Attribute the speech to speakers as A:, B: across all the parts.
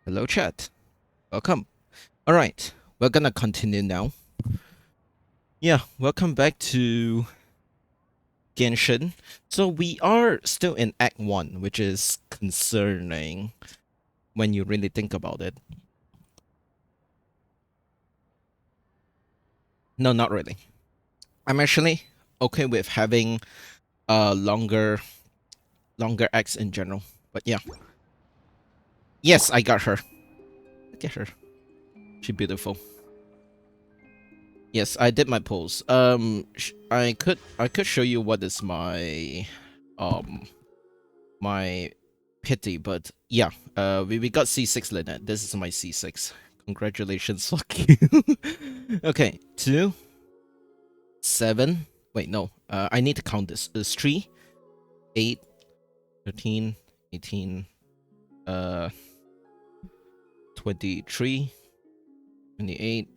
A: Hello, chat. Welcome. All right, we're gonna continue now. Yeah, welcome back to Genshin. So we are still in Act 1, which is concerning when you really think about it. No, not really. I'm actually okay with having longer acts in general. But yeah. Yes, I got her. Look at her. She's beautiful. Yes, I did my polls. I could show you what is um my pity, but yeah, we got C6 Lynette. This is my C6. Congratulations, fuck you. Okay, 2, 7. Wait, no. I need to count this. It's 3, 8, 13, 18, 23, 28,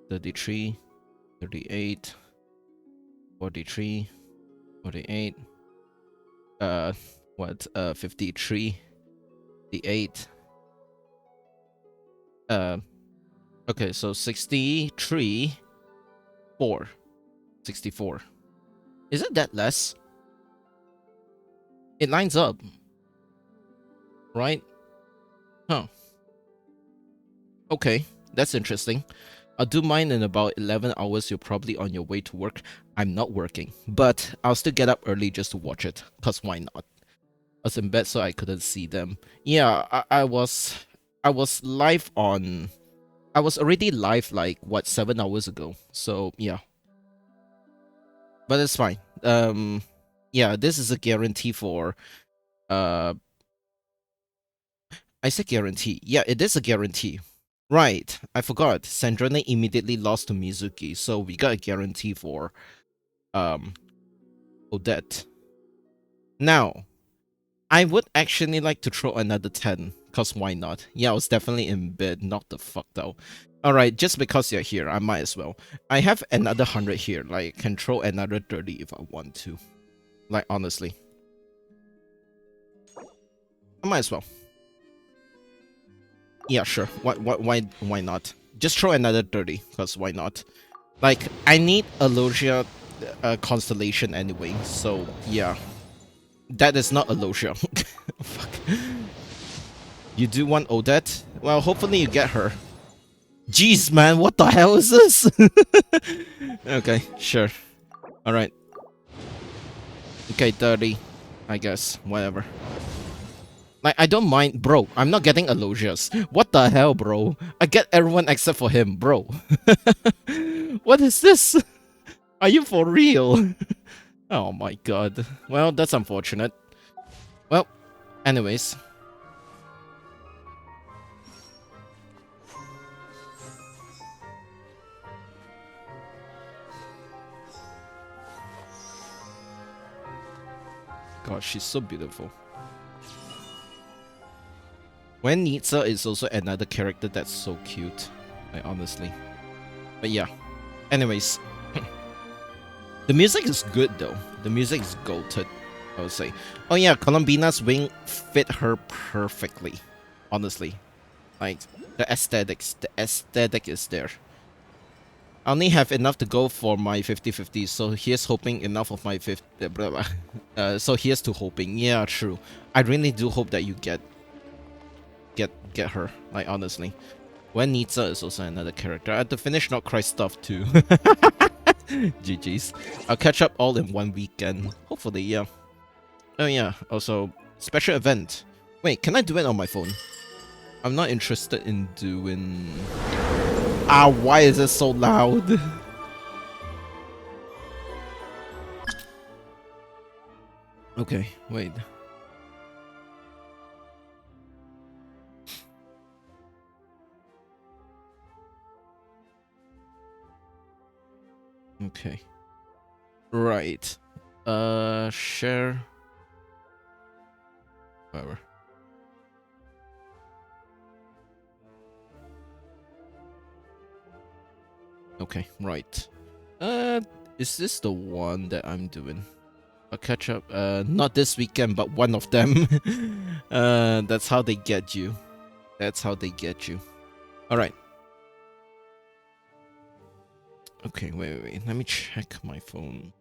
A: 33, 38, 43, 48. What? 53, 58. Uh, okay, so 63, 4. 64. Is it that less? It lines up, right? Huh. Okay, that's interesting. I'll do mine in about 11 hours. You're probably on your way to work. I'm not working, but I'll still get up early just to watch it. Cause why not? I was in bed, so I couldn't see them. Yeah, I was live on. I was already live like what 7 hours ago. So yeah, but it's fine. Yeah, this is a guarantee for I said guarantee. Yeah, it is a guarantee. Right, I forgot. Sandrana immediately lost to Mizuki, so we got a guarantee for um Odette. Now, I would actually like to throw another 10, cause why not? Yeah, I was definitely in bed, not the fuck though. Alright, just because you're here, I might as well. I have another 100 here, like can throw another 30 if I want to. Like honestly. I might as well. Yeah, sure. Why not? Just throw another 30, cause why not? Like, I need a Logia constellation anyway, so yeah. That is not a Logia. Fuck. You do want Odette? Well, hopefully you get her. Jeez, man, what the hell is this? Okay, sure. Alright. Okay, 30. I guess. Whatever. Like, I don't mind. Bro, I'm not getting Alosias. What the hell, bro? I get everyone except for him, bro. What is this? Are you for real? Oh my god. Well, that's unfortunate. Well, anyways. God, she's so beautiful. When Nitsa is also another character that's so cute. Like, honestly. But yeah. Anyways. The music is good though. The music is goated, I would say. Oh yeah, Columbina's wing fit her perfectly. Honestly. Like, the aesthetic is there. I only have enough to go for my 50-50, so here's hoping enough of my 50. Blah, blah. So here's to hoping. Yeah, true. I really do hope that you get her. Like, honestly. When Nitsa is also another character. I have to finish Not Cry stuff too. GG's. I'll catch up all in one weekend. Hopefully, yeah. Oh yeah, also, special event. Wait, can I do it on my phone? I'm not interested in doing... Ah, why is it so loud? Okay, wait. Okay. Right. Share. Whatever. Okay, right. Is this the one that I'm doing? I'll catch up. Not this weekend, but one of them. That's how they get you. That's how they get you. All right. Okay, wait. Let me check my phone.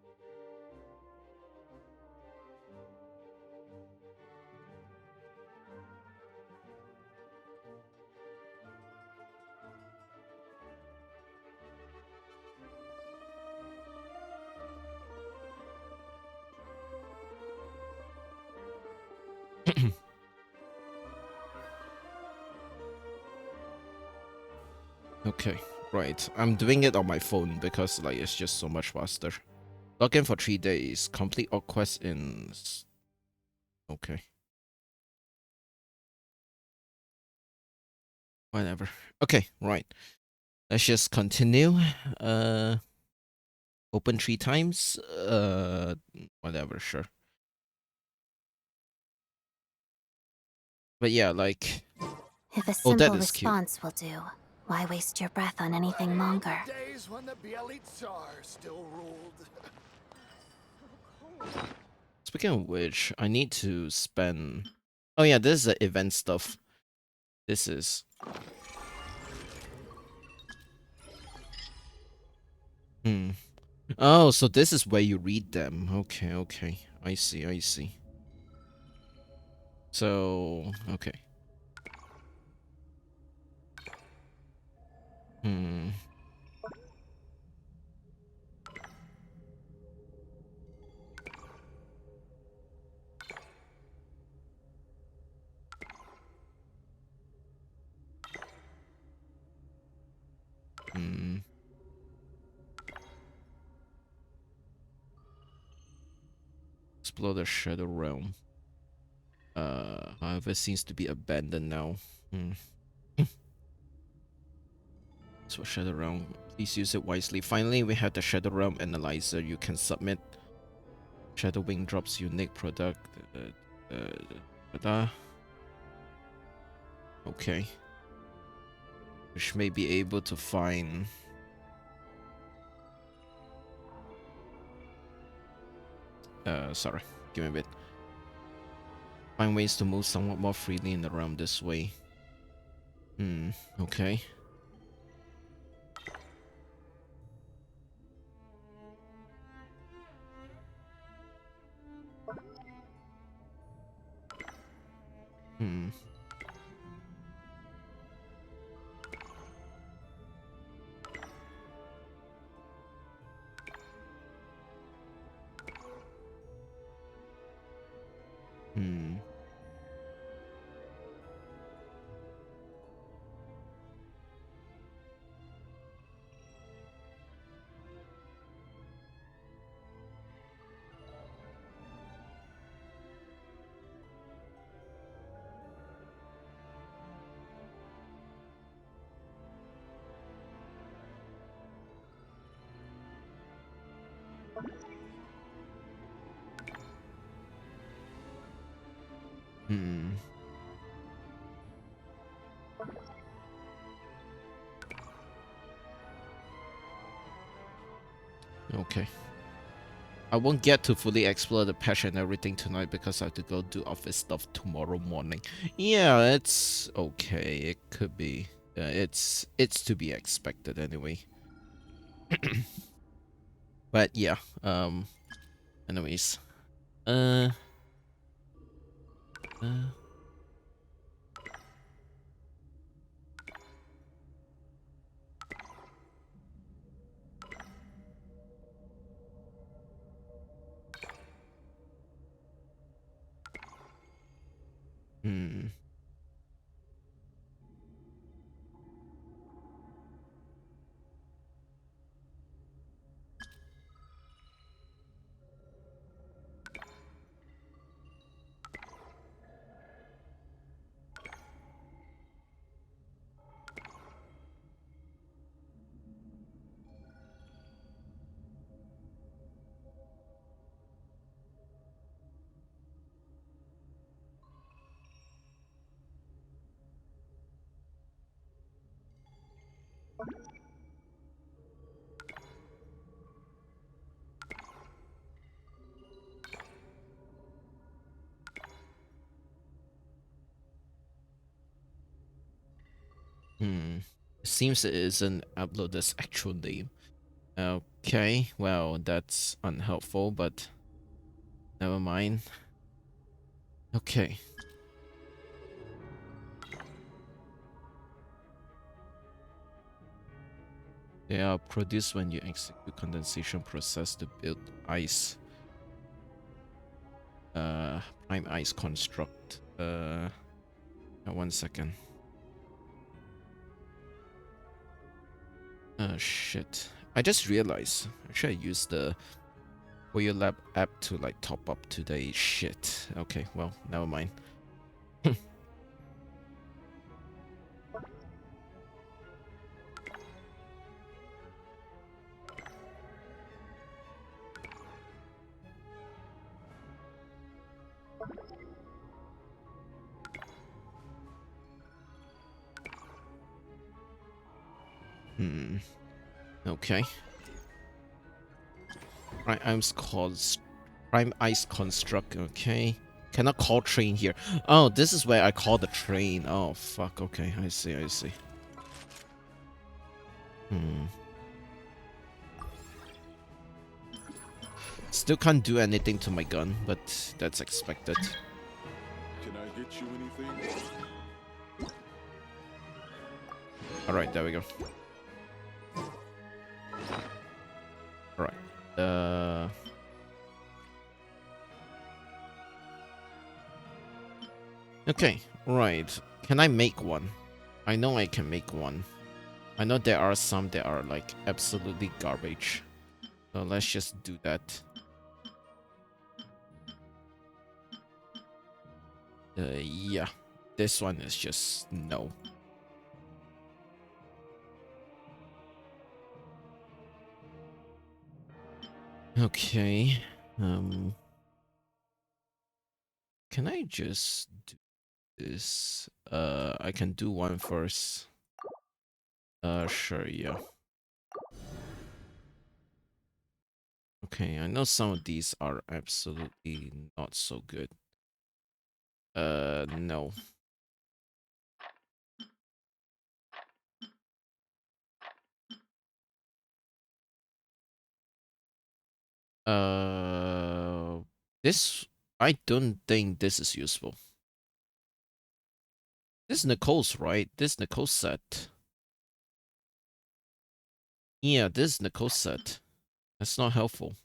A: Okay, right. I'm doing it on my phone because like it's just so much faster. Log in for 3 days. Complete all quests in. Okay. Whatever. Okay, right. Let's just continue. Open 3 times. Whatever. Sure. But yeah, like.
B: If a
A: Oh, that
B: simple
A: is cute.
B: response will do, why waste your breath on anything longer?
C: Days when the Bielitz Tsar still ruled.
A: Speaking of which, I need to spend. Oh yeah, this is the event stuff. This is. Hmm. Oh, so this is where you read them. Okay. I see. So, okay. Hmm. Hmm. Explore the Shadow Realm. However, it seems to be abandoned now. Hmm. So Shadow Realm, please use it wisely. Finally, we have the Shadow Realm Analyzer. You can submit Shadow Wing Drops unique product. Da. Okay. Which may be able to find. Sorry. Give me a bit. Find ways to move somewhat more freely in the realm this way. Okay. Hmm. Hmm. Hmm. Okay. I won't get to fully explore the patch and everything tonight because I have to go do office stuff tomorrow morning. Yeah, it's okay. It could be. It's to be expected anyway. But yeah. Anyways. Uh. uh hmm. It seems it isn't uploader's actual name. Okay, well, that's unhelpful, but never mind. Okay. They are produced when you execute condensation process to build ice. Prime ice construct. 1 second. Shit. I just realized I should use the Koyo Lab app to like top up today's shit. Okay, well, never mind. Okay. Prime Ice Construct, okay. Cannot call train here. Oh, this is where I call the train. Oh, fuck, okay, I see. Still can't do anything to my gun, but that's expected.
C: Can I get you anything?
A: Alright, there we go. Alright. Okay, right. Can I make one? I know I can make one. I know there are some that are like absolutely garbage. So let's just do that. Yeah. This one is just no. Okay. Can I just do this? I can do one first. Sure, yeah. Okay, I know some of these are absolutely not so good. No. This, I don't think this is useful. This is Nicole's, right? This is Nicole's set. Yeah, this is Nicole's set. That's not helpful.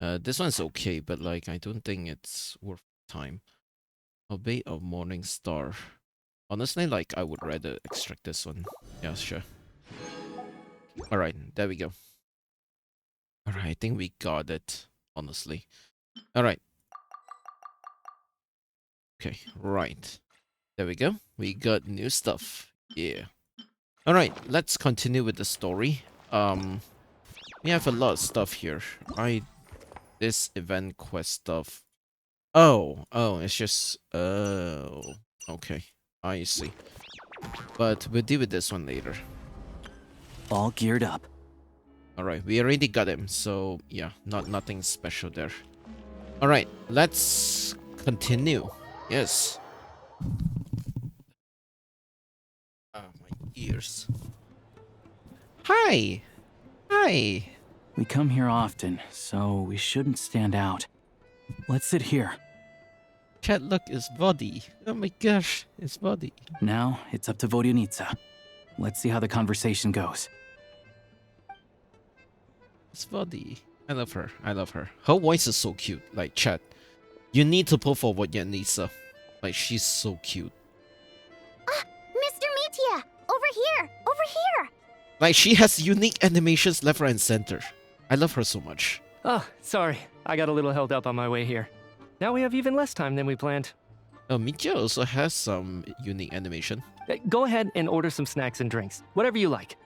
A: This one's okay, but like, I don't think it's worth time. Obey a Morning Star. Honestly, like, I would rather extract this one. Yeah, sure. Alright, there we go. Alright, I think we got it, honestly. Alright. Okay, right. There we go. We got new stuff. Yeah. Alright, let's continue with the story. We have a lot of stuff here. This event quest stuff. Oh, it's just... Oh, okay. I see. But we'll deal with this one later.
D: All geared up.
A: Alright, we already got him, so yeah, nothing special there. Alright, let's continue. Yes. Ah, my ears. Hi! Hi!
D: We come here often, so we shouldn't stand out. Let's sit here.
A: Chat, look, it's body. Oh my gosh, it's body.
D: Now, it's up to Vodyanitsa. Let's see how the conversation goes.
A: It's body. I love her. Her voice is so cute. Like, chat, you need to pull forward Yanisa. Like, she's so cute.
B: Mr. Metia! Over here! Over here!
A: Like, she has unique animations left, right, and center. I love her so much.
E: Oh, sorry. I got a little held up on my way here. Now we have even less time than we planned.
A: Micha also has some unique animation.
E: Go ahead and order some snacks and drinks. Whatever you like.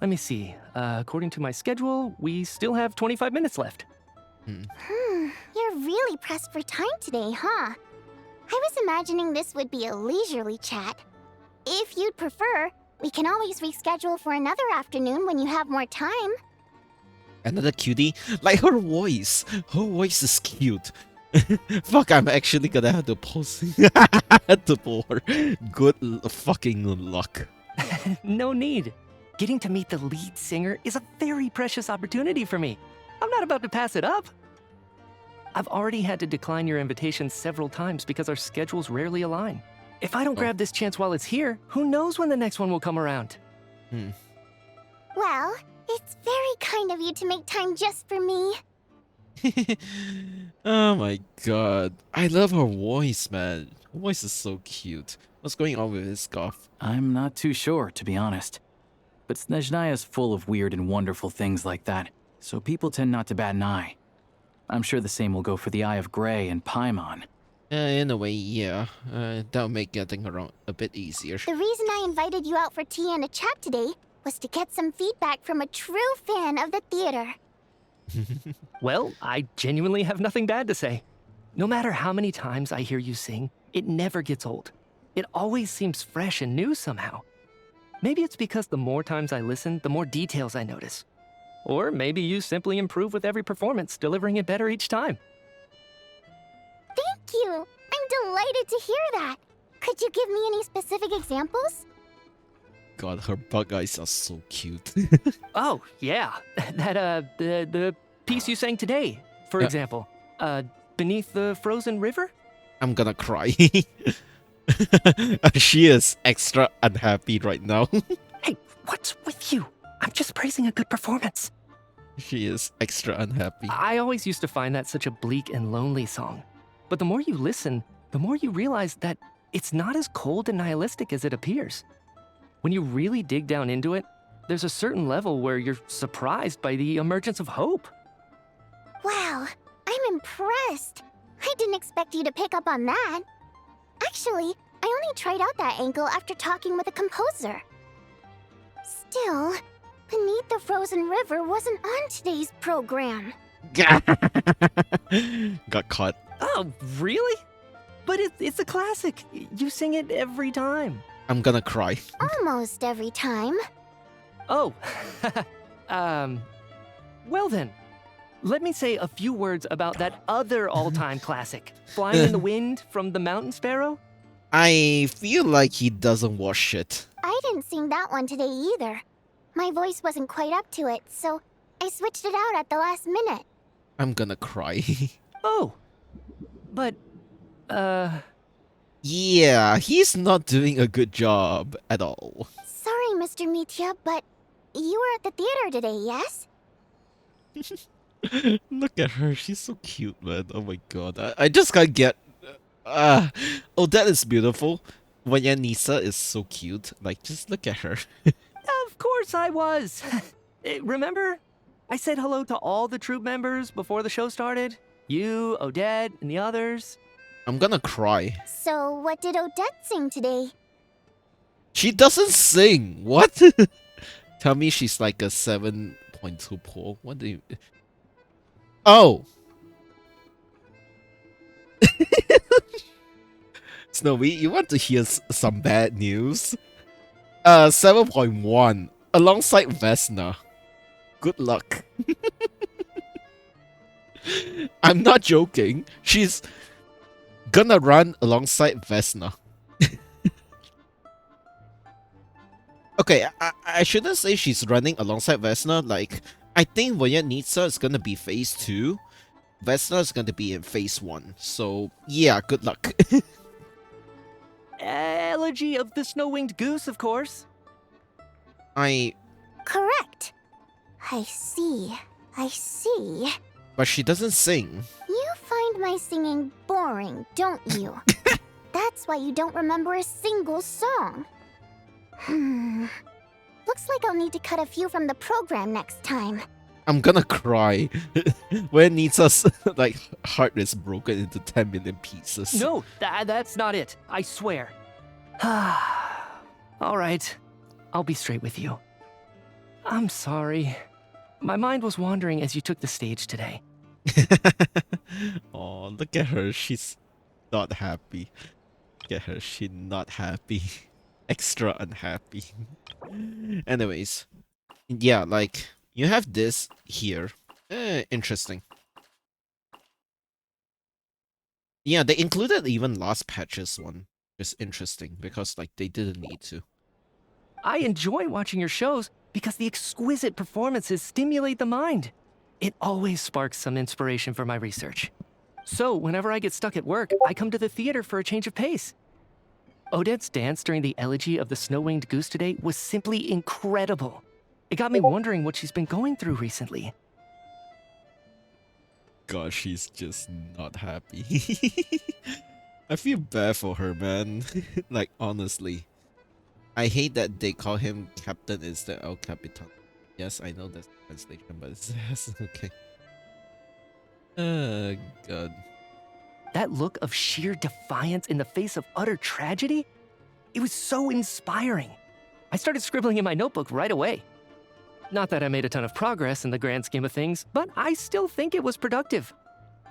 E: Let me see. According to my schedule, we still have 25 minutes left.
B: You're really pressed for time today, huh? I was imagining this would be a leisurely chat. If you'd prefer, we can always reschedule for another afternoon when you have more time.
A: Another cutie? Like, her voice is cute. Fuck, I'm actually gonna have to pause to pull her. Good fucking luck.
E: No need. Getting to meet the lead singer is a very precious opportunity for me. I'm not about to pass it up. I've already had to decline your invitation several times because our schedules rarely align. If I don't grab this chance while it's here, who knows when the next one will come around?
B: Well, it's very kind of you to make time just for me.
A: Oh my god. I love her voice, man. Her voice is so cute. What's going on with this scarf?
D: I'm not too sure, to be honest. But Snezhnaya is full of weird and wonderful things like that, so people tend not to bat an eye. I'm sure the same will go for the Eye of Grey and Paimon.
A: In a way, yeah. That'll make getting around a bit easier.
B: The reason I invited you out for tea and a chat today was to get some feedback from a true fan of the theater.
E: Well, I genuinely have nothing bad to say. No matter how many times I hear you sing, it never gets old. It always seems fresh and new somehow. Maybe it's because the more times I listen, the more details I notice. Or maybe you simply improve with every performance, delivering it better each time.
B: Thank you! I'm delighted to hear that. Could you give me any specific examples?
A: God, her bug eyes are so cute.
E: Oh, yeah. The piece you sang today, for
A: Yeah.
E: example. Beneath the Frozen River?
A: I'm gonna cry. She is extra unhappy right now.
E: Hey, what's with you? I'm just praising a good performance.
A: She is extra unhappy.
E: I always used to find that such a bleak and lonely song. But the more you listen, the more you realize that it's not as cold and nihilistic as it appears. When you really dig down into it, there's a certain level where you're surprised by the emergence of hope.
B: Wow, I'm impressed. I didn't expect you to pick up on that. Actually, I only tried out that angle after talking with a composer. Still, Beneath the Frozen River wasn't on today's program.
A: Got caught.
E: Oh, really? But it's a classic. You sing it every time.
A: I'm gonna cry.
B: Almost every time.
E: Oh, well then. Let me say a few words about that other all-time classic, Flying in the Wind from the Mountain Sparrow.
A: I feel like he doesn't watch it.
B: I didn't sing that one today either. My voice wasn't quite up to it, so I switched it out at the last minute.
A: I'm gonna cry.
E: Oh, but,
A: Yeah, he's not doing a good job at all.
B: Sorry, Mr. Mitya, but you were at the theater today, yes?
A: Look at her, she's so cute, man. Oh my god. I just can't get... Odette is beautiful. Wanya Nisa is so cute. Like, just look at her.
E: of course I was. Remember? I said hello to all the troupe members before the show started. You, Odette, and the others.
A: I'm gonna cry.
B: So, what did Odette sing today?
A: She doesn't sing! What? Tell me she's like a 7.2 Paul. What do you... Oh! Snowy, you want to hear some bad news? 7.1 alongside Vesna. Good luck. I'm not joking. She's gonna run alongside Vesna. Okay, I shouldn't say she's running alongside Vesna. Like, I think Voyanitsa is gonna be phase 2. Vesna is gonna be in phase 1. So, yeah, good luck.
E: Elegy of the Snow-Winged Goose, of course.
B: Correct. I see.
A: But she doesn't sing.
B: You find my singing boring, don't you? That's why you don't remember a single song. Looks like I'll need to cut a few from the program next time.
A: I'm gonna cry. When Nita's like heart is broken into 10 million pieces.
E: No, that's not it. I swear. All right. I'll be straight with you. I'm sorry. My mind was wandering as you took the stage today.
A: Oh, look at her. She's not happy. Look at her. She's not happy. Extra unhappy. Anyways. Yeah, like, you have this here. Interesting. Yeah, they included even last patch's one. It's interesting because, like, they didn't need to.
E: I enjoy watching your shows because the exquisite performances stimulate the mind. It always sparks some inspiration for my research. So, whenever I get stuck at work, I come to the theater for a change of pace. Odette's dance during the elegy of the snow-winged goose today was simply incredible. It got me wondering what she's been going through recently.
A: God, she's just not happy. I feel bad for her, man. Like, honestly. I hate that they call him Captain instead of Capitan. Yes, I know that's the translation, but it's okay. God.
E: That look of sheer defiance in the face of utter tragedy? It was so inspiring. I started scribbling in my notebook right away. Not that I made a ton of progress in the grand scheme of things, but I still think it was productive.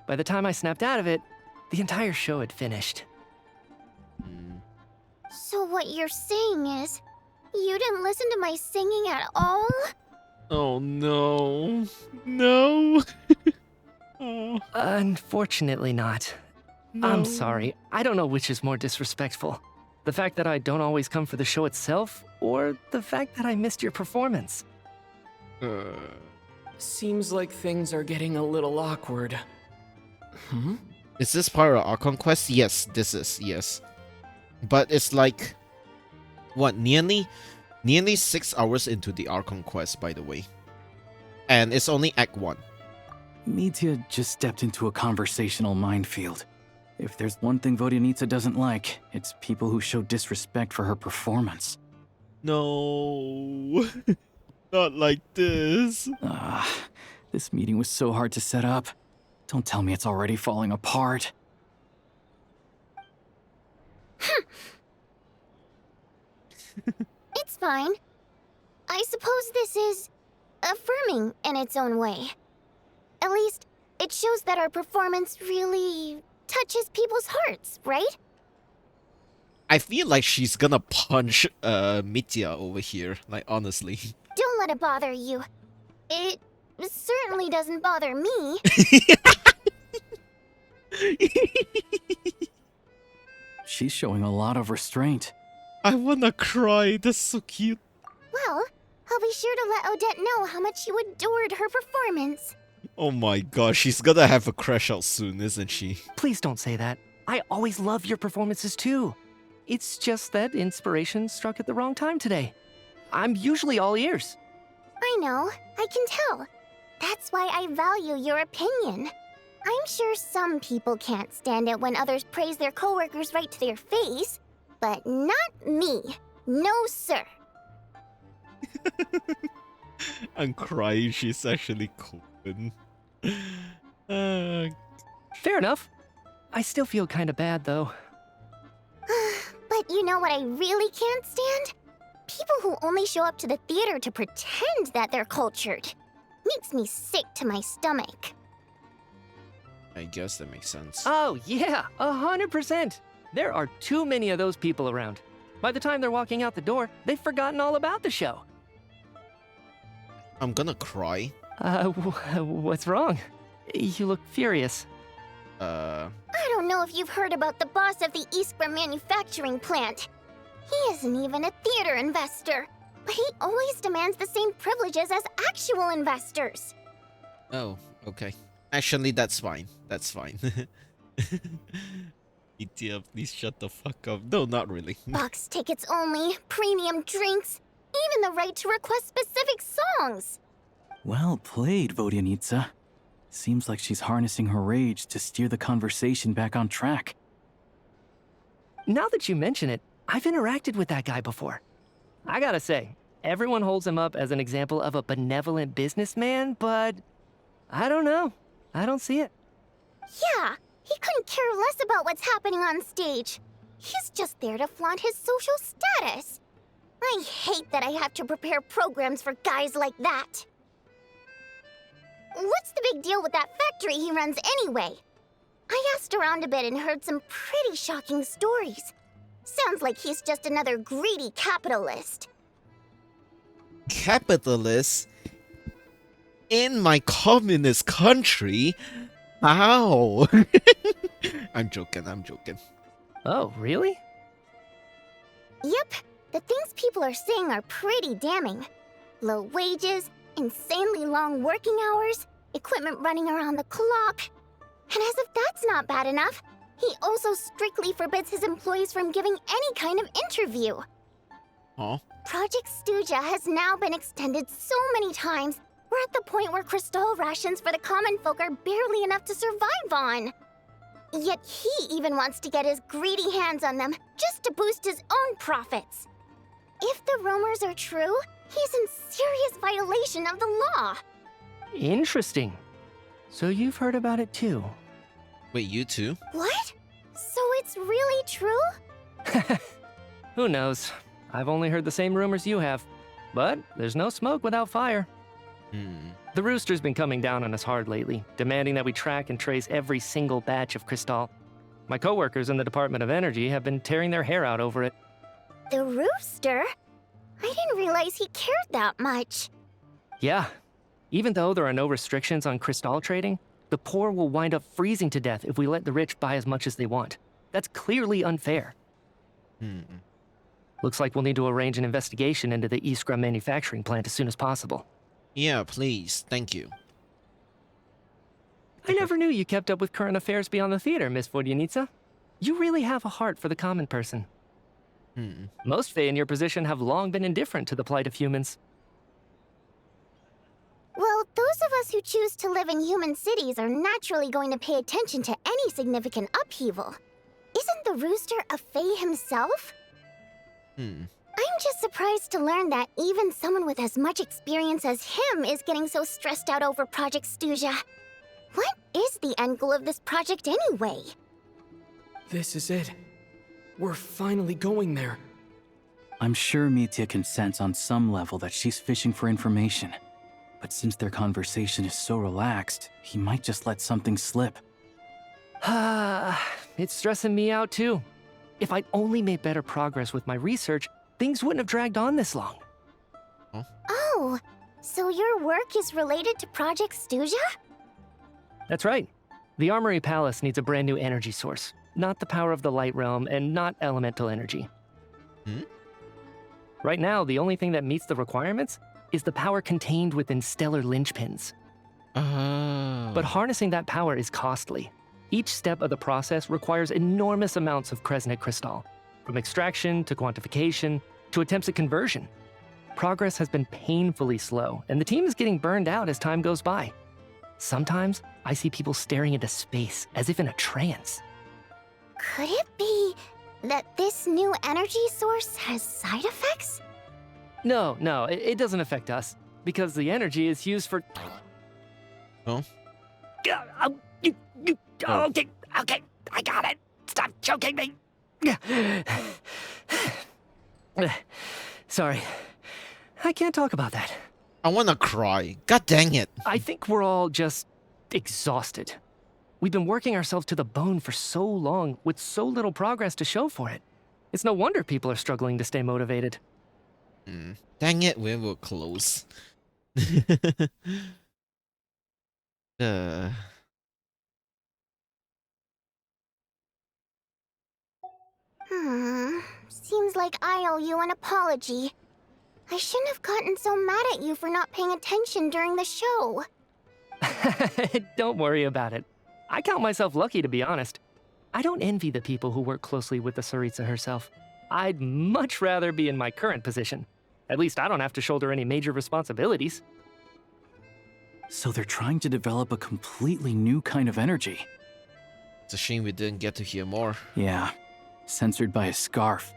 E: By the time I snapped out of it, the entire show had finished.
B: So what you're saying is, you didn't listen to my singing at all?
A: Oh no. No. Oh,
E: Unfortunately not.
A: no.
E: I'm sorry. I don't know which is more disrespectful. The fact that I don't always come for the show itself, or the fact that I missed your performance.
F: Seems like things are getting a little awkward.
A: Is this part of Archon Quest? Yes, this is, yes. But it's like, what, nearly 6 hours into the Archon Quest, by the way. And it's only Act 1.
D: Mitya just stepped into a conversational minefield. If there's one thing Vodyanitsa doesn't like, it's people who show disrespect for her performance.
A: No. Not like this.
D: This meeting was so hard to set up. Don't tell me it's already falling apart.
B: It's fine. I suppose this is affirming in its own way. At least, it shows that our performance really touches people's hearts, right?
A: I feel like she's gonna punch Mitya over here, like honestly.
B: Don't let it bother you. It certainly doesn't bother me.
D: She's showing a lot of restraint.
A: I wanna cry, that's so cute.
B: Well, I'll be sure to let Odette know how much you adored her performance.
A: Oh my god, she's gonna have a crash out soon, isn't she?
E: Please don't say that. I always love your performances too. It's just that inspiration struck at the wrong time today. I'm usually all ears.
B: I know, I can tell. That's why I value your opinion. I'm sure some people can't stand it when others praise their coworkers right to their face, but not me. No, sir.
A: I'm crying, she's actually coping.
E: Fair enough. I still feel kinda bad though.
B: But you know what I really can't stand? People who only show up to the theater to pretend that they're cultured. Makes me sick to my stomach.
A: I guess that makes sense.
E: Oh yeah, 100%. There are too many of those people around. By the time they're walking out the door, they've forgotten all about the show.
A: I'm gonna cry.
E: What's wrong? You look furious.
B: I don't know if you've heard about the boss of the Iskra manufacturing plant. He isn't even a theater investor, but he always demands the same privileges as actual investors.
A: Oh, okay. Actually, that's fine. That's fine. Mitya, please shut the fuck up. No, not really.
B: Box tickets only, premium drinks, even the right to request specific songs.
D: Well played, Vodyanitsa. Seems like she's harnessing her rage to steer the conversation back on track.
E: Now that you mention it, I've interacted with that guy before. I gotta say, everyone holds him up as an example of a benevolent businessman, but I don't know. I don't see it.
B: Yeah, he couldn't care less about what's happening on stage. He's just there to flaunt his social status. I hate that I have to prepare programs for guys like that. What's the big deal with that factory he runs anyway? I asked around a bit and heard some pretty shocking stories. Sounds like he's just another greedy capitalist.
A: Capitalist? In my communist country? How? I'm joking, I'm joking.
E: Oh, really?
B: Yep, The things people are saying are pretty damning. Low wages, insanely long working hours, equipment running around the clock. And as if that's not bad enough, he also strictly forbids his employees from giving any kind of interview.
A: Oh,
B: Project Stuja has now been extended so many times, we're at the point where crystal rations for the common folk are barely enough to survive on. Yet he even wants to get his greedy hands on them just to boost his own profits. If the rumors are true, he's in serious violation of the law.
E: Interesting. So you've heard about it too.
A: wait, you too?
B: What? So it's really true?
E: Who knows? I've only heard the same rumors you have. But there's no smoke without fire. The Rooster's been coming down on us hard lately, demanding that we track and trace every single batch of Crystal. My coworkers in the Department of Energy have been tearing their hair out over it.
B: The Rooster? I didn't realize he cared that much.
E: Yeah. Even though there are no restrictions on Crystal trading, the poor will wind up freezing to death if we let the rich buy as much as they want. That's clearly unfair. Looks like we'll need to arrange an investigation into the Iskra manufacturing plant as soon as possible.
A: Yeah, please. Thank you.
E: I never knew you kept up with current affairs beyond the theater, Miss Vodyanica. You really have a heart for the common person. Most Fae in your position have long been indifferent to the plight of humans.
B: Well, those of us who choose to live in human cities are naturally going to pay attention to any significant upheaval. Isn't the Rooster a Fae himself? I'm just surprised to learn that even someone with as much experience as him is getting so stressed out over Project Stuja. What is the end goal of this project anyway?
F: This is it. We're finally going there.
D: I'm sure Mitya can sense on some level that she's fishing for information. But since their conversation is so relaxed, he might just let something slip.
E: It's stressing me out too. If I'd only made better progress with my research, things wouldn't have dragged on this long.
B: Oh, so your work is related to Project Stuja?
E: That's right. The Armory Palace needs a brand new energy source. Not the power of the Light Realm and not elemental energy. Right now, the only thing that meets the requirements is the power contained within stellar linchpins. But harnessing that power is costly. Each step of the process requires enormous amounts of Kresnik crystal, from extraction to quantification to attempts at conversion. Progress has been painfully slow, and the team is getting burned out as time goes by. Sometimes I see people staring into space as if in a trance.
B: Could it be that this new energy source has side effects?
E: No, it doesn't affect us, because the energy is used for...
A: Oh?
E: Okay, I got it. Stop choking me. Sorry, I can't talk about that.
A: I wanna cry. God dang it.
E: I think we're all just exhausted. We've been working ourselves to the bone for so long with so little progress to show for it. It's no wonder people are struggling to stay motivated.
A: Dang it, we were close.
B: Seems like I owe you an apology. I shouldn't have gotten so mad at you for not paying attention during the show.
E: Don't worry about it. I count myself lucky, to be honest. I don't envy the people who work closely with the Tsaritsa herself. I'd much rather be in my current position. At least I don't have to shoulder any major responsibilities.
D: So they're trying to develop a completely new kind of energy.
A: It's a shame we didn't get to hear more.
D: Yeah, censored by a scarf.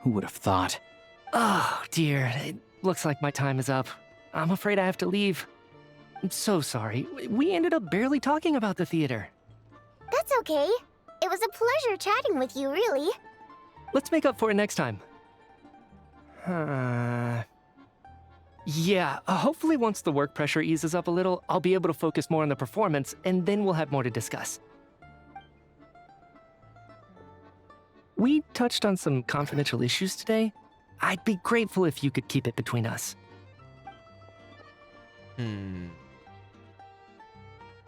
D: Who would have thought?
E: Oh, dear. It looks like my time is up. I'm afraid I have to leave. I'm so sorry. We ended up barely talking about the theater.
B: That's okay. It was a pleasure chatting with you, really.
E: Let's make up for it next time. Yeah, hopefully once the work pressure eases up a little, I'll be able to focus more on the performance, and then we'll have more to discuss. We touched on some confidential issues today. I'd be grateful if you could keep it between us.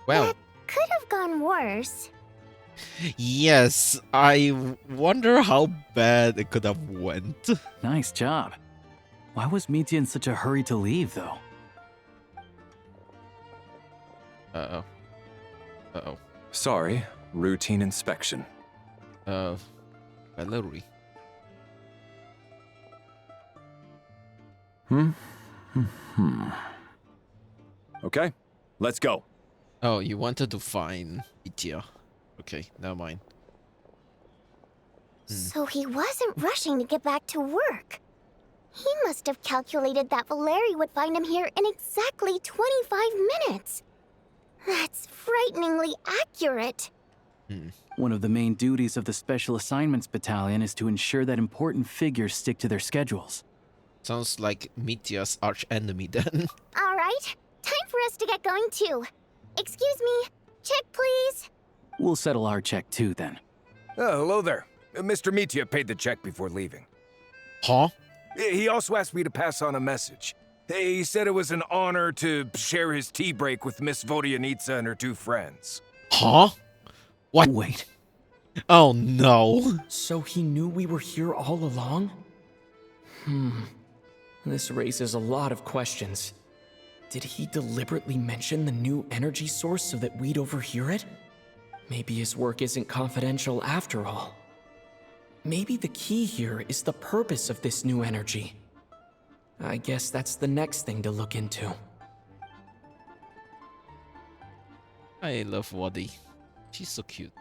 A: Well,
B: That could have gone worse.
A: Yes, I wonder how bad it could have went.
D: Nice job. Why was Mitya in such a hurry to leave, though?
A: Uh-oh. Uh-oh.
G: Sorry, routine inspection.
A: Valerie.
G: Okay, let's go.
A: Oh, you wanted to find Mitya. Okay, never mind.
B: So he wasn't rushing to get back to work. He must have calculated that Valeri would find him here in exactly 25 minutes. That's frighteningly accurate.
D: One of the main duties of the Special Assignments Battalion is to ensure that important figures stick to their schedules.
A: Sounds like Mitya's arch enemy then.
B: All right, time for us to get going too. Excuse me, check please.
D: We'll settle our check too, then.
H: Oh, hello there. Mr. Mitya paid the check before leaving.
A: Huh?
H: He also asked me to pass on a message. He said it was an honor to share his tea break with Miss Vodyanitsa and her two friends.
A: Huh? What?
D: Wait,
A: Oh no.
F: So he knew we were here all along? This raises a lot of questions. Did he deliberately mention the new energy source so that we'd overhear it? Maybe his work isn't confidential after all. Maybe the key here is the purpose of this new energy. I guess that's the next thing to look into.
A: I love Wadi. She's so cute.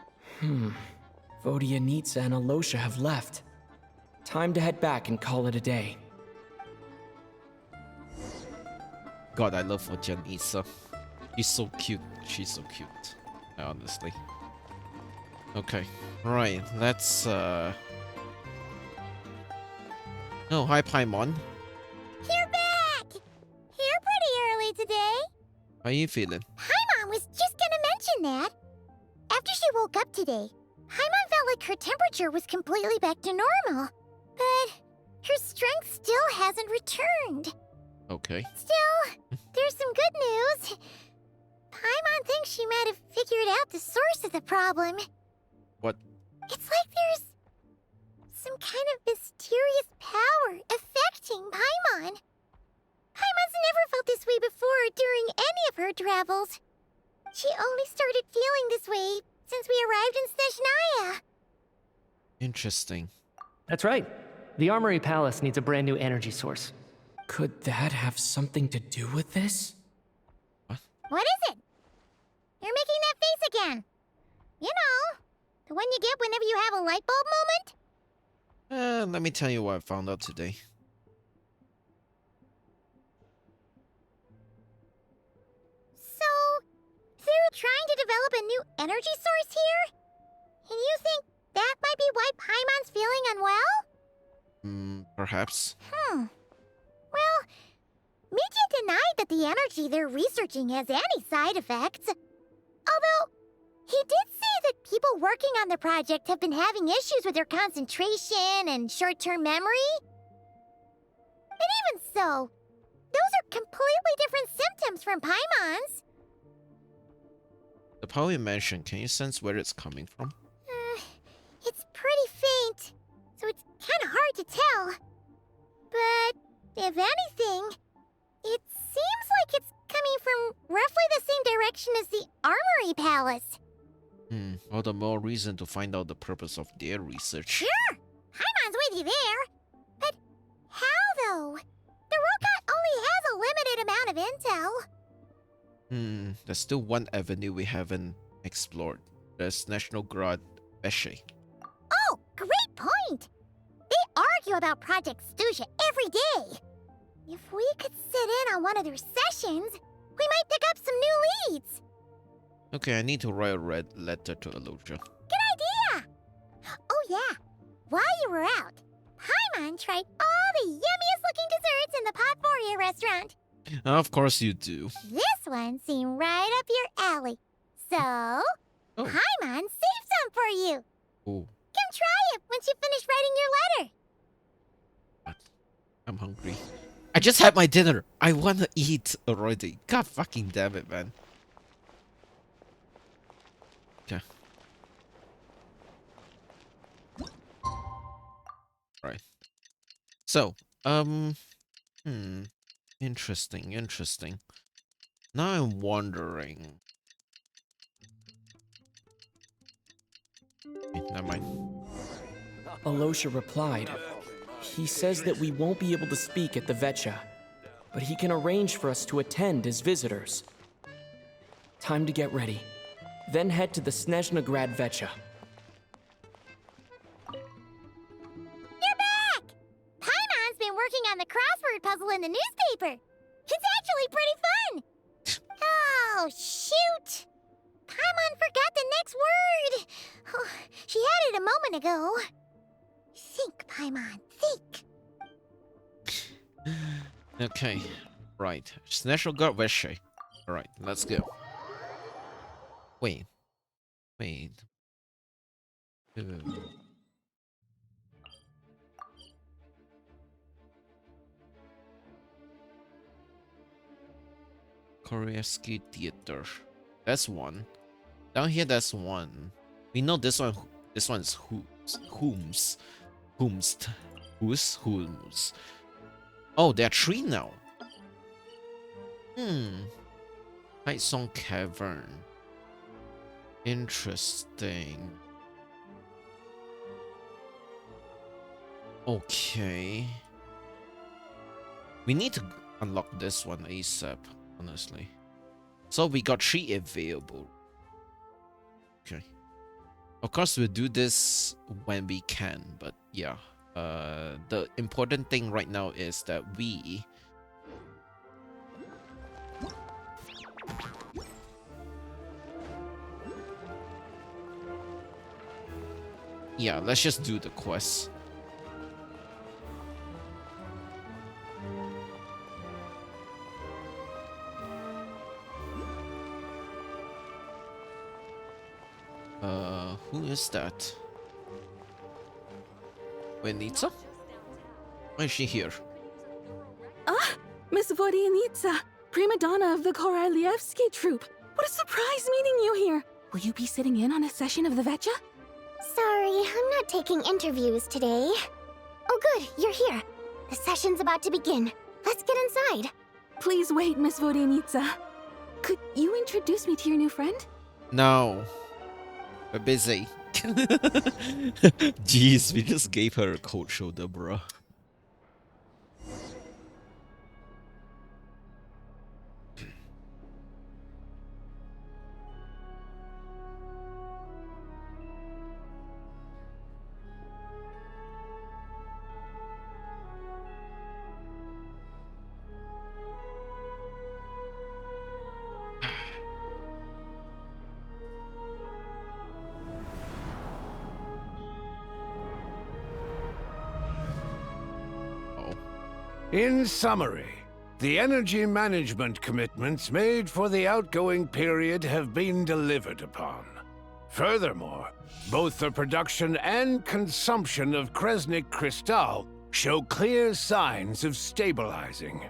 F: Vodyanitsa and Alosha have left. Time to head back and call it a day.
A: God, I love Vodyanitsa. She's so cute. She's so cute. Honestly. Okay. Right. Let's Oh, hi Paimon.
B: You're back! Here pretty early today.
A: How are you feeling?
B: Paimon was just gonna mention that. After she woke up today, Paimon felt like her temperature was completely back to normal. But her strength still hasn't returned.
A: Okay.
B: Still, there's some good news. Paimon thinks she might have figured out the source of the problem.
A: What?
B: It's like there's some kind of mysterious power affecting Paimon. Paimon's never felt this way before during any of her travels. She only started feeling this way since we arrived in Snezhnaya.
A: Interesting.
E: That's right. The Armory Palace needs a brand new energy source.
F: Could that have something to do with this?
B: What is it? You're making that face again. You know, the one you get whenever you have a light bulb moment?
A: Let me tell you what I found out today.
B: So, they're trying to develop a new energy source here? And you think that might be why Paimon's feeling unwell?
A: Perhaps.
B: Well, Mitya denied that the energy they're researching has any side effects. Although, he did say that people working on the project have been having issues with their concentration and short-term memory. But even so, those are completely different symptoms from Paimon's.
A: The power you mentioned, can you sense where it's coming from?
B: It's pretty faint, so it's kind of hard to tell. But, if anything, it seems like it's coming from roughly the same direction as the Armory Palace.
A: All the more reason to find out the purpose of their research.
B: Sure, Paimon's with you there. But how, though? The robot only has a limited amount of intel.
A: There's still one avenue we haven't explored. There's National Guard Beshe.
B: Oh, great point! They argue about Project Stuja every day. If we could sit in on one of their sessions, we might pick up some new leads.
A: Okay, I need to write a red letter to Alosha.
B: Good idea! Oh yeah, while you were out, Paimon tried all the yummiest looking desserts in the Potpourri restaurant.
A: Of course you do.
B: This one seemed right up your alley. So, Paimon saved some for you.
A: Oh,
B: Come try it once you finish writing your letter.
A: I'm hungry. I just had my dinner. I wanna eat already. God fucking damn it, man. Okay. So, interesting, interesting. Now I'm wondering. Okay, never mind.
F: Alosha replied. He says that we won't be able to speak at the Vetcha, but he can arrange for us to attend as visitors. Time to get ready. Then head to the Snezhnograd Vetcha.
B: You're back! Paimon's been working on the crossword puzzle in the newspaper. It's actually pretty fun. Oh, shoot! Paimon forgot the next word. Oh, she had it a moment ago. Think, Paimon, think.
A: Okay, right. Snezhnograd Veshe. Alright, let's go. Wait. Koreansky Theater. That's one. Down here, that's one. We know this one. This one is Whomst. Oh, there are three now. Night Song Cavern. Interesting. Okay. We need to unlock this one ASAP, honestly. So we got 3 available. Okay. Of course, we'll do this when we can, but yeah. The important thing right now is that we... Yeah, let's just do the quest. Who is that? Vodianitsa? Why is she here?
I: Ah, Miss Vodianitsa, prima donna of the Korolievsky troupe. What a surprise meeting you here. Will you be sitting in on a session of the Vetcha?
B: Sorry, I'm not taking interviews today. Oh good, you're here. The session's about to begin. Let's get inside.
I: Please wait, Miss Vodianitsa. Could you introduce me to your new friend?
A: No. We're busy. Jeez, we just gave her a cold shoulder, bruh.
J: In summary, the energy management commitments made for the outgoing period have been delivered upon. Furthermore, both the production and consumption of Kresnik Crystal show clear signs of stabilizing.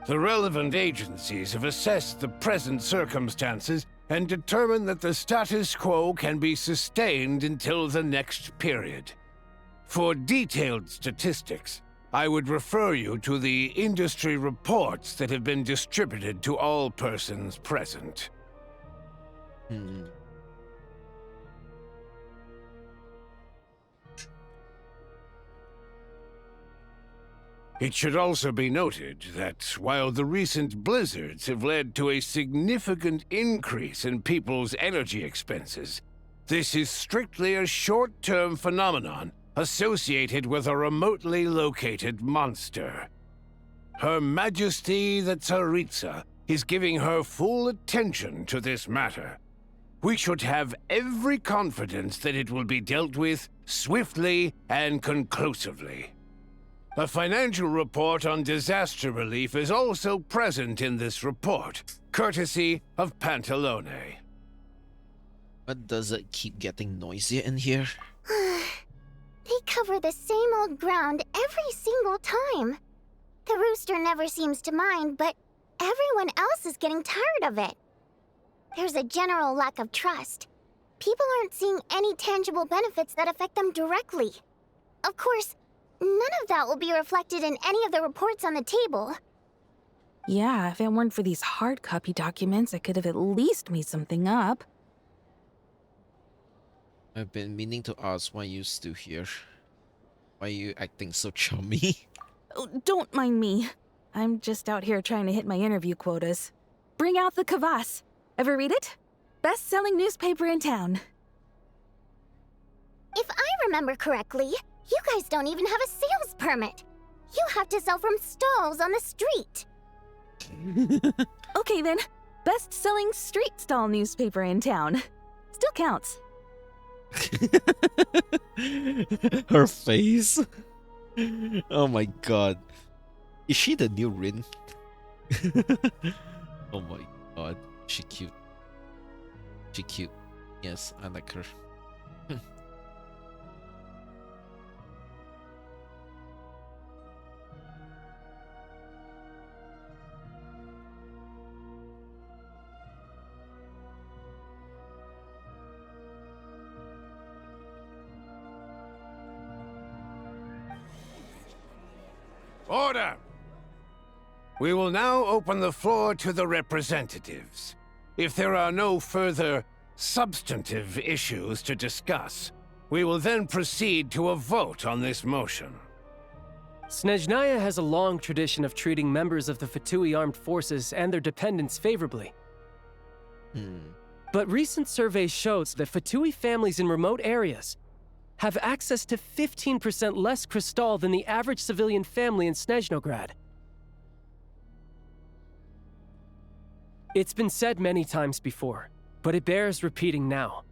J: The relevant agencies have assessed the present circumstances and determined that the status quo can be sustained until the next period. For detailed statistics, I would refer you to the industry reports that have been distributed to all persons present. It should also be noted that while the recent blizzards have led to a significant increase in people's energy expenses, this is strictly a short-term phenomenon associated with a remotely located monster. Her Majesty the Tsaritsa is giving her full attention to this matter. We should have every confidence that it will be dealt with swiftly and conclusively. A financial report on disaster relief is also present in this report, courtesy of Pantalone.
A: But does it keep getting noisier in here?
B: They cover the same old ground every single time. The rooster never seems to mind, but everyone else is getting tired of it. There's a general lack of trust. People aren't seeing any tangible benefits that affect them directly. Of course, none of that will be reflected in any of the reports on the table.
I: Yeah, if it weren't for these hard copy documents, I could have at least made something up.
A: I've been meaning to ask why you still here. Why are you acting so chummy?
I: Oh, don't mind me. I'm just out here trying to hit my interview quotas. Bring out the Kvass. Ever read it? Best-selling newspaper in town.
B: If I remember correctly, you guys don't even have a sales permit. You have to sell from stalls on the street.
I: Okay then, best-selling street stall newspaper in town. Still counts.
A: Her face. Oh my god. Is she the new Rin? Oh my god. She cute. She cute. Yes, I like her.
J: Order! We will now open the floor to the representatives. If there are no further substantive issues to discuss, we will then proceed to a vote on this motion.
K: Snezhnaya has a long tradition of treating members of the Fatui armed forces and their dependents favorably. But recent surveys shows that Fatui families in remote areas have access to 15% less crystal than the average civilian family in Snezhnograd. It's been said many times before, but it bears repeating now.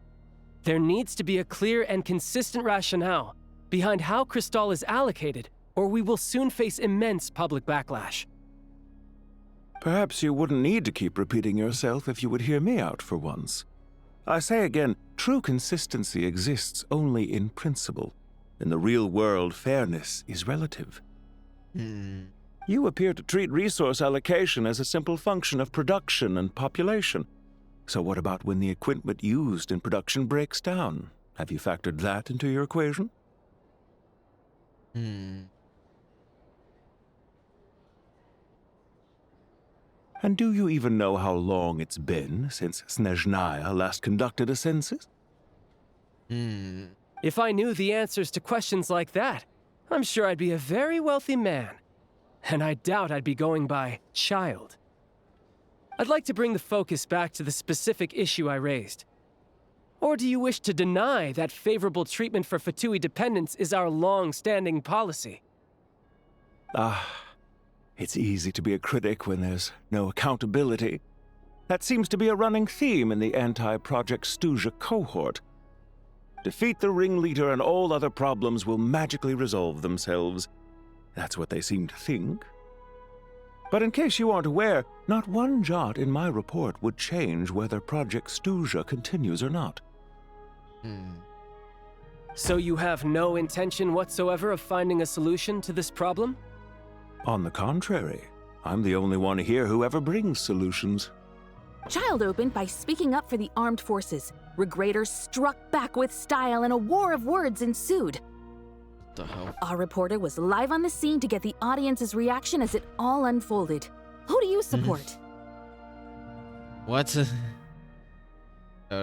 K: There needs to be a clear and consistent rationale behind how crystal is allocated, or we will soon face immense public backlash.
L: Perhaps you wouldn't need to keep repeating yourself if you would hear me out for once. I say again, true consistency exists only in principle. In the real world, fairness is relative. You appear to treat resource allocation as a simple function of production and population. So what about when the equipment used in production breaks down? Have you factored that into your equation? And do you even know how long it's been since Snezhnaya last conducted a census?
K: If I knew the answers to questions like that, I'm sure I'd be a very wealthy man. And I doubt I'd be going by child. I'd like to bring the focus back to the specific issue I raised. Or do you wish to deny that favorable treatment for Fatui dependents is our long-standing policy?
L: It's easy to be a critic when there's no accountability. That seems to be a running theme in the anti-Project Stuja cohort. Defeat the ringleader and all other problems will magically resolve themselves. That's what they seem to think. But in case you aren't aware, not one jot in my report would change whether Project Stuja continues or not.
K: So you have no intention whatsoever of finding a solution to this problem?
L: On the contrary, I'm the only one here who ever brings solutions.
I: Child opened by speaking up for the armed forces. Regrator struck back with style and a war of words ensued.
A: What the hell?
I: Our reporter was live on the scene to get the audience's reaction as it all unfolded. Who do you support?
A: What?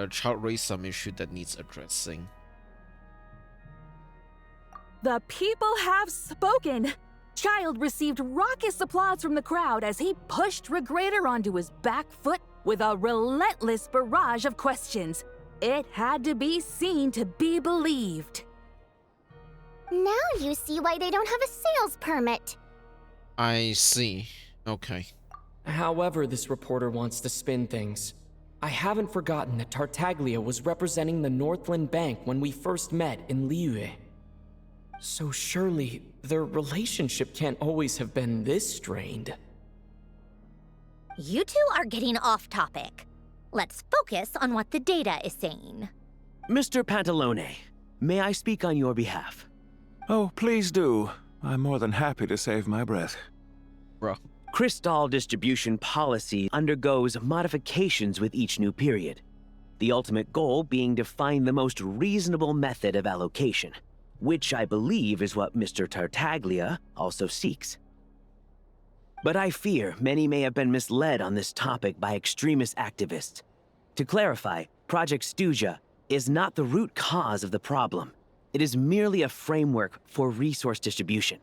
A: Child raised some issue that needs addressing.
I: The people have spoken! Child received raucous applause from the crowd as he pushed Regrator onto his back foot with a relentless barrage of questions. It had to be seen to be believed.
B: Now you see why they don't have a sales permit.
A: I see. Okay.
F: However this reporter wants to spin things, I haven't forgotten that Tartaglia was representing the Northland Bank when we first met in Liyue. So surely, their relationship can't always have been this strained.
M: You two are getting off topic. Let's focus on what the data is saying.
N: Mr. Pantalone, may I speak on your behalf?
L: Oh, please do. I'm more than happy to save my breath.
A: Bro.
N: Crystal distribution policy undergoes modifications with each new period. The ultimate goal being to find the most reasonable method of allocation. which I believe is what Mr. Tartaglia also seeks. But I fear many may have been misled on this topic by extremist activists. To clarify, Project Stuja is not the root cause of the problem. It is merely a framework for resource distribution.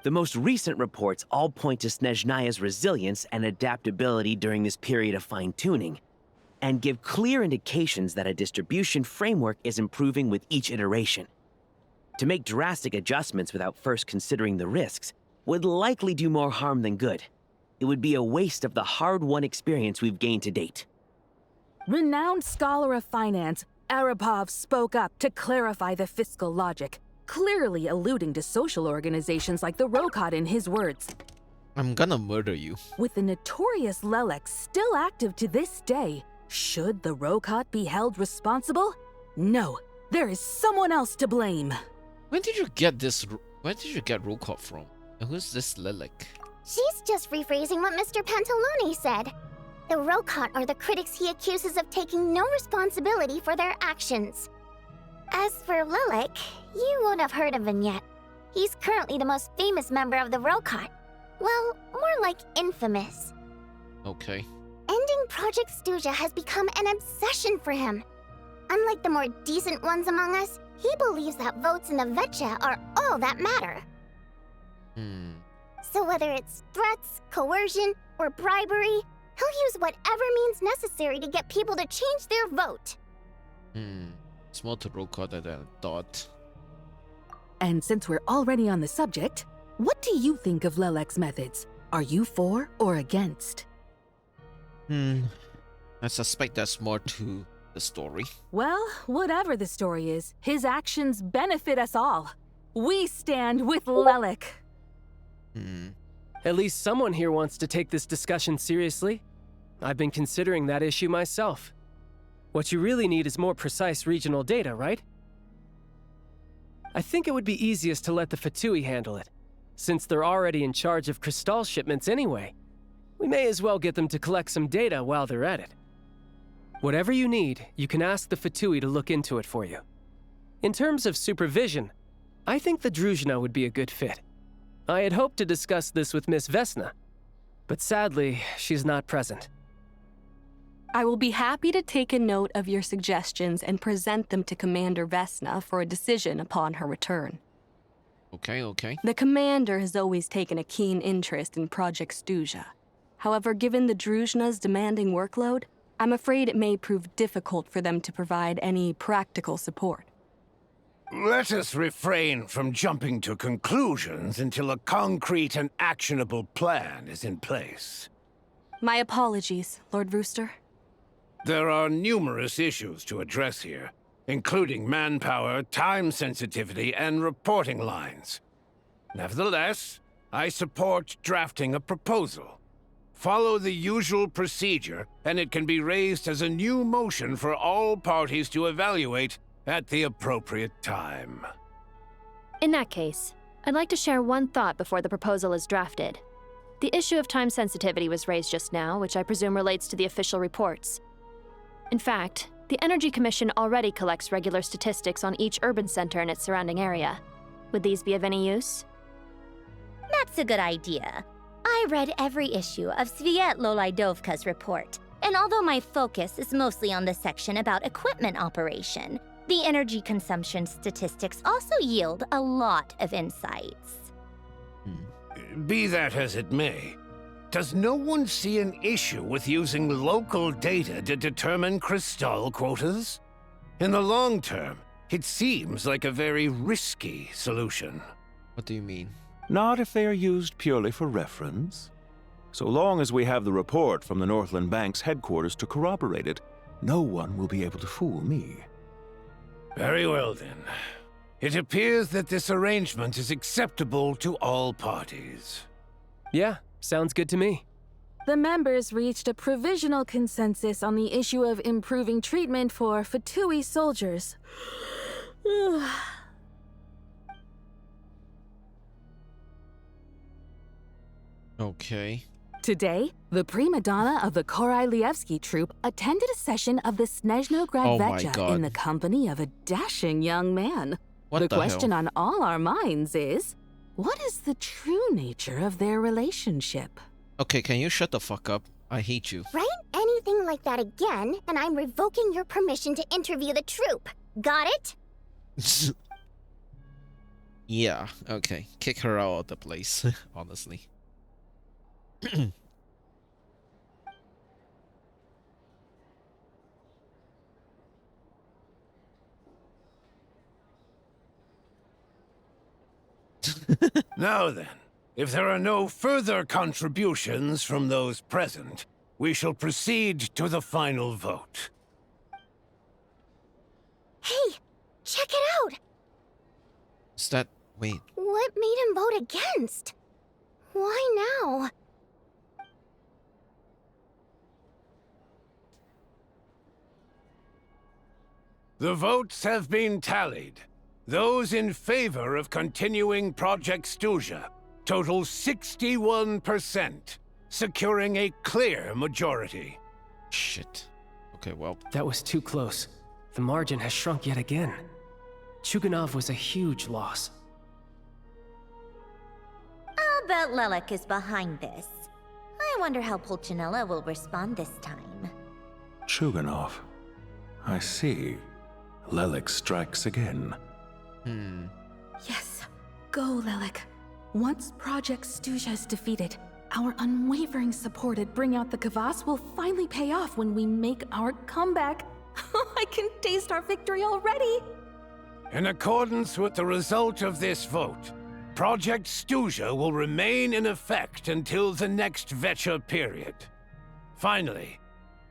N: The most recent reports all point to Snezhnaya's resilience and adaptability during this period of fine-tuning, and give clear indications that a distribution framework is improving with each iteration. To make drastic adjustments without first considering the risks would likely do more harm than good. It would be a waste of the hard-won experience we've gained to date.
I: Renowned scholar of finance, Arapov spoke up to clarify the fiscal logic, clearly alluding to social organizations like the Rokot in his words.
A: I'm gonna murder you.
I: With the notorious Lelek still active to this day, should the Rokot be held responsible? No, there is someone else to blame.
A: Where did you get Rokot from? And who's this Lelek?
B: She's just rephrasing what Mr. Pantalone said. The Rokot are the critics he accuses of taking no responsibility for their actions. As for Lelek, you won't have heard of him yet. He's currently the most famous member of the Rokot. Well, more like infamous.
A: Okay.
B: Ending Project Stuja has become an obsession for him. Unlike the more decent ones among us, he believes that votes in the Vetcha are all that matter. So whether it's threats, coercion, or bribery, he'll use whatever means necessary to get people to change their vote.
A: It's more to Rokot than I thought.
I: And since we're already on the subject, what do you think of Lelek's methods? Are you for or against?
A: I suspect there's more to the story.
I: Well, whatever the story is, his actions benefit us all. We stand with Lelek.
K: At least someone here wants to take this discussion seriously. I've been considering that issue myself. What you really need is more precise regional data, right? I think it would be easiest to let the Fatui handle it, since they're already in charge of Cristal shipments anyway. We may as well get them to collect some data while they're at it. Whatever you need, you can ask the Fatui to look into it for you. In terms of supervision, I think the Druzhna would be a good fit. I had hoped to discuss this with Miss Vesna, but sadly, she's not present.
O: I will be happy to take a note of your suggestions and present them to Commander Vesna for a decision upon her return.
A: Okay.
O: The Commander has always taken a keen interest in Project Stuja. However, given the Druzhna's demanding workload, I'm afraid it may prove difficult for them to provide any practical support.
J: Let us refrain from jumping to conclusions until a concrete and actionable plan is in place.
O: My apologies, Lord Rooster.
J: There are numerous issues to address here, including manpower, time sensitivity, and reporting lines. Nevertheless, I support drafting a proposal. Follow the usual procedure, and it can be raised as a new motion for all parties to evaluate at the appropriate time.
P: In that case, I'd like to share one thought before the proposal is drafted. The issue of time sensitivity was raised just now, which I presume relates to the official reports. In fact, the Energy Commission already collects regular statistics on each urban center and its surrounding area. Would these be of any use?
M: That's a good idea. I read every issue of Svietlo Lydovka's report, and although my focus is mostly on the section about equipment operation, the energy consumption statistics also yield a lot of insights.
J: Be that as it may, does no one see an issue with using local data to determine Cristal quotas? In the long term, it seems like a very risky solution.
A: What do you mean?
L: Not if they are used purely for reference. So long as we have the report from the Northland Bank's headquarters to corroborate it, no one will be able to fool me.
J: Very well then. It appears that this arrangement is acceptable to all parties.
K: Yeah, sounds good to me.
I: The members reached a provisional consensus on the issue of improving treatment for Fatui soldiers.
A: Okay.
I: Today, the prima donna of the Korailievsky troupe attended a session of the Snezhnograd
A: Oh my
I: Vetcha
A: God.
I: in the company of a dashing young man.
A: What
I: the
A: the
I: question
A: hell?
I: on all our minds is, what is the true nature of their relationship?
A: Okay, can you shut the fuck up? I hate you.
B: Write anything like that again, and I'm revoking your permission to interview the troupe. Got it?
A: Yeah, okay. Kick her out of the place, honestly.
J: Now then, if there are no further contributions from those present, we shall proceed to the final vote.
B: Hey, check it out!
A: Is that... wait.
B: What made him vote against? Why now?
J: The votes have been tallied. Those in favor of continuing Project Stuja total 61%, securing a clear majority.
A: Shit. Okay, well...
K: That was too close. The margin has shrunk yet again. Chuganov was a huge loss.
M: I'll bet Lelek is behind this. I wonder how Pulcinella will respond this time.
L: Chuganov. I see. Lelek strikes again.
O: Yes, go, Lelek. Once Project Stuja is defeated, our unwavering support at Bring Out the Kvass will finally pay off when we make our comeback. I can taste our victory already!
J: In accordance with the result of this vote, Project Stuja will remain in effect until the next Vecha period. Finally,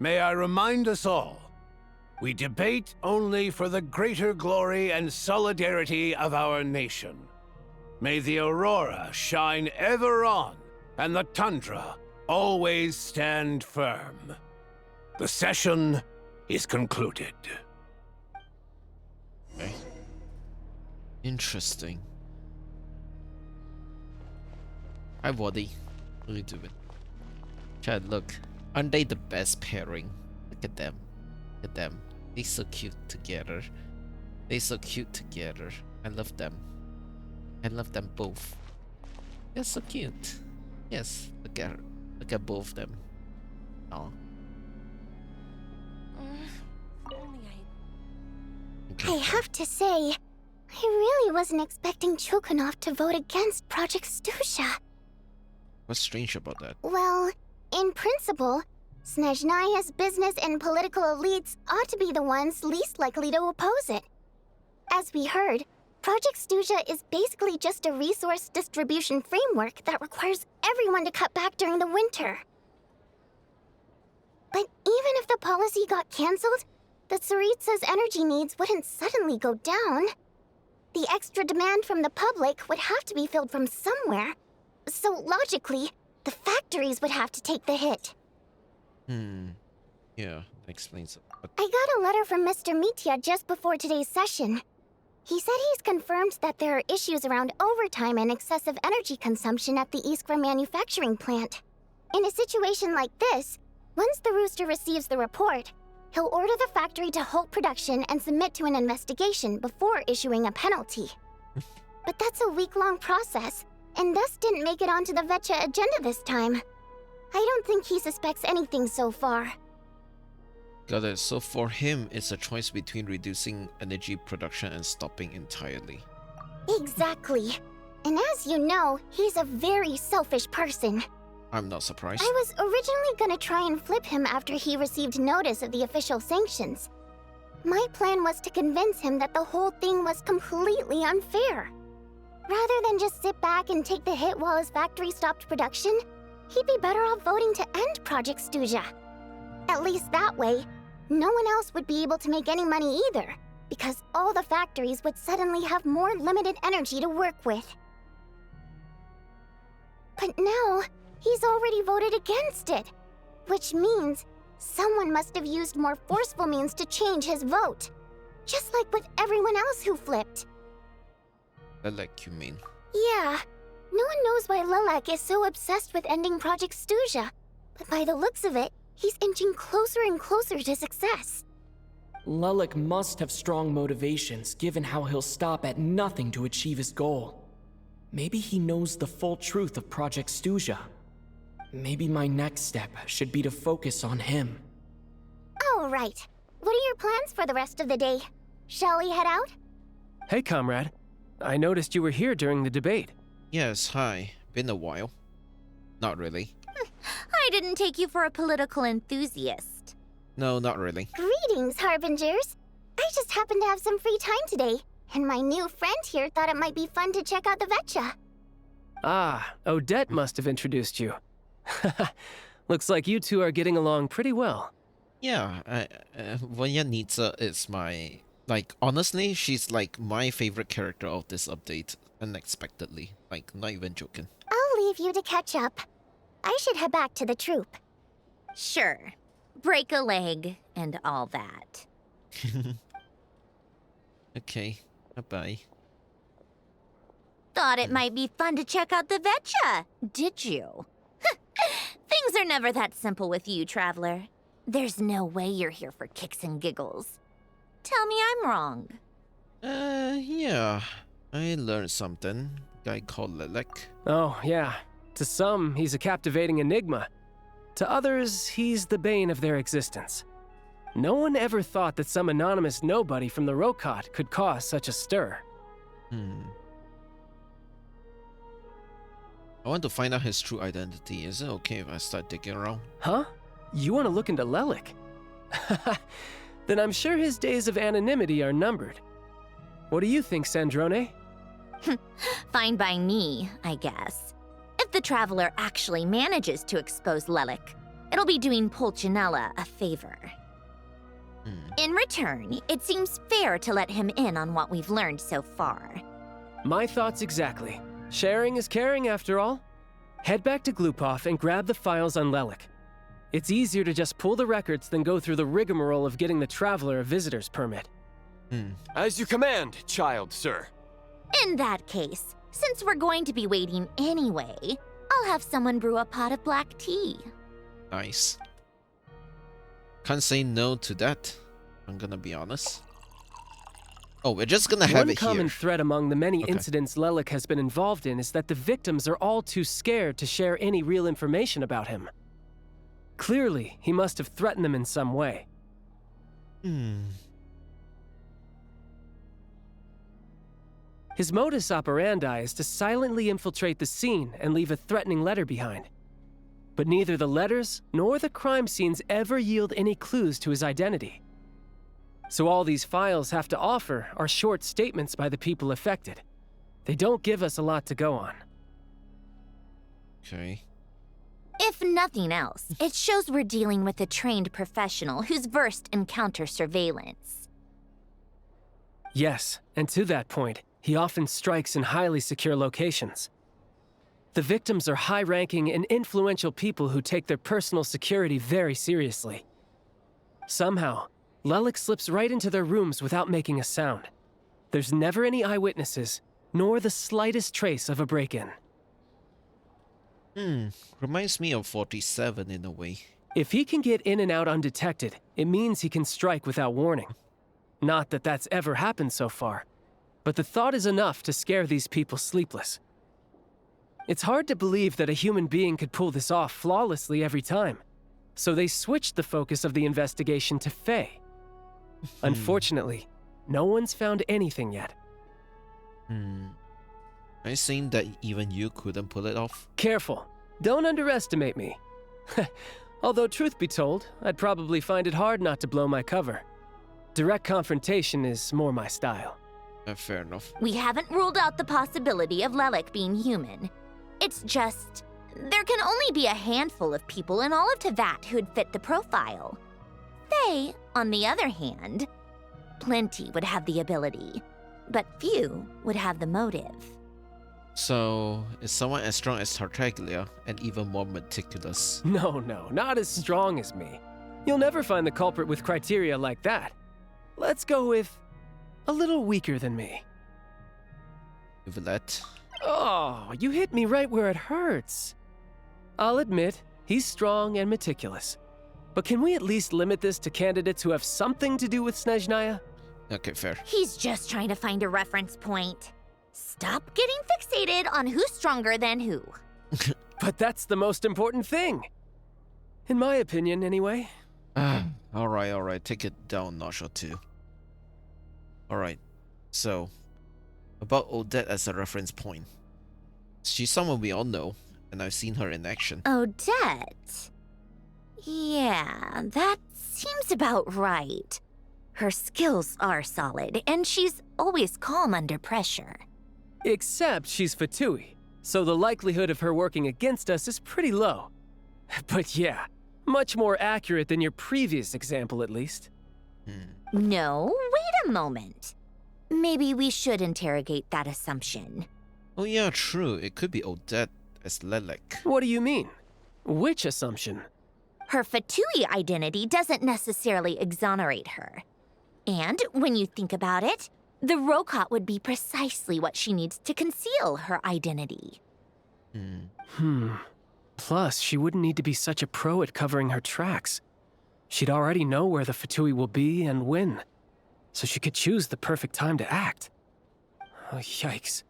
J: may I remind us all, we debate only for the greater glory and solidarity of our nation. May the aurora shine ever on, and the tundra always stand firm. The session is concluded.
A: Okay. Interesting. Hi, Wadi. What are you doing? Chad, look. Aren't they the best pairing? Look at them. Look at them. They're so cute together. They're so cute together. I love them. I love them both. They're so cute. Yes, look at both of them. Oh.
B: I have to say, I really wasn't expecting Chuganov to vote against Project Stuja.
A: What's strange about that?
B: Well, in principle, Snezhnaya's business and political elites ought to be the ones least likely to oppose it. As we heard, Project Stuja is basically just a resource distribution framework that requires everyone to cut back during the winter. But even if the policy got cancelled, the Tsaritsa's energy needs wouldn't suddenly go down. The extra demand from the public would have to be filled from somewhere. So logically, the factories would have to take the hit.
A: Yeah, that explains it. But
B: I got a letter from Mr. Mitya just before today's session. He said he's confirmed that there are issues around overtime and excessive energy consumption at the Iskra manufacturing plant. In a situation like this, once the Rooster receives the report, he'll order the factory to halt production and submit to an investigation before issuing a penalty. But that's a week-long process, and thus didn't make it onto the Vecha agenda this time. I don't think he suspects anything so far.
A: got it. So for him, it's a choice between reducing energy production and stopping entirely.
B: Exactly. And as you know, he's a very selfish person.
A: I'm not surprised.
B: I was originally gonna try and flip him after he received notice of the official sanctions. My plan was to convince him that the whole thing was completely unfair. Rather than just sit back and take the hit while his factory stopped production, he'd be better off voting to end Project Stuja. At least that way, no one else would be able to make any money either, because all the factories would suddenly have more limited energy to work with. But now, he's already voted against it, which means someone must have used more forceful means to change his vote, just like with everyone else who flipped.
A: Lelek, you mean?
B: Yeah, no one knows why Lelek is so obsessed with ending Project Stuja, but by the looks of it, he's inching closer and closer to success.
F: Lelik must have strong motivations given how he'll stop at nothing to achieve his goal. Maybe he knows the full truth of Project Stuja. Maybe my next step should be to focus on him.
B: Oh, right. What are your plans for the rest of the day? Shall we head out?
K: Hey, comrade. I noticed you were here during the debate.
A: Yes, hi. Been a while. Not really.
M: I didn't take you for a political enthusiast.
A: No, not really.
B: Greetings, Harbingers. I just happened to have some free time today, and my new friend here thought it might be fun to check out the Vetcha.
K: Ah, Odette must have introduced you. Looks like you two are getting along pretty well.
A: Yeah, Voyanitsa is my... Like, honestly, she's like my favorite character of this update. Unexpectedly. Like, not even joking.
B: I'll leave you to catch up. I should head back to the troop.
M: Sure. Break a leg and all that.
A: Okay, bye-bye.
M: Thought it might be fun to check out the Vetcha, did you? Things are never that simple with you, Traveler. There's no way you're here for kicks and giggles. Tell me I'm wrong.
A: Yeah. I learned something. Guy called Lelek.
K: Oh, yeah. To some, he's a captivating enigma. To others, he's the bane of their existence. No one ever thought that some anonymous nobody from the Rokot could cause such a stir.
A: I want to find out his true identity. Is it okay if I start digging around?
K: Huh? You want to look into Lelek? Then I'm sure his days of anonymity are numbered. What do you think, Sandrone?
M: Fine by me, I guess. If the Traveler actually manages to expose Lelek, it'll be doing Pulcinella a favor. In return, it seems fair to let him in on what we've learned so far.
K: My thoughts exactly. Sharing is caring, after all. Head back to Glupov and grab the files on Lelek. It's easier to just pull the records than go through the rigmarole of getting the Traveler a visitor's permit.
Q: As you command, child, sir.
M: In that case, since we're going to be waiting anyway, I'll have someone brew a pot of black tea.
A: Nice. Can't say no to that. I'm gonna be honest. Oh, we're just gonna have it here.
K: One common thread among the many
A: Okay.
K: incidents Lelek has been involved in is that the victims are all too scared to share any real information about him. Clearly, he must have threatened them in some way. His modus operandi is to silently infiltrate the scene and leave a threatening letter behind. But neither the letters nor the crime scenes ever yield any clues to his identity. So all these files have to offer are short statements by the people affected. They don't give us a lot to go on.
A: Okay.
M: If nothing else, it shows we're dealing with a trained professional who's versed in counter surveillance.
K: Yes, and to that point, he often strikes in highly secure locations. The victims are high-ranking and influential people who take their personal security very seriously. Somehow, Lelek slips right into their rooms without making a sound. There's never any eyewitnesses, nor the slightest trace of a break-in.
A: Reminds me of 47 in a way.
K: If he can get in and out undetected, it means he can strike without warning. Not that that's ever happened so far, but the thought is enough to scare these people sleepless. It's hard to believe that a human being could pull this off flawlessly every time, so they switched the focus of the investigation to Faye. Unfortunately, no one's found anything yet.
A: I seen that even you couldn't pull it off.
K: Careful. Don't underestimate me. Although, truth be told, I'd probably find it hard not to blow my cover. Direct confrontation is more my style.
A: Fair enough.
M: We haven't ruled out the possibility of Lelek being human. It's just, there can only be a handful of people in all of Teyvat who'd fit the profile. Faye, on the other hand, plenty would have the ability, but few would have the motive.
A: So, is someone as strong as Tartaglia and even more meticulous?
K: No, not as strong as me. You'll never find the culprit with criteria like that. Let's go with a little weaker than me.
A: Yvette.
K: Oh, you hit me right where it hurts. I'll admit, he's strong and meticulous. But can we at least limit this to candidates who have something to do with Snezhnaya?
A: Okay, fair.
M: He's just trying to find a reference point. Stop getting fixated on who's stronger than who.
K: But that's the most important thing. In my opinion, anyway.
A: Alright. Take it down a notch or two. Alright. So, about Odette as a reference point. She's someone we all know, and I've seen her in action.
M: Odette? Yeah, that seems about right. Her skills are solid, and she's always calm under pressure.
K: Except she's Fatui, so the likelihood of her working against us is pretty low. But yeah, much more accurate than your previous example, at least.
M: No, wait a moment. Maybe we should interrogate that assumption.
A: Oh yeah, true. It could be Odette as Lelek.
K: What do you mean? Which assumption?
M: Her Fatui identity doesn't necessarily exonerate her. And when you think about it, the Rokot would be precisely what she needs to conceal her identity.
K: Plus, she wouldn't need to be such a pro at covering her tracks. She'd already know where the Fatui will be and when, so she could choose the perfect time to act. Oh, yikes.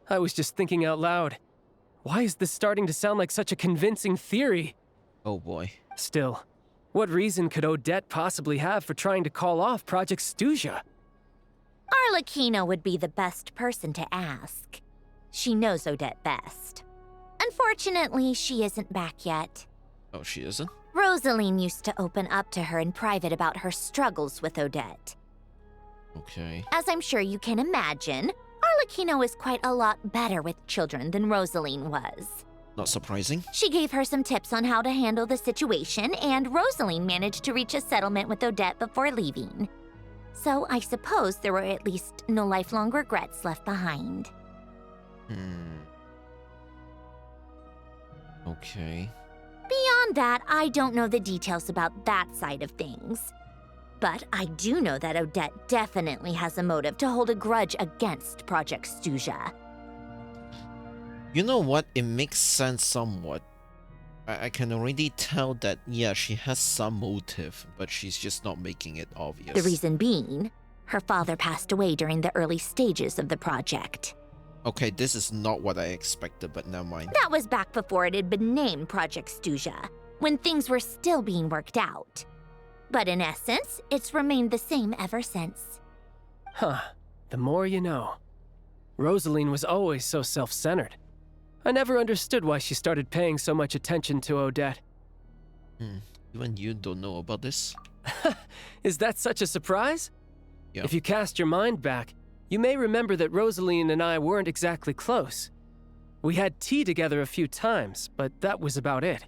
K: I was just thinking out loud. Why is this starting to sound like such a convincing theory?
A: Oh boy.
K: Still, what reason could Odette possibly have for trying to call off Project Stuja?
M: Arlecchino would be the best person to ask. She knows Odette best. Unfortunately, she isn't back yet.
A: Oh, she isn't?
M: Rosaline used to open up to her in private about her struggles with Odette.
A: Okay.
M: As I'm sure you can imagine, Arlecchino is quite a lot better with children than Rosaline was.
A: Not surprising.
M: She gave her some tips on how to handle the situation, and Rosaline managed to reach a settlement with Odette before leaving. So I suppose there were at least no lifelong regrets left behind.
A: Okay.
M: Beyond that, I don't know the details about that side of things. But I do know that Odette definitely has a motive to hold a grudge against Project Stuja.
A: You know what? It makes sense somewhat. I can already tell that, yeah, she has some motive, but she's just not making it obvious.
M: The reason being, her father passed away during the early stages of the project.
A: Okay, this is not what I expected, but never mind.
M: That was back before it had been named Project Stuja, when things were still being worked out. But in essence, it's remained the same ever since.
K: Huh. The more you know. Rosaline was always so self-centered. I never understood why she started paying so much attention to Odette.
A: Even you don't know about this?
K: Is that such a surprise?
A: Yeah.
K: If you cast your mind back, you may remember that Rosaline and I weren't exactly close. We had tea together a few times, but that was about it.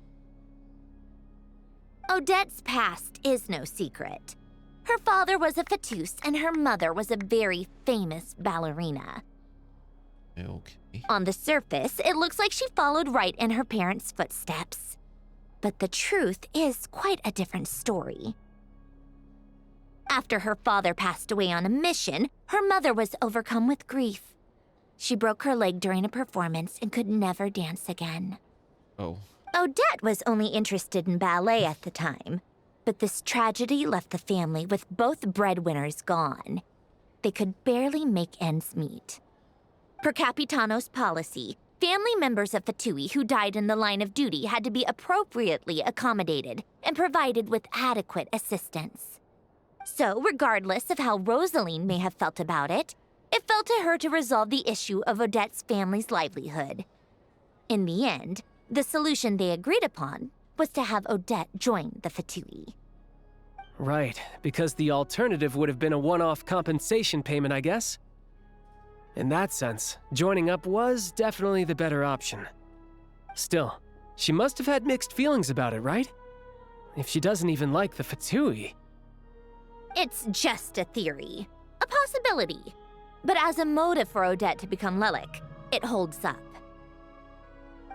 M: Odette's past is no secret. Her father was a Fatus and her mother was a very famous ballerina.
A: Okay.
M: On the surface, it looks like she followed right in her parents' footsteps. But the truth is quite a different story. After her father passed away on a mission, her mother was overcome with grief. She broke her leg during a performance and could never dance again.
A: Oh.
M: Odette was only interested in ballet at the time, but this tragedy left the family with both breadwinners gone. They could barely make ends meet. Per Capitano's policy, family members of Fatui who died in the line of duty had to be appropriately accommodated and provided with adequate assistance. So, regardless of how Rosaline may have felt about it, it fell to her to resolve the issue of Odette's family's livelihood. In the end, the solution they agreed upon was to have Odette join the Fatui.
K: Right, because the alternative would have been a one-off compensation payment, I guess. In that sense, joining up was definitely the better option. Still, she must have had mixed feelings about it, right? If she doesn't even like the Fatui.
M: It's just a theory, a possibility. But as a motive for Odette to become Lelek, it holds up.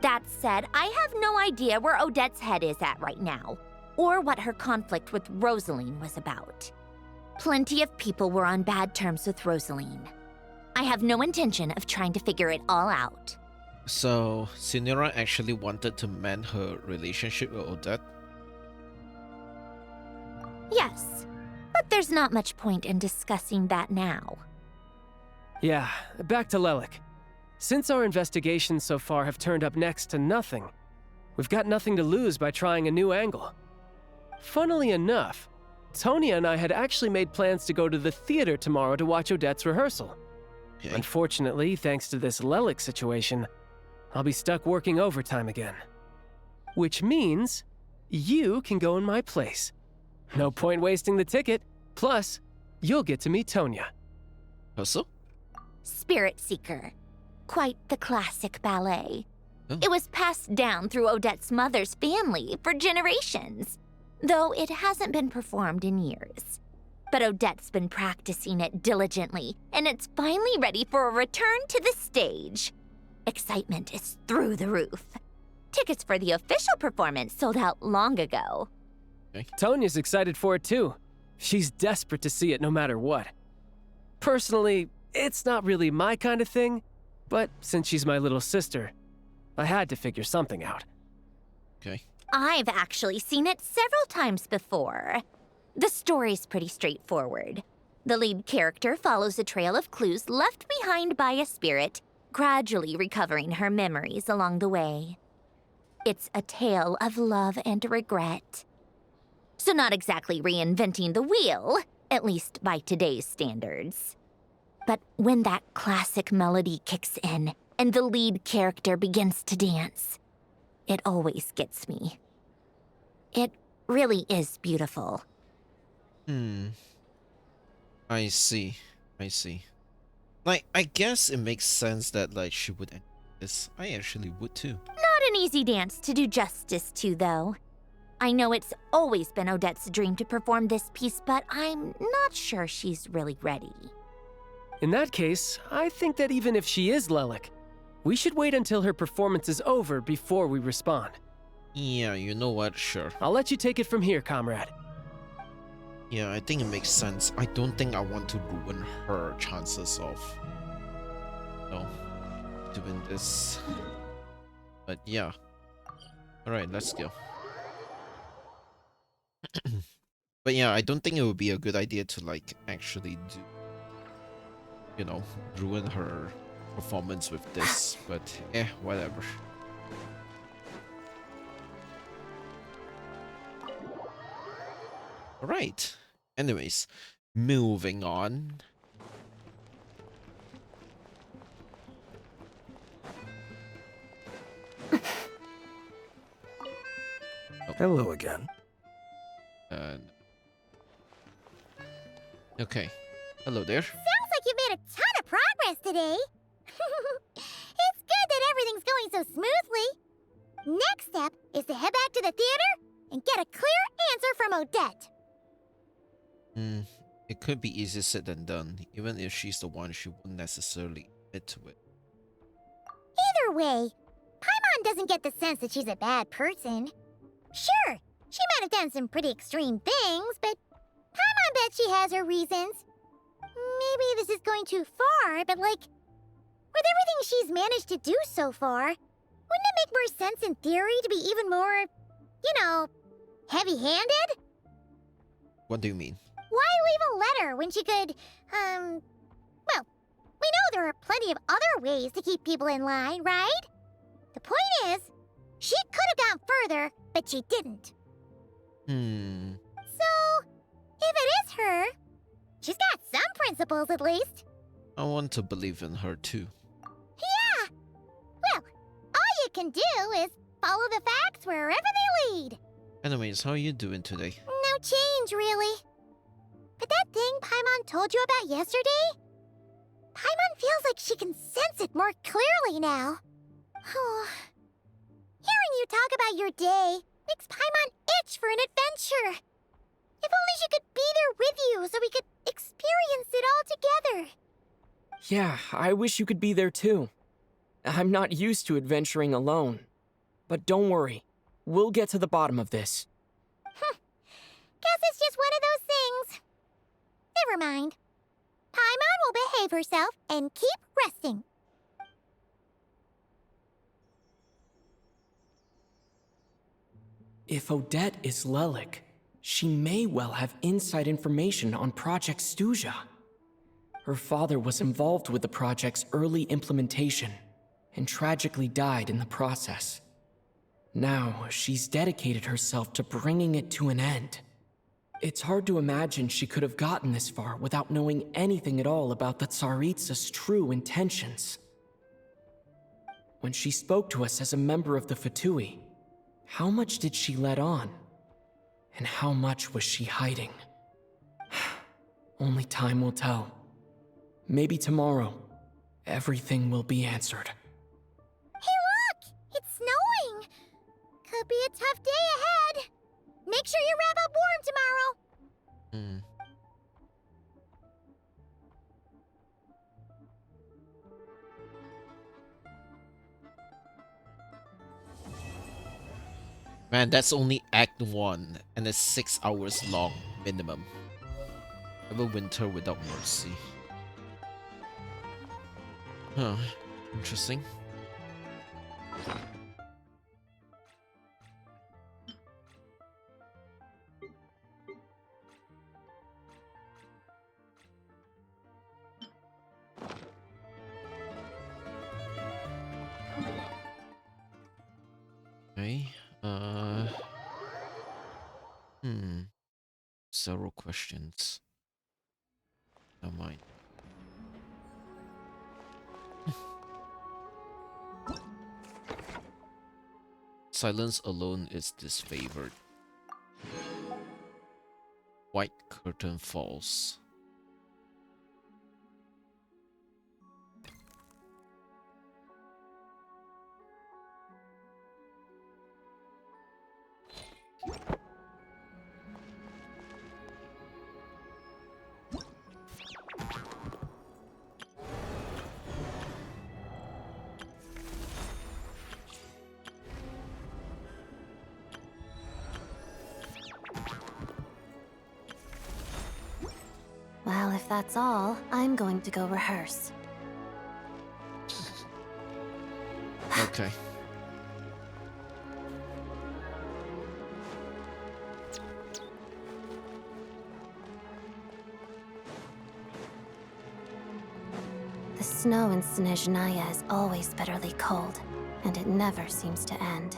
M: That said, I have no idea where Odette's head is at right now, or what her conflict with Rosaline was about. Plenty of people were on bad terms with Rosaline. I have no intention of trying to figure it all out.
A: So, Sinira actually wanted to mend her relationship with Odette?
M: Yes, but there's not much point in discussing that now.
K: Yeah, back to Lelik. Since our investigations so far have turned up next to nothing, we've got nothing to lose by trying a new angle. Funnily enough, Tonya and I had actually made plans to go to the theater tomorrow to watch Odette's rehearsal.
A: Okay.
K: Unfortunately, thanks to this Lelik situation, I'll be stuck working overtime again. Which means you can go in my place. No point wasting the ticket. Plus, you'll get to meet Tonya.
A: Also?
M: Spirit Seeker. Quite the classic ballet.
A: Oh.
M: It was passed down through Odette's mother's family for generations, though it hasn't been performed in years. But Odette's been practicing it diligently, and it's finally ready for a return to the stage. Excitement is through the roof. Tickets for the official performance sold out long ago.
A: Okay.
K: Tonya's excited for it too. She's desperate to see it no matter what. Personally, it's not really my kind of thing, but since she's my little sister, I had to figure something out.
A: Okay.
M: I've actually seen it several times before. The story's pretty straightforward. The lead character follows a trail of clues left behind by a spirit, gradually recovering her memories along the way. It's a tale of love and regret. So not exactly reinventing the wheel, at least by today's standards. But when that classic melody kicks in and the lead character begins to dance, it always gets me. It really is beautiful.
A: I see. Like, I guess it makes sense that, like, she would end this. I actually would too.
M: Not an easy dance to do justice to, though. I know it's always been Odette's dream to perform this piece, but I'm not sure she's really ready.
K: In that case, I think that even if she is Lelik, we should wait until her performance is over before we respond.
A: Yeah, you know what? Sure.
K: I'll let you take it from here, comrade.
A: Yeah, I think it makes sense. I don't think I want to ruin her chances of, doing this. But yeah. Alright, let's go. But yeah, I don't think it would be a good idea to, like, actually do, ruin her performance with this. But whatever. Alright. Anyways, moving on.
H: Hello again.
A: Okay. Hello there.
B: Sounds like you made a ton of progress today. It's good that everything's going so smoothly. Next step is to head back to the theater and get a clear answer from Odette.
A: It could be easier said than done. Even if she's the one, she wouldn't necessarily admit to it.
B: Either way, Paimon doesn't get the sense that she's a bad person. Sure, she might have done some pretty extreme things, but Paimon bet she has her reasons. Maybe this is going too far, but like, with everything she's managed to do so far, wouldn't it make more sense in theory to be even more, heavy-handed?
A: What do you mean?
B: Why leave a letter when she could, well, we know there are plenty of other ways to keep people in line, right? The point is, she could have gone further, but she didn't. So, if it is her, she's got some principles at least.
A: I want to believe in her too.
B: Yeah! Well, all you can do is follow the facts wherever they lead.
A: Anyways, how are you doing today?
B: No change, really. But that thing Paimon told you about yesterday? Paimon feels like she can sense it more clearly now. Hearing you talk about your day makes Paimon itch for an adventure. If only she could be there with you so we could experience it all together.
F: Yeah, I wish you could be there too. I'm not used to adventuring alone. But don't worry, we'll get to the bottom of this.
B: Guess it's just one of those things. Never mind. Paimon will behave herself and keep resting.
F: If Odette is Lelik, She may well have inside information on Project Stuja. Her father was involved with the project's early implementation and tragically died in the process. Now, she's dedicated herself to bringing it to an end. It's hard to imagine she could have gotten this far without knowing anything at all about the Tsaritsa's true intentions. When she spoke to us as a member of the Fatui, how much did she let on? And how much was she hiding? Only time will tell. Maybe tomorrow, everything will be answered.
B: Hey look! It's snowing! Could be a tough day ahead. Make sure you wrap up warm tomorrow.
A: Man, that's only Act 1, and it's 6 hours long, minimum. Neverwinter Without Mercy. Huh, interesting. Okay, several questions. Never mind. Silence alone is disfavored. White curtain falls.
R: Well, if that's all, I'm going to go rehearse.
A: Okay.
R: The snow in Snezhnaya is always bitterly cold, and it never seems to end.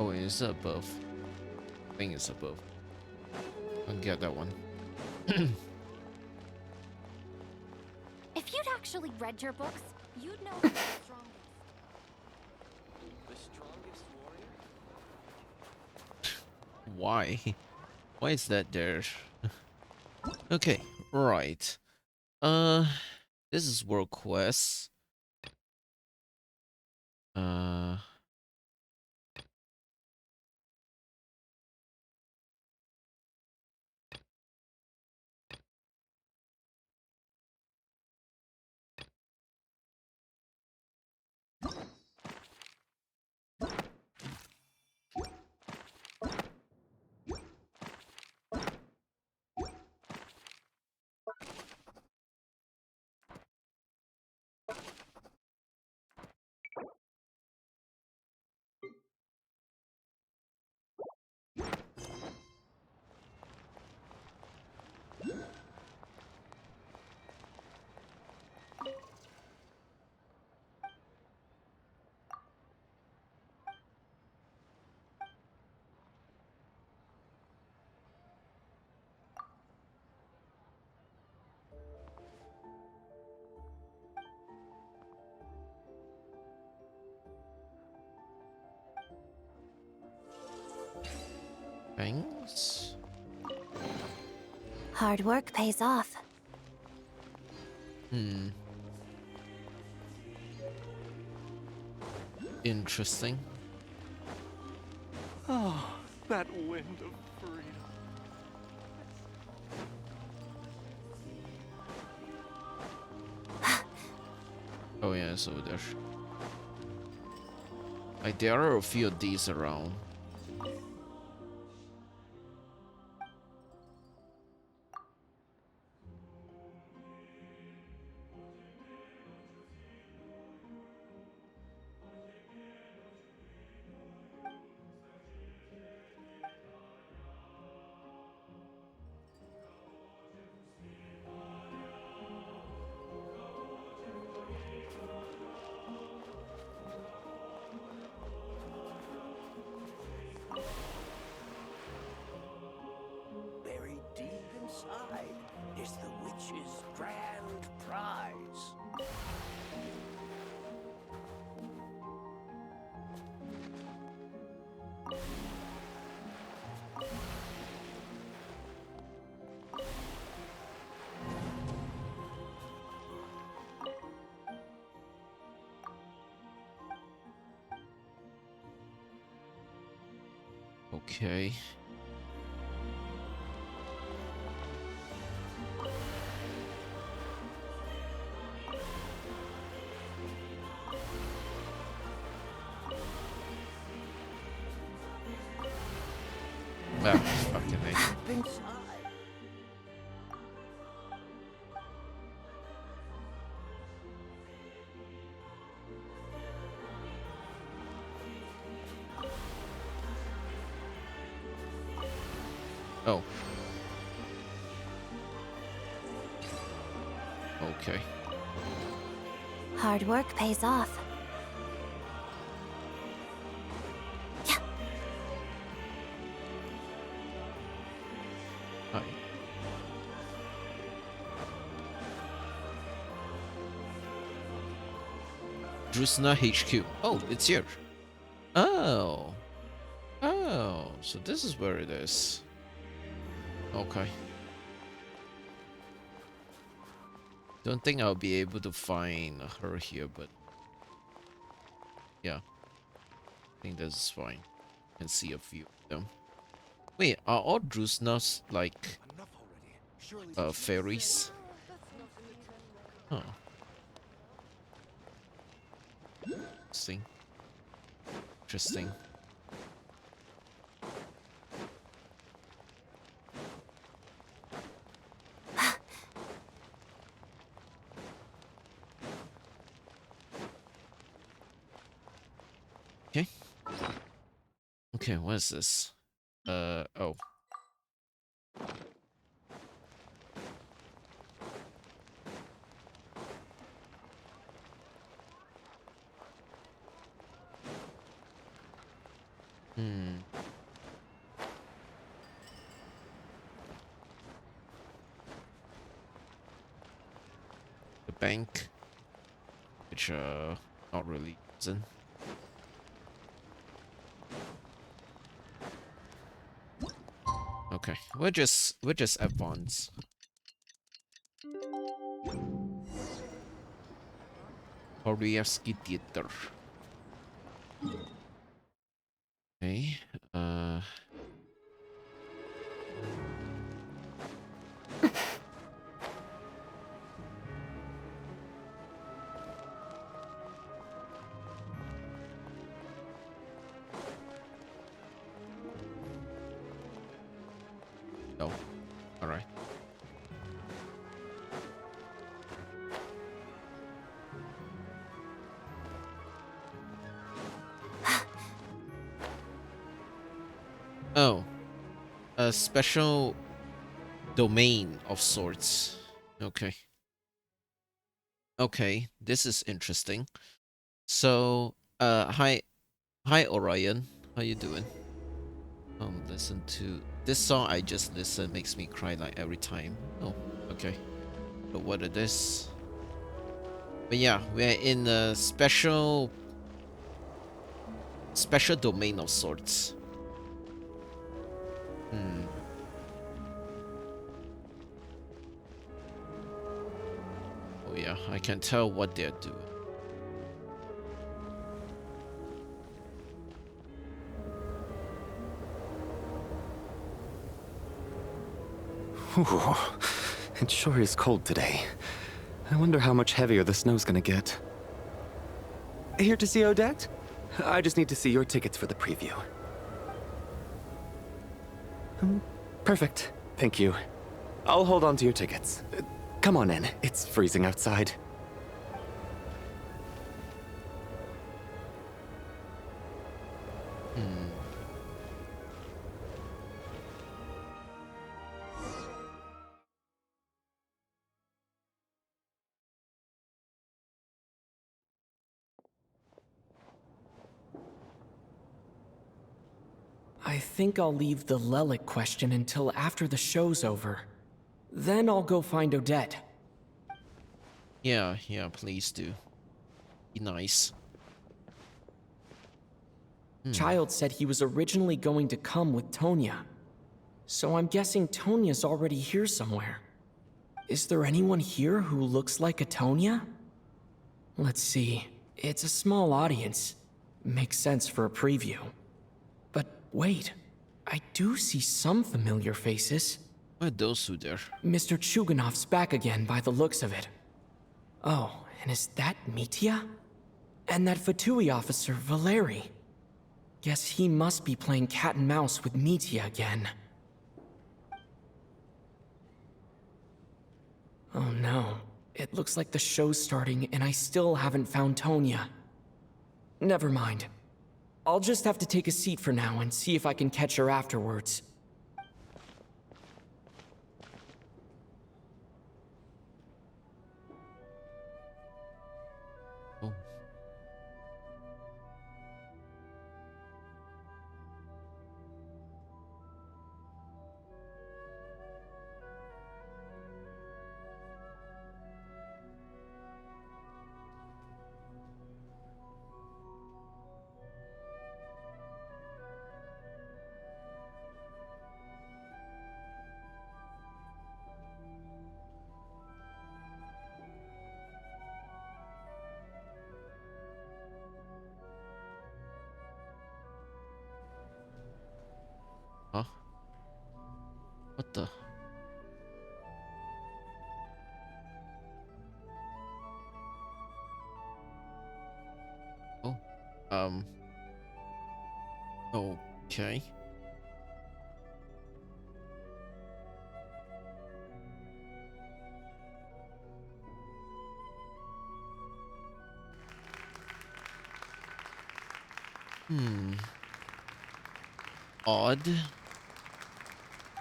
A: Oh, is it above? I think it's above. I'll get that one.
B: If you'd actually read your books, you'd know who's the strongest.
Q: The strongest warrior?
A: Why? Why is that there? Okay, right. This is World Quest. Things.
R: Hard work pays off.
A: Interesting.
Q: Oh, that wind of freedom.
A: Oh yeah, it's over there. Like there are a few of these around.
S: Buried deep inside is the witch's grand prize.
A: Okay. Ah, fucking A.
S: Inside.
A: Oh. Okay.
R: Hard work pays off.
A: Hi. Drusna HQ. Oh, it's here. Oh. Oh, so this is where it is. Okay. Don't think I'll be able to find her here, but yeah. I think this is fine. Can see a few of them. Wait, are all Drusnas like fairies? Huh. Interesting. Interesting. Okay. Okay, what is this? Oh. The bank, which not really using. Okay, we're just advance. Koryevsky Theater. Okay, no. All right. Oh, a special domain of sorts. Okay. Okay, this is interesting. So, hi Orion, how you doing? Listen to this song. I just listen, makes me cry like every time. Oh, okay. But what it is? But yeah, we're in a special domain of sorts. Oh yeah, I can tell what they're doing.
T: Whew. It sure is cold today. I wonder how much heavier the snow's gonna get. Here to see Odette? I just need to see your tickets for the preview. Perfect. Thank you. I'll hold on to your tickets. Come on in. It's freezing outside.
F: I think I'll leave the Lelic question until after the show's over. Then I'll go find Odette.
A: Yeah, please do. Be nice.
F: Child said he was originally going to come with Tonya. So I'm guessing Tonya's already here somewhere. Is there anyone here who looks like a Tonya? Let's see. It's a small audience. Makes sense for a preview. But wait, I do see some familiar faces.
A: What are those two there?
F: Mr. Chuganov's back again by the looks of it. Oh, and is that Mitya? And that Fatui officer, Valeri. Guess he must be playing cat and mouse with Mitya again. Oh no, it looks like the show's starting and I still haven't found Tonya. Never mind. I'll just have to take a seat for now and see if I can catch her afterwards.
A: Huh? What the? Oh. Okay. Odd.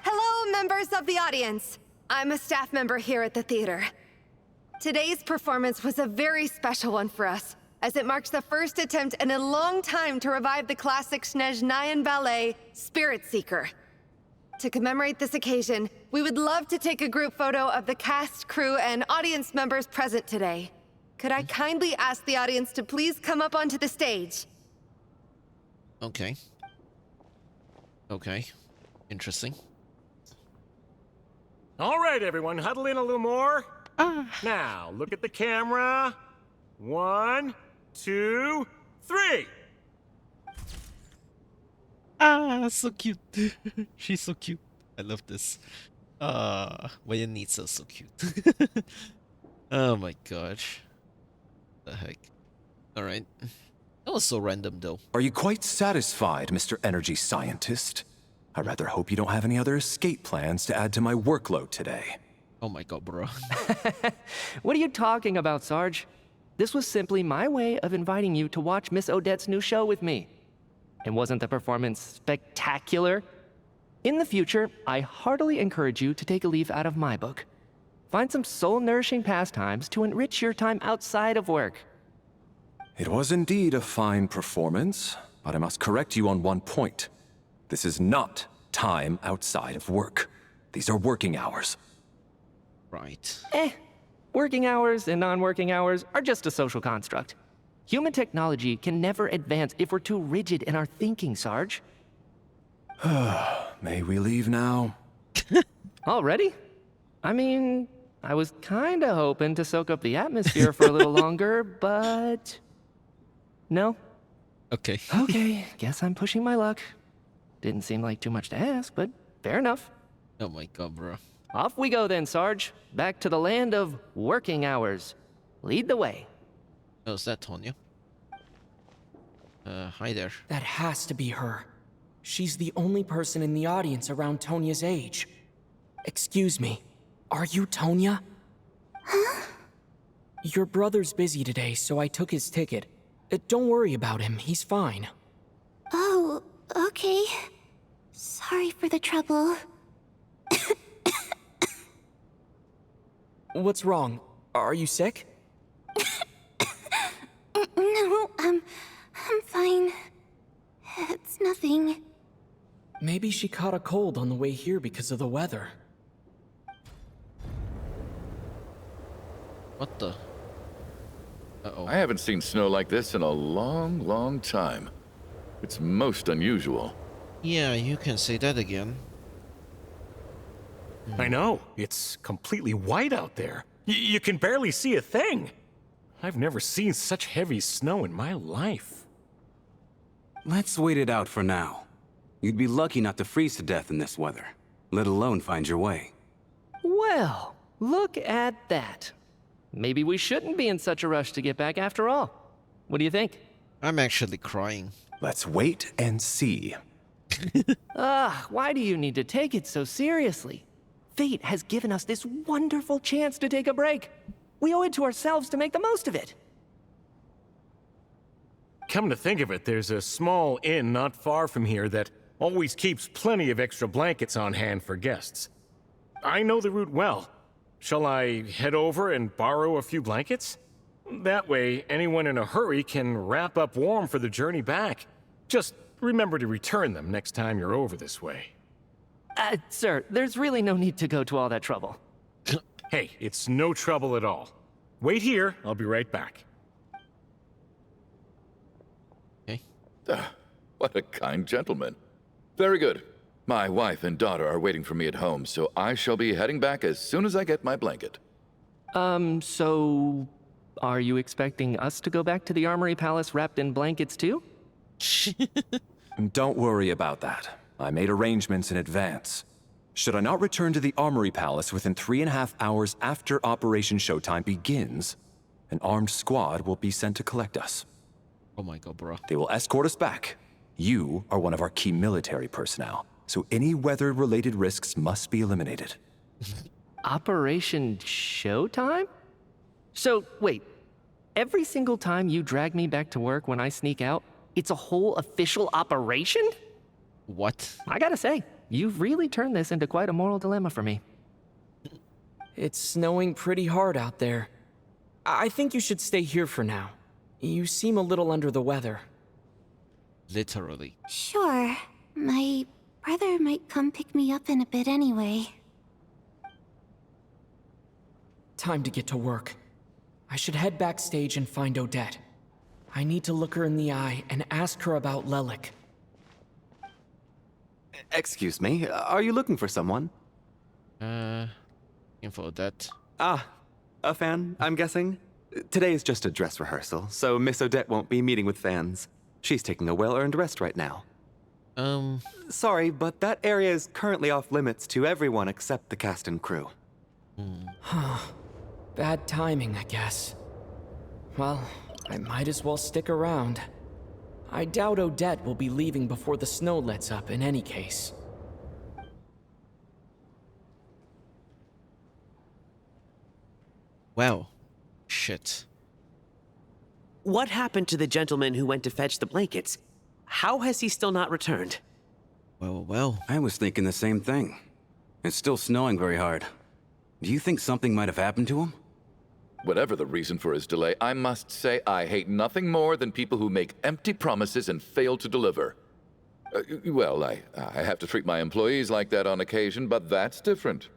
U: Hello, members of the audience. I'm a staff member here at the theater. Today's performance was a very special one for us, as it marks the first attempt in a long time to revive the classic Snezhnayan ballet, Spirit Seeker. To commemorate this occasion, we would love to take a group photo of the cast, crew, and audience members present today. Could I kindly ask the audience to please come up onto the stage?
A: Okay. Okay. Interesting.
V: All right, everyone, huddle in a little more. Now, look at the camera. 1, 2, 3.
A: So cute. She's so cute. I love this. Voyanitsa's so cute. Oh my gosh. The heck. Alright. That was so random though.
G: Are you quite satisfied, Mr. Energy Scientist? I rather hope you don't have any other escape plans to add to my workload today.
A: Oh my god, bro.
E: What are you talking about, Sarge? This was simply my way of inviting you to watch Miss Odette's new show with me. And wasn't the performance spectacular? In the future, I heartily encourage you to take a leaf out of my book. Find some soul-nourishing pastimes to enrich your time outside of work.
G: It was indeed a fine performance, but I must correct you on one point. This is not time outside of work. These are working hours.
A: Right.
E: Working hours and non-working hours are just a social construct. Human technology can never advance if we're too rigid in our thinking, Sarge.
G: May we leave now?
E: Already? I mean, I was kinda hoping to soak up the atmosphere for a little longer, but... No?
A: Okay.
E: Okay, guess I'm pushing my luck. Didn't seem like too much to ask, but fair enough.
A: Oh my god, bro.
E: Off we go then, Sarge. Back to the land of working hours. Lead the way.
A: Oh, is that Tonya? Hi there.
F: That has to be her. She's the only person in the audience around Tonia's age. Excuse me, are you Tonia?
B: Huh?
F: Your brother's busy today, so I took his ticket. Don't worry about him, he's fine.
B: Oh, okay. Sorry for the trouble.
F: What's wrong? Are you sick?
B: No, I'm fine. It's nothing.
F: Maybe she caught a cold on the way here because of the weather.
A: What the? Uh-oh.
C: I haven't seen snow like this in a long, long time. It's most unusual.
A: Yeah, you can say that again.
V: I know. It's completely white out there. You can barely see a thing. I've never seen such heavy snow in my life.
D: Let's wait it out for now. You'd be lucky not to freeze to death in this weather, let alone find your way.
E: Well, look at that. Maybe we shouldn't be in such a rush to get back after all. What do you think?
A: I'm actually crying.
G: Let's wait and see.
E: Why do you need to take it so seriously? Fate has given us this wonderful chance to take a break. We owe it to ourselves to make the most of it.
V: Come to think of it, there's a small inn not far from here that always keeps plenty of extra blankets on hand for guests. I know the route well. Shall I head over and borrow a few blankets? That way, anyone in a hurry can wrap up warm for the journey back. Just remember to return them next time you're over this way.
E: Sir, there's really no need to go to all that trouble.
V: Hey, it's no trouble at all. Wait here, I'll be right back.
C: What a kind gentleman. Very good. My wife and daughter are waiting for me at home, so I shall be heading back as soon as I get my blanket.
E: So... are you expecting us to go back to the Armory Palace wrapped in blankets too?
G: Don't worry about that. I made arrangements in advance. Should I not return to the Armory Palace within 3.5 hours after Operation Showtime begins, an armed squad will be sent to collect us.
A: Oh my god, bro.
G: They will escort us back. You are one of our key military personnel, so any weather-related risks must be eliminated.
E: Operation Showtime? So, wait. Every single time you drag me back to work when I sneak out, it's a whole official operation?
A: What?
E: I gotta say, you've really turned this into quite a moral dilemma for me.
F: It's snowing pretty hard out there. I think you should stay here for now. You seem a little under the weather.
A: Literally.
B: Sure. My brother might come pick me up in a bit anyway.
F: Time to get to work. I should head backstage and find Odette. I need to look her in the eye and ask her about Lelik.
T: Excuse me, are you looking for someone?
A: Info that.
T: Ah, a fan, I'm guessing? Today is just a dress rehearsal, so Miss Odette won't be meeting with fans. She's taking a well-earned rest right now. Sorry, but that area is currently off limits to everyone except the cast and crew.
F: Huh. Bad timing, I guess. Well, I might as well stick around. I doubt Odette will be leaving before the snow lets up in any case.
A: Well, shit.
N: What happened to the gentleman who went to fetch the blankets? How has he still not returned?
A: Well.
D: I was thinking the same thing. It's still snowing very hard. Do you think something might have happened to him?
C: Whatever the reason for his delay, I must say I hate nothing more than people who make empty promises and fail to deliver. Well, I have to treat my employees like that on occasion, but that's different.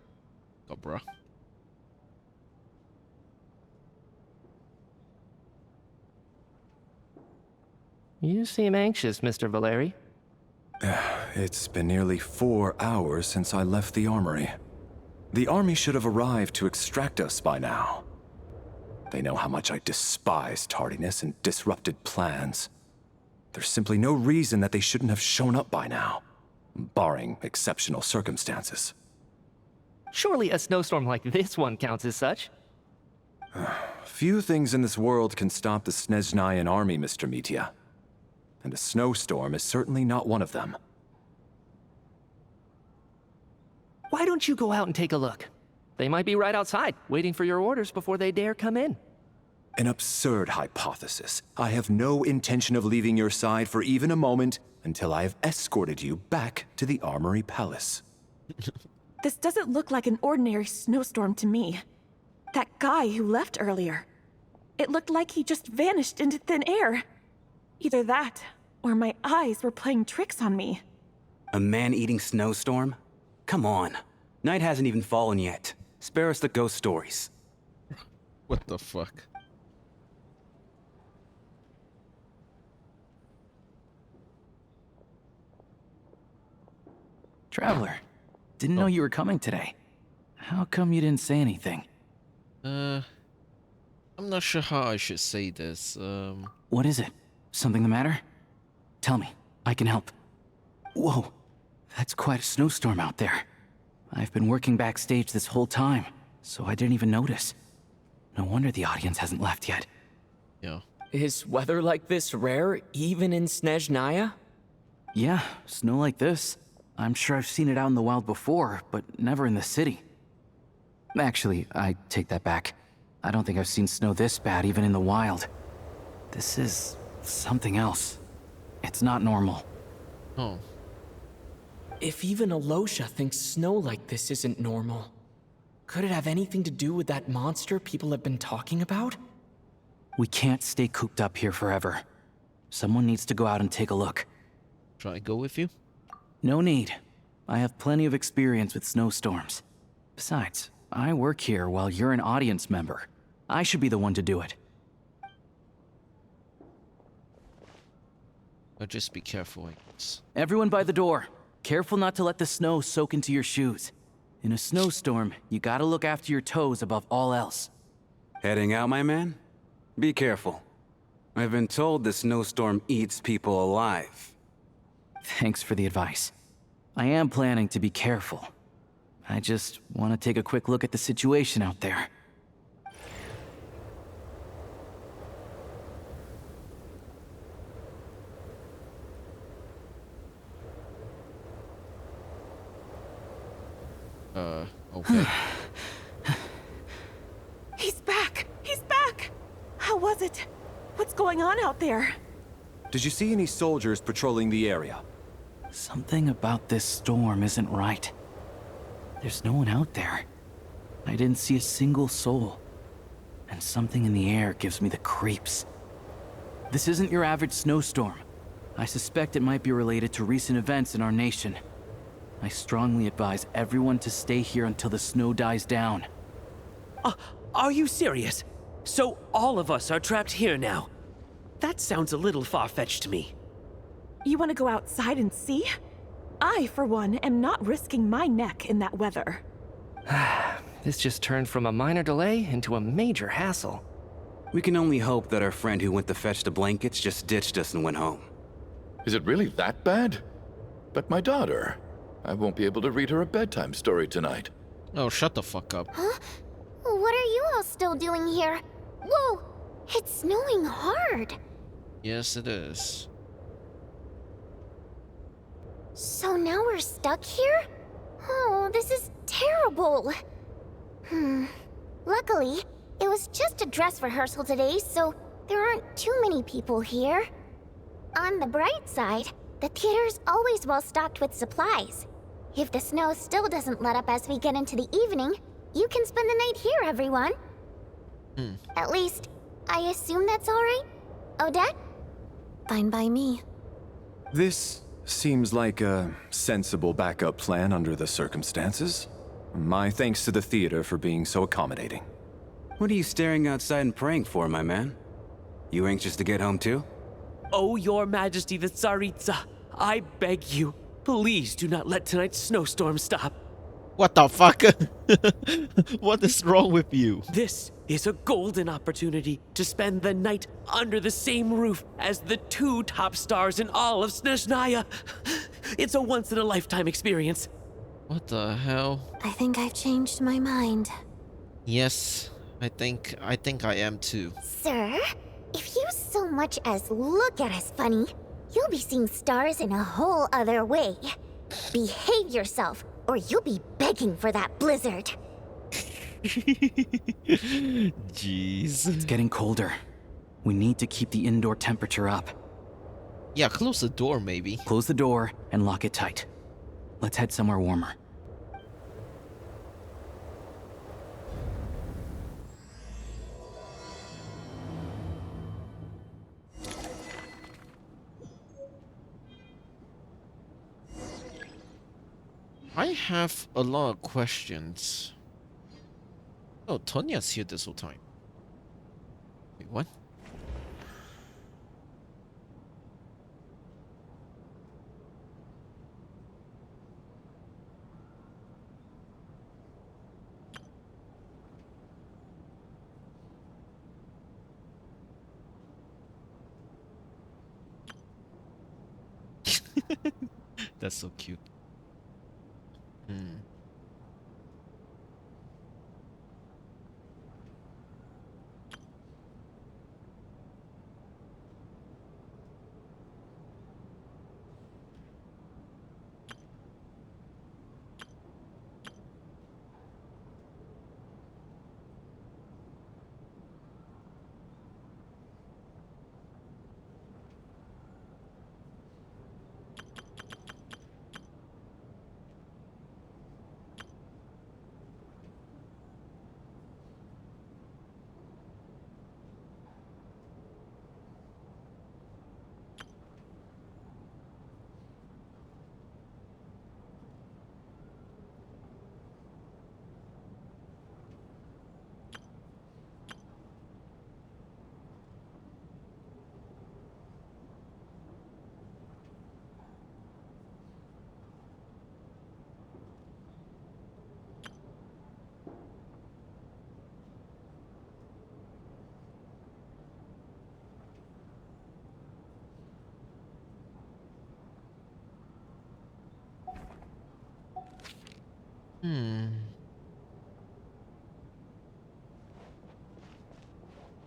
A: Oh, bro.
E: You seem anxious, Mr. Valeri.
G: It's been nearly 4 hours since I left the armory. The army should have arrived to extract us by now. They know how much I despise tardiness and disrupted plans. There's simply no reason that they shouldn't have shown up by now, barring exceptional circumstances.
E: Surely a snowstorm like this one counts as such.
G: Few things in this world can stop the Snezhnayan army, Mr. Mitya. and a snowstorm is certainly not one of them.
E: Why don't you go out and take a look? They might be right outside, waiting for your orders before they dare come in.
G: An absurd hypothesis. I have no intention of leaving your side for even a moment until I have escorted you back to the Armory Palace.
I: This doesn't look like an ordinary snowstorm to me. That guy who left earlier. It looked like he just vanished into thin air. Either that, or my eyes were playing tricks on me.
D: A man-eating snowstorm? Come on. Night hasn't even fallen yet. Spare us the ghost stories.
A: What the fuck?
P: Traveler, didn't know you were coming today. How come you didn't say anything?
A: I'm not sure how I should say this.
P: What is it? Something the matter? Tell me, I can help. Whoa, that's quite a snowstorm out there. I've been working backstage this whole time, so I didn't even notice. No wonder the audience hasn't left yet.
A: Yeah.
F: Is weather like this rare, even in Snezhnaya?
P: Yeah, snow like this. I'm sure I've seen it out in the wild before, but never in the city. Actually, I take that back. I don't think I've seen snow this bad even in the wild. This is something else. It's not normal.
A: Oh.
F: If even Alosha thinks snow like this isn't normal, could it have anything to do with that monster people have been talking about?
P: We can't stay cooped up here forever. Someone needs to go out and take a look.
A: Shall I go with you?
P: No need. I have plenty of experience with snowstorms. Besides, I work here while you're an audience member. I should be the one to do it.
A: But just be careful, I guess.
P: Everyone by the door. Careful not to let the snow soak into your shoes. In a snowstorm, you gotta look after your toes above all else.
D: Heading out, my man? Be careful. I've been told the snowstorm eats people alive.
P: Thanks for the advice. I am planning to be careful. I just want to take a quick look at the situation out there.
A: Okay.
I: He's back! He's back! How was it? What's going on out there?
G: Did you see any soldiers patrolling the area?
P: Something about this storm isn't right. There's no one out there. I didn't see a single soul. And something in the air gives me the creeps. This isn't your average snowstorm. I suspect it might be related to recent events in our nation. I strongly advise everyone to stay here until the snow dies down.
N: Are you serious? So all of us are trapped here now? That sounds a little far-fetched to me.
I: You want to go outside and see? I, for one, am not risking my neck in that weather.
E: This just turned from a minor delay into a major hassle.
D: We can only hope that our friend who went to fetch the blankets just ditched us and went home.
C: Is it really that bad? But my daughter, I won't be able to read her a bedtime story tonight.
A: Oh, shut the fuck up.
B: Huh? What are you all still doing here? Whoa! It's snowing hard.
A: Yes, it is.
B: So now we're stuck here? Oh, this is terrible. Luckily, it was just a dress rehearsal today, so there aren't too many people here. On the bright side, the theater's always well stocked with supplies. If the snow still doesn't let up as we get into the evening, you can spend the night here, everyone. At least, I assume that's all right? Odette?
R: Fine by me.
G: This seems like a sensible backup plan under the circumstances. My thanks to the theater for being so accommodating.
D: What are you staring outside and praying for, my man? You anxious to get home too?
N: Oh, your majesty the Tsaritsa, I beg you, please do not let tonight's snowstorm stop.
A: What the fuck? What is wrong with you?
N: This is a golden opportunity to spend the night under the same roof as the two top stars in all of Snezhnaya. It's a once-in-a-lifetime experience.
A: What the hell?
R: I think I've changed my mind.
A: Yes, I think I am too.
B: Sir, if you so much as look at us funny, You'll be seeing stars in a whole other way. Behave yourself, or you'll be begging for that blizzard.
A: Jeez.
P: It's getting colder. We need to keep the indoor temperature up.
A: Yeah, close the door maybe.
P: Close the door and lock it tight. Let's head somewhere warmer.
A: I have a lot of questions. Oh, Tonya's here this whole time. Wait, what? That's so cute.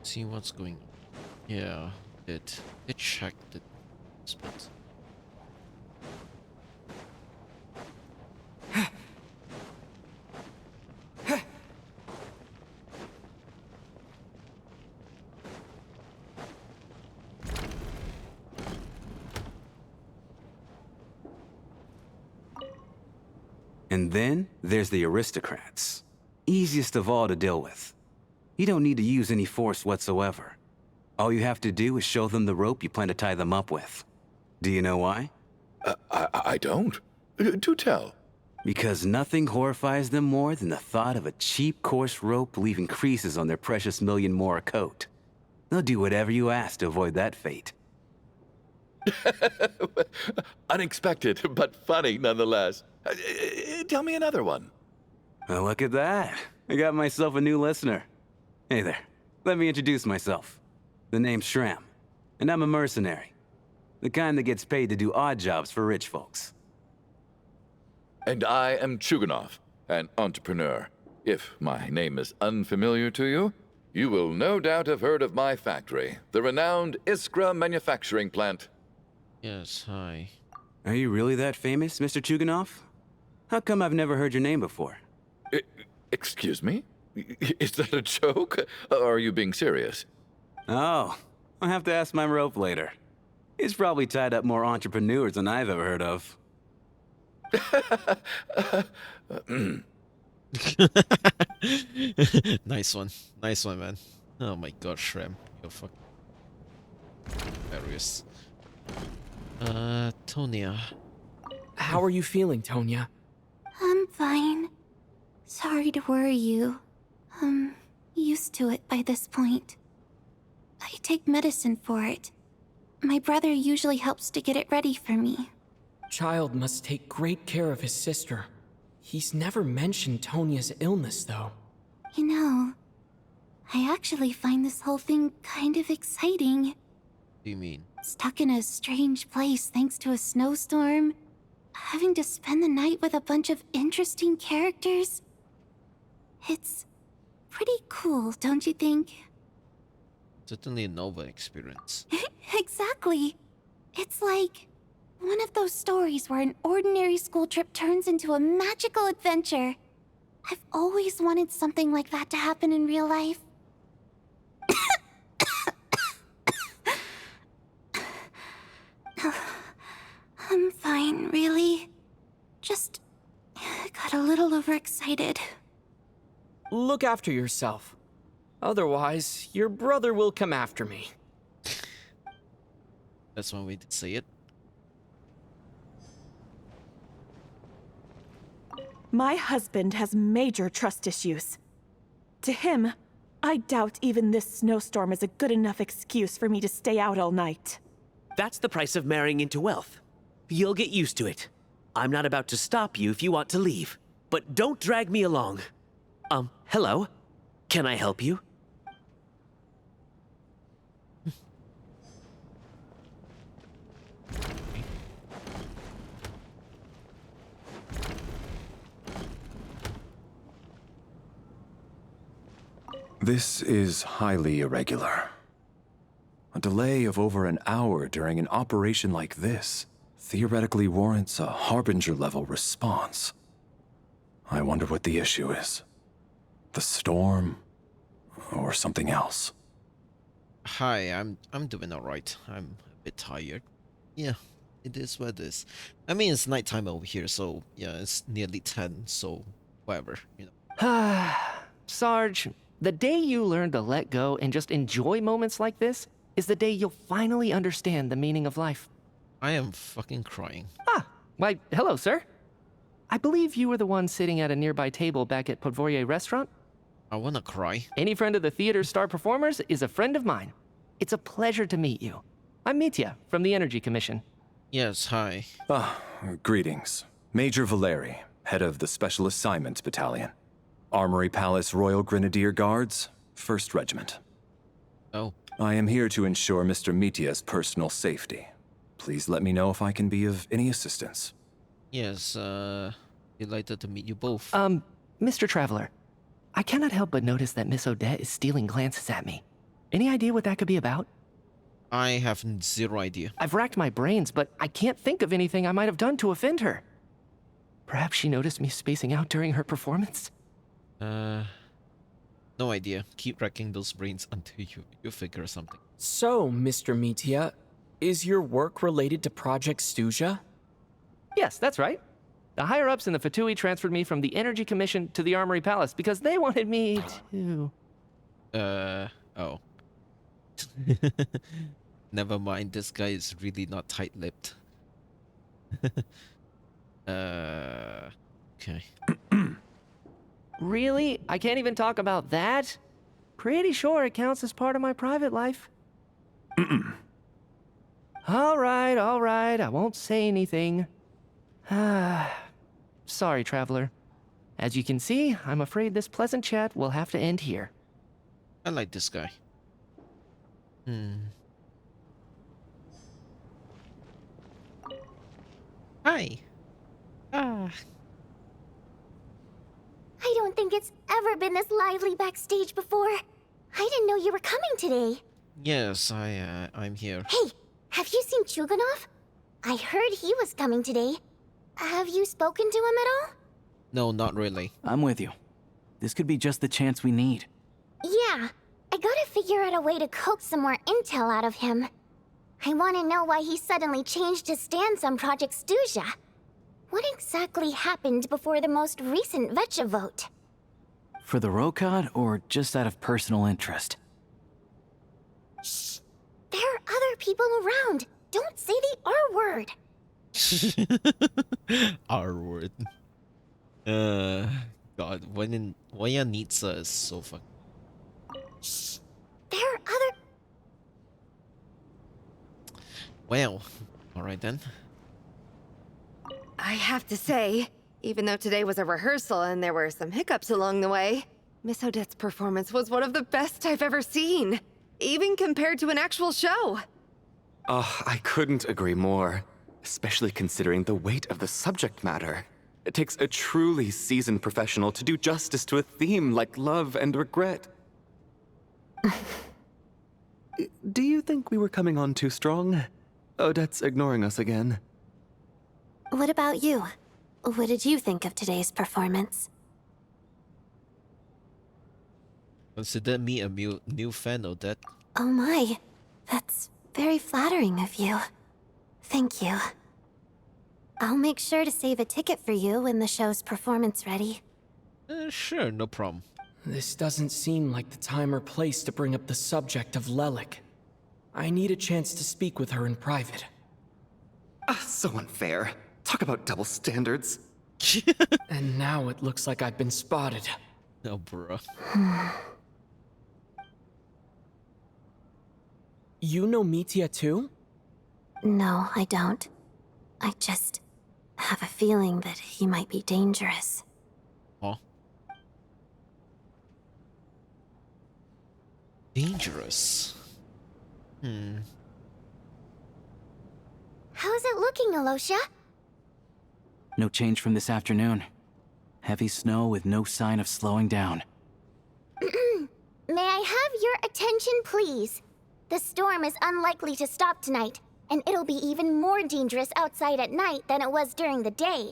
A: See what's going on. Yeah, it checked the spots.
D: And then there's the aristocrats. Easiest of all to deal with. You don't need to use any force whatsoever. All you have to do is show them the rope you plan to tie them up with. Do you know why?
C: I don't. Do tell.
D: Because nothing horrifies them more than the thought of a cheap, coarse rope leaving creases on their precious million Mora coat. They'll do whatever you ask to avoid that fate.
C: Unexpected, but funny nonetheless. Tell me another one.
D: Well, look at that. I got myself a new listener. Hey there. Let me introduce myself. The name's Shram, and I'm a mercenary. The kind that gets paid to do odd jobs for rich folks.
C: And I am Chuganov, an entrepreneur. If my name is unfamiliar to you, you will no doubt have heard of my factory, the renowned Iskra manufacturing plant.
A: Yes, hi.
D: Are you really that famous, Mr. Chuganov? How come I've never heard your name before?
C: Excuse me? Is that a joke? Or are you being serious?
D: Oh, I'll have to ask my rope later. It's probably tied up more entrepreneurs than I've ever heard of.
A: Nice one, man. Oh my god, Shrem, you're fucking hilarious. Tonya.
F: How are you feeling, Tonya?
R: I'm fine. Sorry to worry you. I'm used to it by this point. I take medicine for it. My brother usually helps to get it ready for me.
F: Child must take great care of his sister. He's never mentioned Tonya's illness, though.
R: You know, I actually find this whole thing kind of exciting.
A: What do you mean?
R: Stuck in a strange place thanks to a snowstorm. Having to spend the night with a bunch of interesting characters. It's pretty cool, don't you think?
A: Certainly a novel experience.
R: Exactly. It's like one of those stories where an ordinary school trip turns into a magical adventure. I've always wanted something like that to happen in real life. I'm fine, really. Just got a little overexcited.
F: Look after yourself. Otherwise, your brother will come after me.
A: That's one way to say it.
I: My husband has major trust issues. To him, I doubt even this snowstorm is a good enough excuse for me to stay out all night.
N: That's the price of marrying into wealth. You'll get used to it. I'm not about to stop you if you want to leave. But don't drag me along. Hello? Can I help you?
G: This is highly irregular. A delay of over an hour during an operation like this theoretically warrants a Harbinger-level response. I wonder what the issue is. The storm, or something else.
A: Hi, I'm doing alright. I'm a bit tired. Yeah, it is what it is. I mean, it's nighttime over here, so yeah, it's nearly 10, so whatever, you know.
E: Sarge, the day you learn to let go and just enjoy moments like this is the day you'll finally understand the meaning of life.
A: I am fucking crying.
E: Why, hello, sir. I believe you were the one sitting at a nearby table back at Podvorye Restaurant.
A: I wanna cry.
E: Any friend of the theater's star performers is a friend of mine. It's a pleasure to meet you. I'm Mitya from the Energy Commission.
A: Yes, hi.
G: Greetings. Major Valeri, head of the Special Assignments Battalion. Armory Palace Royal Grenadier Guards, 1st Regiment.
A: Oh.
G: I am here to ensure Mr. Mitya's personal safety. Please let me know if I can be of any assistance.
A: Yes, delighted to meet you both.
E: Mr. Traveler, I cannot help but notice that Miss Odette is stealing glances at me. Any idea what that could be about?
A: I have zero idea.
E: I've racked my brains, but I can't think of anything I might have done to offend her. Perhaps she noticed me spacing out during her performance?
A: No idea. Keep racking those brains until you figure something.
F: So, Mr. Mitya, is your work related to Project Stuja?
E: Yes, that's right. The higher-ups in the Fatui transferred me from the Energy Commission to the Armory Palace because they wanted me to...
A: Oh. Never mind, this guy is really not tight-lipped. Okay.
E: Really? I can't even talk about that? Pretty sure it counts as part of my private life. All right, I won't say anything. Sorry, Traveler. As you can see, I'm afraid this pleasant chat will have to end here.
A: I like this guy. Hi.
B: I don't think it's ever been this lively backstage before. I didn't know you were coming today.
A: Yes, I'm here.
B: Hey, have you seen Chuganov? I heard he was coming today. Have you spoken to him at all?
A: No, not really.
P: I'm with you. This could be just the chance we need.
B: Yeah, I gotta figure out a way to coax some more intel out of him. I want to know why he suddenly changed his stance on Project Stuja. What exactly happened before the most recent Vecha vote?
P: For the Rokad, or just out of personal interest?
B: Shh! There are other people around. Don't say the R word.
A: R word. God, Voyanitsa is so fucking...
B: Shh! There are other...
A: Well, alright then.
U: I have to say, even though today was a rehearsal and there were some hiccups along the way, Miss Odette's performance was one of the best I've ever seen, even compared to an actual show.
T: I couldn't agree more, especially considering the weight of the subject matter. It takes a truly seasoned professional to do justice to a theme like love and regret. Do you think we were coming on too strong? Odette's ignoring us again.
R: What about you? What did you think of today's performance?
A: Consider me a new fan, Odette.
R: Oh my, that's very flattering of you. Thank you. I'll make sure to save a ticket for you when the show's performance ready.
A: Sure, no problem.
F: This doesn't seem like the time or place to bring up the subject of Lelik. I need a chance to speak with her in private.
T: So unfair. Talk about double standards.
F: And now it looks like I've been spotted.
A: Oh, bruh.
F: You know Mitya too?
R: No, I don't. I just have a feeling that he might be dangerous.
A: Huh? Dangerous?
B: How's it looking, Alosha?
P: No change from this afternoon. Heavy snow with no sign of slowing down.
B: May I have your attention, please? The storm is unlikely to stop tonight, and it'll be even more dangerous outside at night than it was during the day.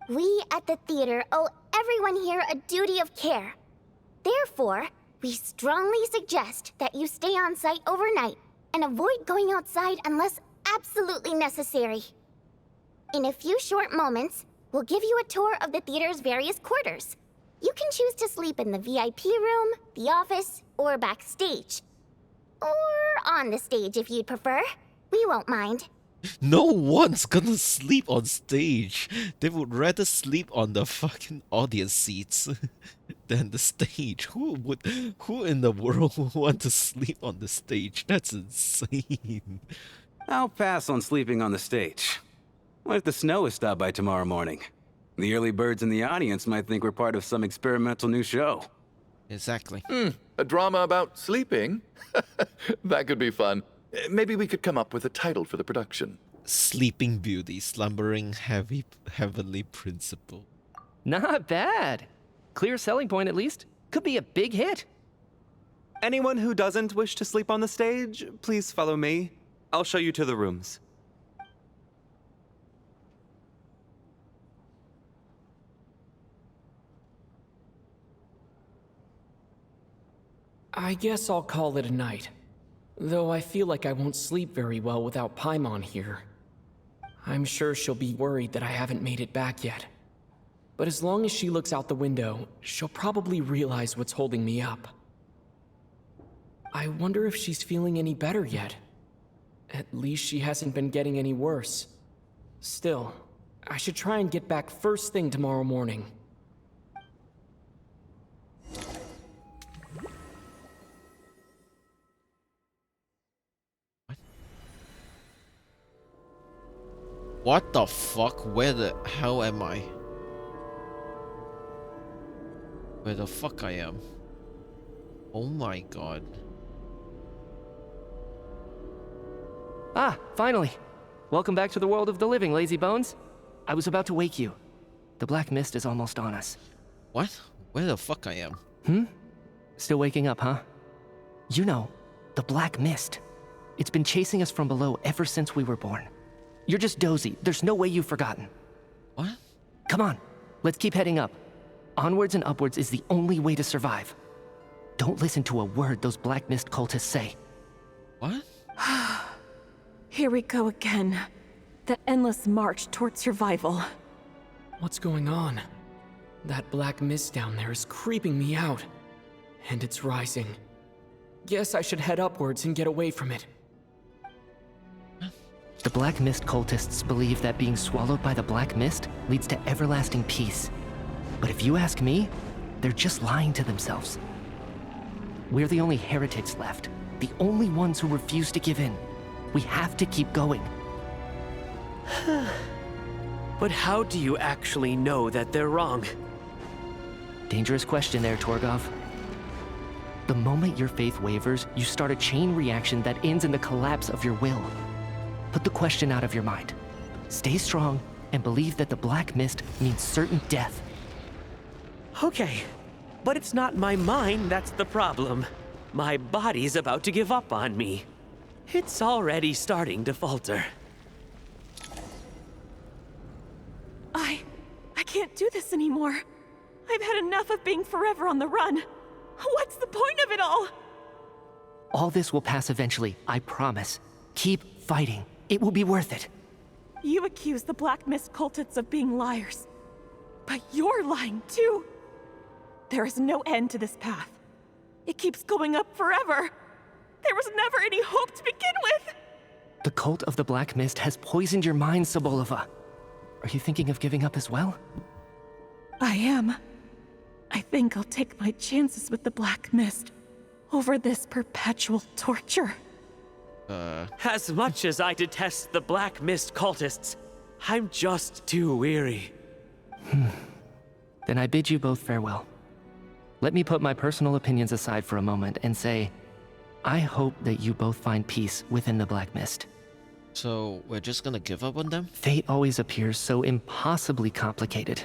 B: We at the theater owe everyone here a duty of care. Therefore, we strongly suggest that you stay on site overnight and avoid going outside unless absolutely necessary. In a few short moments, we'll give you a tour of the theater's various quarters. You can choose to sleep in the VIP room, the office, or backstage. Or on the stage if you'd prefer. We won't mind.
A: No one's gonna sleep on stage. They would rather sleep on the fucking audience seats than the stage. Who in the world would want to sleep on the stage? That's insane.
D: I'll pass on sleeping on the stage. What if the snow is stopped by tomorrow morning? The early birds in the audience might think we're part of some experimental new show.
A: Exactly.
C: A drama about sleeping? That could be fun. Maybe we could come up with a title for the production.
A: Sleeping Beauty, slumbering heavenly principle.
E: Not bad. Clear selling point, at least. Could be a big hit.
T: Anyone who doesn't wish to sleep on the stage, please follow me. I'll show you to the rooms.
F: I guess I'll call it a night. Though I feel like I won't sleep very well without Paimon here. I'm sure she'll be worried that I haven't made it back yet. But as long as she looks out the window, she'll probably realize what's holding me up. I wonder if she's feeling any better yet. At least she hasn't been getting any worse. Still, I should try and get back first thing tomorrow morning.
A: What the fuck? Where the hell am I? Where the fuck I am? Oh my god.
E: Ah, finally. Welcome back to the world of the living, lazy bones. I was about to wake you. The black mist is almost on us.
A: What? Where the fuck I am?
E: Still waking up, huh? You know, the black mist. It's been chasing us from below ever since we were born. You're just dozy. There's no way you've forgotten.
A: What?
E: Come on, let's keep heading up. Onwards and upwards is the only way to survive. Don't listen to a word those Black Mist cultists say.
A: What?
I: Here we go again. The endless march toward survival.
F: What's going on? That black mist down there is creeping me out. And it's rising. Guess I should head upwards and get away from it.
E: The Black Mist cultists believe that being swallowed by the Black Mist leads to everlasting peace. But if you ask me, they're just lying to themselves. We're the only heretics left, the only ones who refuse to give in. We have to keep going.
N: But how do you actually know that they're wrong?
E: Dangerous question there, Torgov. The moment your faith wavers, you start a chain reaction that ends in the collapse of your will. Put the question out of your mind. Stay strong and believe that the Black Mist means certain death.
N: Okay, but it's not my mind that's the problem. My body's about to give up on me. It's already starting to falter.
I: I can't do this anymore. I've had enough of being forever on the run. What's the point of it all?
E: All this will pass eventually, I promise. Keep fighting. It will be worth it.
I: You accuse the Black Mist cultists of being liars. But you're lying too. There is no end to this path. It keeps going up forever. There was never any hope to begin with.
E: The cult of the Black Mist has poisoned your mind, Sobolova. Are you thinking of giving up as well?
I: I am. I think I'll take my chances with the Black Mist over this perpetual torture.
N: As much as I detest the Black Mist cultists, I'm just too weary.
E: Then I bid you both farewell. Let me put my personal opinions aside for a moment and say, I hope that you both find peace within the Black Mist.
A: So, we're just gonna give up on them?
E: Fate always appears so impossibly complicated.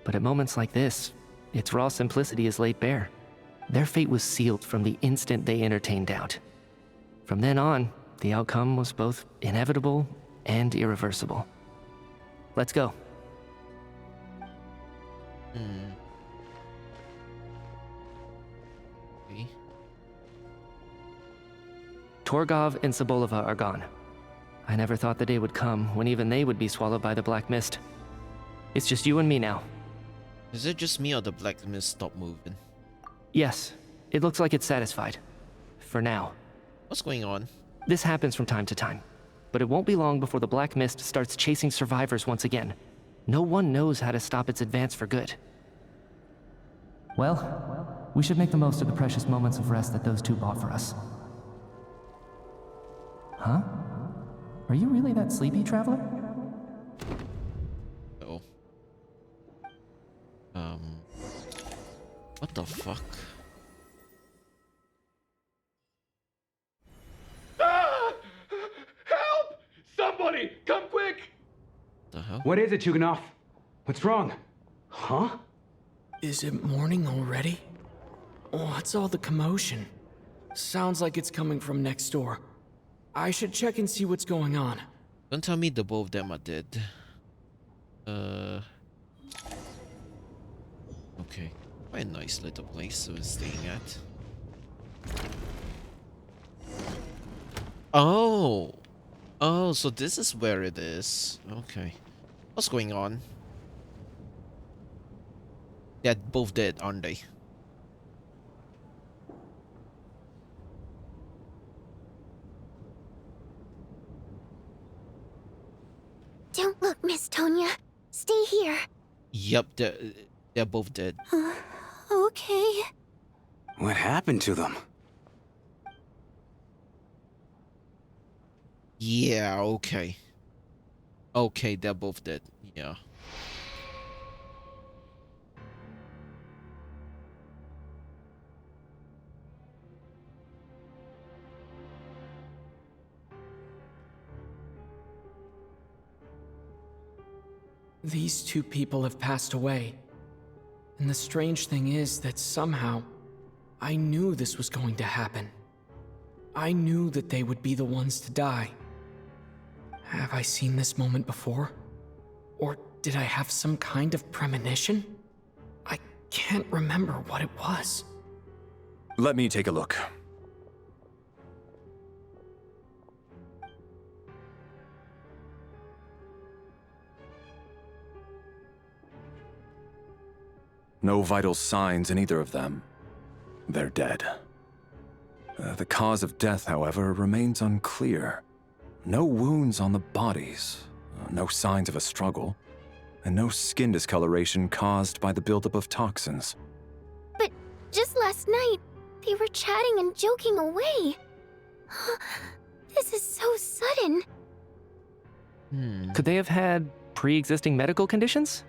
E: But at moments like this, its raw simplicity is laid bare. Their fate was sealed from the instant they entertained doubt. From then on, the outcome was both inevitable and irreversible. Let's go.
A: Okay.
E: Torgov and Sobolova are gone. I never thought the day would come when even they would be swallowed by the Black Mist. It's just you and me now.
A: Is it just me or the Black Mist stopped moving?
E: Yes, it looks like it's satisfied. For now.
A: What's going on?
E: This happens from time to time, but it won't be long before the Black Mist starts chasing survivors once again. No one knows how to stop its advance for good. Well, we should make the most of the precious moments of rest that those two bought for us. Huh? Are you really that sleepy, traveler?
A: Oh. What the fuck?
L: Ah! Help! Somebody, come quick!
A: The hell?
O: What is it, Chuganov? What's wrong? Huh?
F: Is it morning already? What's all the commotion? Sounds like it's coming from next door. I should check and see what's going on.
A: Don't tell me the both of them are dead. Okay. Quite a nice little place we're staying at. Oh! Oh, so this is where it is. Okay. What's going on? They're both dead, aren't they?
B: Don't look, Miss Tonya. Stay here.
A: Yep, they're both dead.
B: Okay.
D: What happened to them?
A: Yeah, okay. Okay, they're both dead. Yeah.
F: These two people have passed away. And the strange thing is that somehow, I knew this was going to happen. I knew that they would be the ones to die. Have I seen this moment before? Or did I have some kind of premonition? I can't remember what it was.
G: Let me take a look. No vital signs in either of them. They're dead. The cause of death, however, remains unclear. No wounds on the bodies, no signs of a struggle, and no skin discoloration caused by the buildup of toxins.
B: But just last night, they were chatting and joking away. This is so sudden.
E: Could they have had pre-existing medical conditions?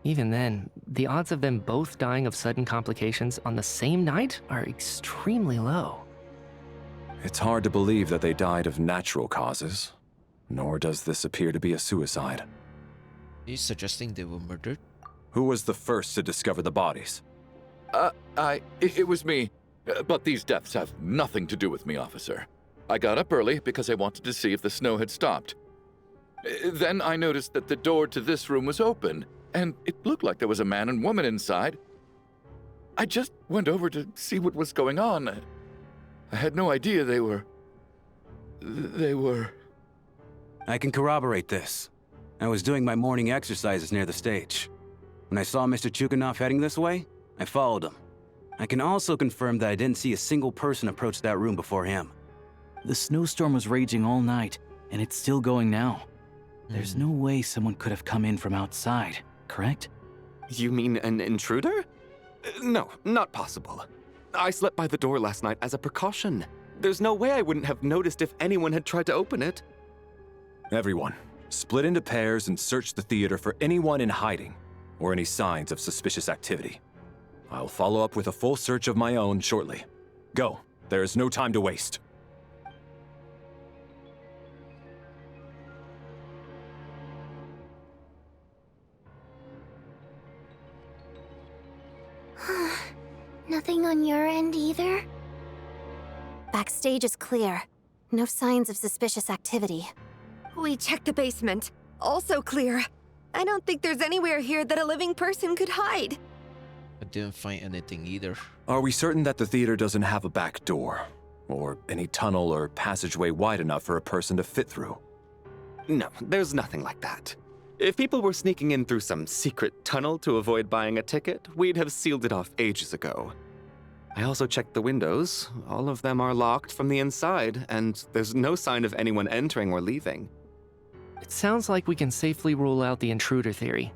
E: Even then, the odds of them both dying of sudden complications on the same night are extremely low.
G: It's hard to believe that they died of natural causes, nor does this appear to be a suicide.
A: Are you suggesting they were murdered?
G: Who was the first to discover the bodies?
C: It was me. But these deaths have nothing to do with me, officer. I got up early because I wanted to see if the snow had stopped. Then I noticed that the door to this room was open, and it looked like there was a man and woman inside. I just went over to see what was going on. I had no idea they were...
D: I can corroborate this. I was doing my morning exercises near the stage. When I saw Mr. Chuganov heading this way, I followed him. I can also confirm that I didn't see a single person approach that room before him.
P: The snowstorm was raging all night, and it's still going now. There's no way someone could have come in from outside, correct?
T: You mean an intruder? No, not possible. I slept by the door last night as a precaution. There's no way I wouldn't have noticed if anyone had tried to open it.
G: Everyone, split into pairs and search the theater for anyone in hiding or any signs of suspicious activity. I'll follow up with a full search of my own shortly. Go. There is no time to waste.
B: Nothing on your end either?
U: Backstage is clear. No signs of suspicious activity. We checked the basement. Also clear. I don't think there's anywhere here that a living person could hide.
A: I didn't find anything either.
G: Are we certain that the theater doesn't have a back door? Or any tunnel or passageway wide enough for a person to fit through?
T: No, there's nothing like that. If people were sneaking in through some secret tunnel to avoid buying a ticket, we'd have sealed it off ages ago. I also checked the windows. All of them are locked from the inside, and there's no sign of anyone entering or leaving.
E: It sounds like we can safely rule out the intruder theory.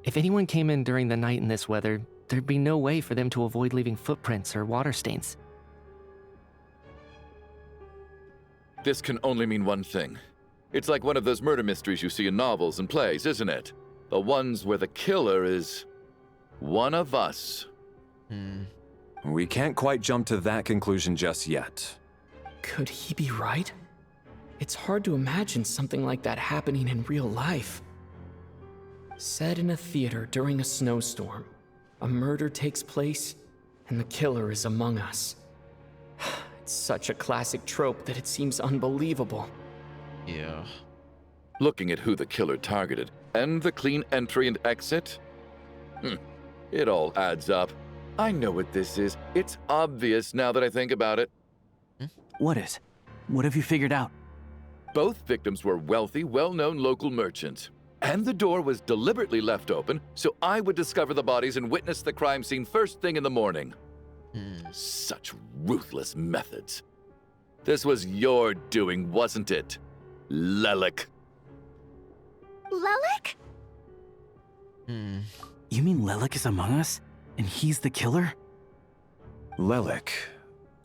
E: If anyone came in during the night in this weather, there'd be no way for them to avoid leaving footprints or water stains.
C: This can only mean one thing. It's like one of those murder mysteries you see in novels and plays, isn't it? The ones where the killer is one of us.
G: We can't quite jump to that conclusion just yet.
F: Could he be right? It's hard to imagine something like that happening in real life. Set in a theater during a snowstorm, a murder takes place, and the killer is among us. It's such a classic trope that it seems unbelievable.
A: Yeah.
C: Looking at who the killer targeted, and the clean entry and exit, it all adds up. I know what this is. It's obvious now that I think about it.
P: What is? What have you figured out?
C: Both victims were wealthy, well-known local merchants. And the door was deliberately left open so I would discover the bodies and witness the crime scene first thing in the morning. Such ruthless methods. This was your doing, wasn't it, Lelik?
B: Lelik?
P: You mean Lelik is among us? And he's the killer?
G: Lelik.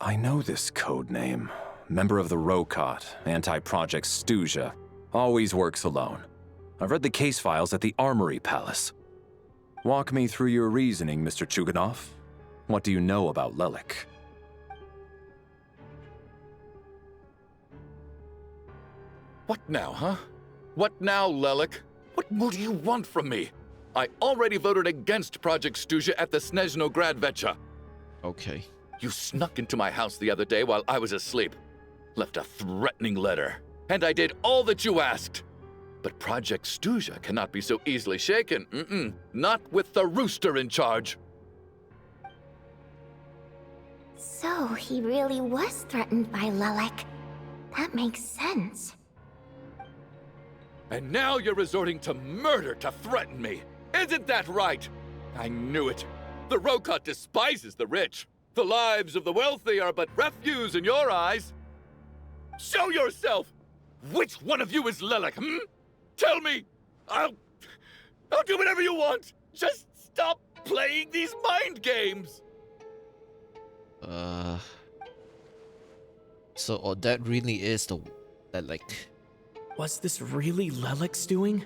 G: I know this code name. Member of the Rokot, anti-Project Stuja. Always works alone. I've read the case files at the Armory Palace. Walk me through your reasoning, Mr. Chuganov. What do you know about Lelik?
C: What now, huh? What now, Lelik? What more do you want from me? I already voted against Project Stuja at the Snezhno Gradvecha.
A: Okay.
C: You snuck into my house the other day while I was asleep. Left a threatening letter. And I did all that you asked. But Project Stuja cannot be so easily shaken. Not with the rooster in charge.
B: So he really was threatened by Lelik. That makes sense.
C: And now you're resorting to murder to threaten me. Isn't that right? I knew it. The Rokot despises the rich. The lives of the wealthy are but refuse in your eyes. Show yourself! Which one of you is Lelik, Tell me! I'll do whatever you want! Just stop playing these mind games!
A: So Odette really is the Lelik.
F: Was this really Lelik's doing?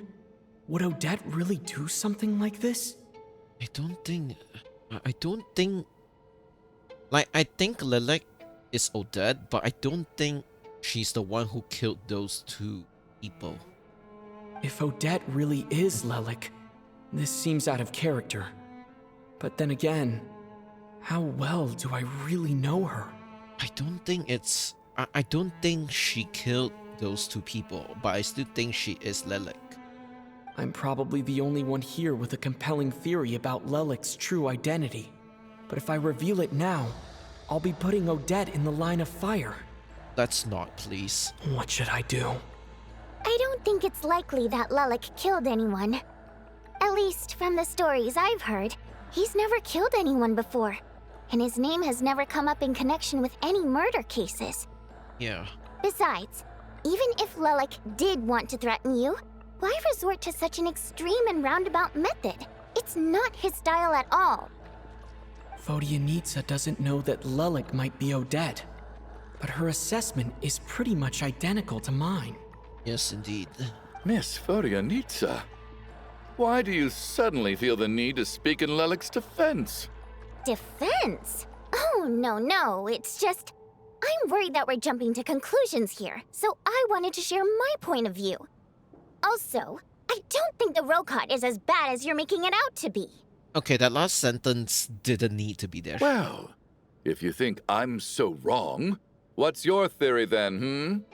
F: Would Odette really do something like this?
A: I don't think... Like, I think Lelik is Odette, but I don't think she's the one who killed those two people.
F: If Odette really is Lelik, this seems out of character. But then again, How well do I really know her?
A: I don't think it's... I don't think she killed those two people, but I still think she is Lelik.
F: I'm probably the only one here with a compelling theory about Lelik's true identity. But if I reveal it now, I'll be putting Odette in the line of fire.
A: Let's not, please.
F: What should I do?
B: I don't think it's likely that Lelik killed anyone. At least from the stories I've heard, he's never killed anyone before. And his name has never come up in connection with any murder cases.
A: Yeah.
B: Besides, even if Lelik did want to threaten you, why resort to such an extreme and roundabout method? It's not his style at all.
F: Vodyanitsa doesn't know that Lelik might be Odette, but her assessment is pretty much identical to mine.
A: Yes, indeed.
C: Miss Vodyanitsa, why do you suddenly feel the need to speak in Lelik's defense?
B: Defense? Oh, no, it's just... I'm worried that we're jumping to conclusions here, so I wanted to share my point of view. Also, I don't think the Rokot is as bad as you're making it out to be.
A: Okay, that last sentence didn't need to be there.
C: Well, if you think I'm so wrong, what's your theory then,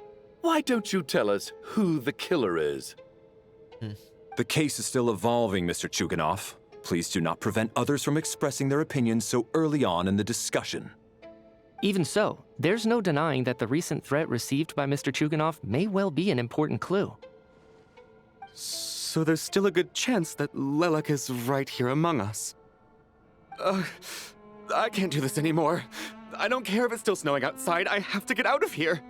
C: Why don't you tell us who the killer is?
G: The case is still evolving, Mr. Chuganov. Please do not prevent others from expressing their opinions so early on in the discussion.
E: Even so, there's no denying that the recent threat received by Mr. Chuganov may well be an important clue.
T: So there's still a good chance that Lelik is right here among us. I can't do this anymore. I don't care if it's still snowing outside. I have to get out of here.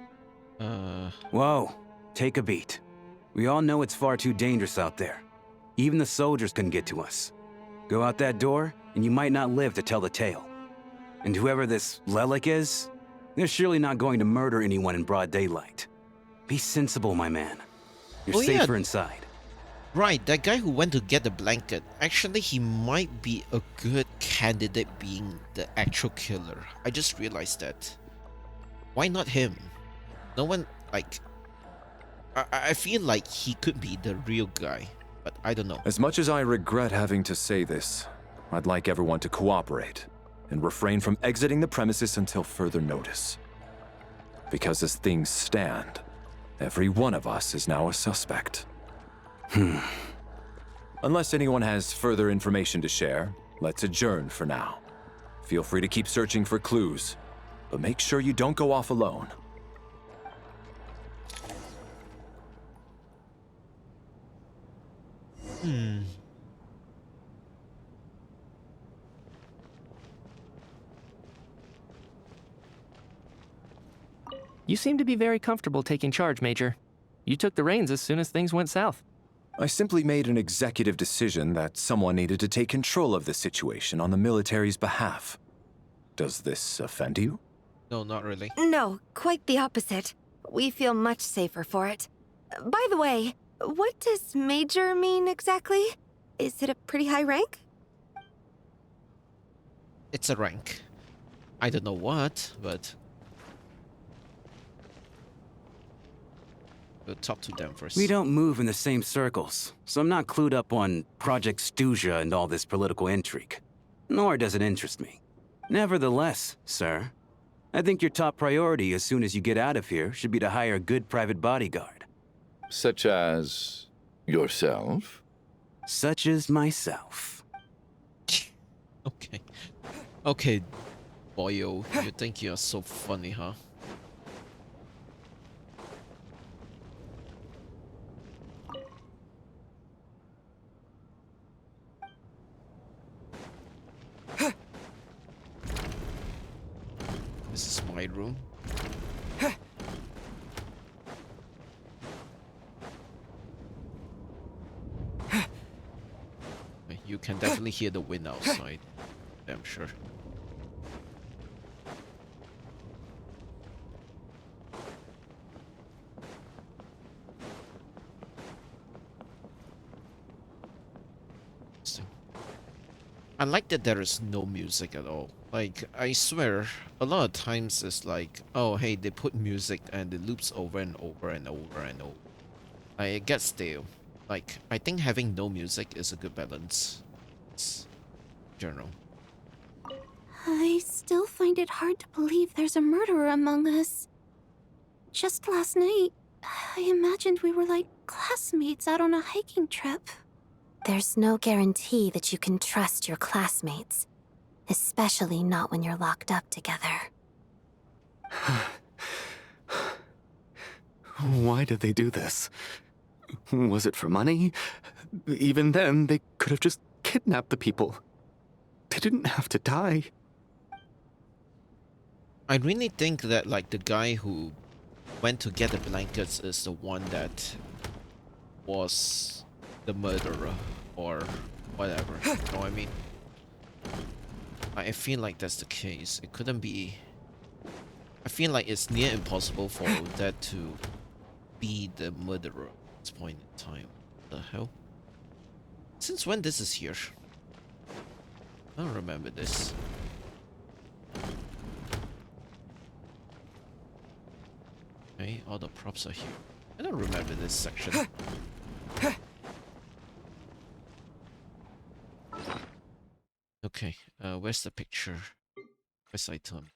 D: Whoa, take a beat. We all know it's far too dangerous out there. Even the soldiers couldn't get to us. Go out that door, and you might not live to tell the tale. And whoever this Lelik is, they're surely not going to murder anyone in broad daylight. Be sensible, my man. You're safer inside.
A: Right, that guy who went to get the blanket. Actually, he might be a good candidate being the actual killer. I just realized that. Why not him? No one, like... I feel like he could be the real guy, but I don't know.
G: As much as I regret having to say this, I'd like everyone to cooperate and refrain from exiting the premises until further notice. Because as things stand, every one of us is now a suspect. Unless anyone has further information to share, let's adjourn for now. Feel free to keep searching for clues, but make sure you don't go off alone.
E: You seem to be very comfortable taking charge, Major. You took the reins as soon as things went south.
G: I simply made an executive decision that someone needed to take control of the situation on the military's behalf. Does this offend you?
A: No, not really.
U: No, quite the opposite. We feel much safer for it. By the way, what does Major mean exactly? Is it a pretty high rank?
A: It's a rank. I don't know what, but... we'll talk to them first.
D: We don't move in the same circles, so I'm not clued up on Project Stuja and all this political intrigue. Nor does it interest me. Nevertheless, sir, I think your top priority as soon as you get out of here should be to hire a good private bodyguard.
C: Such as... yourself?
D: Such as myself.
A: Okay. Okay, boyo, you think you're so funny, huh? This is my room. You can definitely hear the wind outside. I'm sure. I like that there is no music at all. Like, I swear, a lot of times it's like, oh hey, they put music and it loops over and over and over and over. It gets stale. Like, I think having no music is a good balance. It's general.
R: I still find it hard to believe there's a murderer among us. Just last night, I imagined we were like classmates out on a hiking trip.
J: There's no guarantee that you can trust your classmates, especially not when you're locked up together.
T: Why did they do this? Was it for money? Even then, they could have just kidnapped the people. They didn't have to die.
A: I really think that like the guy who went to get the blankets is the one that was the murderer or whatever. You know what I mean? I feel like that's the case. It couldn't be. I feel like it's near impossible for that to be the murderer at this point in time. What the hell? Since when this is here? I don't remember this. Okay, all the props are here. I don't remember this section. Okay, where's the picture? Where's item?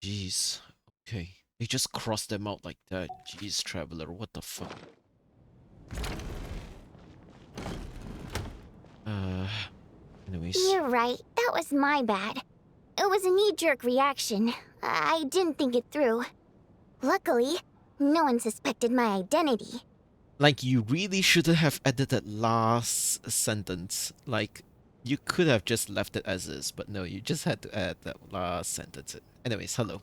A: Jeez. Okay. They just crossed them out like that. Jeez, Traveler, what the fuck? Anyways.
B: You're right. That was my bad. It was a knee-jerk reaction. I didn't think it through. Luckily, no one suspected my identity.
A: Like, you really shouldn't have added that last sentence. Like, you could have just left it as is, but no, you just had to add that last sentence. Anyways, hello.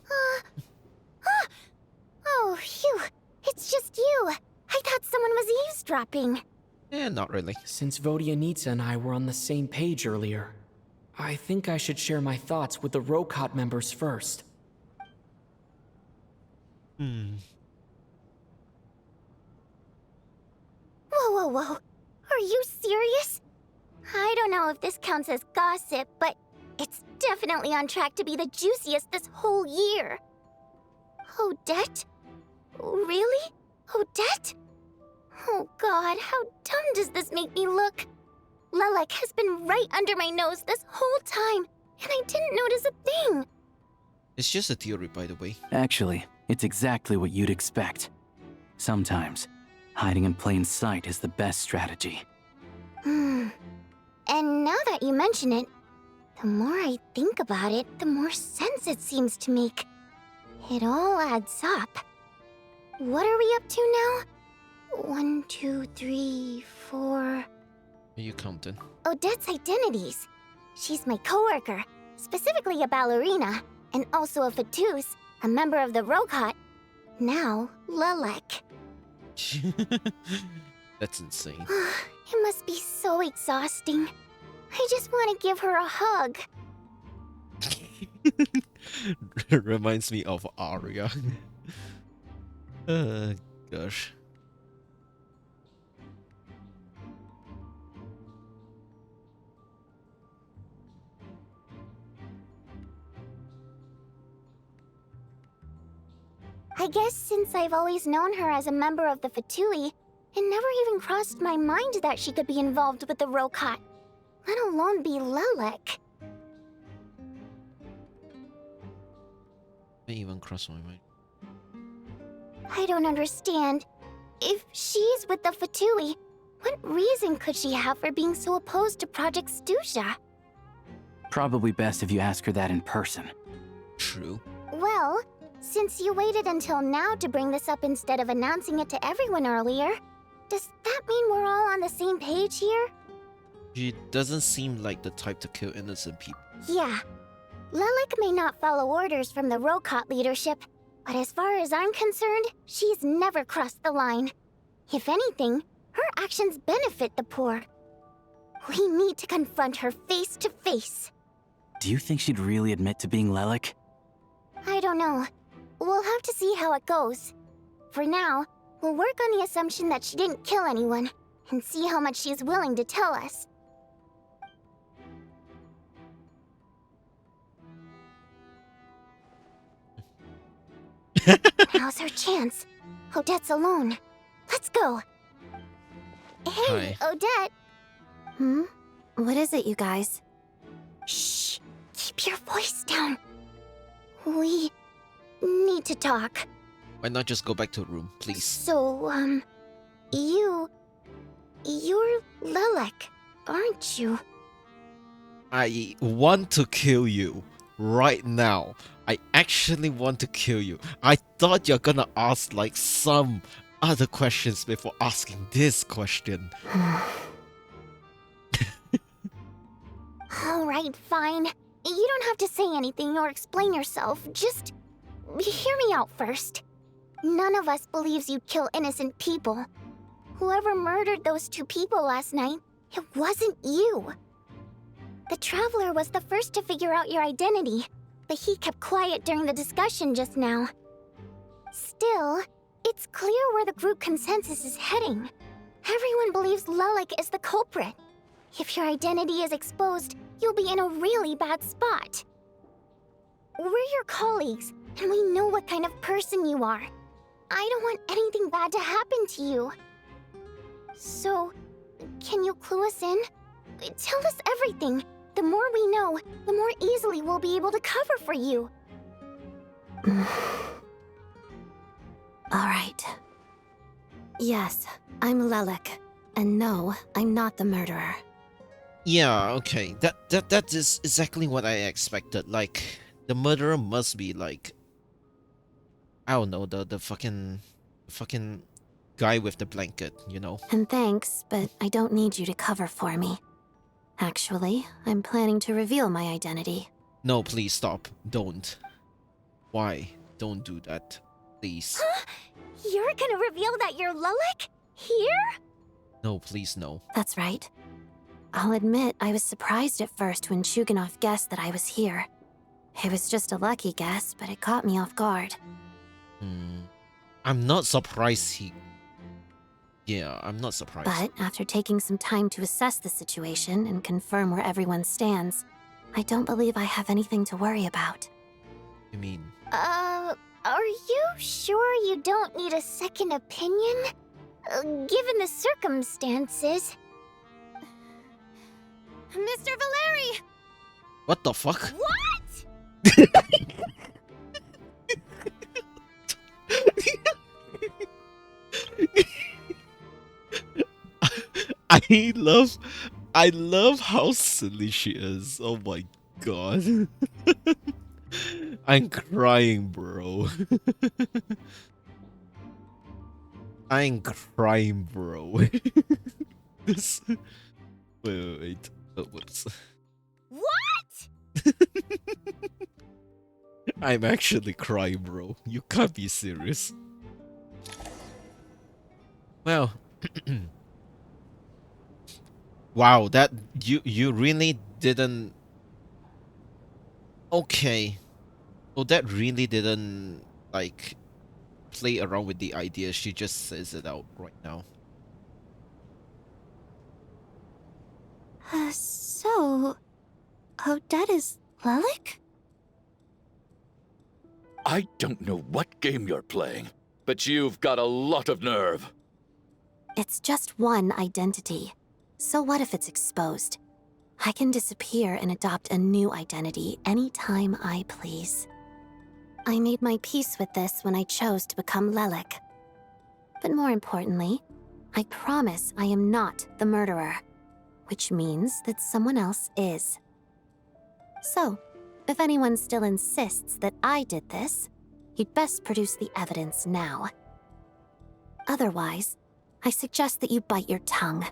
B: Oh, phew. It's just you. I thought someone was eavesdropping.
A: Yeah, not really.
F: Since Vodyanitsa and I were on the same page earlier, I think I should share my thoughts with the Rokot members first.
B: Whoa, whoa, whoa. Are you serious? I don't know if this counts as gossip, but it's definitely on track to be the juiciest this whole year. Odette? Really? Odette? Oh god, how dumb does this make me look? Lelek has been right under my nose this whole time, and I didn't notice a thing.
A: It's just a theory, by the way.
P: Actually, it's exactly what you'd expect. Sometimes, hiding in plain sight is the best strategy.
B: And now that you mention it, the more I think about it, the more sense it seems to make. It all adds up. What are we up to now? 1, 2, 3, 4...
A: Are you counting?
B: Odette's identities. She's my coworker, specifically a ballerina, and also a Fatous, a member of the Rokot. Now, Lelek.
A: That's insane.
B: It must be so exhausting. I just want to give her a hug.
A: Reminds me of Arya. Gosh.
B: I guess since I've always known her as a member of the Fatui, it never even crossed my mind that she could be involved with the Rokot, let alone be Lelek.
A: Didn't even cross my mind.
B: I don't understand. If she's with the Fatui, What reason could she have for being so opposed to Project Stusha?
P: Probably best if you ask her that in person.
A: True.
B: Well, since you waited until now to bring this up instead of announcing it to everyone earlier, does that mean we're all on the same page here?
A: She doesn't seem like the type to kill innocent people.
B: Yeah. Lelik may not follow orders from the Rokot leadership, but as far as I'm concerned, she's never crossed the line. If anything, her actions benefit the poor. We need to confront her face to face.
P: Do you think she'd really admit to being Lelik?
B: I don't know. We'll have to see how it goes. For now, we'll work on the assumption that she didn't kill anyone, and see how much she's willing to tell us. Now's her chance. Odette's alone. Let's go. Hey,
A: Hi.
B: Odette.
J: What is it, you guys?
B: Shh. Keep your voice down. We need to talk.
A: Why not just go back to the room, please?
B: So, you're Lelik, aren't you?
A: I want to kill you right now. I actually want to kill you. I thought you're gonna ask like some other questions before asking this question.
B: Alright, fine. You don't have to say anything or explain yourself. Just hear me out first. None of us believes you'd kill innocent people. Whoever murdered those 2 people last night, it wasn't you. The Traveler was the first to figure out your identity, but he kept quiet during the discussion just now. Still, it's clear where the group consensus is heading. Everyone believes Lelik is the culprit. If your identity is exposed, you'll be in a really bad spot. We're your colleagues, and we know what kind of person you are. I don't want anything bad to happen to you. So, can you clue us in? Tell us everything. The more we know, the more easily we'll be able to cover for you.
J: Alright. Yes, I'm Lelik. And no, I'm not the murderer.
A: Yeah, okay. That is exactly what I expected. Like, the murderer must be like, I don't know, the fucking guy with the blanket, you know?
J: And thanks, but I don't need you to cover for me. Actually, I'm planning to reveal my identity.
A: No, please stop. Don't. Why? Don't do that. Please.
B: You're gonna reveal that you're Lelik? Here?
A: No, please no.
J: That's right. I'll admit I was surprised at first when Chuganov guessed that I was here. It was just a lucky guess, but it caught me off guard.
A: I'm not surprised he... Yeah, I'm not surprised.
J: But after taking some time to assess the situation and confirm where everyone stands, I don't believe I have anything to worry about.
A: You mean?
B: Are you sure you don't need a second opinion? Given the circumstances. Mr. Valeri!
A: What the fuck?
B: What?
A: I love how silly she is. Oh my god. I'm crying, bro. I'm crying, bro. This. Wait. Oh, whoops.
B: What?
A: I'm actually crying, bro. You can't be serious. Well. Wow, that you really didn't. Okay. So that really didn't like play around with the idea. She just says it out right now.
R: So, Odette is Lelik?
C: I don't know what game you're playing, but you've got a lot of nerve.
J: It's just one identity. So what if it's exposed? I can disappear and adopt a new identity anytime I please. I made my peace with this when I chose to become Lelik. But more importantly, I promise I am not the murderer, which means that someone else is. So, if anyone still insists that I did this, you'd best produce the evidence now. Otherwise, I suggest that you bite your tongue.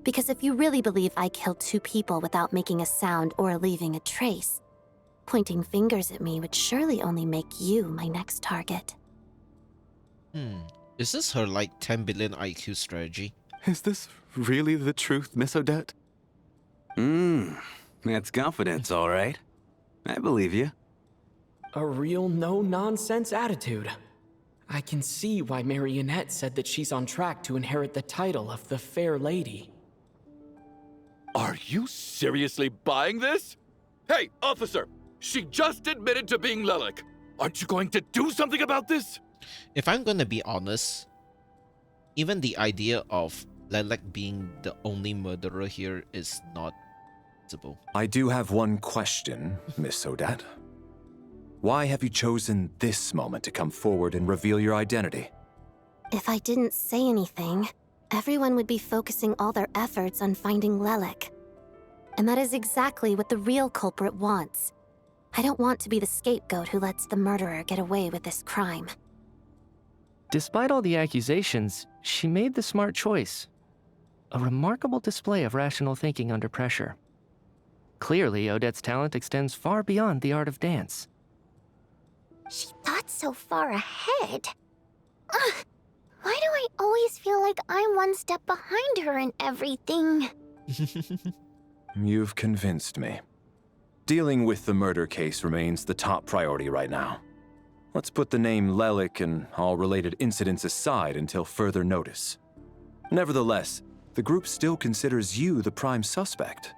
J: Because if you really believe I killed 2 people without making a sound or leaving a trace, pointing fingers at me would surely only make you my next target.
A: Is this her like 10 billion IQ strategy?
T: Is this really the truth, Miss Odette?
D: That's confidence, all right. I believe you.
F: A real no-nonsense attitude. I can see why Marionette said that she's on track to inherit the title of the Fair Lady.
C: Are you seriously buying this? Hey, officer! She just admitted to being Lelik. Aren't you going to do something about this?
A: If I'm gonna be honest, even the idea of Lelik being the only murderer here is not possible.
G: I do have one question, Miss Odette. Why have you chosen this moment to come forward and reveal your identity?
J: If I didn't say anything, everyone would be focusing all their efforts on finding Lelik. And that is exactly what the real culprit wants. I don't want to be the scapegoat who lets the murderer get away with this crime.
E: Despite all the accusations, she made the smart choice. A remarkable display of rational thinking under pressure. Clearly, Odette's talent extends far beyond the art of dance.
B: She thought so far ahead. Ugh, why do I always feel like I'm one step behind her in everything?
G: You've convinced me. Dealing with the murder case remains the top priority right now. Let's put the name Lelik and all related incidents aside until further notice. Nevertheless, the group still considers you the prime suspect.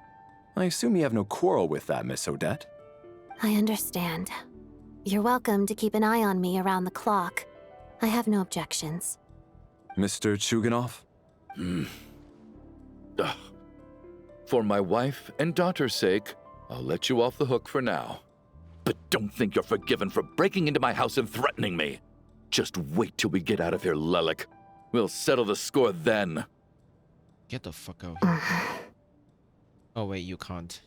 G: I assume you have no quarrel with that, Miss Odette?
J: I understand. You're welcome to keep an eye on me around the clock. I have no objections.
G: Mr. Chuganov?
C: For my wife and daughter's sake, I'll let you off the hook for now. But don't think you're forgiven for breaking into my house and threatening me. Just wait till we get out of here, Lelik. We'll settle the score then.
A: Get the fuck out here. Oh wait, you can't.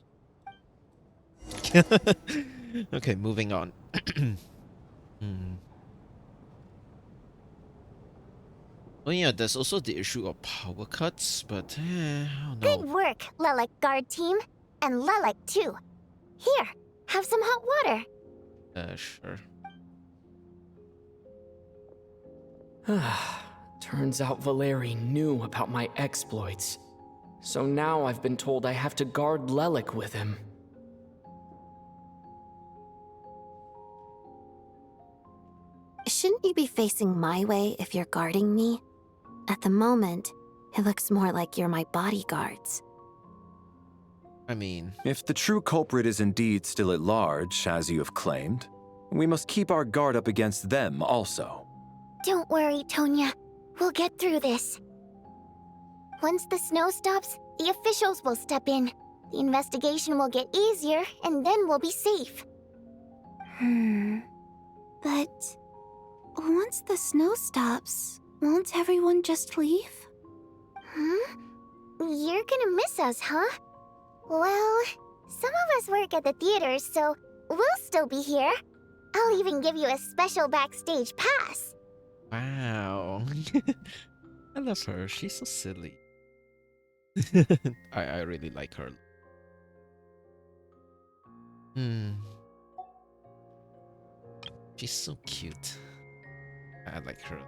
A: Okay, moving on. Oh yeah, there's also the issue of power cuts, but I don't know.
B: Good work, Lelik guard team. And Lelik too. Here, have some hot water.
A: Sure.
F: Turns out Valeri knew about my exploits. So now I've been told I have to guard Lelik with him.
J: Shouldn't you be facing my way if you're guarding me? At the moment, it looks more like you're my bodyguards.
A: I mean...
G: If the true culprit is indeed still at large, as you have claimed, we must keep our guard up against them also.
B: Don't worry, Tonya. We'll get through this. Once the snow stops, the officials will step in. The investigation will get easier, and then we'll be safe.
R: But once the snow stops, won't everyone just leave?
B: You're gonna miss us, huh? Well, some of us work at the theater, so we'll still be here. I'll even give you a special backstage pass.
A: Wow. I love her. She's so silly. I really like her. She's so cute. I like her.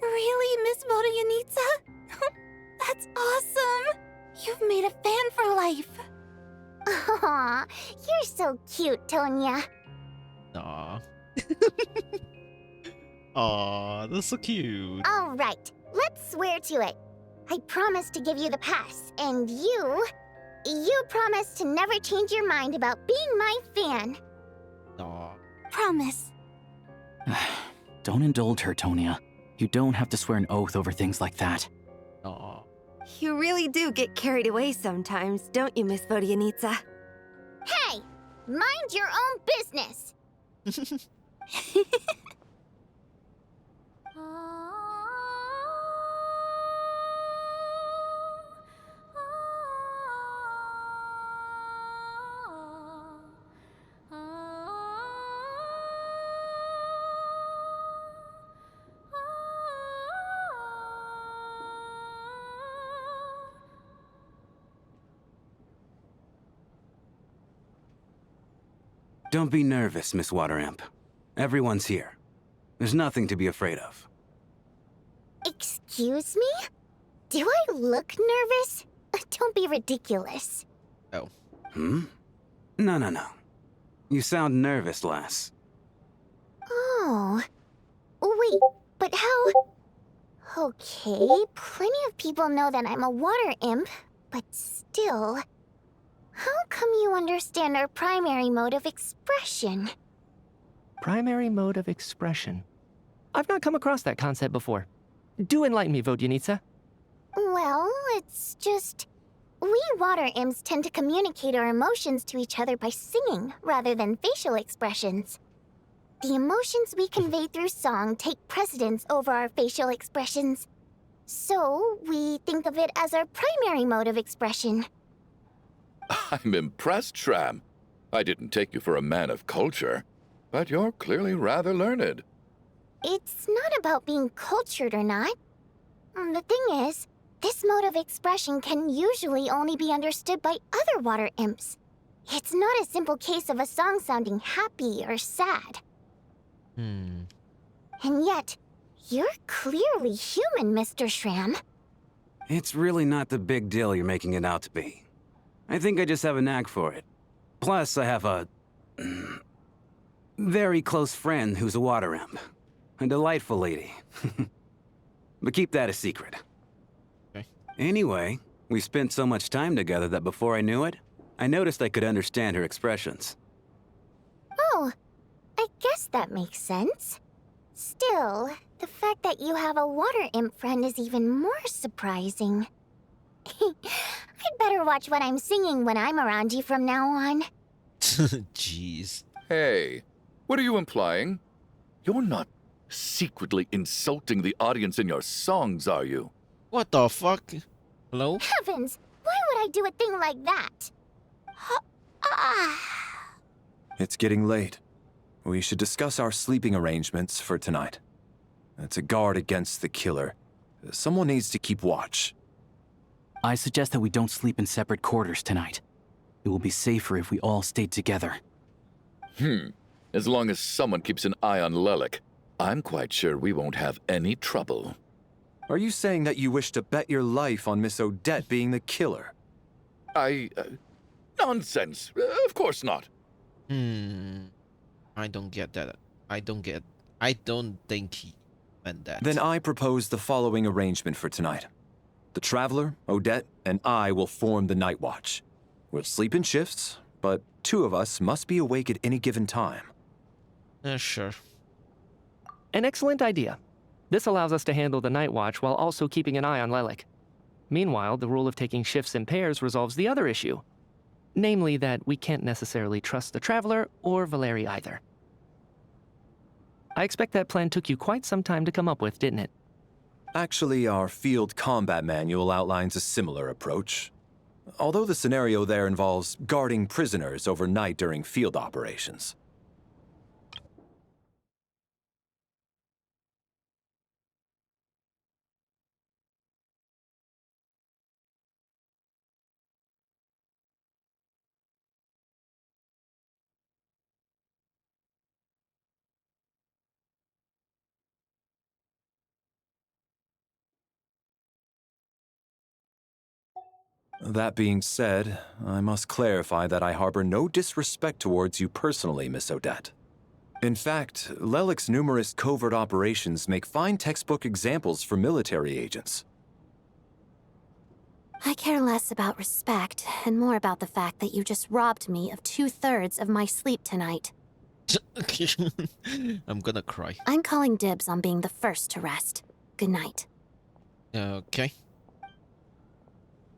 R: Really, Miss Vodyanitsa? That's awesome! You've made a fan for life.
B: Aw, you're so cute, Tonya.
A: Aw. Aw, that's so cute.
B: All right, let's swear to it. I promise to give you the pass, and you promise to never change your mind about being my fan.
A: Aw.
R: Promise.
P: Don't indulge her, Tonya. You don't have to swear an oath over things like that.
A: Aw.
U: You really do get carried away sometimes, don't you, Miss Vodyanitsa?
B: Hey! Mind your own business!
D: Don't be nervous, Miss Water Imp. Everyone's here. There's nothing to be afraid of.
B: Excuse me? Do I look nervous? Don't be ridiculous.
A: Oh.
D: No. You sound nervous, lass.
B: Oh. Wait, but how... Okay, plenty of people know that I'm a water imp, but still... How come you understand our primary mode of expression?
E: Primary mode of expression. I've not come across that concept before. Do enlighten me, Vodyanitsa.
B: Well, it's just... We water imps tend to communicate our emotions to each other by singing, rather than facial expressions. The emotions we convey through song take precedence over our facial expressions. So, we think of it as our primary mode of expression.
C: I'm impressed, Shram. I didn't take you for a man of culture, but you're clearly rather learned.
B: It's not about being cultured or not. The thing is, this mode of expression can usually only be understood by other water imps. It's not a simple case of a song sounding happy or sad. And yet, you're clearly human, Mr. Shram.
D: It's really not the big deal you're making it out to be. I think I just have a knack for it. Plus, I have a... very close friend who's a water imp. A delightful lady. But keep that a secret.
A: Okay.
D: Anyway, we spent so much time together that before I knew it, I noticed I could understand her expressions.
B: Oh, I guess that makes sense. Still, the fact that you have a water imp friend is even more surprising. I'd better watch what I'm singing when I'm around you from now on.
A: Jeez.
C: Hey, what are you implying? You're not secretly insulting the audience in your songs, are you?
A: What the fuck? Hello?
B: Heavens! Why would I do a thing like that?
G: It's getting late. We should discuss our sleeping arrangements for tonight. To guard against the killer, someone needs to keep watch.
P: I suggest that we don't sleep in separate quarters tonight. It will be safer if we all stayed together.
C: As long as someone keeps an eye on Lelik, I'm quite sure we won't have any trouble.
G: Are you saying that you wish to bet your life on Miss Odette being the killer?
C: Nonsense. Of course not.
A: I don't get that. I don't think he meant that.
G: Then I propose the following arrangement for tonight. The Traveler, Odette, and I will form the Night Watch. We'll sleep in shifts, but two of us must be awake at any given time.
A: Sure.
E: An excellent idea. This allows us to handle the night watch while also keeping an eye on Lelik. Meanwhile, the rule of taking shifts in pairs resolves the other issue. Namely that we can't necessarily trust the Traveler or Valeri either. I expect that plan took you quite some time to come up with, didn't it?
G: Actually, our field combat manual outlines a similar approach. Although the scenario there involves guarding prisoners overnight during field operations. That being said, I must clarify that I harbor no disrespect towards you personally, Miss Odette. In fact, Lelik's numerous covert operations make fine textbook examples for military agents.
J: I care less about respect and more about the fact that you just robbed me of 2/3 of my sleep tonight.
A: I'm gonna cry.
J: I'm calling dibs on being the first to rest. Good night.
A: Okay.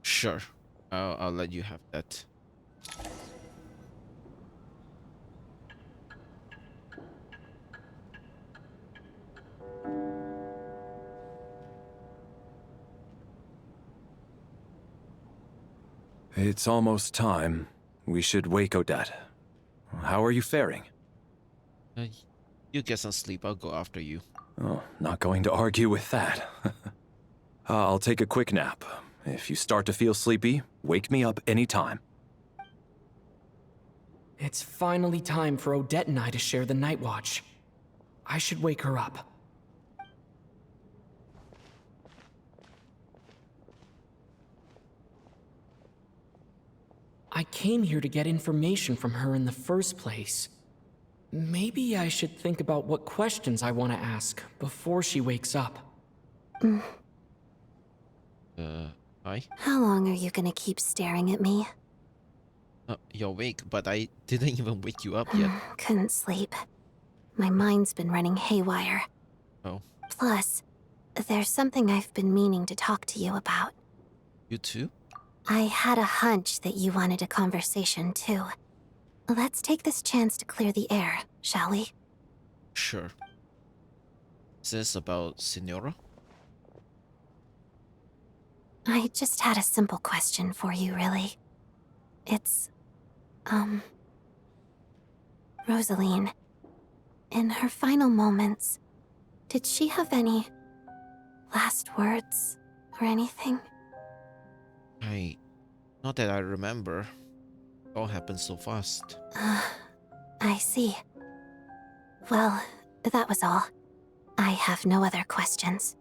A: Sure. I'll let you have that.
G: It's almost time. We should wake Odette. How are you faring?
A: You get some sleep. I'll go after you.
G: Oh, not going to argue with that. I'll take a quick nap. If you start to feel sleepy, wake me up anytime.
F: It's finally time for Odette and I to share the night watch. I should wake her up. I came here to get information from her in the first place. Maybe I should think about what questions I want to ask before she wakes up.
A: Hi?
J: How long are you gonna keep staring at me?
A: You're awake, but I didn't even wake you up yet.
J: Couldn't sleep. My mind's been running haywire.
A: Oh.
J: Plus, there's something I've been meaning to talk to you about.
A: You too?
J: I had a hunch that you wanted a conversation too. Let's take this chance to clear the air, shall we?
A: Sure. Is this about Signora?
J: I just had a simple question for you, really. It's, Rosaline. In her final moments, did she have any last words or anything?
A: Not that I remember. It all happened so fast.
J: I see. Well, that was all. I have no other questions.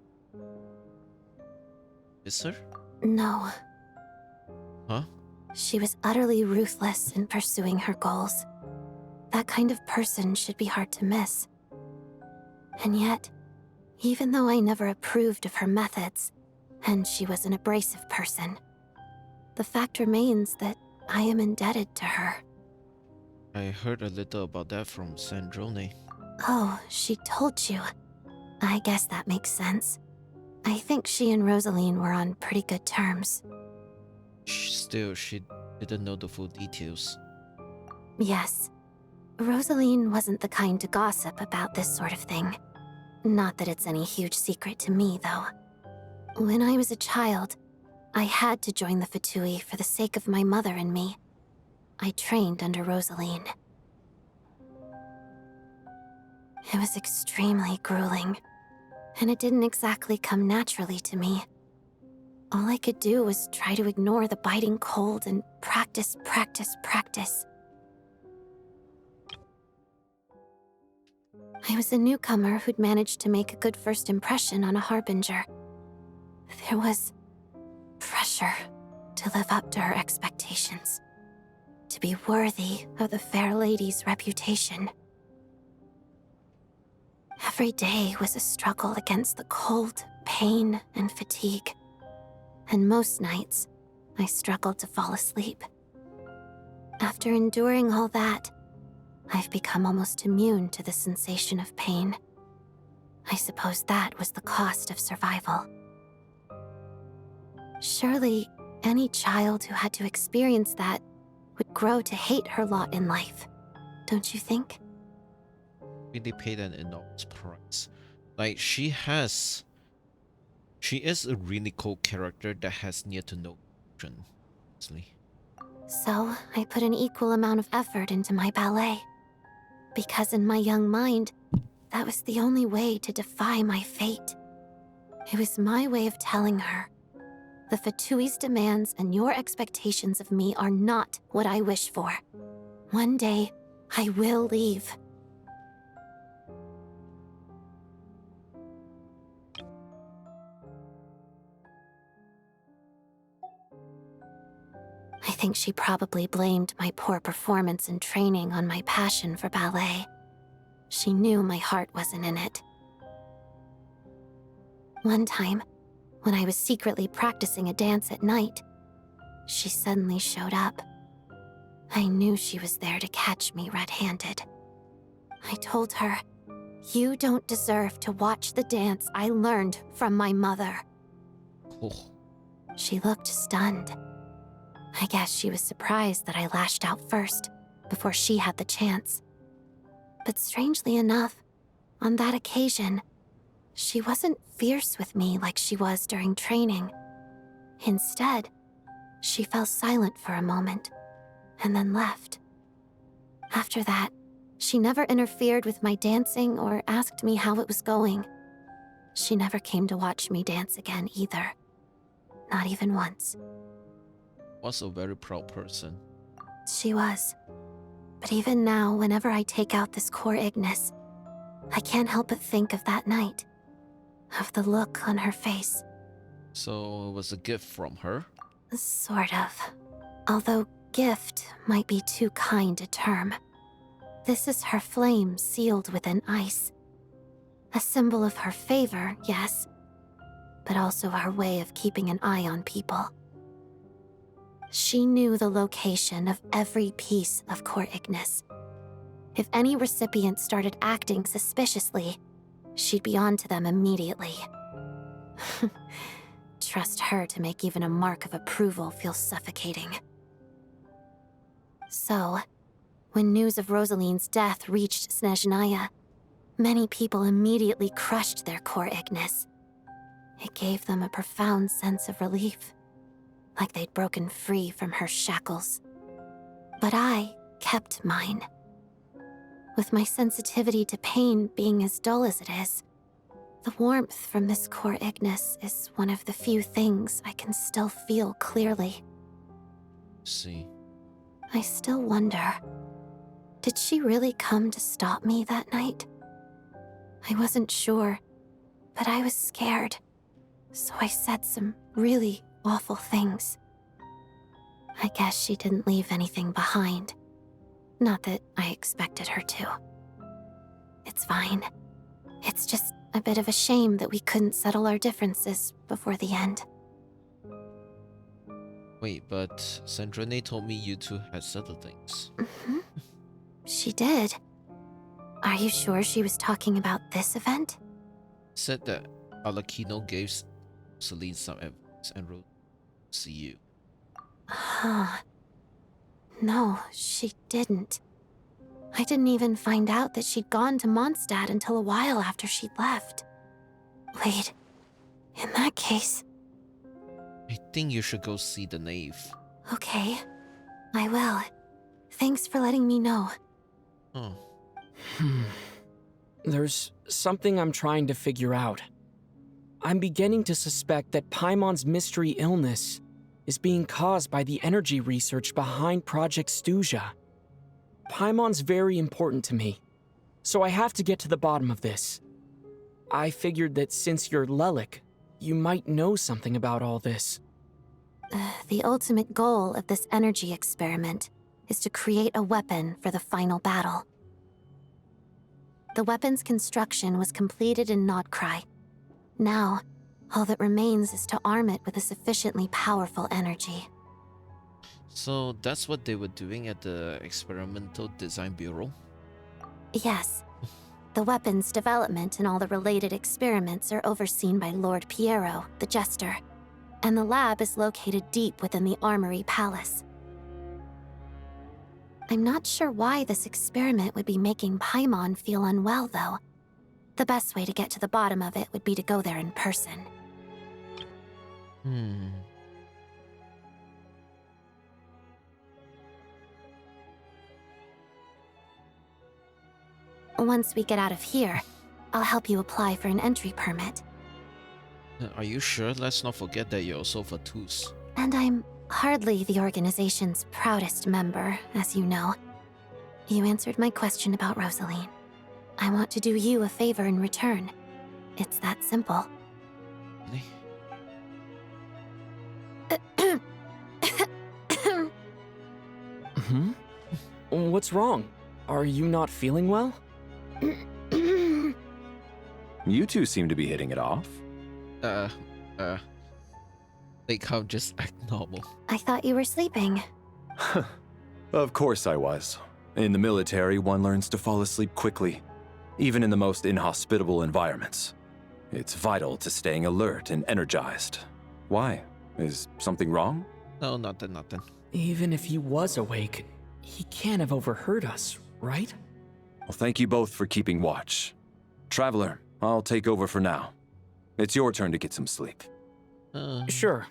A: Is there?
J: No.
A: Huh?
J: She was utterly ruthless in pursuing her goals. That kind of person should be hard to miss. And yet, even though I never approved of her methods, and she was an abrasive person, the fact remains that I am indebted to her.
A: I heard a little about that from Sandrone.
J: Oh, she told you. I guess that makes sense. I think she and Rosaline were on pretty good terms.
A: Still, she didn't know the full details.
J: Yes. Rosaline wasn't the kind to gossip about this sort of thing. Not that it's any huge secret to me, though. When I was a child, I had to join the Fatui for the sake of my mother and me. I trained under Rosaline. It was extremely grueling, and it didn't exactly come naturally to me. All I could do was try to ignore the biting cold and practice, practice, practice. I was a newcomer who'd managed to make a good first impression on a harbinger. There was pressure to live up to her expectations, to be worthy of the fair lady's reputation. Every day was a struggle against the cold, pain, and fatigue. And most nights, I struggled to fall asleep. After enduring all that, I've become almost immune to the sensation of pain. I suppose that was the cost of survival. Surely, any child who had to experience that would grow to hate her lot in life, don't you think?
A: Really paid an enormous price. Like, she is a really cool character that has near to no emotion, honestly.
J: So, I put an equal amount of effort into my ballet. Because in my young mind, that was the only way to defy my fate. It was my way of telling her, the Fatui's demands and your expectations of me are not what I wish for. One day, I will leave. I think she probably blamed my poor performance and training on my passion for ballet. She knew my heart wasn't in it. One time, when I was secretly practicing a dance at night, she suddenly showed up. I knew she was there to catch me red-handed. I told her, "You don't deserve to watch the dance I learned from my mother."
A: Oh.
J: She looked stunned. I guess she was surprised that I lashed out first, before she had the chance. But strangely enough, on that occasion, she wasn't fierce with me like she was during training. Instead, she fell silent for a moment, and then left. After that, she never interfered with my dancing or asked me how it was going. She never came to watch me dance again either. Not even once.
A: Was a very proud person.
J: She was. But even now, whenever I take out this core Ignis, I can't help but think of that night. Of the look on her face.
A: So it was a gift from her?
J: Sort of. Although gift might be too kind a term. This is her flame sealed within ice. A symbol of her favor, yes, but also her way of keeping an eye on people. She knew the location of every piece of core Ignis. If any recipient started acting suspiciously, she'd be on to them immediately. Trust her to make even a mark of approval feel suffocating. So, when news of Rosaline's death reached Snezhnaya, many people immediately crushed their core Ignis. It gave them a profound sense of relief, like they'd broken free from her shackles. But I kept mine. With my sensitivity to pain being as dull as it is, the warmth from this core Ignis is one of the few things I can still feel clearly.
A: See.
J: I still wonder, did she really come to stop me that night? I wasn't sure, but I was scared, so I said some really awful things. I guess she didn't leave anything behind. Not that I expected her to. It's fine. It's just a bit of a shame that we couldn't settle our differences before the end.
A: Wait, but Sandrine told me you two had settled things.
J: Mm-hmm. She did. Are you sure she was talking about this event?
A: Said that Alakino gave Celine some advice and wrote, "See you."
J: Huh. No, she didn't. I didn't even find out that she'd gone to Mondstadt until a while after she'd left. Wait, in that case...
A: I think you should go see the knave.
J: Okay, I will. Thanks for letting me know.
A: Oh.
F: There's something I'm trying to figure out. I'm beginning to suspect that Paimon's mystery illness is being caused by the energy research behind Project Stuja. Paimon's very important to me, so I have to get to the bottom of this. I figured that since you're Lelik, you might know something about all this.
J: The ultimate goal of this energy experiment is to create a weapon for the final battle. The weapon's construction was completed in Nodkrai. Now, all that remains is to arm it with a sufficiently powerful energy.
A: So that's what they were doing at the Experimental Design Bureau?
J: Yes. The weapon's development and all the related experiments are overseen by Lord Piero, the Jester, and the lab is located deep within the Armory Palace. I'm not sure why this experiment would be making Paimon feel unwell, though. The best way to get to the bottom of it would be to go there in person. Once we get out of here, I'll help you apply for an entry permit.
A: Are you sure? Let's not forget that you're also Vatus.
J: And I'm hardly the organization's proudest member, as you know. You answered my question about Rosaline. I want to do you a favor in return. It's that simple.
F: What's wrong? Are you not feeling well?
G: You two seem to be hitting it off.
A: They can't just act normal.
J: I thought you were sleeping.
G: Of course I was. In the military, one learns to fall asleep quickly, even in the most inhospitable environments. It's vital to staying alert and energized. Why? Is something wrong?
A: No, nothing.
F: Even if he was awake, he can't have overheard us, right?
G: Well, thank you both for keeping watch. Traveler, I'll take over for now. It's your turn to get some sleep.
F: Sure.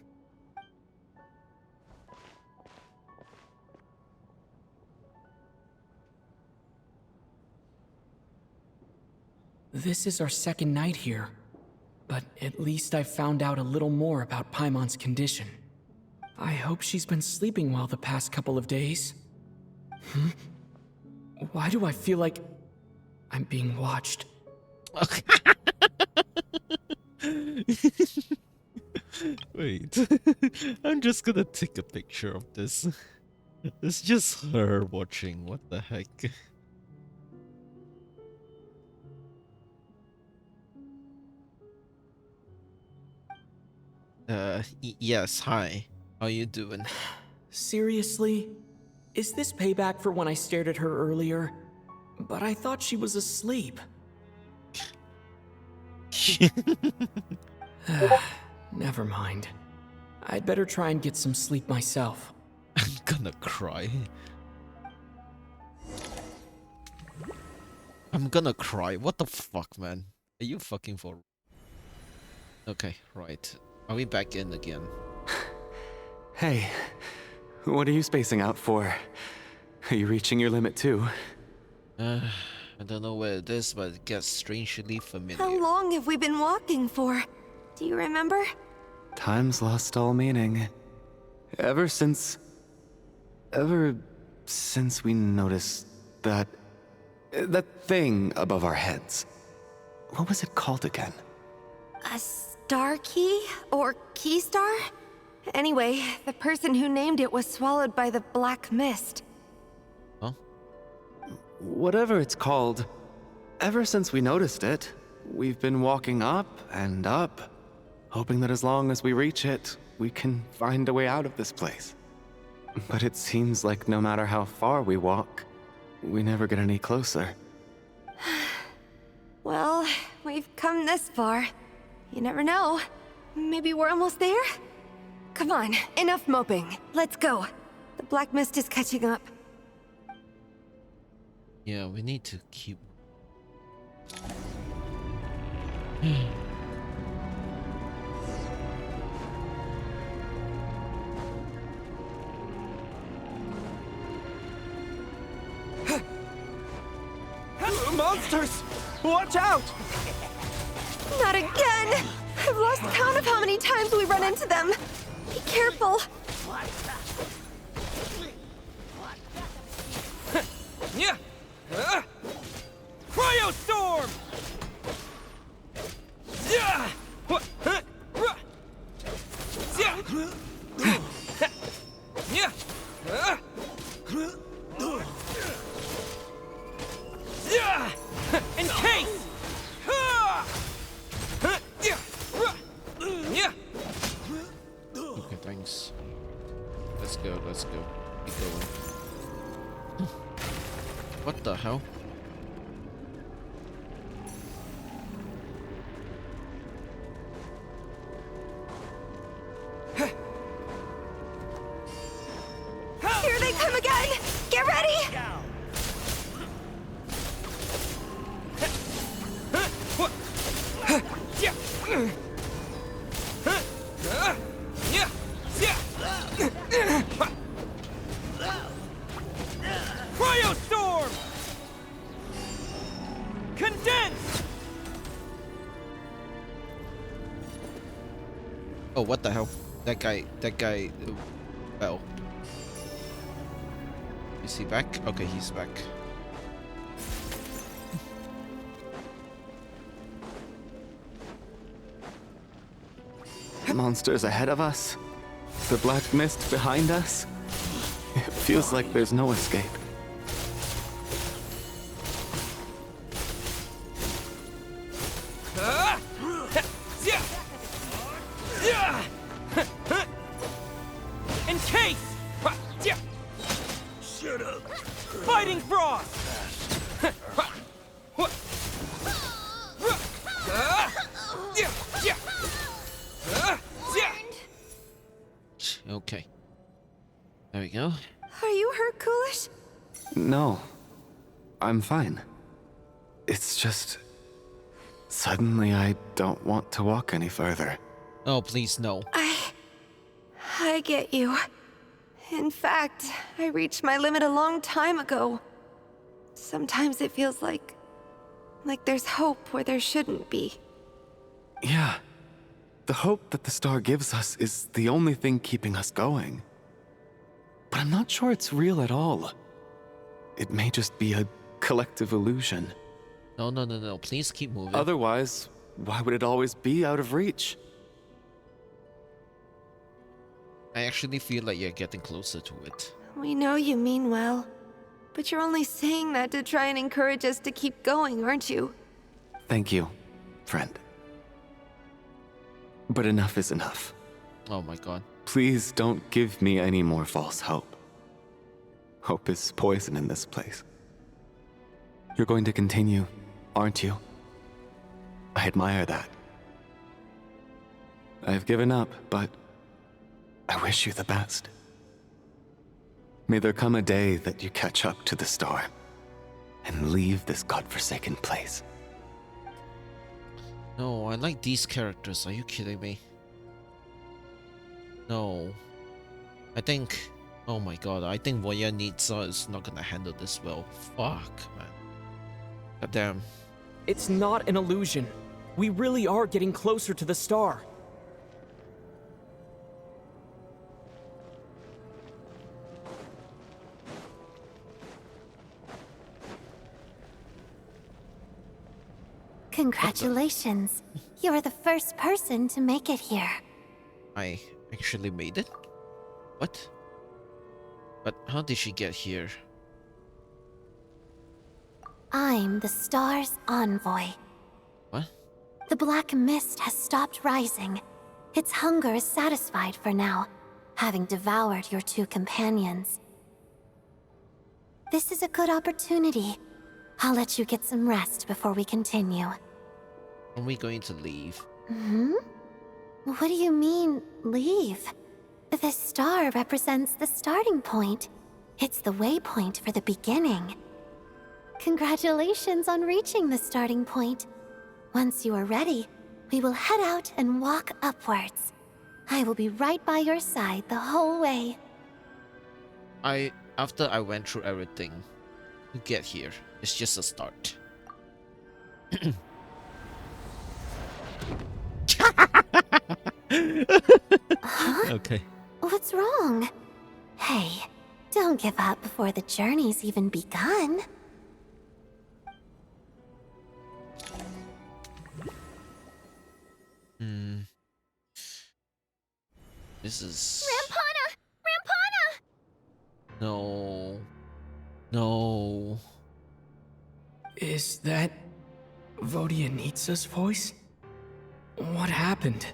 F: This is our second night here, but at least I found out a little more about Paimon's condition. I hope she's been sleeping well the past couple of days. Why do I feel like I'm being watched?
A: Wait, I'm just gonna take a picture of this. It's just her watching, what the heck? Yes, hi. How you doing?
F: Seriously? Is this payback for when I stared at her earlier? But I thought she was asleep. Never mind. I'd better try and get some sleep myself.
A: I'm gonna cry. I'm gonna cry. What the fuck, man? Are you fucking for... Okay, right. Are we back in again?
T: Hey, what are you spacing out for? Are you reaching your limit too?
A: I don't know where it is, but it gets strangely familiar.
U: How long have we been walking for? Do you remember?
T: Time's lost all meaning. Ever since we noticed that thing above our heads. What was it called again?
U: A star key? Or key star? Anyway, the person who named it was swallowed by the black mist.
A: Huh?
T: Whatever it's called, ever since we noticed it, we've been walking up and up, hoping that as long as we reach it, we can find a way out of this place. But it seems like no matter how far we walk, we never get any closer.
U: Well, we've come this far. You never know. Maybe we're almost there? Come on, enough moping. Let's go. The black mist is catching up.
A: Yeah, we need to keep...
K: Monsters! Watch out!
U: Not again! I've lost count of how many times we run into them. Be careful.
K: Yeah! Cryostorm! Yeah! Yeah! Yeah! Encase!
A: Okay, thanks. Let's go. Keep going. What the hell?
U: Here they come again! Get ready!
K: Cryostorm! Condense!
A: Oh, what the hell? That guy fell. Is he back? Okay, he's back.
T: Monsters ahead of us? The black mist behind us? It feels like there's no escape.
K: Encase! Shut up! Fighting Frost!
A: Okay. There we go.
U: Are you hurt, Coolish?
T: No. I'm fine. It's just... Suddenly I don't want to walk any further.
A: Oh, please, no.
U: I get you. In fact, I reached my limit a long time ago. Sometimes it feels like there's hope where there shouldn't be.
T: Yeah. The hope that the star gives us is the only thing keeping us going. But I'm not sure it's real at all. It may just be a collective illusion.
A: No. Please keep moving.
T: Otherwise, why would it always be out of reach?
A: I actually feel like you're getting closer to it.
U: We know you mean well, but you're only saying that to try and encourage us to keep going, aren't you?
T: Thank you, friend. But enough is enough.
A: Oh my god.
T: Please don't give me any more false hope. Hope is poison in this place. You're going to continue, aren't you? I admire that. I've given up, but I wish you the best. May there come a day that you catch up to the star and leave this godforsaken place.
A: No, I like these characters. Are you kidding me? No. I think... Oh my god, I think Voyanitsa is not gonna handle this well. Fuck, man. God damn.
F: It's not an illusion. We really are getting closer to the star.
J: Congratulations. You're the first person to make it here.
A: I actually made it? What? But how did she get here?
J: I'm the star's envoy.
A: What?
J: The black mist has stopped rising. Its hunger is satisfied for now, having devoured your two companions. This is a good opportunity. I'll let you get some rest before we continue.
A: Are we going to leave?
J: Hmm? What do you mean, leave? The star represents the starting point. It's the waypoint for the beginning. Congratulations on reaching the starting point. Once you are ready, we will head out and walk upwards. I will be right by your side the whole way.
A: After I went through everything to get here, it's just a start.
J: Huh?
A: Okay.
J: What's wrong? Hey, don't give up before the journey's even begun.
A: This is...
B: Rampana! Rampana!
A: No. No.
F: Is that Vodyanitsa's voice? What happened?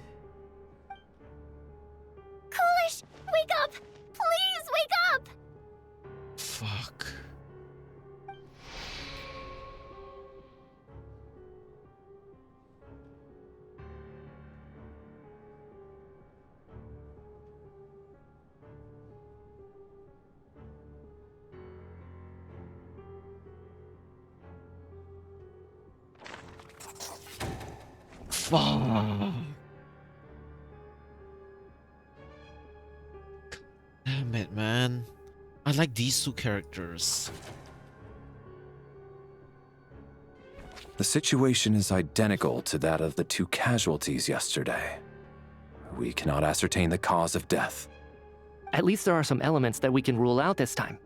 B: Coolish, wake up! Please wake up!
A: Fuck. Fuck. Damn it, man. I like these two characters.
G: The situation is identical to that of the two casualties yesterday. We cannot ascertain the cause of death.
E: At least there are some elements that we can rule out this time.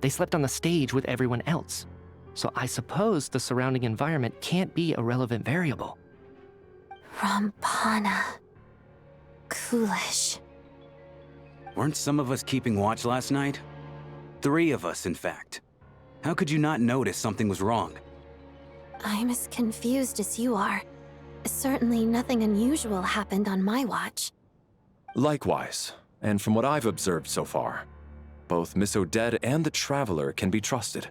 E: They slept on the stage with everyone else, so I suppose the surrounding environment can't be a relevant variable.
J: Rampana. Coolish.
D: Weren't some of us keeping watch last night? 3 of us, in fact. How could you not notice something was wrong?
J: I'm as confused as you are. Certainly nothing unusual happened on my watch.
G: Likewise, and from what I've observed so far, both Miss Odette and the Traveler can be trusted.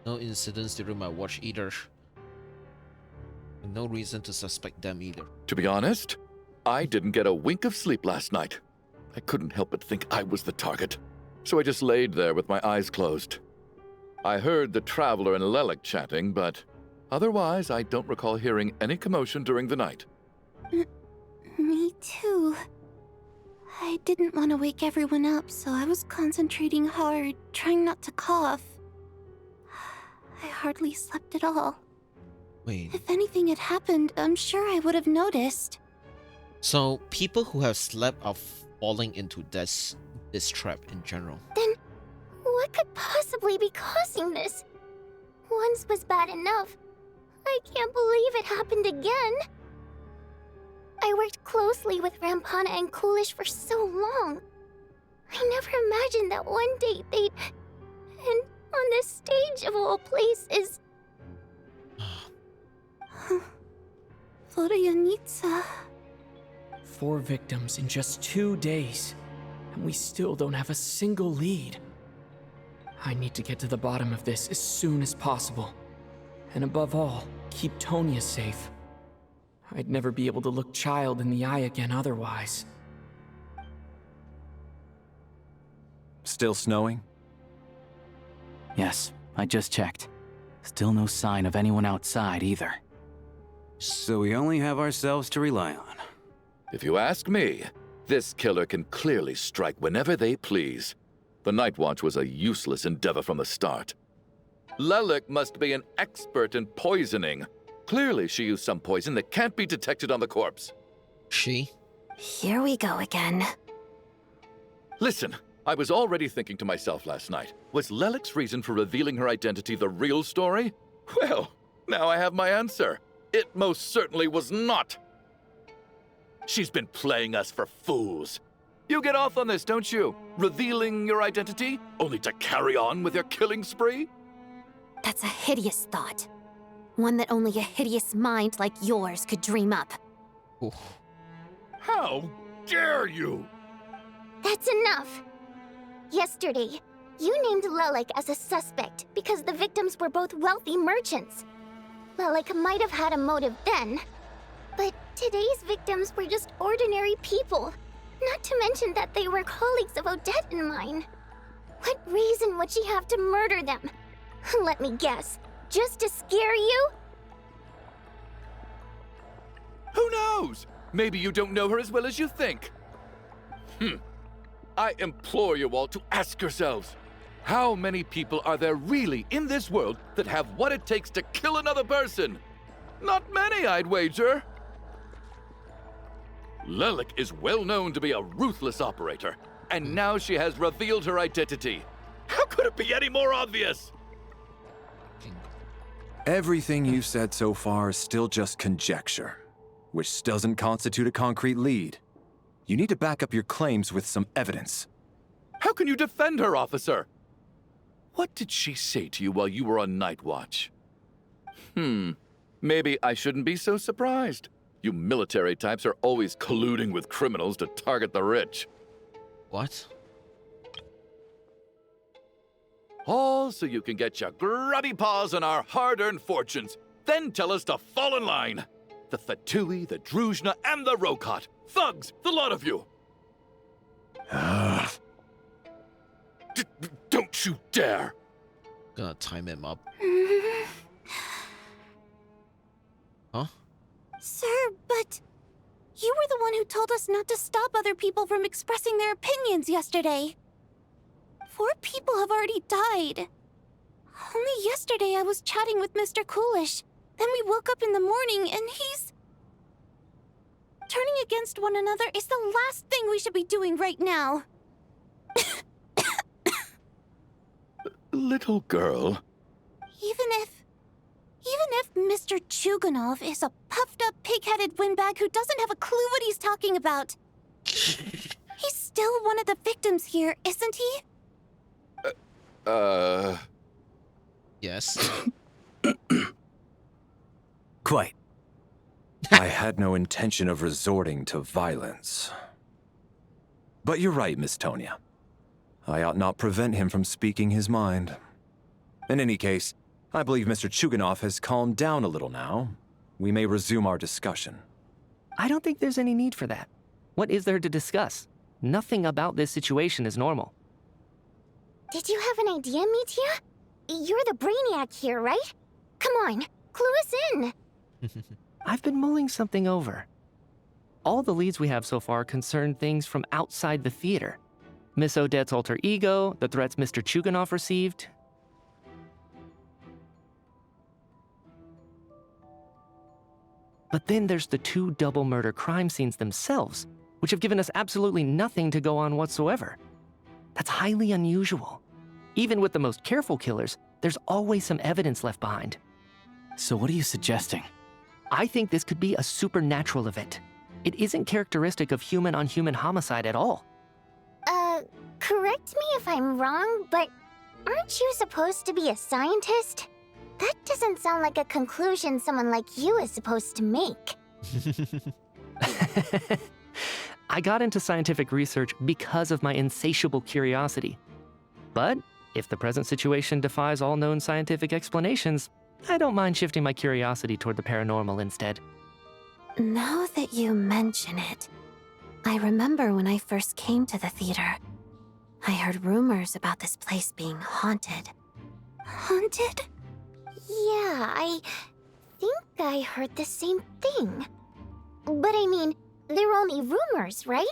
A: No incidents during my watch either. And no reason to suspect them either.
C: To be honest, I didn't get a wink of sleep last night. I couldn't help but think I was the target, so I just laid there with my eyes closed. I heard the Traveler and Lelik chatting, but otherwise I don't recall hearing any commotion during the night.
R: Me too. I didn't want to wake everyone up, so I was concentrating hard, trying not to cough. I hardly slept at all.
A: Wait.
R: If anything had happened, I'm sure I would have noticed.
A: So people who have slept are falling into this trap in general.
B: Then, what could possibly be causing this? Once was bad enough. I can't believe it happened again. I worked closely with Rampana and Coolish for so long. I never imagined that one day they'd... And on this stage of all places...
R: Florianitsa...
F: 4 victims in just 2 days, and we still don't have a single lead. I need to get to the bottom of this as soon as possible. And above all, keep Tonya safe. I'd never be able to look Child in the eye again otherwise.
G: Still snowing?
P: Yes, I just checked. Still no sign of anyone outside either.
D: So we only have ourselves to rely on.
C: If you ask me, this killer can clearly strike whenever they please. The Night Watch was a useless endeavor from the start. Lelik must be an expert in poisoning. Clearly she used some poison that can't be detected on the corpse.
A: She?
J: Here we go again.
C: Listen, I was already thinking to myself last night, was Lelik's reason for revealing her identity the real story? Well, now I have my answer. It most certainly was not. She's been playing us for fools. You get off on this, don't you? Revealing your identity, only to carry on with your killing spree?
J: That's a hideous thought. One that only a hideous mind like yours could dream up.
A: Oof.
C: How dare you?
B: That's enough! Yesterday, you named Lelik as a suspect because the victims were both wealthy merchants. Lelik might have had a motive then, but today's victims were just ordinary people, not to mention that they were colleagues of Odette and mine. What reason would she have to murder them? Let me guess, just to scare you?
C: Who knows? Maybe you don't know her as well as you think. I implore you all to ask yourselves, how many people are there really in this world that have what it takes to kill another person? Not many, I'd wager. Lelik is well known to be a ruthless operator, and now she has revealed her identity. How could it be any more obvious?
G: Everything you've said so far is still just conjecture, which doesn't constitute a concrete lead. You need to back up your claims with some evidence.
C: How can you defend her, officer? What did she say to you while you were on Night Watch? Maybe I shouldn't be so surprised. You military types are always colluding with criminals to target the rich.
A: What?
C: All so you can get your grubby paws on our hard-earned fortunes, then tell us to fall in line. The Fatui, the Druzhna, and the Rokot. Thugs, the lot of you! Don't you dare!
A: Gonna time him up. Huh?
R: Sir, but... You were the one who told us not to stop other people from expressing their opinions yesterday. 4 people have already died. Only yesterday I was chatting with Mr. Coolish. Then we woke up in the morning and he's... Turning against one another is the last thing we should be doing right now.
C: Little girl.
R: Even if Mr. Chuganov is a puffed-up, pig-headed windbag who doesn't have a clue what he's talking about. He's still one of the victims here, isn't he?
A: Yes.
G: Quite. I had no intention of resorting to violence. But you're right, Miss Tonya. I ought not prevent him from speaking his mind. In any case, I believe Mr. Chuganov has calmed down a little now. We may resume our discussion.
E: I don't think there's any need for that. What is there to discuss? nothing about this situation is normal.
B: Did you have an idea, Mitya? You're the brainiac here, right? Come on, clue us in.
E: I've been mulling something over. All the leads we have so far concern things from outside the theater. Miss Odette's alter ego, the threats Mr. Chuganov received. But then there's the 2 double murder crime scenes themselves, which have given us absolutely nothing to go on whatsoever. That's highly unusual. Even with the most careful killers, there's always some evidence left behind.
P: So what are you suggesting?
E: I think this could be a supernatural event. It isn't characteristic of human-on-human homicide at all.
B: Correct me if I'm wrong, but aren't you supposed to be a scientist? That doesn't sound like a conclusion someone like you is supposed to make.
E: I got into scientific research because of my insatiable curiosity. But if the present situation defies all known scientific explanations, I don't mind shifting my curiosity toward the paranormal instead.
J: Now that you mention it, I remember when I first came to the theater. I heard rumors about this place being haunted.
B: Haunted? Yeah, I think I heard the same thing. But I mean, they're only rumors, right?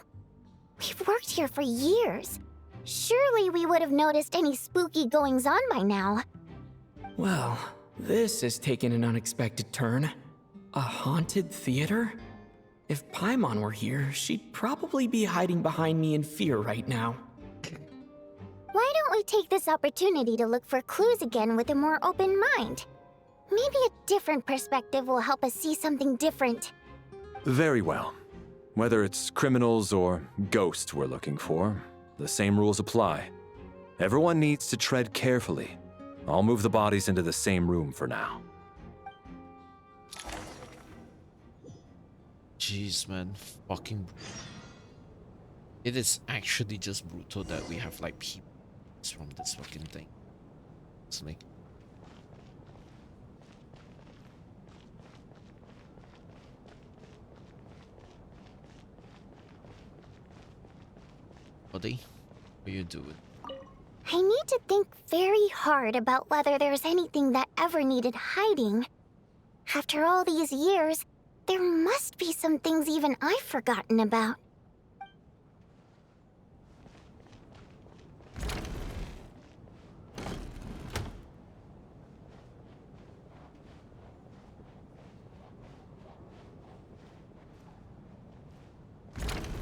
B: We've worked here for years. Surely we would have noticed any spooky goings-on by now.
F: Well, this has taken an unexpected turn. A haunted theater? If Paimon were here, she'd probably be hiding behind me in fear right now.
B: Why don't we take this opportunity to look for clues again with a more open mind? Maybe a different perspective will help us see something different.
G: Very well. Whether it's criminals or ghosts we're looking for, the same rules apply. Everyone needs to tread carefully. I'll move the bodies into the same room for now.
A: Jeez, man. Fucking... It is actually just brutal that we have, like, people from this fucking thing. It's like... Buddy, what are you doing?
B: I need to think very hard about whether there's anything that ever needed hiding. After all these years, there must be some things even I've forgotten about.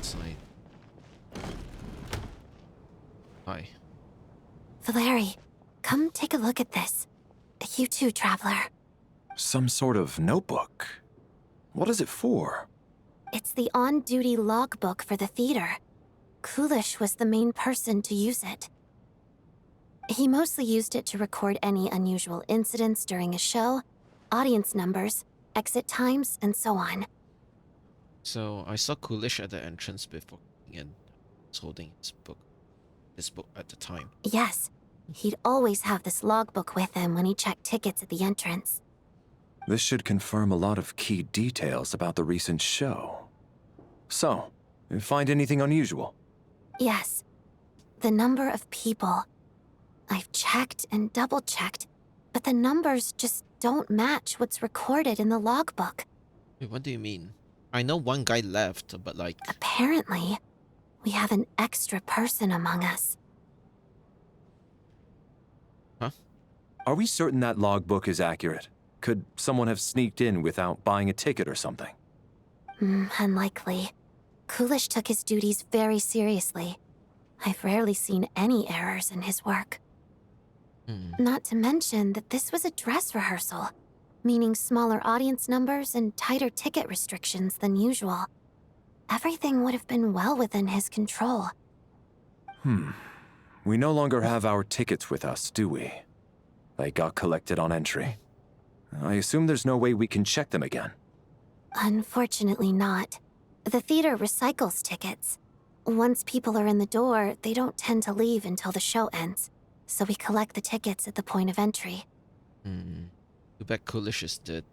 A: Side. Hi.
J: Valeri, come take a look at this. You too, Traveler.
G: Some sort of notebook. What is it for?
J: It's the on-duty logbook for the theater. Kulish was the main person to use it. He mostly used it to record any unusual incidents during a show, audience numbers, exit times, and so on.
A: So I saw Kulish at the entrance before and was holding his book at the time.
J: Yes, he'd always have this logbook with him when he checked tickets at the entrance.
G: This should confirm a lot of key details about the recent show. So, you find anything unusual?
J: Yes. The number of people. I've checked and double-checked, but the numbers just don't match what's recorded in the logbook.
A: Wait, what do you mean? I know one guy left, but like...
J: Apparently, we have an extra person among us.
A: Huh?
G: Are we certain that logbook is accurate? Could someone have sneaked in without buying a ticket or something?
J: Unlikely. Kulish took his duties very seriously. I've rarely seen any errors in his work. Not to mention that this was a dress rehearsal, meaning smaller audience numbers and tighter ticket restrictions than usual. Everything would have been well within his control.
G: We no longer have our tickets with us, do we? They got collected on entry. I assume there's no way we can check them again.
J: Unfortunately not. The theater recycles tickets. Once people are in the door, they don't tend to leave until the show ends, so we collect the tickets at the point of entry.
A: Too bad Kulish is dead.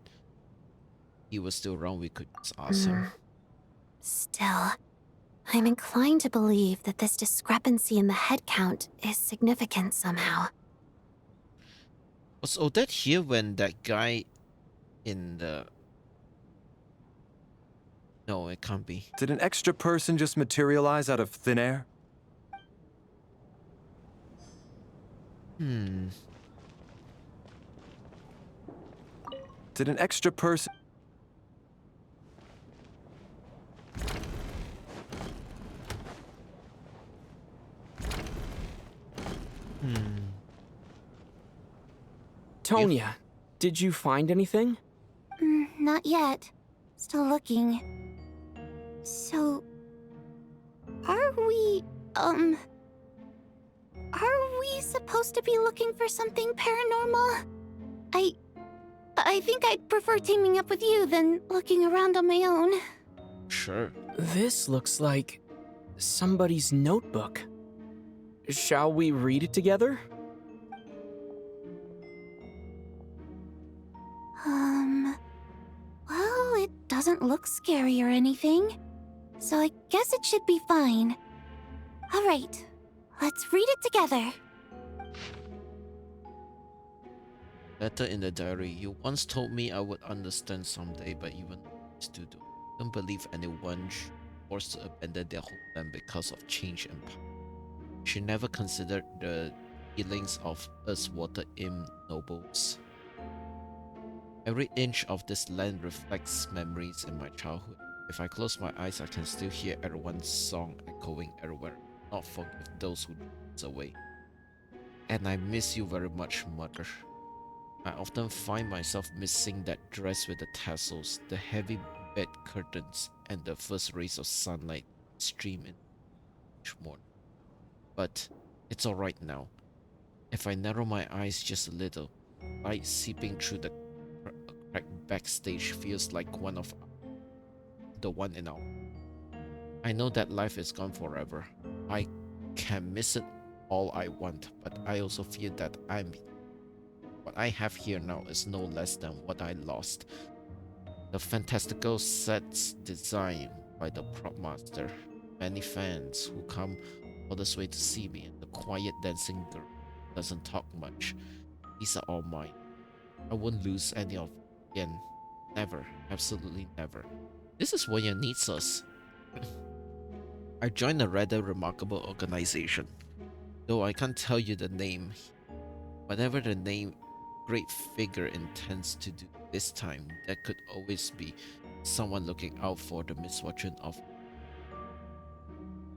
A: He was still around, we could just ask him.
J: Still, I'm inclined to believe that this discrepancy in the head count is significant somehow.
A: Was Odette here when that guy in the... No, it can't be.
G: Did an extra person just materialize out of thin air? Did an extra person...
F: Tonya, did you find anything?
R: Not yet. Still looking. So... Are we supposed to be looking for something paranormal? I think I'd prefer teaming up with you than looking around on my own.
A: Sure.
F: This looks like somebody's notebook. Shall we read it together?
R: Well, it doesn't look scary or anything, so I guess it should be fine. All right, let's read it together.
A: Letter in the diary. You once told me I would understand someday, but even still don't believe anyone should be forced to abandon their homeland because of change and power. She never considered the feelings of us water imp nobles. Every inch of this land reflects memories in my childhood. If I close my eyes, I can still hear everyone's song echoing everywhere. Not forgive those who drift away. And I miss you very much, Mother. I often find myself missing that dress with the tassels, the heavy bed curtains, and the first rays of sunlight stream in each morning. But it's alright now. If I narrow my eyes just a little, light seeping through the cracked backstage feels like the one in our... I know that life is gone forever. I can miss it all I want, but I also feel that what I have here now is no less than what I lost. The fantastical sets designed by the prop master, many fans who come all this way to see me, and the quiet dancing girl doesn't talk much. These are all mine. I won't lose any of them again. Never. Absolutely never. This is Voya needs us. I joined a rather remarkable organization. Though I can't tell you the name. Whatever the name great figure intends to do this time, there could always be someone looking out for the misfortune of...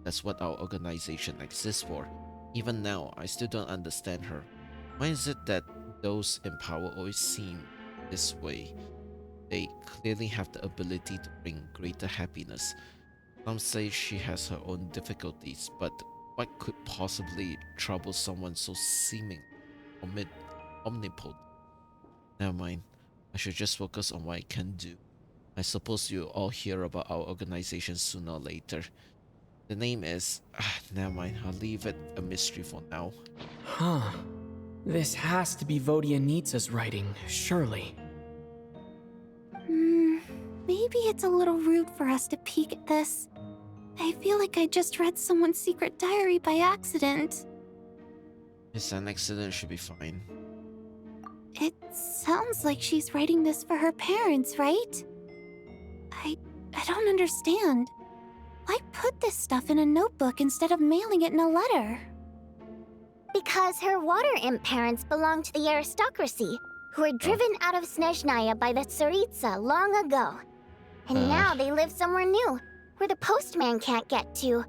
A: That's what our organization exists for. Even now, I still don't understand her. Why is it that those in power always seem this way? They clearly have the ability to bring greater happiness. Some say she has her own difficulties, but what could possibly trouble someone so seeming omnipotent? Never mind. I should just focus on what I can do. I suppose you'll all hear about our organization sooner or later. The name is... never mind, I'll leave it a mystery for now.
F: Huh. This has to be Vodyanitsa's writing, surely.
R: Maybe it's a little rude for us to peek at this. I feel like I just read someone's secret diary by accident.
A: It's an accident, should be fine.
R: It sounds like she's writing this for her parents, right? I don't understand. Why put this stuff in a notebook instead of mailing it in a letter?
B: Because her water imp parents belonged to the aristocracy, who were driven out of Snezhnaya by the Tsaritsa long ago. And now they live somewhere new, where the postman can't get to.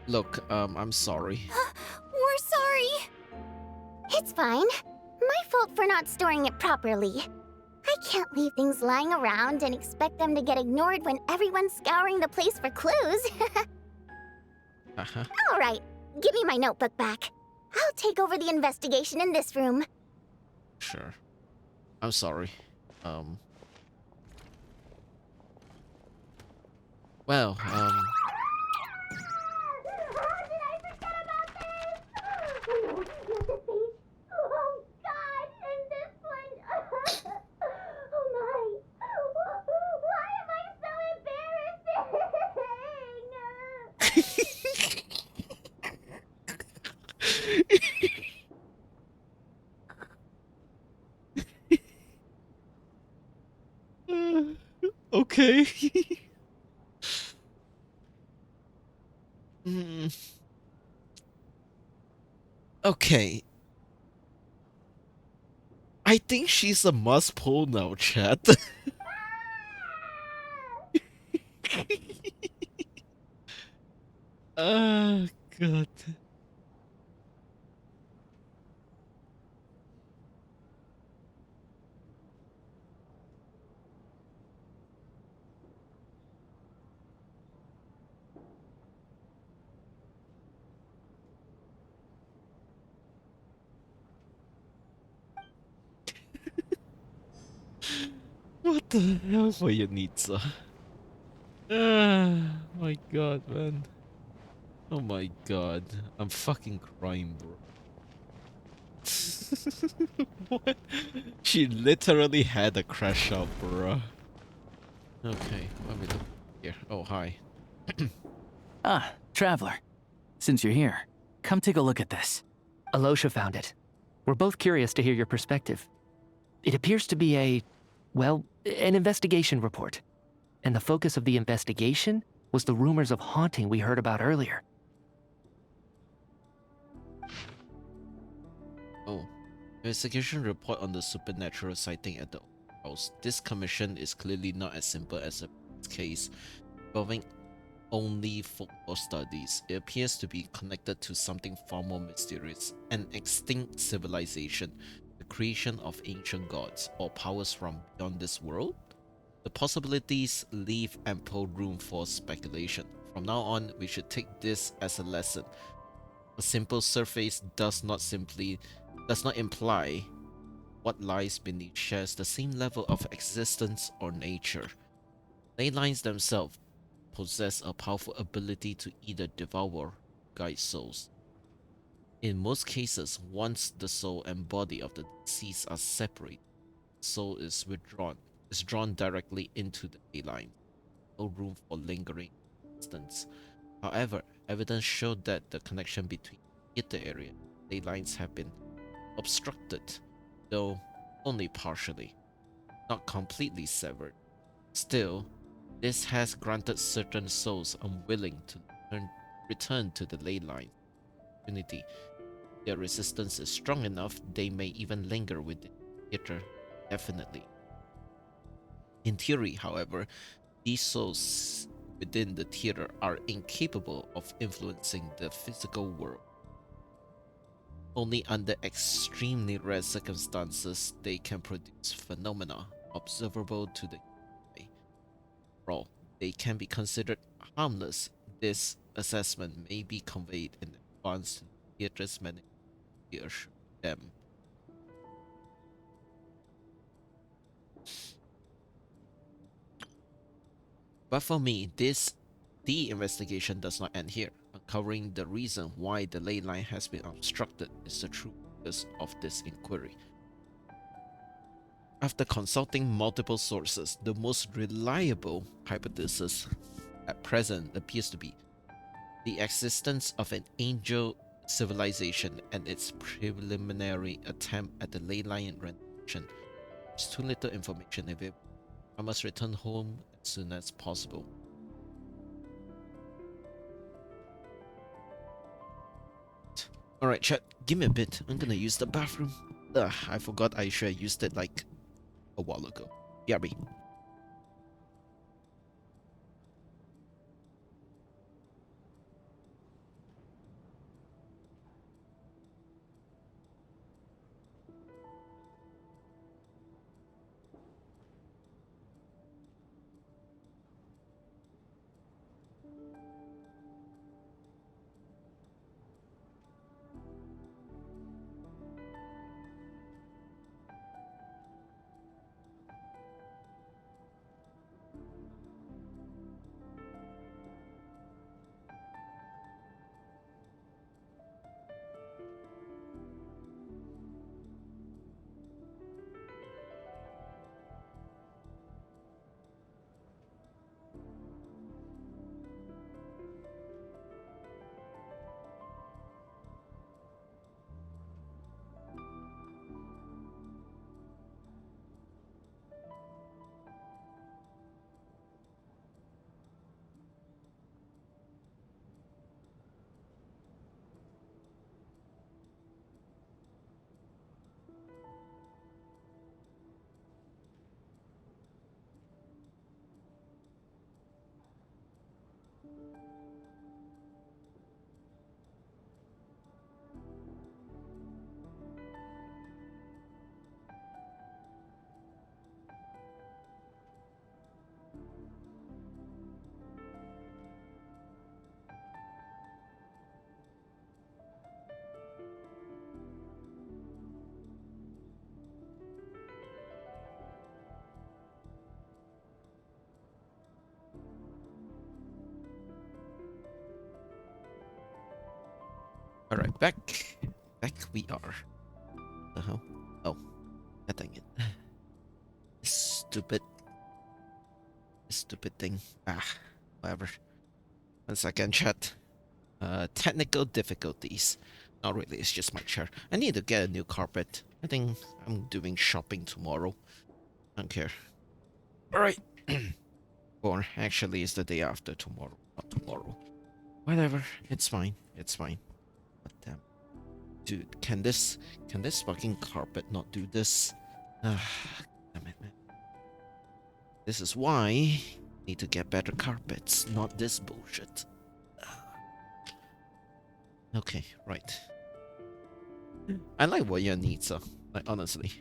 A: Look, I'm sorry.
B: We're sorry. It's fine. My fault for not storing it properly. I can't leave things lying around and expect them to get ignored when everyone's scouring the place for clues. All right, give me my notebook back. I'll take over the investigation in this room.
A: Sure. I'm sorry. Well,
B: Oh God, and this
A: Okay. Okay. I think she's a must pull now, chat. Oh god. What the hell for your needs? My god, man. Oh my god. I'm fucking crying, bro. What? She literally had a crash out, bro. Okay, let me look here. Oh, hi.
P: Ah, Traveler. Since you're here, come take a look at this.
E: Alosha found it. We're both curious to hear your perspective. It appears to be an investigation report. And the focus of the investigation was the rumors of haunting we heard about earlier.
A: Oh. Investigation report on the supernatural sighting at the house. This commission is clearly not as simple as a case involving only folklore studies. It appears to be connected to something far more mysterious, an extinct civilization, the creation of ancient gods, or powers from beyond this world. The possibilities leave ample room for speculation. From now on, we should take this as a lesson. A simple surface does not imply what lies beneath shares the same level of existence or nature. Ley lines themselves possess a powerful ability to either devour or guide souls. In most cases, once the soul and body of the deceased are separated, the soul is drawn directly into the ley line. No room for lingering distance. However, evidence showed that the connection between the theater area and ley lines have been obstructed, though only partially, not completely severed. Still, this has granted certain souls unwilling to return to the ley line community. Their resistance is strong enough, they may even linger within the theater indefinitely. In theory, however, these souls within the theater are incapable of influencing the physical world. Only under extremely rare circumstances they can produce phenomena observable to the eye. Overall, they can be considered harmless. This assessment may be conveyed in advance to the theater's manager to reassure them. But for me, the investigation does not end here. Uncovering the reason why the ley line has been obstructed is the true focus of this inquiry. After consulting multiple sources, the most reliable hypothesis at present appears to be the existence of an angel civilization and its preliminary attempt at the ley line renovation. There's too little information available. I must return home as soon as possible. Alright, chat, give me a bit. I'm gonna use the bathroom. I forgot I should have used it like a while ago. BRB. Alright, back we are. The hell? Oh, God dang it. Stupid thing. Whatever. 1 second, chat. Technical difficulties. Not really, it's just my chair. I need to get a new carpet. I think I'm doing shopping tomorrow. I don't care. Alright. Or actually, it's the day after tomorrow. Not tomorrow. Whatever. It's fine. It's fine. But damn. Dude, can this fucking carpet not do this? Damn it, man. This is why I need to get better carpets, not this bullshit. Okay, right. I like Woya Nitsa, like honestly.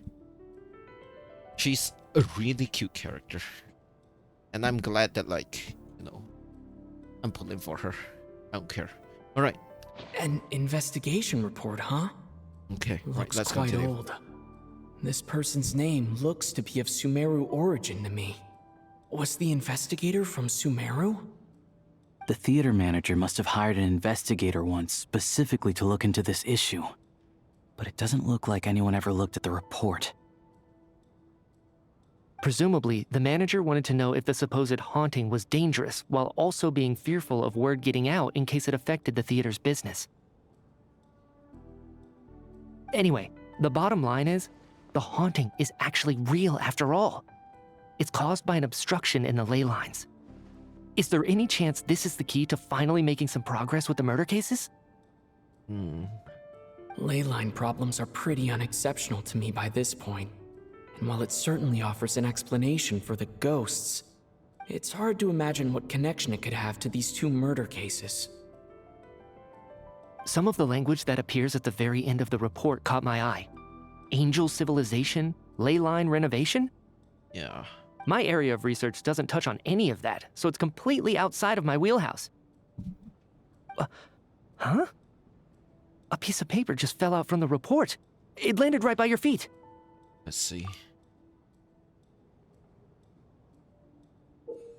A: She's a really cute character. And I'm glad that, like, you know, I'm pulling for her. I don't care. Alright.
F: An investigation report, huh?
A: Okay, right,
F: Looks
A: let's
F: quite
A: continue.
F: old. This person's name looks to be of Sumeru origin to me. Was the investigator from Sumeru?
P: The theater manager must have hired an investigator once specifically to look into this issue. But it doesn't look like anyone ever looked at the report.
E: Presumably, the manager wanted to know if the supposed haunting was dangerous while also being fearful of word getting out in case it affected the theater's business. Anyway, the bottom line is, the haunting is actually real after all. It's caused by an obstruction in the ley lines. Is there any chance this is the key to finally making some progress with the murder cases?
F: Ley line problems are pretty unexceptional to me by this point. And while it certainly offers an explanation for the ghosts, it's hard to imagine what connection it could have to these two murder cases.
E: Some of the language that appears at the very end of the report caught my eye. Angel civilization, ley line renovation?
A: Yeah.
E: My area of research doesn't touch on any of that, so it's completely outside of my wheelhouse. Huh? A piece of paper just fell out from the report. It landed right by your feet.
A: Let's see.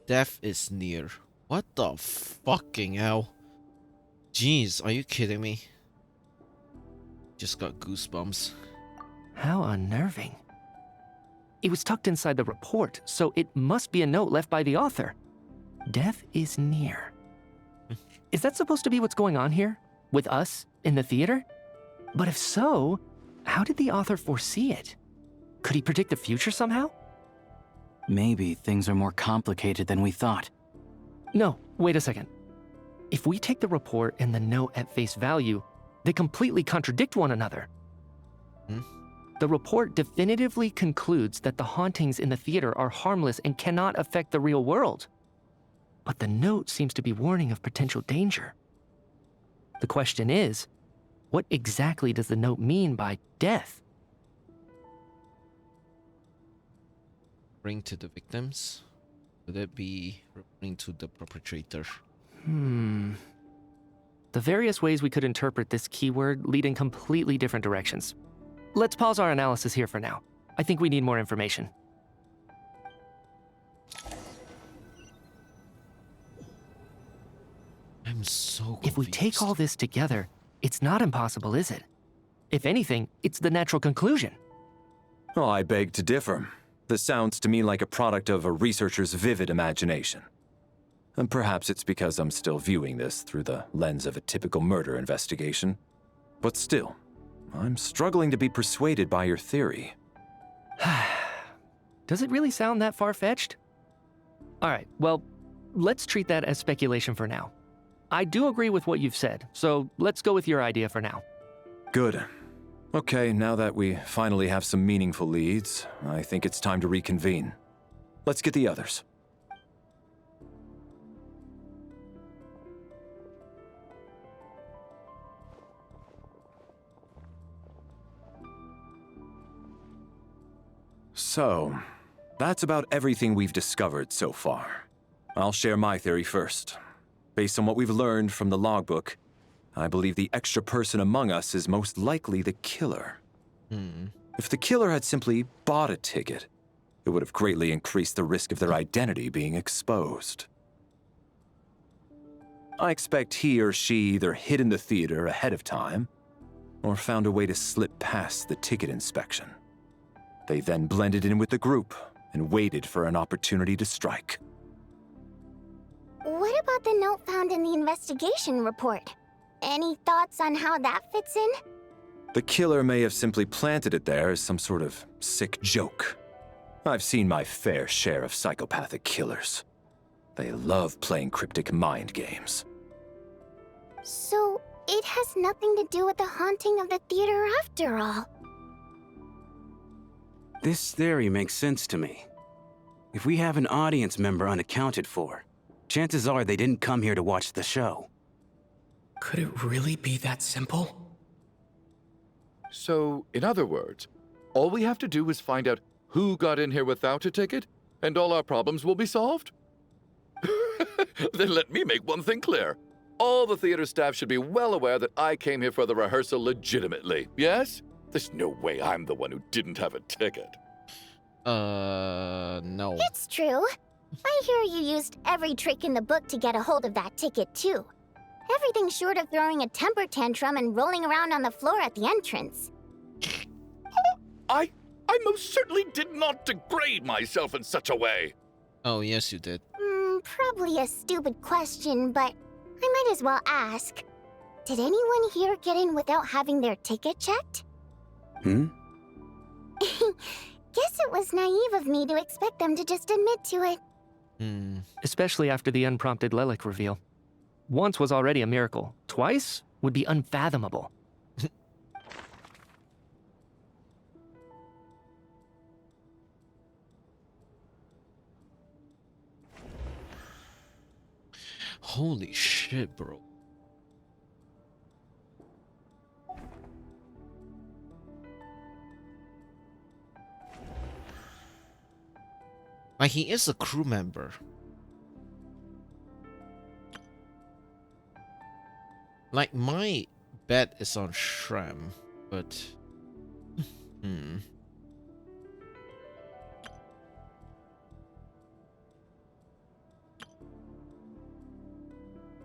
A: Death is near. What the fucking hell? Jeez, are you kidding me? Just got goosebumps.
E: How unnerving. It was tucked inside the report, so it must be a note left by the author. Death is near. Is that supposed to be what's going on here? With us, in the theater? But if so, how did the author foresee it? Could he predict the future somehow?
P: Maybe things are more complicated than we thought.
E: No, wait a second. If we take the report and the note at face value, they completely contradict one another. The report definitively concludes that the hauntings in the theater are harmless and cannot affect the real world. But the note seems to be warning of potential danger. The question is, what exactly does the note mean by death?
A: Referring to the victims? Would it be referring to the perpetrator?
E: The various ways we could interpret this keyword lead in completely different directions. Let's pause our analysis here for now. I think we need more information.
A: I'm so confused.
E: If we take all this together, it's not impossible, is it? If anything, it's the natural conclusion.
G: Oh, I beg to differ. This sounds to me like a product of a researcher's vivid imagination. And perhaps it's because I'm still viewing this through the lens of a typical murder investigation. But still, I'm struggling to be persuaded by your theory.
E: Does it really sound that far-fetched? All right, well, let's treat that as speculation for now. I do agree with what you've said, so let's go with your idea for now.
G: Good. Okay, now that we finally have some meaningful leads, I think it's time to reconvene. Let's get the others. So, that's about everything we've discovered so far. I'll share my theory first. Based on what we've learned from the logbook, I believe the extra person among us is most likely the killer. If the killer had simply bought a ticket, it would have greatly increased the risk of their identity being exposed. I expect he or she either hid in the theater ahead of time, or found a way to slip past the ticket inspection. They then blended in with the group and waited for an opportunity to strike.
B: What about the note found in the investigation report? Any thoughts on how that fits in?
G: The killer may have simply planted it there as some sort of sick joke. I've seen my fair share of psychopathic killers. They love playing cryptic mind games.
B: So, it has nothing to do with the haunting of the theater after all.
D: This theory makes sense to me. If we have an audience member unaccounted for, chances are they didn't come here to watch the show.
F: Could it really be that simple?
C: So, in other words, all we have to do is find out who got in here without a ticket, and all our problems will be solved? Then let me make one thing clear. All the theater staff should be well aware that I came here for the rehearsal legitimately, yes? There's no way I'm the one who didn't have a ticket.
A: No.
B: It's true. I hear you used every trick in the book to get a hold of that ticket, too. Everything short of throwing a temper tantrum and rolling around on the floor at the entrance.
C: I most certainly did not degrade myself in such a way.
A: Oh, yes, you did.
B: Probably a stupid question, but I might as well ask. Did anyone here get in without having their ticket checked?
D: Hmm?
B: Guess it was naive of me to expect them to just admit to it.
E: Especially after the unprompted Lelek reveal. Once was already a miracle. Twice would be unfathomable.
A: Holy shit, bro. Like, he is a crew member. Like, my bet is on Shram, but...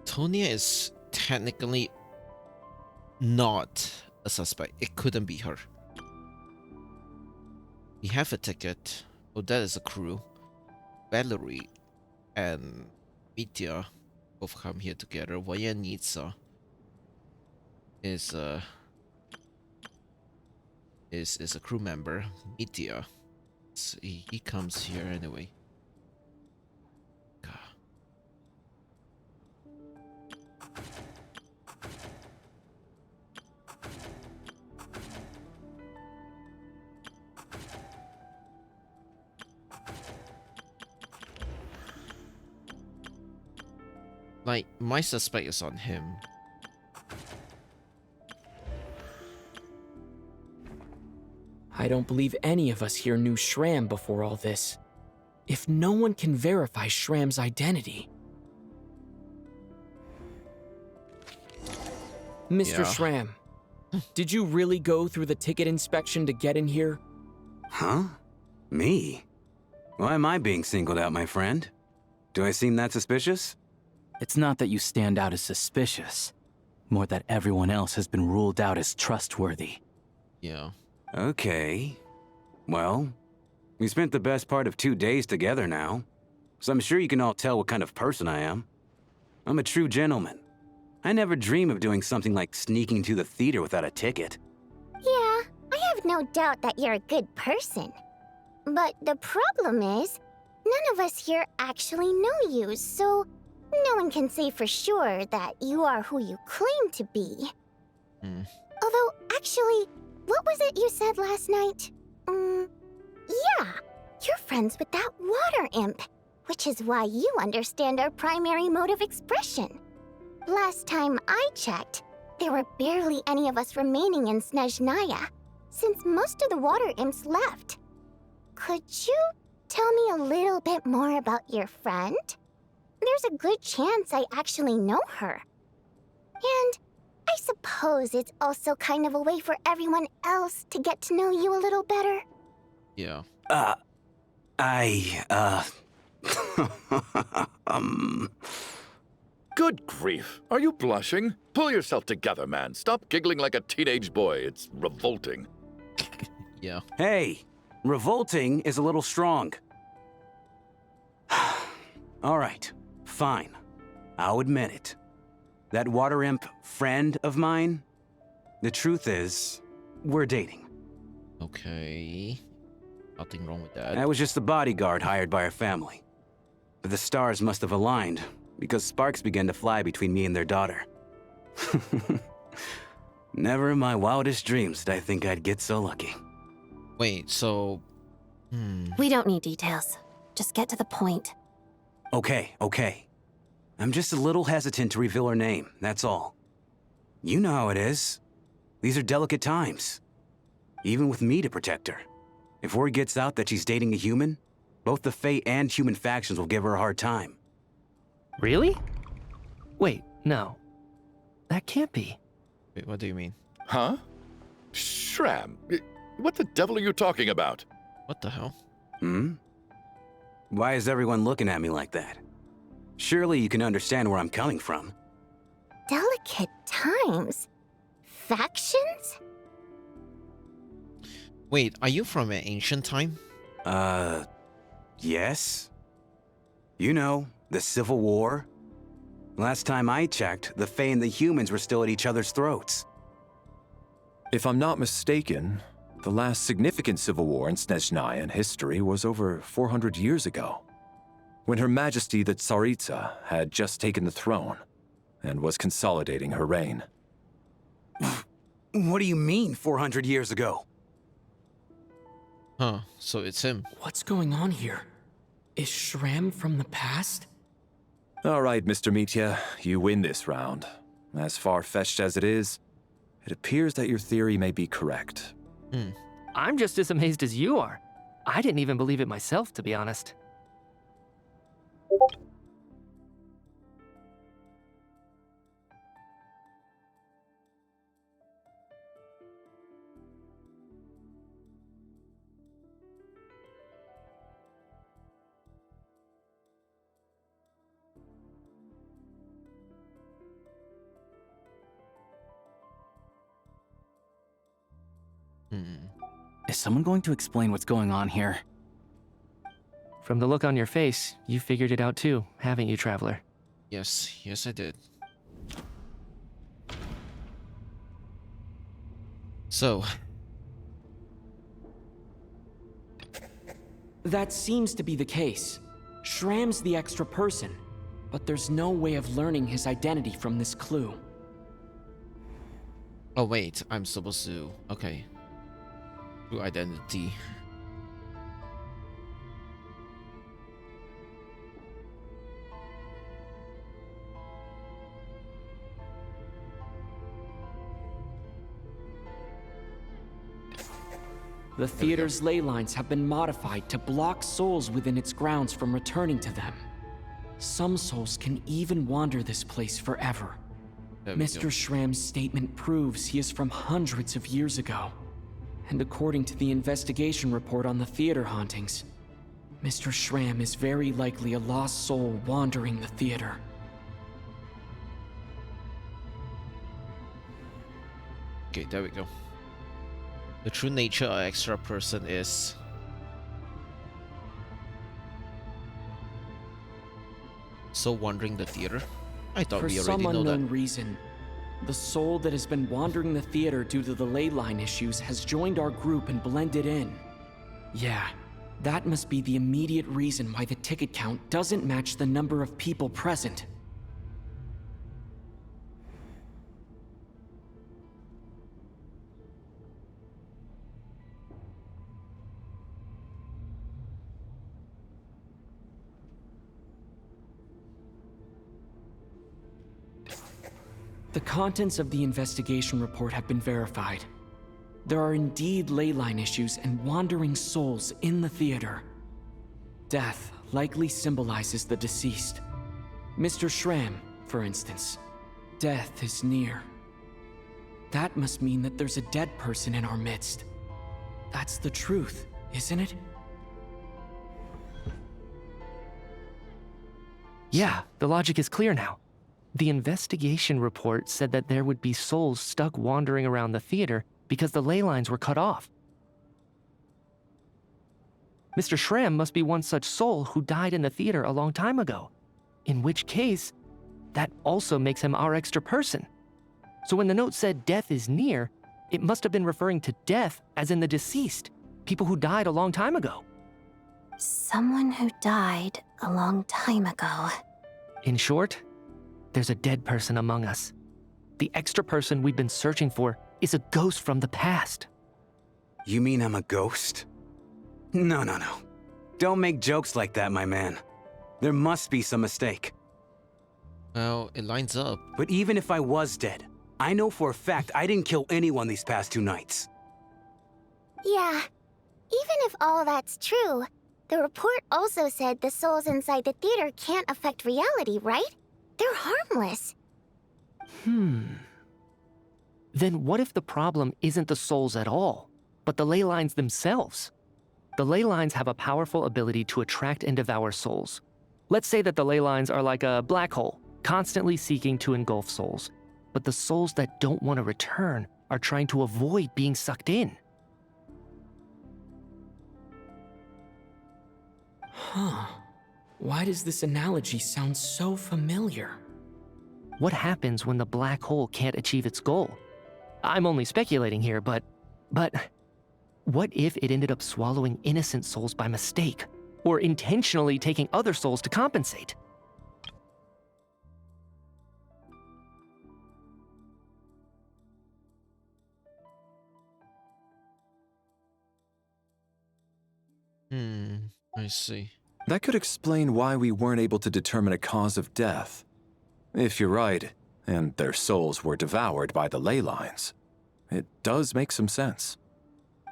A: Tonya is technically not a suspect. It couldn't be her. We have a ticket. Odette is a crew. Valerie and Mitya both come here together. Voyanitsa is a crew member. Mitya, he comes here anyway. Like, my suspect is on him.
F: I don't believe any of us here knew Shram before all this. If no one can verify Shram's identity... Mr.
D: Yeah.
F: Shram, did you really go through the ticket inspection to get in here?
D: Huh? Me? Why am I being singled out, my friend? Do I seem that suspicious?
P: It's not that you stand out as suspicious, more that everyone else has been ruled out as trustworthy.
A: Yeah.
D: Okay. Well, we spent the best part of 2 days together now, so I'm sure you can all tell what kind of person I am. I'm a true gentleman. I never dream of doing something like sneaking to the theater without a ticket.
B: Yeah, I have no doubt that you're a good person. But the problem is, none of us here actually know you, so no one can say for sure that you are who you claim to be. Although, actually, what was it you said last night? Yeah, you're friends with that water imp, which is why you understand our primary mode of expression. Last time I checked, there were barely any of us remaining in Snezhnaya, since most of the water imps left. Could you tell me a little bit more about your friend? There's a good chance I actually know her. And I suppose it's also kind of a way for everyone else to get to know you a little better.
A: Yeah.
C: Good grief. Are you blushing? Pull yourself together, man. Stop giggling like a teenage boy. It's revolting.
A: Yeah.
D: Hey, revolting is a little strong. All right, fine. I'll admit it. That water imp friend of mine, the truth is, we're dating.
A: Okay. Nothing wrong with that.
D: I was just a bodyguard hired by our family. But the stars must have aligned, because sparks began to fly between me and their daughter. Never in my wildest dreams did I think I'd get so lucky.
A: Wait, so...
J: We don't need details. Just get to the point.
D: Okay. I'm just a little hesitant to reveal her name, that's all. You know how it is. These are delicate times. Even with me to protect her. If word gets out that she's dating a human, both the Fae and human factions will give her a hard time.
E: Really? Wait, no. That can't be.
A: Wait, what do you mean?
C: Huh? Shram, what the devil are you talking about?
A: What the hell?
D: Why is everyone looking at me like that? Surely you can understand where I'm coming from.
B: Delicate times? Factions?
A: Wait, are you from an ancient time?
D: Yes. You know, the Civil War. Last time I checked, the Fae and the humans were still at each other's throats.
G: If I'm not mistaken, the last significant civil war in Snezhnayan history was over 400 years ago, when Her Majesty the Tsaritsa had just taken the throne and was consolidating her reign.
D: What do you mean, 400 years ago?
A: Huh, so it's him.
F: What's going on here? Is Shram from the past?
G: All right, Mr. Mitya, you win this round. As far-fetched as it is, it appears that your theory may be correct.
E: I'm just as amazed as you are. I didn't even believe it myself, to be honest.
P: Is someone going to explain what's going on here?
E: From the look on your face, you figured it out too, haven't you, Traveler?
A: Yes, I did. So...
F: That seems to be the case. Shram's the extra person, but there's no way of learning his identity from this clue.
A: Oh wait, I'm supposed to... Okay. True identity.
F: The theater's ley lines have been modified to block souls within its grounds from returning to them. Some souls can even wander this place forever. Mr. Shram's statement proves he is from hundreds of years ago. And according to the investigation report on the theater hauntings, Mr. Shram is very likely a lost soul wandering the theater.
A: Okay, there we go. The true nature of extra person is... So wandering the theater? I thought we already know that.
F: For some unknown reason, the soul that has been wandering the theater due to the ley line issues has joined our group and blended in. Yeah, that must be the immediate reason why the ticket count doesn't match the number of people present. The contents of the investigation report have been verified. There are indeed ley line issues and wandering souls in the theater. Death likely symbolizes the deceased. Mr. Shram, for instance. Death is near. That must mean that there's a dead person in our midst. That's the truth, isn't it?
E: Yeah, the logic is clear now. The investigation report said that there would be souls stuck wandering around the theater because the ley lines were cut off. Mr. Schramm must be one such soul who died in the theater a long time ago, in which case, that also makes him our extra person. So when the note said death is near, it must have been referring to death as in the deceased, people who died a long time ago.
J: Someone who died a long time ago.
E: In short, there's a dead person among us. The extra person we've been searching for is a ghost from the past.
D: You mean I'm a ghost? No. Don't make jokes like that, my man. There must be some mistake.
A: Well, it lines up.
D: But even if I was dead, I know for a fact I didn't kill anyone these past 2 nights.
B: Yeah, even if all that's true, the report also said the souls inside the theater can't affect reality, right? They're harmless.
E: Then what if the problem isn't the souls at all, but the ley lines themselves? The ley lines have a powerful ability to attract and devour souls. Let's say that the ley lines are like a black hole, constantly seeking to engulf souls, but the souls that don't want to return are trying to avoid being sucked in.
F: Huh. Why does this analogy sound so familiar?
E: What happens when the black hole can't achieve its goal? I'm only speculating here, but what if it ended up swallowing innocent souls by mistake, or intentionally taking other souls to compensate?
A: I see.
G: That could explain why we weren't able to determine a cause of death. If you're right, and their souls were devoured by the ley lines, it does make some sense.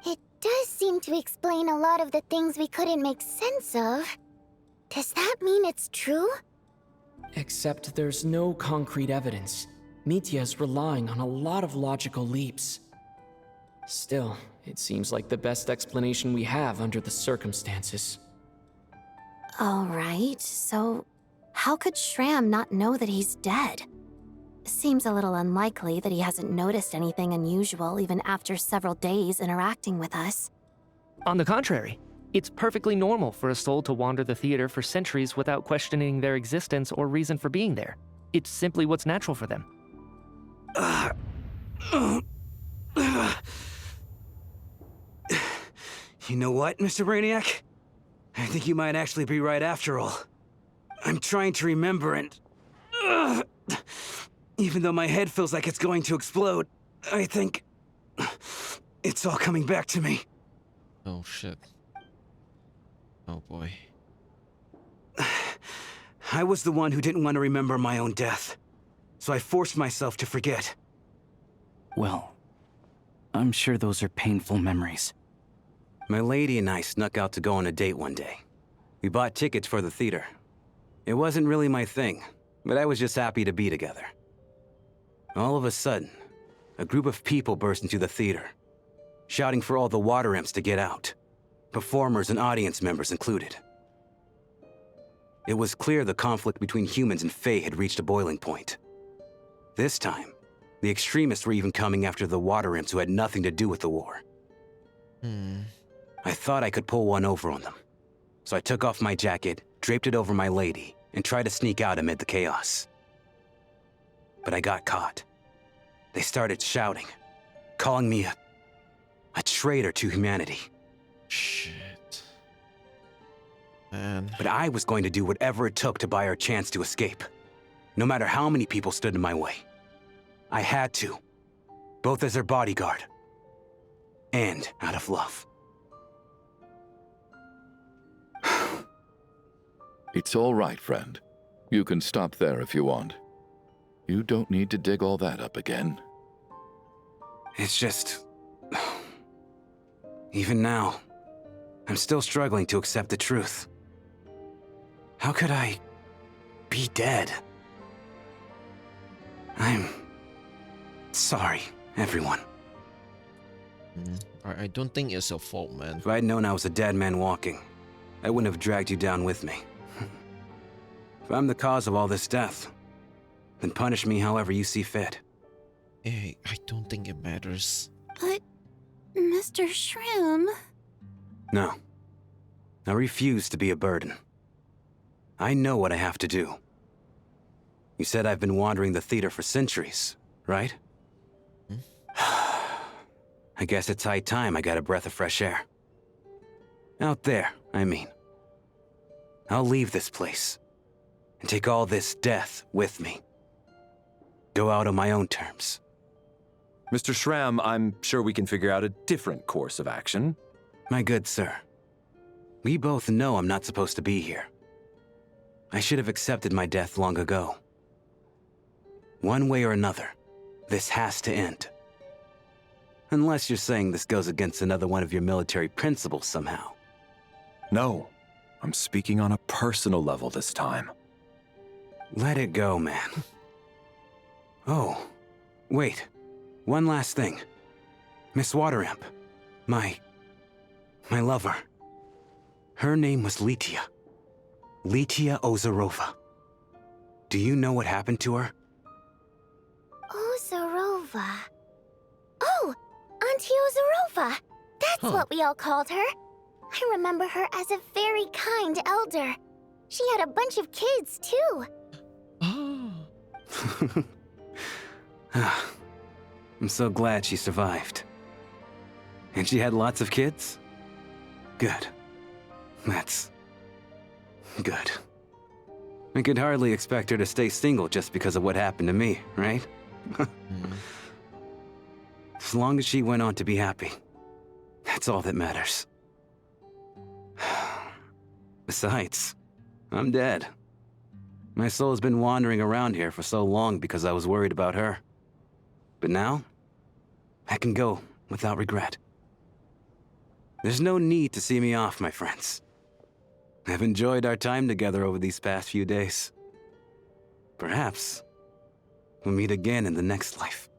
B: It does seem to explain a lot of the things we couldn't make sense of. Does that mean it's true?
F: Except there's no concrete evidence. Mitya's relying on a lot of logical leaps. Still, it seems like the best explanation we have under the circumstances.
J: All right, so how could Schramm not know that he's dead? Seems a little unlikely that he hasn't noticed anything unusual even after several days interacting with us.
E: On the contrary, it's perfectly normal for a soul to wander the theater for centuries without questioning their existence or reason for being there. It's simply what's natural for them.
D: You know what, Mr. Brainiac? I think you might actually be right after all. I'm trying to remember and... even though my head feels like it's going to explode, I think... it's all coming back to me.
A: Oh, shit. Oh, boy.
D: I was the one who didn't want to remember my own death, so I forced myself to forget.
P: Well, I'm sure those are painful memories.
D: My lady and I snuck out to go on a date one day. We bought tickets for the theater. It wasn't really my thing, but I was just happy to be together. All of a sudden, a group of people burst into the theater, shouting for all the water imps to get out, performers and audience members included. It was clear the conflict between humans and Fae had reached a boiling point. This time, the extremists were even coming after the water imps who had nothing to do with the war. I thought I could pull one over on them, so I took off my jacket, draped it over my lady, and tried to sneak out amid the chaos. But I got caught. They started shouting, calling me a traitor to humanity.
A: Shit. Man.
D: But I was going to do whatever it took to buy her a chance to escape, no matter how many people stood in my way. I had to, both as their bodyguard and out of love.
C: It's all right, friend. You can stop there if you want. You don't need to dig all that up again.
D: It's just... even now, I'm still struggling to accept the truth. How could I be dead? I'm sorry, everyone.
A: I don't think it's your fault, man.
D: If I'd known I was a dead man walking, I wouldn't have dragged you down with me. If I'm the cause of all this death, then punish me however you see fit.
A: Hey, I don't think it matters.
R: But, Mr. Shrim...
D: No. I refuse to be a burden. I know what I have to do. You said I've been wandering the theater for centuries, right? I guess it's high time I got a breath of fresh air. Out there, I mean. I'll leave this place and take all this death with me. Go out on my own terms.
G: Mr. Shram, I'm sure we can figure out a different course of action.
D: My good sir, we both know I'm not supposed to be here. I should have accepted my death long ago. One way or another, this has to end. Unless you're saying this goes against another one of your military principles somehow.
G: No, I'm speaking on a personal level this time.
D: Let it go, man. Oh, wait. One last thing. Miss Wateramp. My lover. Her name was Letia. Letia Ozarova. Do you know what happened to her?
B: Ozarova. Oh, Auntie Ozarova. That's what we all called her. I remember her as a very kind elder. She had a bunch of kids, too.
D: I'm so glad she survived. And she had lots of kids? Good. That's... good. I could hardly expect her to stay single just because of what happened to me, right? As long as she went on to be happy, that's all that matters. Besides, I'm dead. My soul's been wandering around here for so long because I was worried about her. But now, I can go without regret. There's no need to see me off, my friends. I've enjoyed our time together over these past few days. Perhaps we'll meet again in the next life.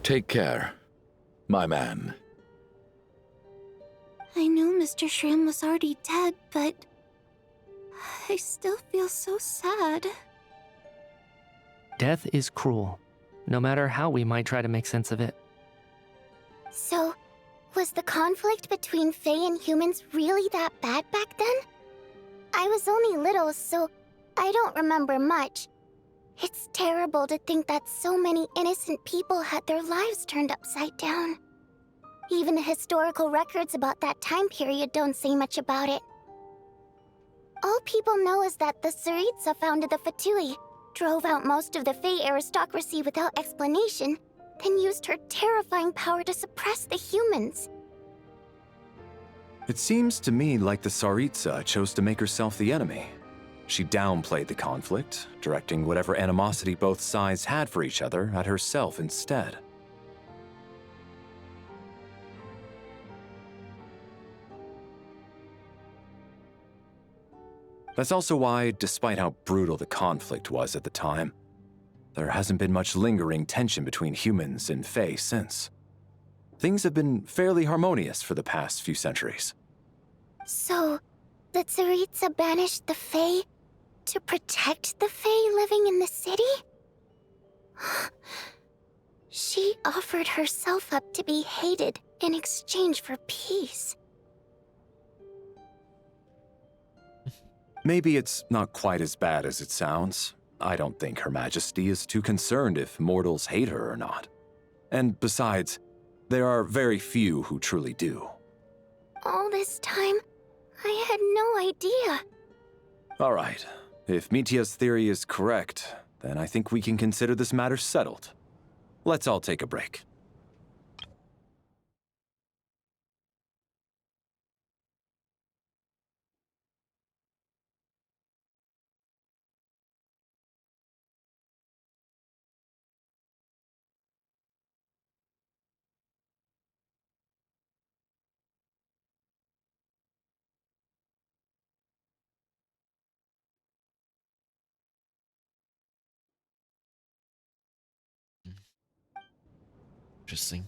C: Take care, my man.
R: I knew Mr. Shrim was already dead, but... I still feel so sad.
E: Death is cruel, no matter how we might try to make sense of it.
B: So, was the conflict between Fae and humans really that bad back then? I was only little, so I don't remember much. It's terrible to think that so many innocent people had their lives turned upside down. Even the historical records about that time period don't say much about it. All people know is that the Tsaritsa founded the Fatui, drove out most of the Fae aristocracy without explanation, then used her terrifying power to suppress the humans.
G: It seems to me like the Tsaritsa chose to make herself the enemy. She downplayed the conflict, directing whatever animosity both sides had for each other at herself instead. That's also why, despite how brutal the conflict was at the time, there hasn't been much lingering tension between humans and Fae since. Things have been fairly harmonious for the past few centuries.
B: So, the Tsaritsa banished the Fae to protect the Fae living in the city? She offered herself up to be hated in exchange for peace.
G: Maybe it's not quite as bad as it sounds. I don't think Her Majesty is too concerned if mortals hate her or not. And besides, there are very few who truly do.
B: All this time, I had no idea.
G: All right. If Mitia's theory is correct, then I think we can consider this matter settled. Let's all take a break.
A: Interesting.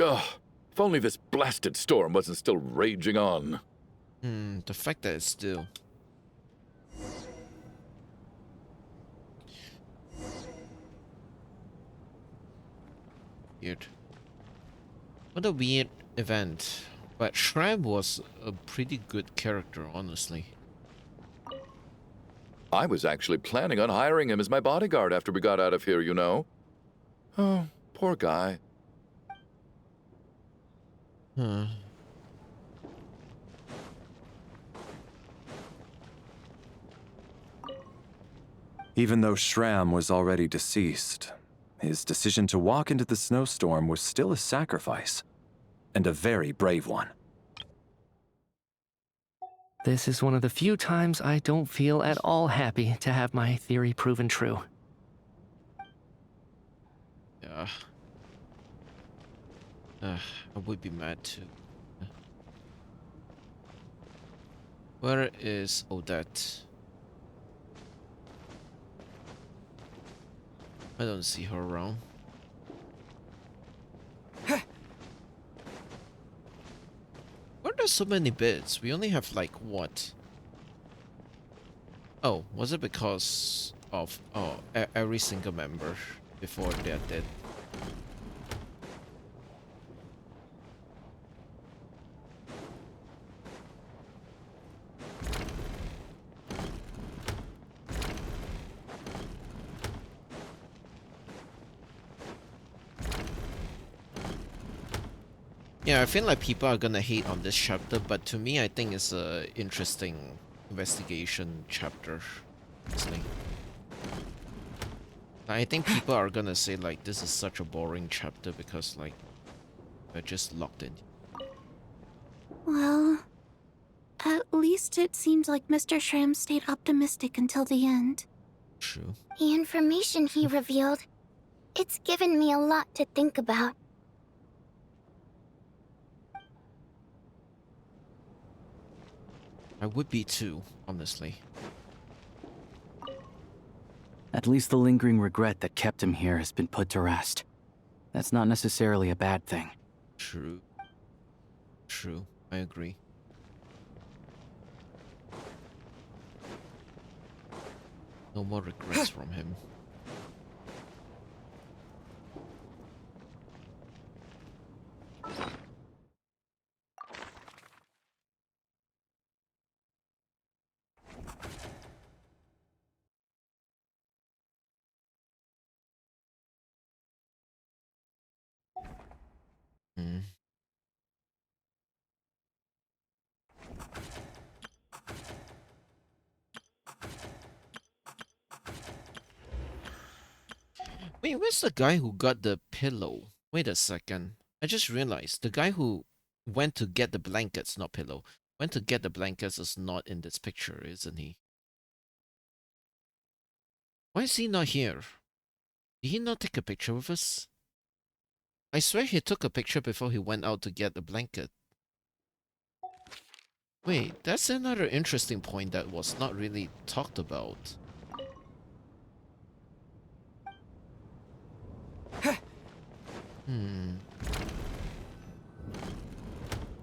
C: Ugh, if only this blasted storm wasn't still raging on.
A: The fact that it's still... Weird. What a weird event. But Shram was a pretty good character, honestly.
C: I was actually planning on hiring him as my bodyguard after we got out of here, you know. Oh, poor guy.
A: Huh.
G: Even though Shram was already deceased, his decision to walk into the snowstorm was still a sacrifice, and a very brave one.
E: This is one of the few times I don't feel at all happy to have my theory proven true.
A: Yeah. I would be mad too. Where is Odette? I don't see her around. Why are there so many bits? We only have like what? Oh, was it because of every single member before they're dead? Yeah, I feel like people are gonna hate on this chapter, but to me, I think it's a interesting investigation chapter. Honestly. I think people are gonna say like this is such a boring chapter because like we're just locked in.
R: Well, at least it seems like Mr. Shram stayed optimistic until the end.
A: True.
B: The information he revealed, it's given me a lot to think about.
A: I would be too, honestly.
P: At least the lingering regret that kept him here has been put to rest. That's not necessarily a bad thing.
A: True. True. I agree. No more regrets from him. Wait, where's the guy who got the pillow? Wait a second. I just realized the guy who went to get the blankets, not pillow, went to get the blankets is not in this picture, isn't he? Why is he not here? Did he not take a picture with us? I swear he took a picture before he went out to get the blanket. Wait, that's another interesting point that was not really talked about.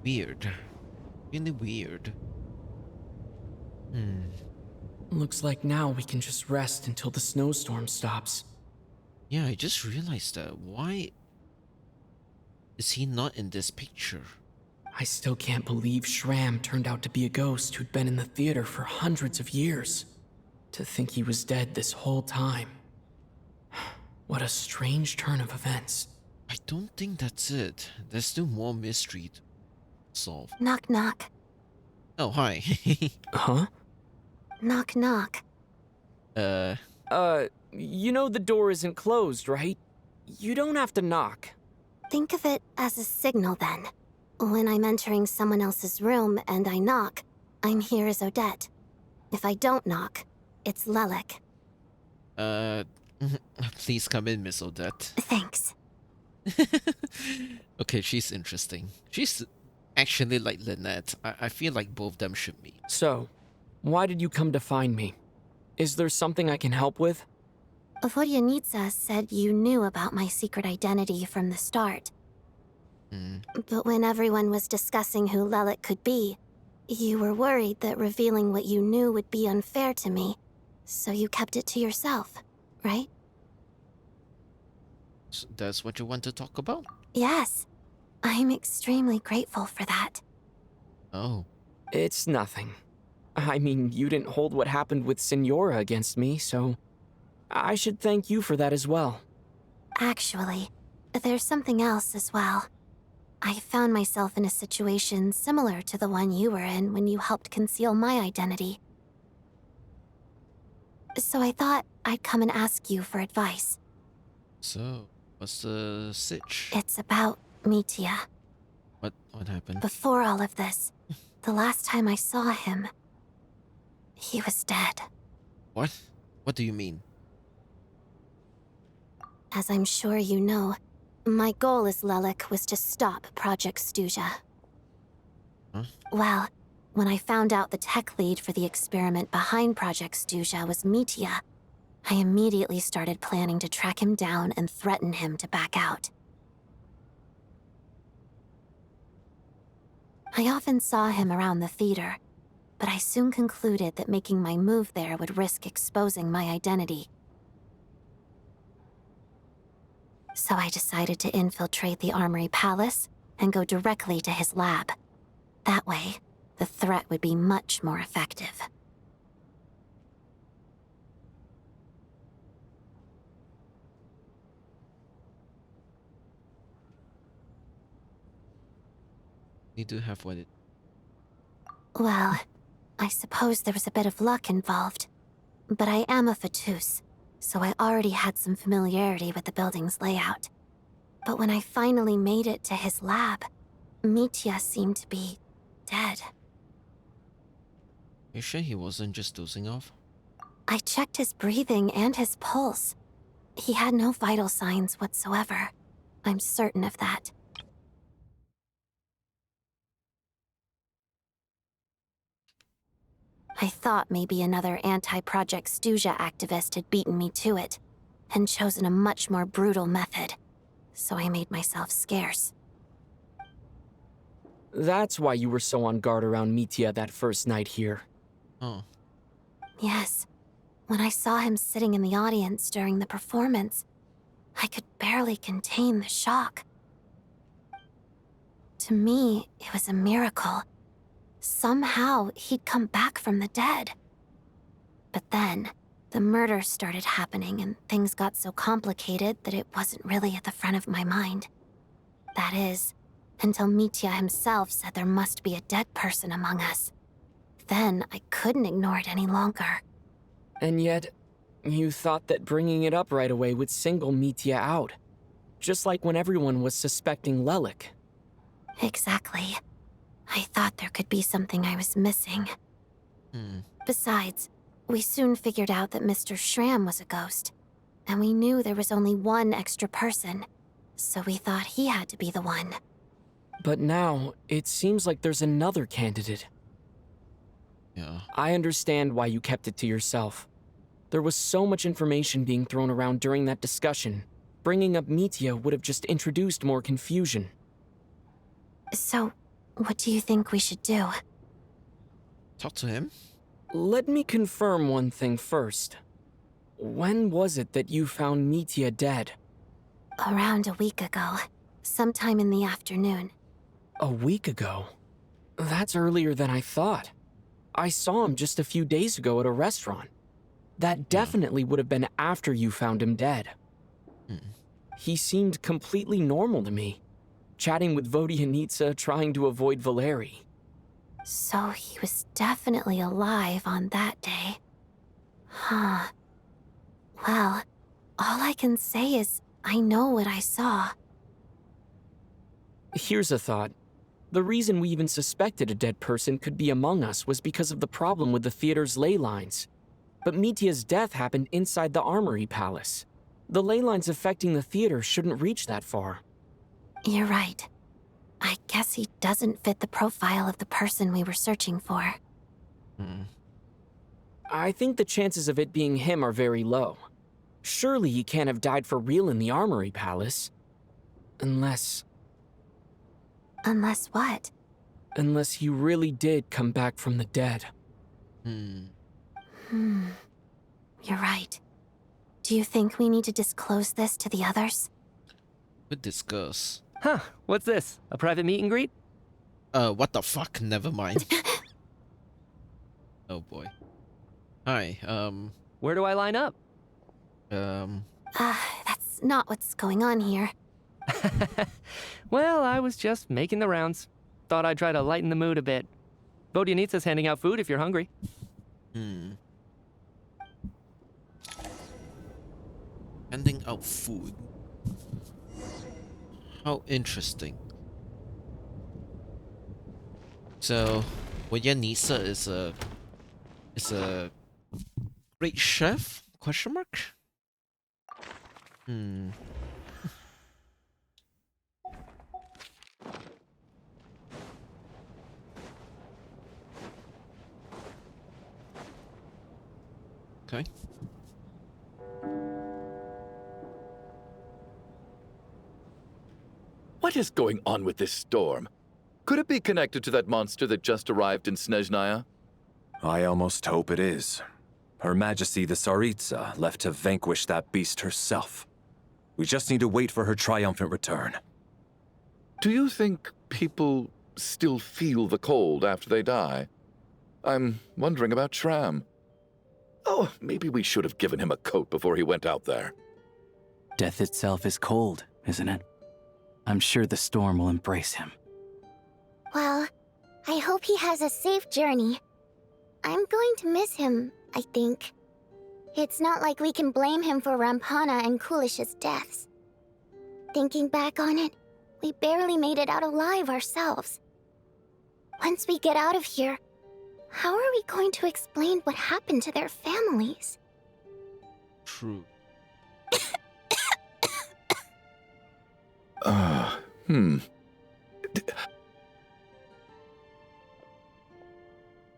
A: Weird. Really weird.
F: Looks like now we can just rest until the snowstorm stops.
A: Yeah, I just realized that. Why is he not in this picture?
F: I still can't believe Shram turned out to be a ghost who'd been in the theater for hundreds of years. To think he was dead this whole time. What a strange turn of events.
A: I don't think that's it. There's still more mystery to solve.
B: Knock knock.
A: Oh, hi.
F: Huh?
B: Knock knock.
F: You know the door isn't closed, right? You don't have to knock.
B: Think of it as a signal then. When I'm entering someone else's room and I knock, I'm here as Odette. If I don't knock, it's Lelek.
A: Please come in, Miss Odette.
B: Thanks.
A: Okay, she's interesting. She's actually like Lynette. I feel like both of them should meet.
F: So, why did you come to find me? Is there something I can help with?
J: Vodyanitsa said you knew about my secret identity from the start. But when everyone was discussing who Lelik could be, you were worried that revealing what you knew would be unfair to me, so you kept it to yourself, right?
A: So that's what you want to talk about?
J: Yes. I'm extremely grateful for that.
A: Oh.
F: It's nothing. I mean, you didn't hold what happened with Signora against me, so I should thank you for that as well.
J: Actually, there's something else as well. I found myself in a situation similar to the one you were in when you helped conceal my identity. So I thought I'd come and ask you for advice.
A: So, what's the sitch?
J: It's about Mitya.
A: What happened?
J: Before all of this, the last time I saw him, he was dead.
A: What? What do you mean?
J: As I'm sure you know, my goal as Lelik was to stop Project Stuja.
A: Huh?
J: Well, when I found out the tech lead for the experiment behind Project Stuja was Mitya, I immediately started planning to track him down and threaten him to back out. I often saw him around the theater, but I soon concluded that making my move there would risk exposing my identity. So I decided to infiltrate the Armory Palace and go directly to his lab. That way, the threat would be much more effective.
A: You do have what it...
J: Well, I suppose there was a bit of luck involved. But I am a Fatus, so I already had some familiarity with the building's layout. But when I finally made it to his lab, Mitya seemed to be dead.
A: You sure he wasn't just dozing off?
J: I checked his breathing and his pulse. He had no vital signs whatsoever. I'm certain of that. I thought maybe another anti-Project Stuja activist had beaten me to it, and chosen a much more brutal method. So I made myself scarce.
F: That's why you were so on guard around Mitya that first night here.
A: Oh.
J: Yes. When I saw him sitting in the audience during the performance, I could barely contain the shock. To me, it was a miracle. Somehow, he'd come back from the dead. But then, the murders started happening and things got so complicated that it wasn't really at the front of my mind. That is, until Mitya himself said there must be a dead person among us. Then, I couldn't ignore it any longer.
F: And yet, you thought that bringing it up right away would single Mitya out. Just like when everyone was suspecting Lelik.
J: Exactly. I thought there could be something I was missing. Besides, we soon figured out that Mr. Schramm was a ghost. And we knew there was only one extra person. So we thought he had to be the one.
F: But now, it seems like there's another candidate.
A: Yeah.
F: I understand why you kept it to yourself. There was so much information being thrown around during that discussion. Bringing up Mitya would have just introduced more confusion.
J: So, what do you think we should do?
A: Talk to him?
F: Let me confirm one thing first. When was it that you found Mitya dead?
J: Around a week ago. Sometime in the afternoon.
F: A week ago? That's earlier than I thought. I saw him just a few days ago at a restaurant. That definitely would have been after you found him dead. He seemed completely normal to me. Chatting with Vodyanitsa, trying to avoid Valeri.
J: So he was definitely alive on that day. Huh. Well, all I can say is I know what I saw.
F: Here's a thought. The reason we even suspected a dead person could be among us was because of the problem with the theater's ley lines. But Mitya's death happened inside the Armory Palace. The ley lines affecting the theater shouldn't reach that far.
J: You're right. I guess he doesn't fit the profile of the person we were searching for.
F: I think the chances of it being him are very low. Surely he can't have died for real in the Armory Palace. Unless
J: what?
F: Unless he really did come back from the dead.
J: You're right. Do you think we need to disclose this to the others?
A: We'll discuss.
E: Huh, what's this? A private meet and greet?
A: What the fuck? Never mind. Oh boy. Hi,
E: Where do I line up?
J: That's not what's going on here.
E: Well, I was just making the rounds. Thought I'd try to lighten the mood a bit. Vodyanitsa's handing out food if you're hungry.
A: Handing out food. How interesting. So, Vodyanitsa is a great chef? Question mark? Okay.
C: What is going on with this storm? Could it be connected to that monster that just arrived in Snezhnaya?
G: I almost hope it is. Her Majesty the Tsaritsa left to vanquish that beast herself. We just need to wait for her triumphant return.
C: Do you think people still feel the cold after they die? I'm wondering about Shram. Oh, maybe we should have given him a coat before he went out there.
P: Death itself is cold, isn't it? I'm sure the storm will embrace him.
B: Well, I hope he has a safe journey. I'm going to miss him, I think. It's not like we can blame him for Rampana and Kulish's deaths. Thinking back on it, we barely made it out alive ourselves. Once we get out of here, how are we going to explain what happened to their families?
A: True.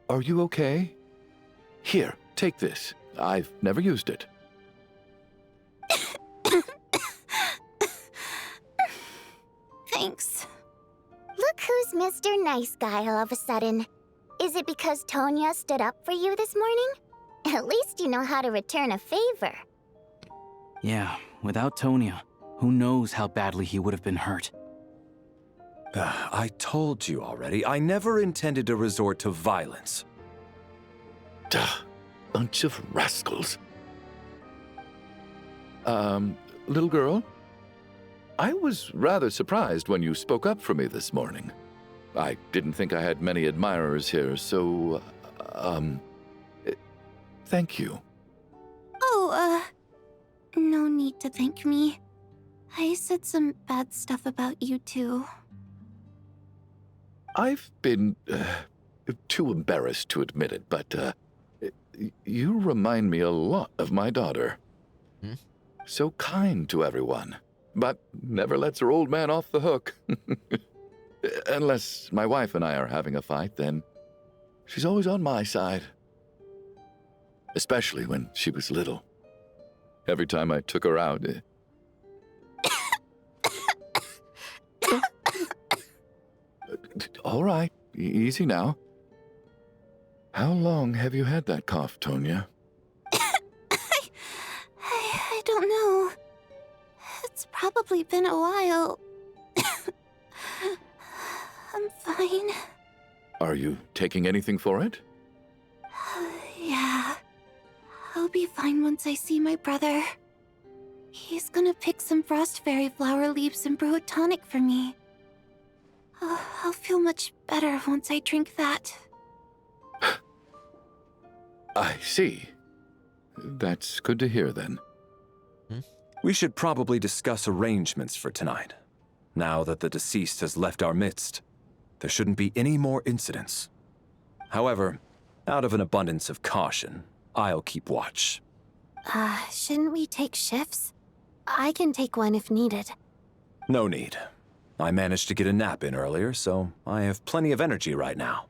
C: Are you okay? Here, take this. I've never used it.
B: Thanks. Look who's Mr. Nice Guy all of a sudden. Is it because Tonya stood up for you this morning? At least you know how to return a favor.
P: Yeah, without Tonya, who knows how badly he would have been hurt.
G: I told you already, I never intended to resort to violence.
C: Duh, bunch of rascals. Little girl? I was rather surprised when you spoke up for me this morning. I didn't think I had many admirers here, so, thank you.
R: Oh, no need to thank me. I said some bad stuff about you too.
C: I've been, too embarrassed to admit it, but, you remind me a lot of my daughter. So kind to everyone, but never lets her old man off the hook. Unless my wife and I are having a fight, then she's always on my side. Especially when she was little. Every time I took her out... All right, easy now. How long have you had that cough, Tonya?
R: I don't know. It's probably been a while. I'm fine.
C: Are you taking anything for it?
R: Yeah. I'll be fine once I see my brother. He's gonna pick some frost fairy flower leaves and brew a tonic for me. I'll feel much better once I drink that.
C: I see. That's good to hear, then.
G: We should probably discuss arrangements for tonight. Now that the deceased has left our midst, there shouldn't be any more incidents. However, out of an abundance of caution, I'll keep watch.
J: Shouldn't we take shifts? I can take one if needed.
G: No need. I managed to get a nap in earlier, so I have plenty of energy right now.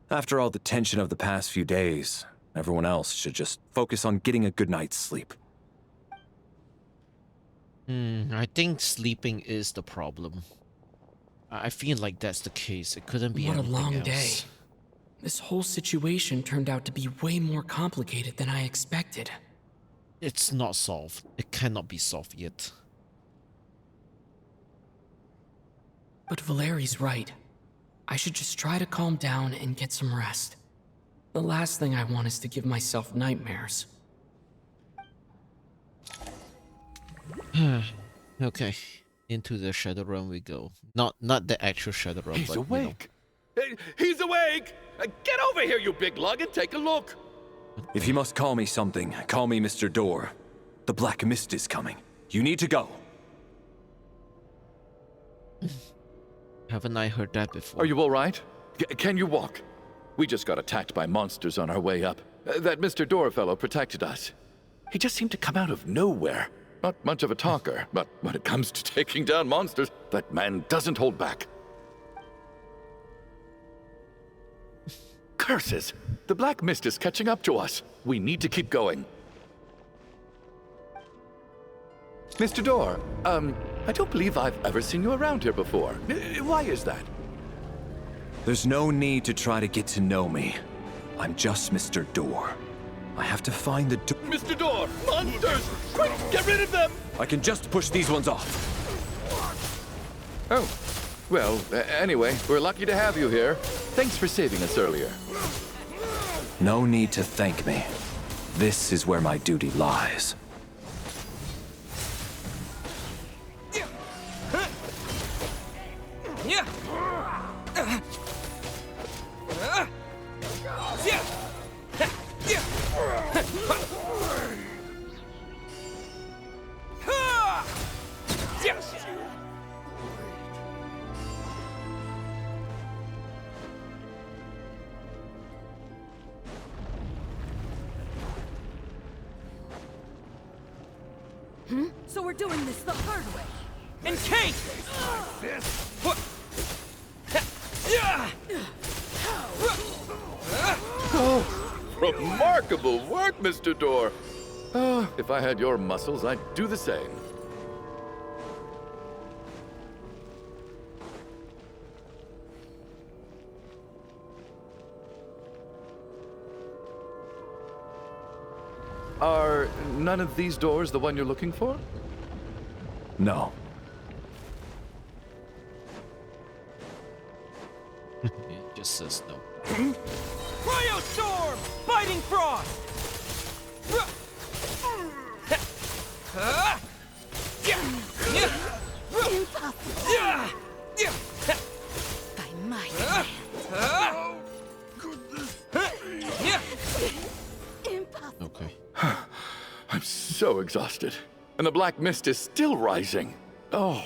G: After all the tension of the past few days, everyone else should just focus on getting a good night's sleep.
A: I think sleeping is the problem. I feel like that's the case. It couldn't be
F: What a
A: anything
F: long
A: else.
F: day. This whole situation turned out to be way more complicated than I expected.
A: It's not solved. It cannot be solved yet.
F: But Valeri's right. I should just try to calm down and get some rest. The last thing I want is to give myself nightmares.
A: Okay, into the Shadow Realm we go. Not the actual Shadow Realm.
C: He's
A: but,
C: awake. He's awake! Get over here, you big lug, and take a look!
G: If you must call me something, call me Mr. Door. The Black Mist is coming. You need to go.
A: Haven't I heard that before?
C: Are you all right? Can you walk? We just got attacked by monsters on our way up. That Mr. Door fellow protected us. He just seemed to come out of nowhere. Not much of a talker, but when it comes to taking down monsters, that man doesn't hold back. Curses! The Black Mist is catching up to us. We need to keep going. Mr. Door, I don't believe I've ever seen you around here before. Why is that?
G: There's no need to try to get to know me. I'm just Mr. Door. I have to find the door.
C: Mr. Door! Monsters! Quick, get rid of them!
G: I can just push these ones off.
C: Oh. Well, anyway, we're lucky to have you here. Thanks for saving us earlier.
G: No need to thank me. This is where my duty lies.
K: Yeah.
H: So we're doing this the hard way.
K: Encase!
C: Oh, remarkable work, Mr. Door. Oh, if I had your muscles, I'd do the same. Are none of these doors the one you're looking for?
G: No.
A: It just says no.
K: Cryostorm! Biting Frost!
H: By my command. Impossible.
A: Okay.
C: I'm so exhausted. And the Black Mist is still rising. Oh.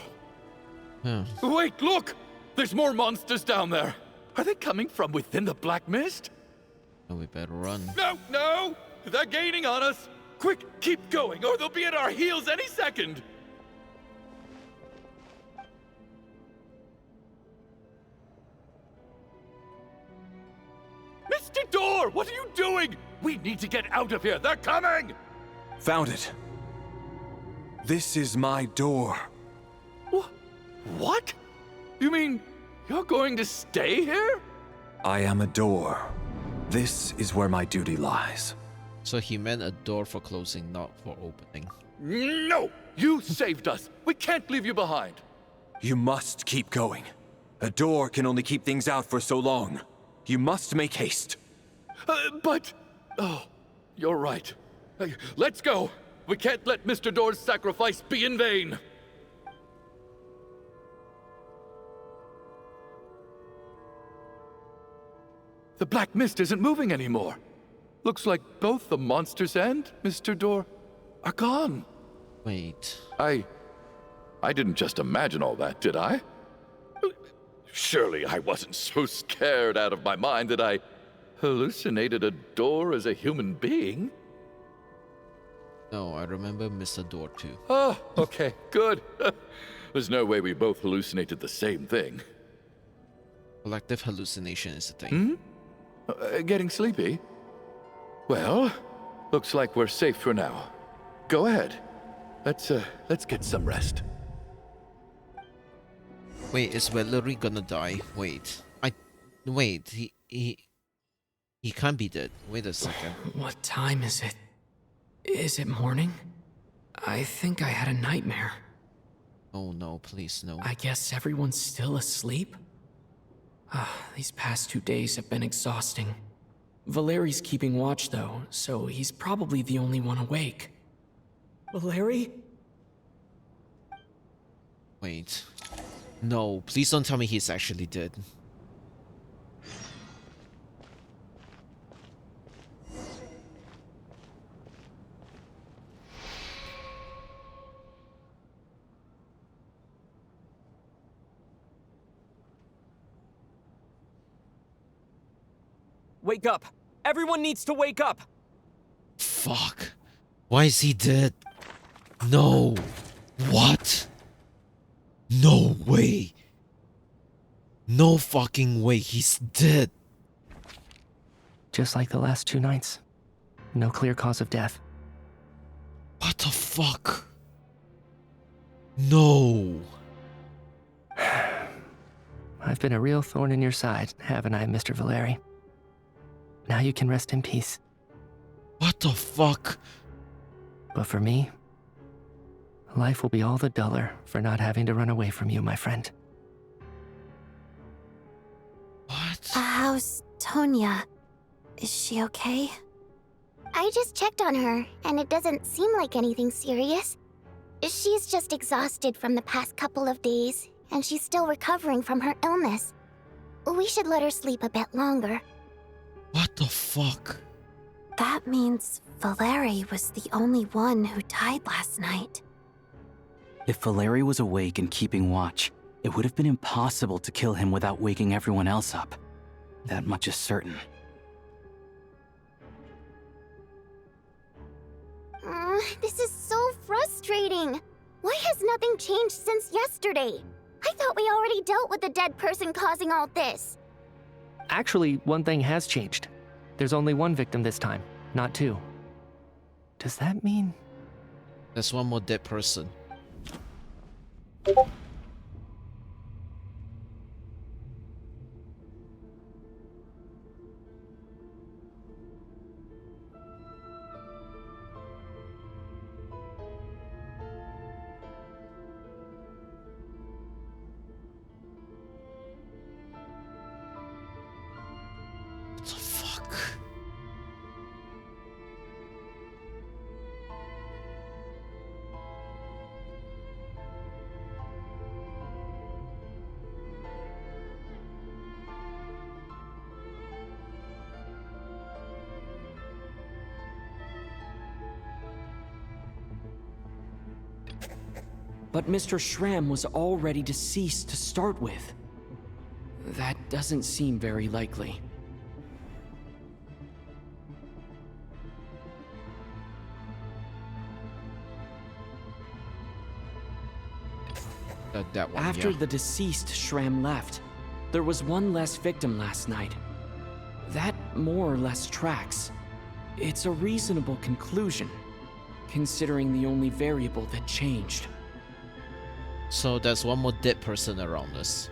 C: Wait, look! There's more monsters down there. Are they coming from within the Black Mist?
A: Oh, we better run.
C: No, no! They're gaining on us! Quick, keep going, or they'll be at our heels any second! Mr. Door, what are you doing? We need to get out of here. They're coming!
G: Found it. This is my door.
C: What? You mean you're going to stay here?
G: I am a door. This is where my duty lies.
A: So he meant a door for closing, not for opening.
C: No! You saved us. We can't leave you behind.
G: You must keep going. A door can only keep things out for so long. You must make haste.
C: But... Oh, you're right. Let's go. We can't let Mr. Door's sacrifice be in vain. The Black Mist isn't moving anymore. Looks like both the monsters and Mr. Door are gone.
A: Wait.
C: I didn't just imagine all that, did I? Surely I wasn't so scared out of my mind that I hallucinated a door as a human being.
A: No, I remember Mr. Door too.
C: Oh, okay, good. There's no way we both hallucinated the same thing.
A: Collective hallucination is the thing.
C: Getting sleepy? Well, looks like we're safe for now. Go ahead. Let's get some rest.
A: Wait, is Valerie gonna die? Wait. Wait, he can't be dead. Wait a second.
F: What time is it? Is it morning? I think I had a nightmare.
A: Oh no, please no.
F: I guess everyone's still asleep? These past 2 days have been exhausting. Valeri's keeping watch though, so he's probably the only one awake. Valeri?
A: Wait. No, please don't tell me he's actually dead.
K: Wake up! Everyone needs to wake up!
A: Fuck. Why is he dead? No. What? No way. No fucking way. He's dead.
E: Just like the last 2 nights. No clear cause of death.
A: What the fuck? No.
E: I've been a real thorn in your side, haven't I, Mr. Valeri? Now you can rest in peace.
A: What the fuck?
E: But for me, life will be all the duller for not having to run away from you, my friend.
A: What?
J: How's Tonya? Is she okay?
B: I just checked on her, and it doesn't seem like anything serious. She's just exhausted from the past couple of days, and she's still recovering from her illness. We should let her sleep a bit longer.
A: What the fuck?
J: That means Valeri was the only one who died last night.
P: If Valeri was awake and keeping watch, it would have been impossible to kill him without waking everyone else up. That much is certain.
B: This is so frustrating. Why has nothing changed since yesterday? I thought we already dealt with the dead person causing all this.
E: Actually, one thing has changed. There's only 1 victim this time, not 2. Does that mean...
A: There's one more dead person.
F: But Mr. Schramm was already deceased to start with. That doesn't seem very likely.
A: That one,
F: After
A: yeah.
F: the deceased Schramm left, there was one less victim last night. That more or less tracks. It's a reasonable conclusion, considering the only variable that changed.
A: So there's one more dead person around us.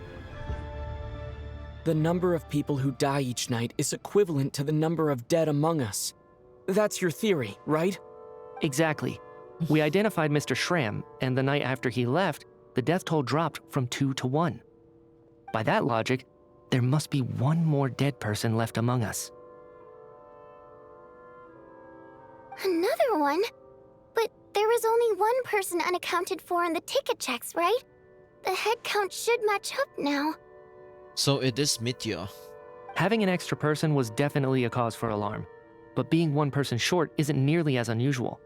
F: The number of people who die each night is equivalent to the number of dead among us. That's your theory, right?
E: Exactly. We identified Mr. Schramm, and the night after he left, the death toll dropped from 2 to 1. By that logic, there must be one more dead person left among us.
B: Another one? But there was only 1 person unaccounted for in the ticket checks, right? The head count should match up now.
A: So it is Mitya.
E: Having an extra person was definitely a cause for alarm, but being 1 person short isn't nearly as unusual.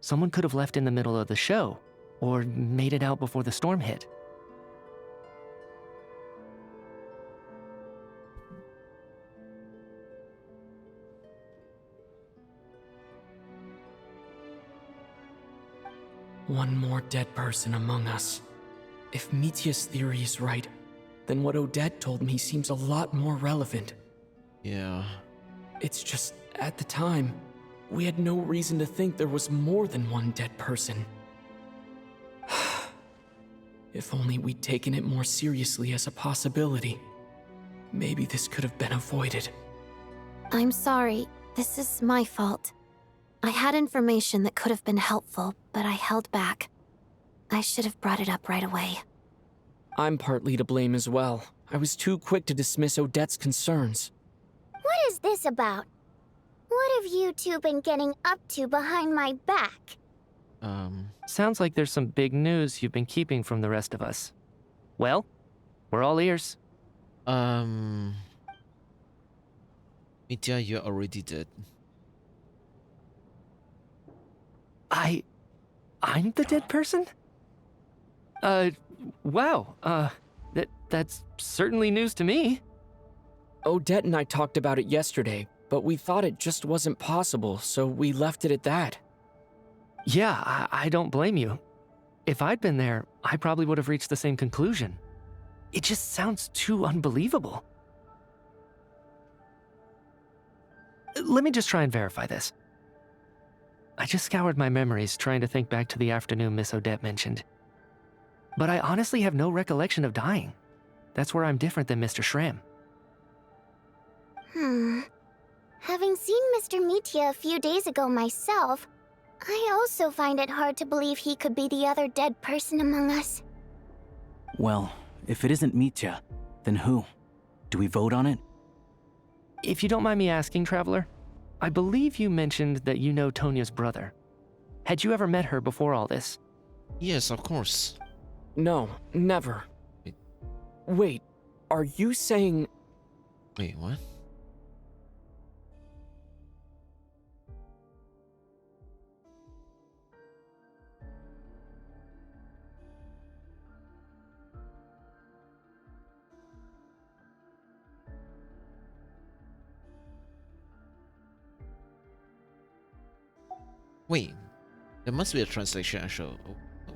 E: Someone could have left in the middle of the show, or made it out before the storm hit.
F: One more dead person among us. If Mitya's theory is right, then what Odette told me seems a lot more relevant.
A: Yeah.
F: It's just, at the time, we had no reason to think there was more than 1 dead person. If only we'd taken it more seriously as a possibility. Maybe this could have been avoided.
J: I'm sorry. This is my fault. I had information that could have been helpful, but I held back. I should have brought it up right away.
F: I'm partly to blame as well. I was too quick to dismiss Odette's concerns.
B: What is this about? What have you two been getting up to behind my back?
E: Sounds like there's some big news you've been keeping from the rest of us. Well, we're all ears.
A: Mitya, you already did.
E: I'm the dead person? Wow, that's certainly news to me.
F: Odette and I talked about it yesterday, but we thought it just wasn't possible, so we left it at that.
E: Yeah, I don't blame you. If I'd been there, I probably would have reached the same conclusion. It just sounds too unbelievable. Let me just try and verify this. I just scoured my memories trying to think back to the afternoon Miss Odette mentioned. But I honestly have no recollection of dying. That's where I'm different than Mr. Shram.
B: Having seen Mr. Mitya a few days ago myself, I also find it hard to believe he could be the other dead person among us.
P: Well, if it isn't Mitya, then who? Do we vote on it?
E: If you don't mind me asking, Traveler, I believe you mentioned that you know Tonya's brother. Had you ever met her before all this?
A: Yes, of course.
F: No, never. Wait, are you saying...
A: Wait, what? Wait, there must be a translation actually.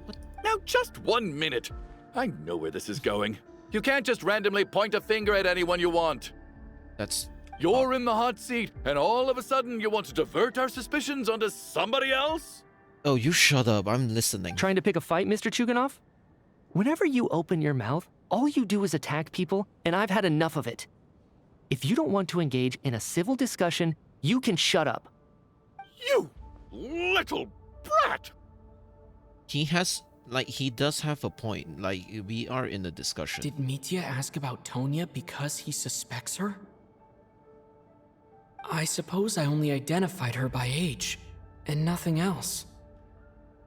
A: What?
C: Now, just 1 minute. I know where this is going. You can't just randomly point a finger at anyone you want.
A: That's...
C: You're in the hot seat, and all of a sudden you want to divert our suspicions onto somebody else?
A: Oh, you shut up. I'm listening.
E: Trying to pick a fight, Mr. Chuganov? Whenever you open your mouth, all you do is attack people, and I've had enough of it. If you don't want to engage in a civil discussion, you can shut up.
C: You little brat!
A: He does have a point. Like, we are in a discussion.
F: Did Mitya ask about Tonya because he suspects her? I suppose I only identified her by age, and nothing else.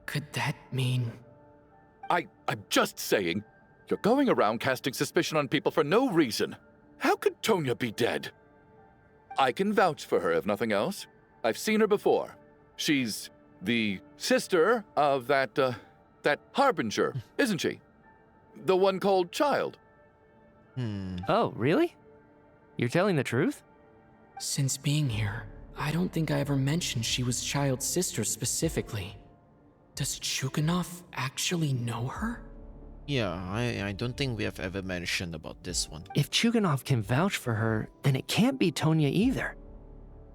F: Could that mean...
C: I'm just saying, you're going around casting suspicion on people for no reason. How could Tonya be dead? I can vouch for her, if nothing else. I've seen her before. She's the sister of that Harbinger, isn't she? The one called Child.
E: Oh, really? You're telling the truth?
F: Since being here, I don't think I ever mentioned she was Child's sister specifically. Does Chuganov actually know her?
A: Yeah, I don't think we have ever mentioned about this one.
E: If Chuganov can vouch for her, then it can't be Tonya either.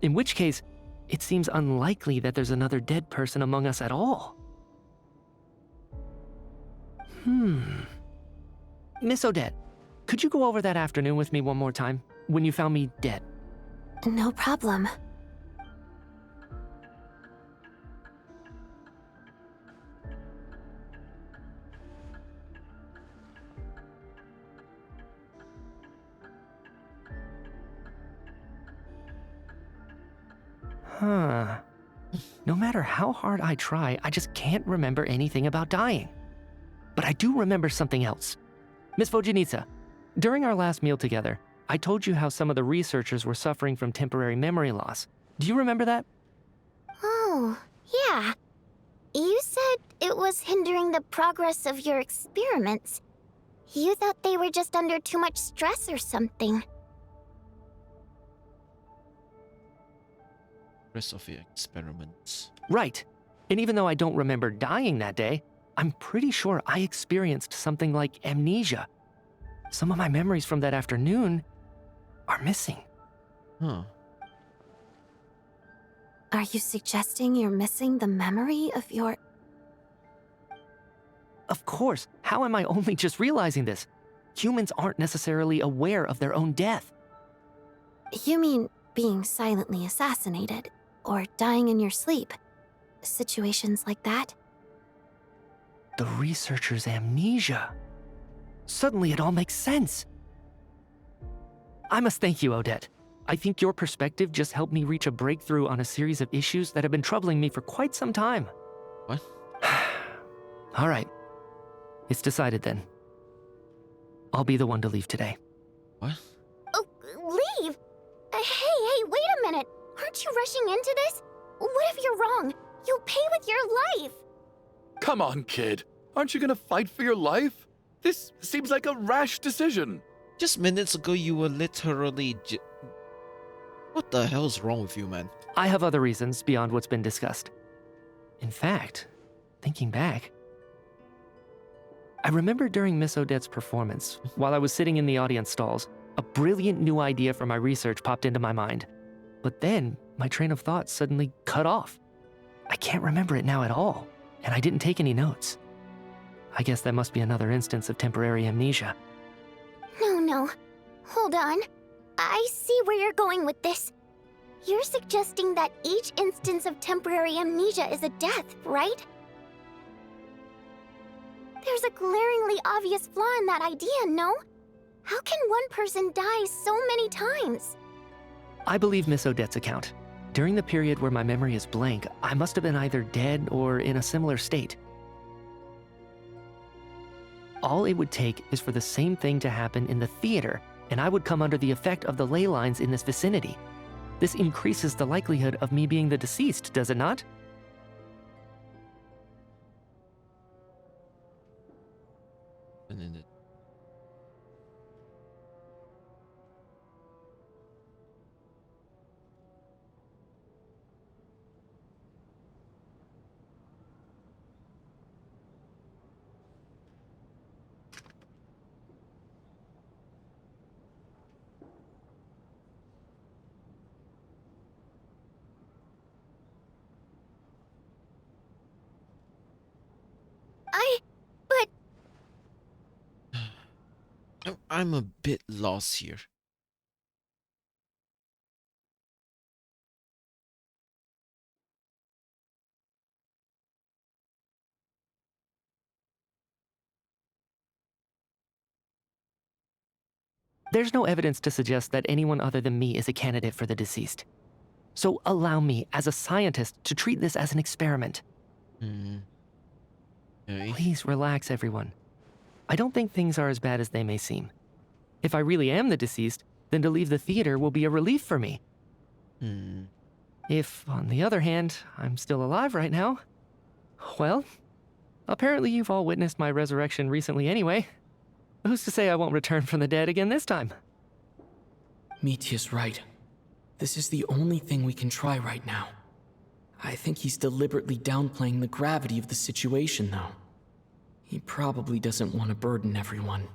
E: In which case, it seems unlikely that there's another dead person among us at all. Miss Odette, could you go over that afternoon with me one more time, when you found me dead?
J: No problem.
E: No matter how hard I try, I just can't remember anything about dying. But I do remember something else. Miss Vojanitsa, during our last meal together, I told you how some of the researchers were suffering from temporary memory loss. Do you remember that?
B: Oh, yeah. You said it was hindering the progress of your experiments. You thought they were just under too much stress or something.
A: Rest of your experiments.
E: Right. And even though I don't remember dying that day, I'm pretty sure I experienced something like amnesia. Some of my memories from that afternoon are missing.
A: Huh.
J: Are you suggesting you're missing the memory of your...
E: Of course, how am I only just realizing this? Humans aren't necessarily aware of their own death.
J: You mean being silently assassinated, or dying in your sleep? Situations like that?
E: The researcher's amnesia. Suddenly it all makes sense. I must thank you, Odette. I think your perspective just helped me reach a breakthrough on a series of issues that have been troubling me for quite some time.
A: What?
E: All right. It's decided then. I'll be the one to leave today.
A: What?
B: Oh, leave? Hey, wait a minute. Aren't you rushing into this? What if you're wrong? You'll pay with your life.
C: Come on, kid. Aren't you gonna fight for your life? This seems like a rash decision.
A: Just minutes ago, you were literally What the hell is wrong with you, man?
E: I have other reasons beyond what's been discussed. In fact, thinking back, I remember during Miss Odette's performance, while I was sitting in the audience stalls, a brilliant new idea for my research popped into my mind. But then, my train of thought suddenly cut off. I can't remember it now at all, and I didn't take any notes. I guess that must be another instance of temporary amnesia.
B: No. Hold on. I see where you're going with this. You're suggesting that each instance of temporary amnesia is a death, right? There's a glaringly obvious flaw in that idea, no? How can one person die so many times?
E: I believe Miss Odette's account. During the period where my memory is blank, I must have been either dead or in a similar state. All it would take is for the same thing to happen in the theater, and I would come under the effect of the ley lines in this vicinity. This increases the likelihood of me being the deceased, does it not?
A: I'm a bit lost here.
E: There's no evidence to suggest that anyone other than me is a candidate for the deceased. So allow me, as a scientist, to treat this as an experiment.
A: Okay.
E: Please relax, everyone. I don't think things are as bad as they may seem. If I really am the deceased, then to leave the theater will be a relief for me. If, on the other hand, I'm still alive right now, well, apparently you've all witnessed my resurrection recently anyway. Who's to say I won't return from the dead again this time?
F: Mitya's right. This is the only thing we can try right now. I think he's deliberately downplaying the gravity of the situation, though. He probably doesn't want to burden everyone.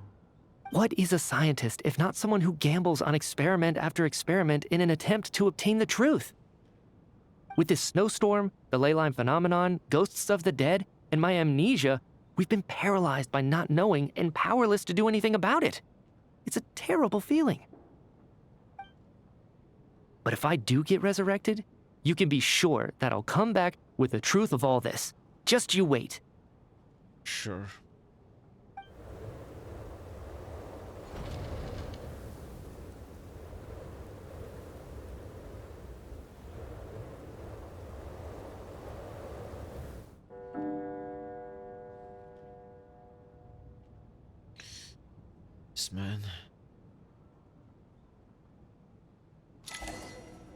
E: What is a scientist if not someone who gambles on experiment after experiment in an attempt to obtain the truth? With this snowstorm, the ley line phenomenon, ghosts of the dead, and my amnesia, we've been paralyzed by not knowing and powerless to do anything about it. It's a terrible feeling. But if I do get resurrected, you can be sure that I'll come back with the truth of all this. Just you wait.
A: Sure. This man.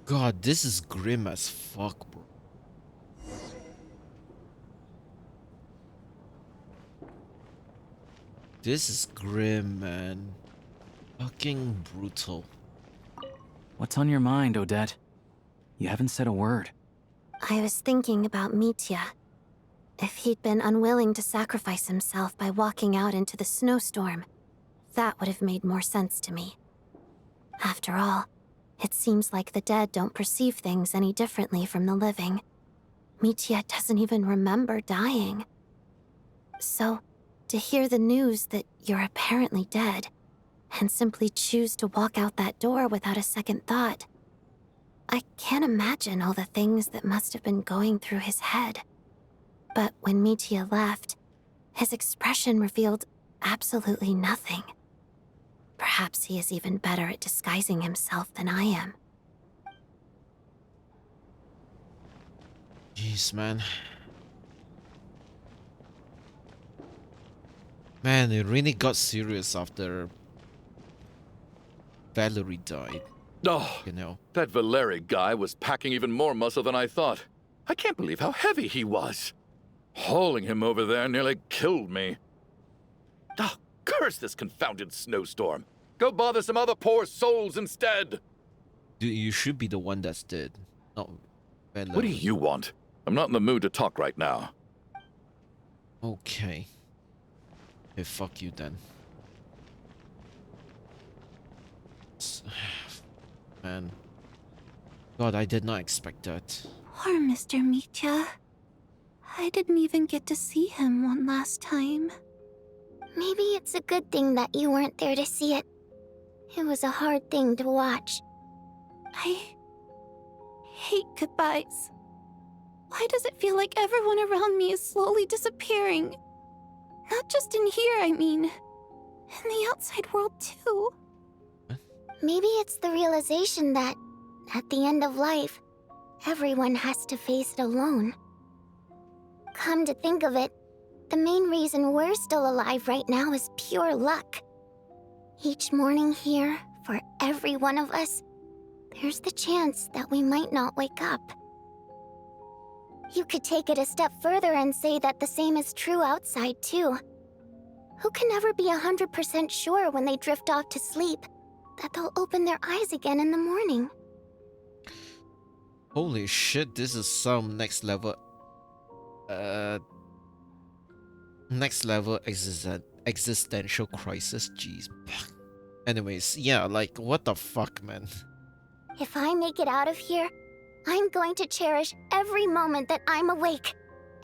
A: God, this is grim as fuck, bro. This is grim, man. Fucking brutal.
P: What's on your mind, Odette? You haven't said a word.
J: I was thinking about Mitya. If he'd been unwilling to sacrifice himself by walking out into the snowstorm, that would have made more sense to me. After all, it seems like the dead don't perceive things any differently from the living. Mitya doesn't even remember dying. So, To hear the news that you're apparently dead, and simply choose to walk out that door without a second thought. I can't imagine all the things that must have been going through his head. But when Mitya left, his expression revealed absolutely nothing. Perhaps he is even better at disguising himself than I am.
A: Jeez, man. Man, it really got serious after Valerie died.
C: Oh,
A: you know.
C: That Valeri guy was packing even more muscle than I thought. I can't believe how heavy he was. Hauling him over there nearly killed me. Oh, curse this confounded snowstorm. Go bother some other poor souls instead.
A: Dude, you should be the one that's dead, not Valerie.
C: What do you want? I'm not in the mood to talk right now.
A: Okay. Hey, fuck you then. Man. God, I did not expect that.
R: Poor Mr. Mitya. I didn't even get to see him one last time.
B: Maybe it's a good thing that you weren't there to see it. It was a hard thing to watch.
R: I hate goodbyes. Why does it feel like everyone around me is slowly disappearing? Not just in here, I mean. In the outside world, too.
B: Maybe it's the realization that, at the end of life, everyone has to face it alone. Come to think of it, the main reason we're still alive right now is pure luck. Each morning here, for every one of us, there's the chance that we might not wake up. You could take it a step further and say that the same is true outside, too. Who can never be 100% sure when they drift off to sleep that they'll open their eyes again in the morning?
A: Holy shit, this is some next level existential crisis. Jeez. Anyways, yeah, like, what the fuck, man?
B: If I make it out of here, I'm going to cherish every moment that I'm awake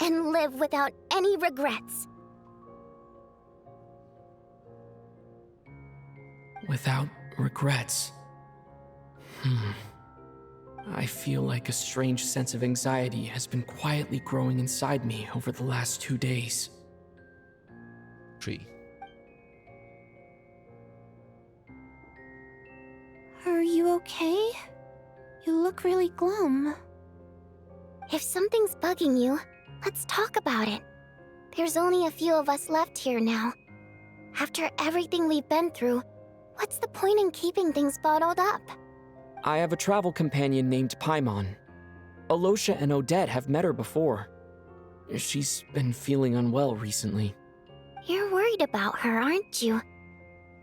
B: and live without any regrets.
F: Without regrets. I feel like a strange sense of anxiety has been quietly growing inside me over the last 2 days.
A: Tree.
R: Are you okay? You look really glum.
B: If something's bugging you, let's talk about it. There's only a few of us left here now. After everything we've been through, what's the point in keeping things bottled up?
F: I have a travel companion named Paimon. Alosha and Odette have met her before. She's been feeling unwell recently.
B: You're worried about her, aren't you?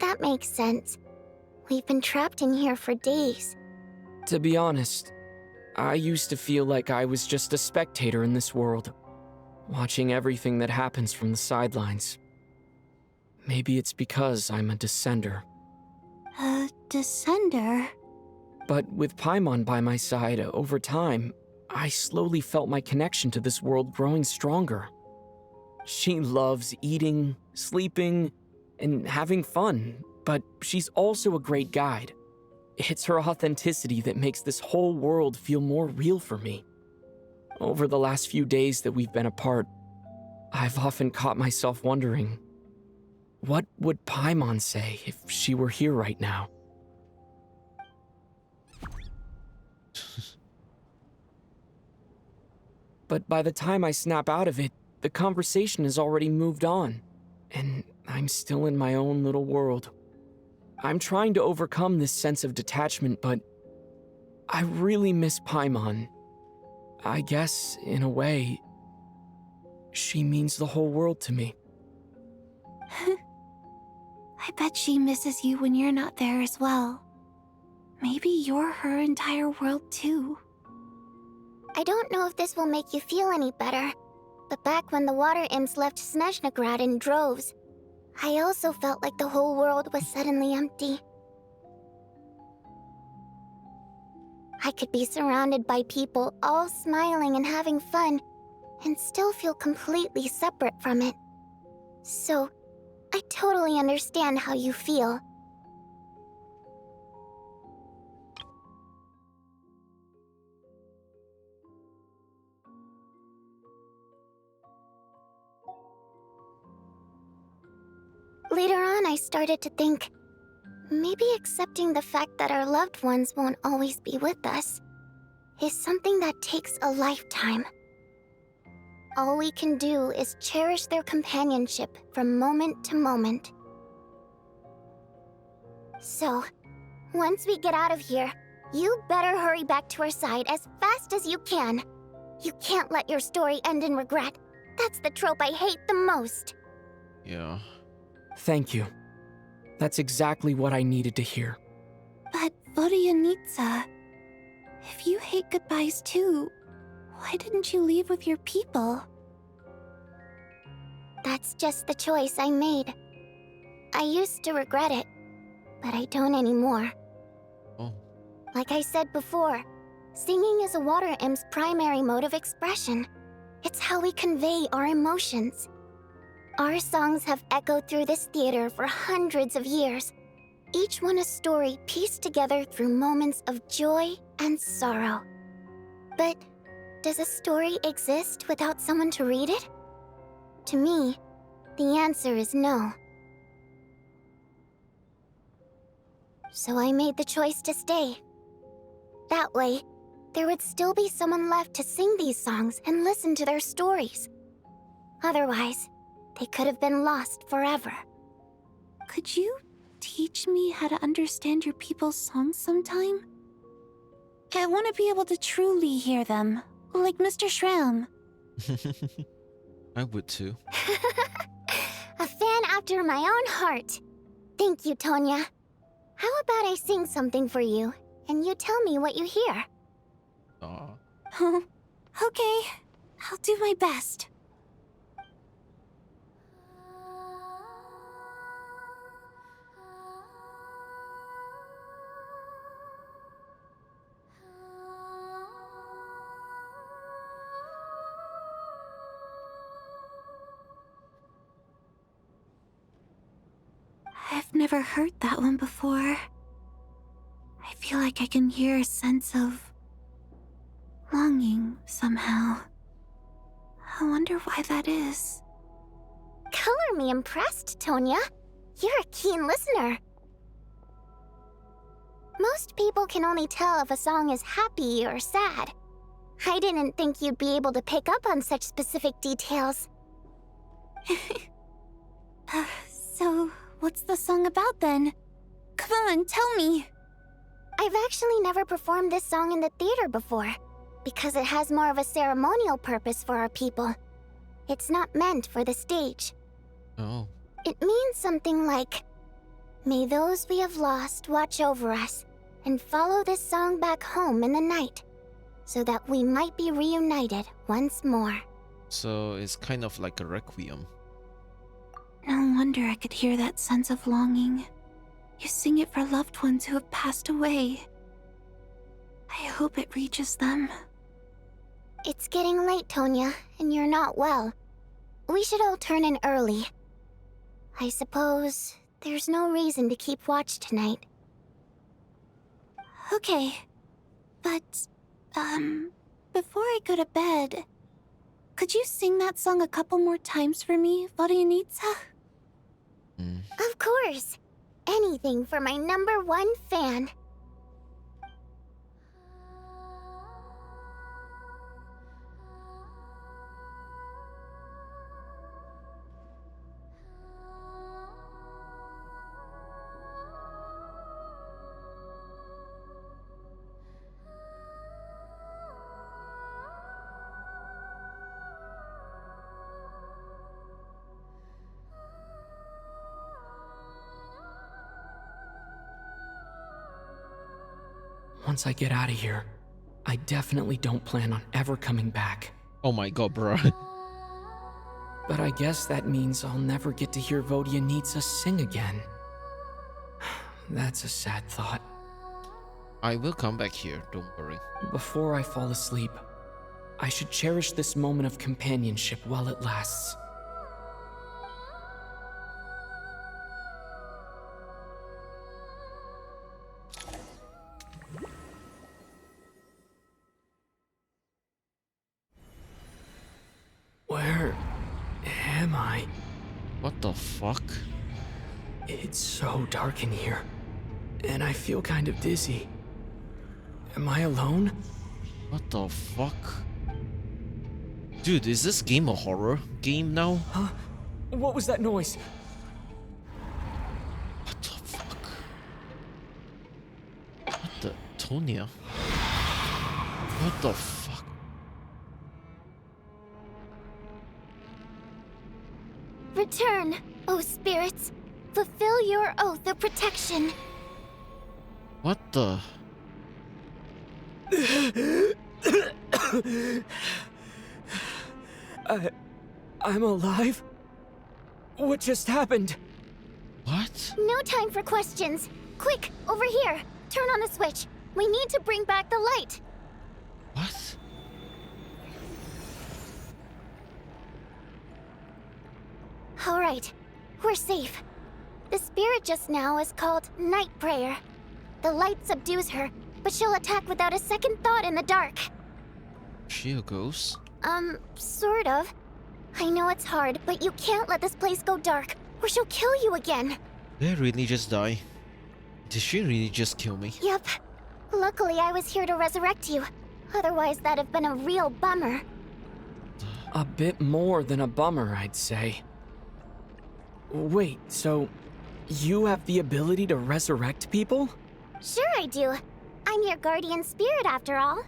B: That makes sense. We've been trapped in here for days.
F: To be honest, I used to feel like I was just a spectator in this world, watching everything that happens from the sidelines. Maybe it's because I'm a descender.
R: A descender?
F: But with Paimon by my side, over time, I slowly felt my connection to this world growing stronger. She loves eating, sleeping, and having fun, but she's also a great guide. It's her authenticity that makes this whole world feel more real for me. Over the last few days that we've been apart, I've often caught myself wondering, what would Paimon say if she were here right now? But by the time I snap out of it, the conversation has already moved on, and I'm still in my own little world. I'm trying to overcome this sense of detachment, but I really miss Paimon. I guess, in a way, she means the whole world to me.
R: I bet she misses you when you're not there as well. Maybe you're her entire world too.
B: I don't know if this will make you feel any better, but back when the water imps left Snezhnograd in droves, I also felt like the whole world was suddenly empty. I could be surrounded by people all smiling and having fun, and still feel completely separate from it. So, I totally understand how you feel. Later on, I started to think, maybe accepting the fact that our loved ones won't always be with us is something that takes a lifetime. All we can do is cherish their companionship from moment to moment. So, once we get out of here, you better hurry back to our side as fast as you can. You can't let your story end in regret. That's the trope I hate the most.
A: Yeah.
F: Thank you. That's exactly what I needed to hear.
R: But Vodyanitsa, if you hate goodbyes too, why didn't you leave with your people?
B: That's just the choice I made. I used to regret it, but I don't anymore.
A: Oh.
B: Like I said before, singing is a water imp's primary mode of expression. It's how we convey our emotions. Our songs have echoed through this theater for hundreds of years, each one a story pieced together through moments of joy and sorrow. But does a story exist without someone to read it? To me, the answer is no. So I made the choice to stay. That way, there would still be someone left to sing these songs and listen to their stories. Otherwise, they could have been lost forever.
R: Could you teach me how to understand your people's songs sometime? I want to be able to truly hear them, like Mr. Shram.
A: I would too.
B: A fan after my own heart. Thank you, Tonya. How about I sing something for you, and you tell me what you hear?
A: Aw.
R: Okay, I'll do my best. I've never heard that one before. I feel like I can hear a sense of longing somehow. I wonder why that is.
B: Color me impressed, Tonya. You're a keen listener. Most people can only tell if a song is happy or sad. I didn't think you'd be able to pick up on such specific details.
R: So, what's the song about then? Come on, tell me!
B: I've actually never performed this song in the theater before, because it has more of a ceremonial purpose for our people. It's not meant for the stage.
A: Oh.
B: It means something like, "May those we have lost watch over us, and follow this song back home in the night, so that we might be reunited once more."
A: So it's kind of like a requiem.
R: No wonder I could hear that sense of longing. You sing it for loved ones who have passed away. I hope it reaches them.
B: It's getting late, Tonya, and you're not well. We should all turn in early. I suppose there's no reason to keep watch tonight.
R: Okay. But, before I go to bed, could you sing that song a couple more times for me, Vodyanitsa?
B: Of course. Anything for my #1 fan.
F: Once I get out of here, I definitely don't plan on ever coming back.
A: Oh my god, bro.
F: But I guess that means I'll never get to hear Vodyanitsa sing again. That's a sad thought.
A: I will come back here, don't worry.
F: Before I fall asleep, I should cherish this moment of companionship while it lasts. Where am I?
A: What the fuck?
F: It's so dark in here, and I feel kind of dizzy. Am I alone?
A: What the fuck? Dude, is this game a horror game now?
F: Huh? What was that noise?
A: What the fuck? What the... Tonya? What the fuck?
B: Return, O spirits. Fulfill your oath of protection.
A: What the...
F: I'm alive? What just happened?
A: What?
B: No time for questions. Quick, over here. Turn on the switch. We need to bring back the light.
A: What?
B: All right, we're safe. The spirit just now is called Night Prayer. The light subdues her, but she'll attack without a second thought in the dark.
A: She a ghost?
B: Sort of. I know it's hard, but you can't let this place go dark, or she'll kill you again.
A: Did I really just die? Did she really just kill me?
B: Yep. Luckily, I was here to resurrect you. Otherwise, that'd have been a real bummer.
F: A bit more than a bummer, I'd say. Wait, so you have the ability to resurrect people?
B: Sure I do. I'm your guardian spirit after all.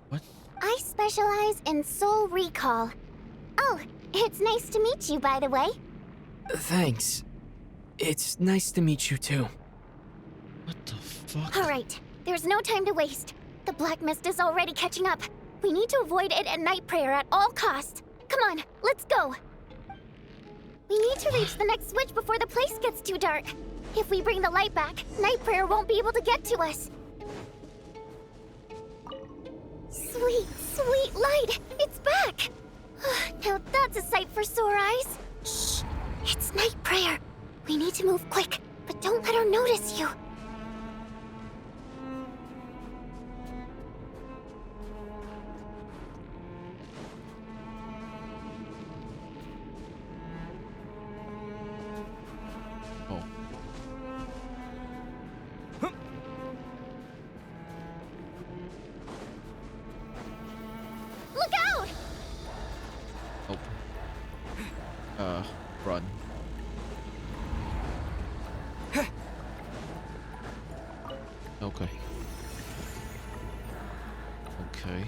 A: What?
B: I specialize in soul recall. Oh, it's nice to meet you, by the way.
F: Thanks. It's nice to meet you too.
A: What the fuck?
B: All right, there's no time to waste. The black mist is already catching up. We need to avoid it at Night Prayer at all costs. Come on, let's go. We need to reach the next switch before the place gets too dark. If we bring the light back, Night Prayer won't be able to get to us. Sweet, sweet light! It's back! Now that's a sight for sore eyes. Shh! It's Night Prayer. We need to move quick, but don't let her notice you.
A: Oh.
B: Look out!
A: Oh. Run. Okay. Okay.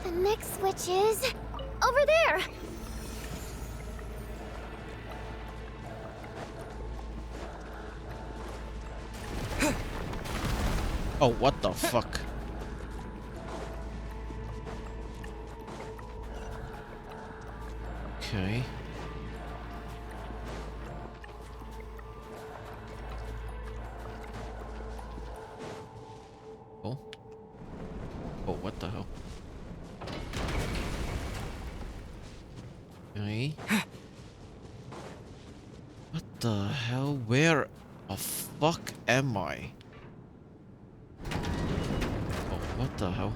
B: The next switch is over there.
A: Oh, what the fuck? Okay. Oh. Oh, what the hell? Okay. What the hell? Where the fuck am I? Oh, what the hell?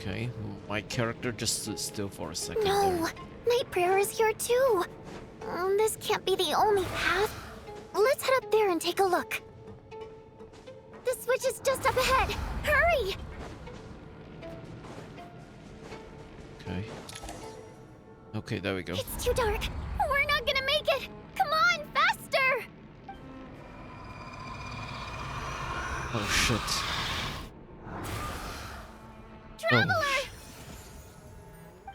A: Okay, my character just stood still for a second.
B: No! Night Prayer is here too! This can't be the only path. Let's head up there and take a look. The switch is just up ahead! Hurry!
A: Okay. Okay, there we go.
B: It's too dark! We're not gonna make it! Come on, faster!
A: Oh shit.
B: Traveler!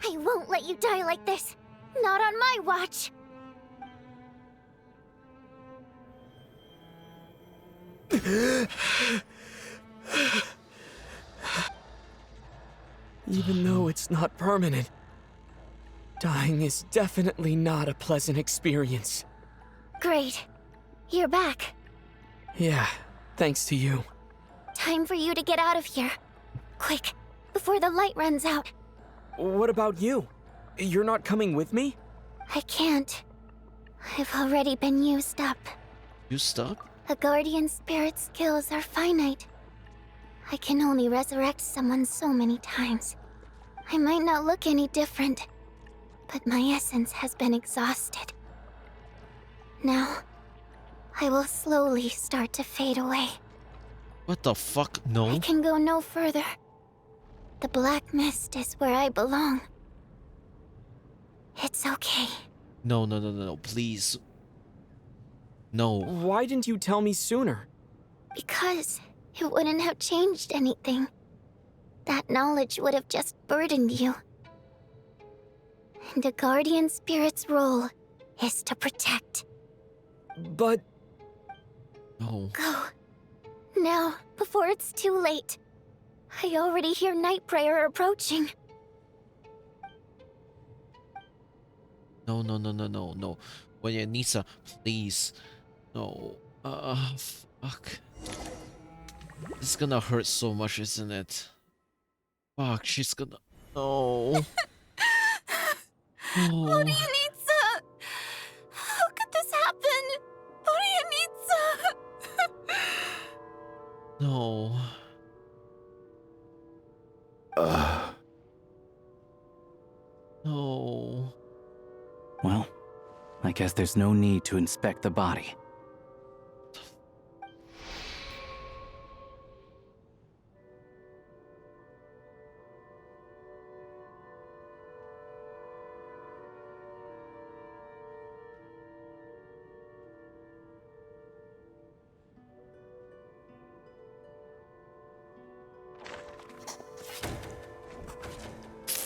B: I won't let you die like this. Not on my watch.
F: Even though it's not permanent, dying is definitely not a pleasant experience.
B: Great. You're back.
F: Yeah, thanks to you.
B: Time for you to get out of here. Quick, before the light runs out.
F: What about you? You're not coming with me?
B: I can't. I've already been used up.
A: You stop?
B: A guardian spirit's skills are finite. I can only resurrect someone so many times. I might not look any different, but my essence has been exhausted. Now, I will slowly start to fade away.
A: What the fuck? No.
B: I can go no further. The black mist is where I belong. It's okay.
A: No, no, no, no, no, please. No.
F: Why didn't you tell me sooner?
B: Because it wouldn't have changed anything. That knowledge would have just burdened you. And a guardian spirit's role is to protect.
F: But...
A: No.
B: Go. Now, before it's too late. I already hear Night Prayer approaching.
A: No, no, no, no, no, no. Well, Nisa, please. No. Fuck. This is gonna hurt so much, isn't it? Fuck, she's gonna... No. No.
H: What do you need, sir? How could this happen? What do you need, sir?
A: No. No.
P: Well, I guess there's no need to inspect the body.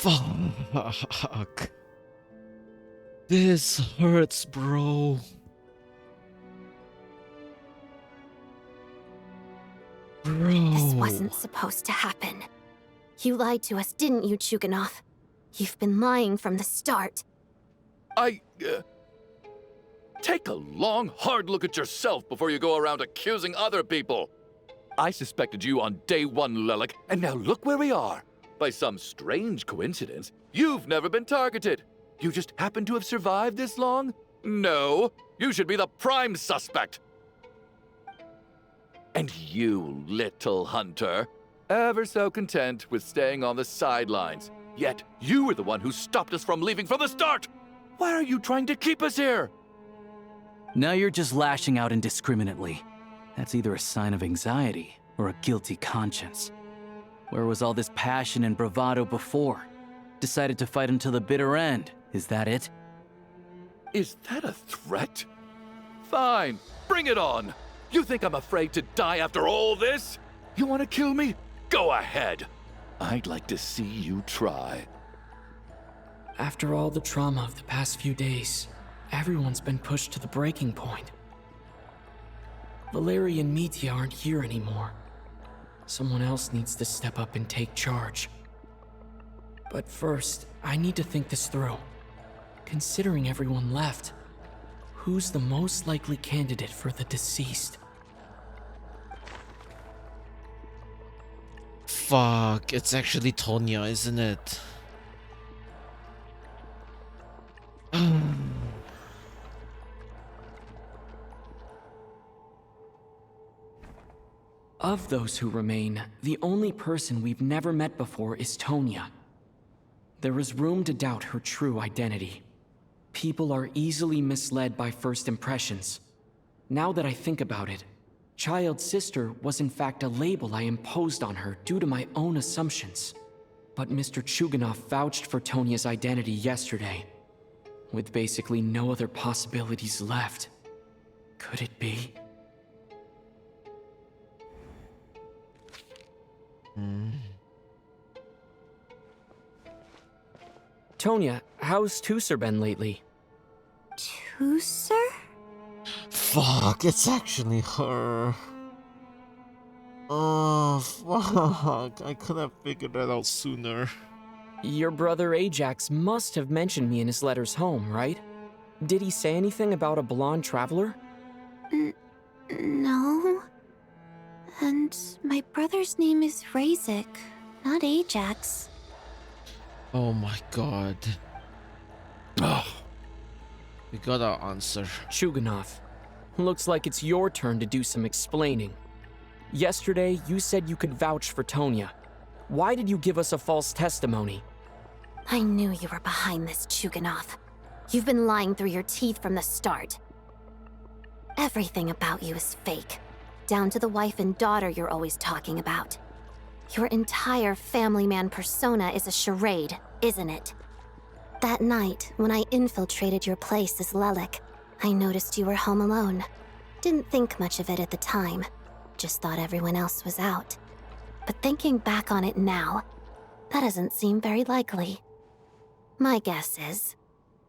A: Fuck. This hurts, bro. Bro.
J: This wasn't supposed to happen. You lied to us, didn't you, Chuganov? You've been lying from the start.
C: Take a long, hard look at yourself before you go around accusing other people. I suspected you on day one, Lelik, and now look where we are. By some strange coincidence, you've never been targeted. You just happen to have survived this long? No, you should be the prime suspect. And you, little hunter, ever so content with staying on the sidelines. Yet you were the one who stopped us from leaving from the start. Why are you trying to keep us here?
P: Now you're just lashing out indiscriminately. That's either a sign of anxiety or a guilty conscience. Where was all this passion and bravado before? Decided to fight until the bitter end. Is that it?
C: Is that a threat? Fine, bring it on. You think I'm afraid to die after all this? You want to kill me? Go ahead. I'd like to see you try.
F: After all the trauma of the past few days, everyone's been pushed to the breaking point. Valeri and Mitya aren't here anymore. Someone else needs to step up and take charge. But first, I need to think this through. Considering everyone left, who's the most likely candidate for the deceased?
A: Fuck, it's actually Tonya, isn't it?
F: Of those who remain, the only person we've never met before is Tonya. There is room to doubt her true identity. People are easily misled by first impressions. Now that I think about it, Child Sister was in fact a label I imposed on her due to my own assumptions. But Mr. Chuganov vouched for Tonya's identity yesterday, with basically no other possibilities left. Could it be? Tonya, how's Tusser been lately?
R: Tusser?
A: Fuck, it's actually her. Oh, fuck. I could have figured that out sooner.
F: Your brother Ajax must have mentioned me in his letters home, right? Did he say anything about a blonde traveler?
R: No. And my brother's name is Razik, not Ajax.
A: Oh my god. We got our answer.
F: Chuganov, Looks like it's your turn to do some explaining. Yesterday, you said you could vouch for Tonya. Why did you give us a false testimony?
J: I knew you were behind this, Chuganov. You've been lying through your teeth from the start. Everything about you is fake, down to the wife and daughter you're always talking about. Your entire family man persona is a charade, isn't it? That night, when I infiltrated your place as Lelik, I noticed you were home alone. Didn't think much of it at the time, just thought everyone else was out. But thinking back on it now, that doesn't seem very likely. My guess is,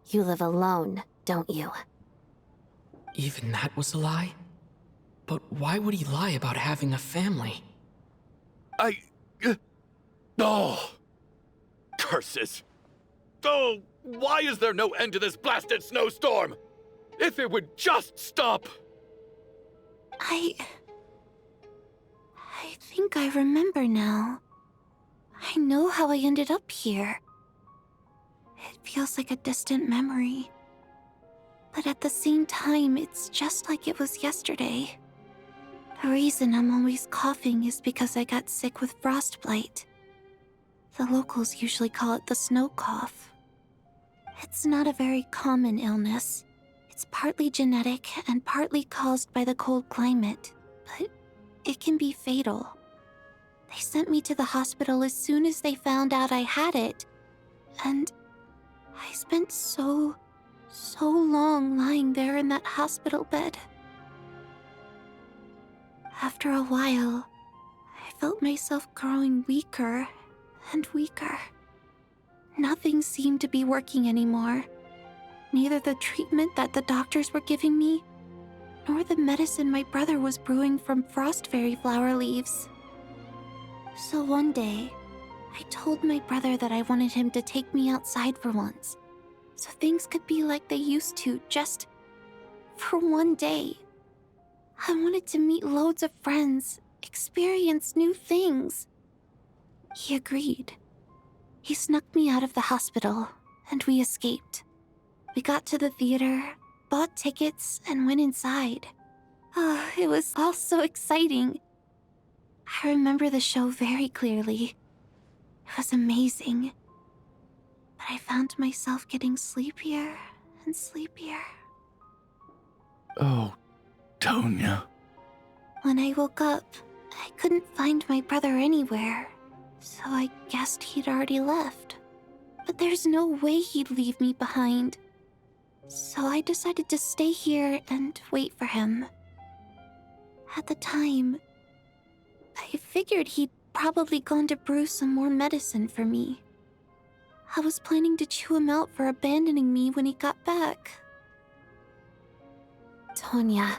J: you live alone, don't you?
F: Even that was a lie? But why would he lie about having a family?
C: Oh! Curses! Oh, why is there no end to this blasted snowstorm? If it would just stop!
R: I think I remember now. I know how I ended up here. It feels like a distant memory. But at the same time, it's just like it was yesterday. The reason I'm always coughing is because I got sick with frostbite. The locals usually call it the snow cough. It's not a very common illness. It's partly genetic and partly caused by the cold climate, but it can be fatal. They sent me to the hospital as soon as they found out I had it, and I spent so long lying there in that hospital bed. After a while, I felt myself growing weaker and weaker. Nothing seemed to be working anymore. Neither the treatment that the doctors were giving me, nor the medicine my brother was brewing from frost fairy flower leaves. So one day, I told my brother that I wanted him to take me outside for once, so things could be like they used to, just for one day. I wanted to meet loads of friends, experience new things. He agreed. He snuck me out of the hospital, and we escaped. We got to the theater, bought tickets, and went inside. Oh, it was all so exciting. I remember the show very clearly. It was amazing. But I found myself getting sleepier and sleepier.
C: Oh, Tonya.
R: When I woke up, I couldn't find my brother anywhere, so I guessed he'd already left. But there's no way he'd leave me behind. So I decided to stay here and wait for him. At the time, I figured he'd probably gone to brew some more medicine for me. I was planning to chew him out for abandoning me when he got back.
J: Tonya,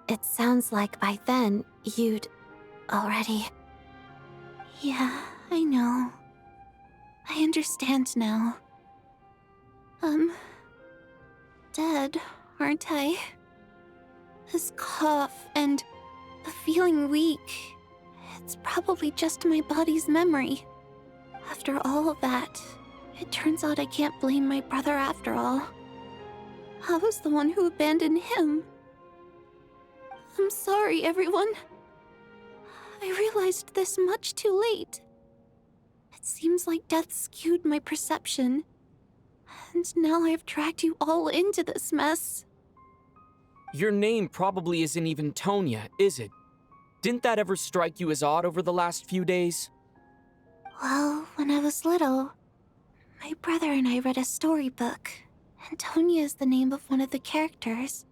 J: it sounds like by then you'd already...
R: Yeah, I know. I understand now. Dead, aren't I? This cough and the feeling weak, it's probably just my body's memory. After all of that, it turns out I can't blame my brother after all. I was the one who abandoned him. I'm sorry, everyone. I realized this much too late. It seems like death skewed my perception. And now I've dragged you all into this mess.
F: Your name probably isn't even Tonya, is it? Didn't that ever strike you as odd over the last few days?
R: Well, when I was little, my brother and I read a storybook, and Tonya is the name of one of the characters.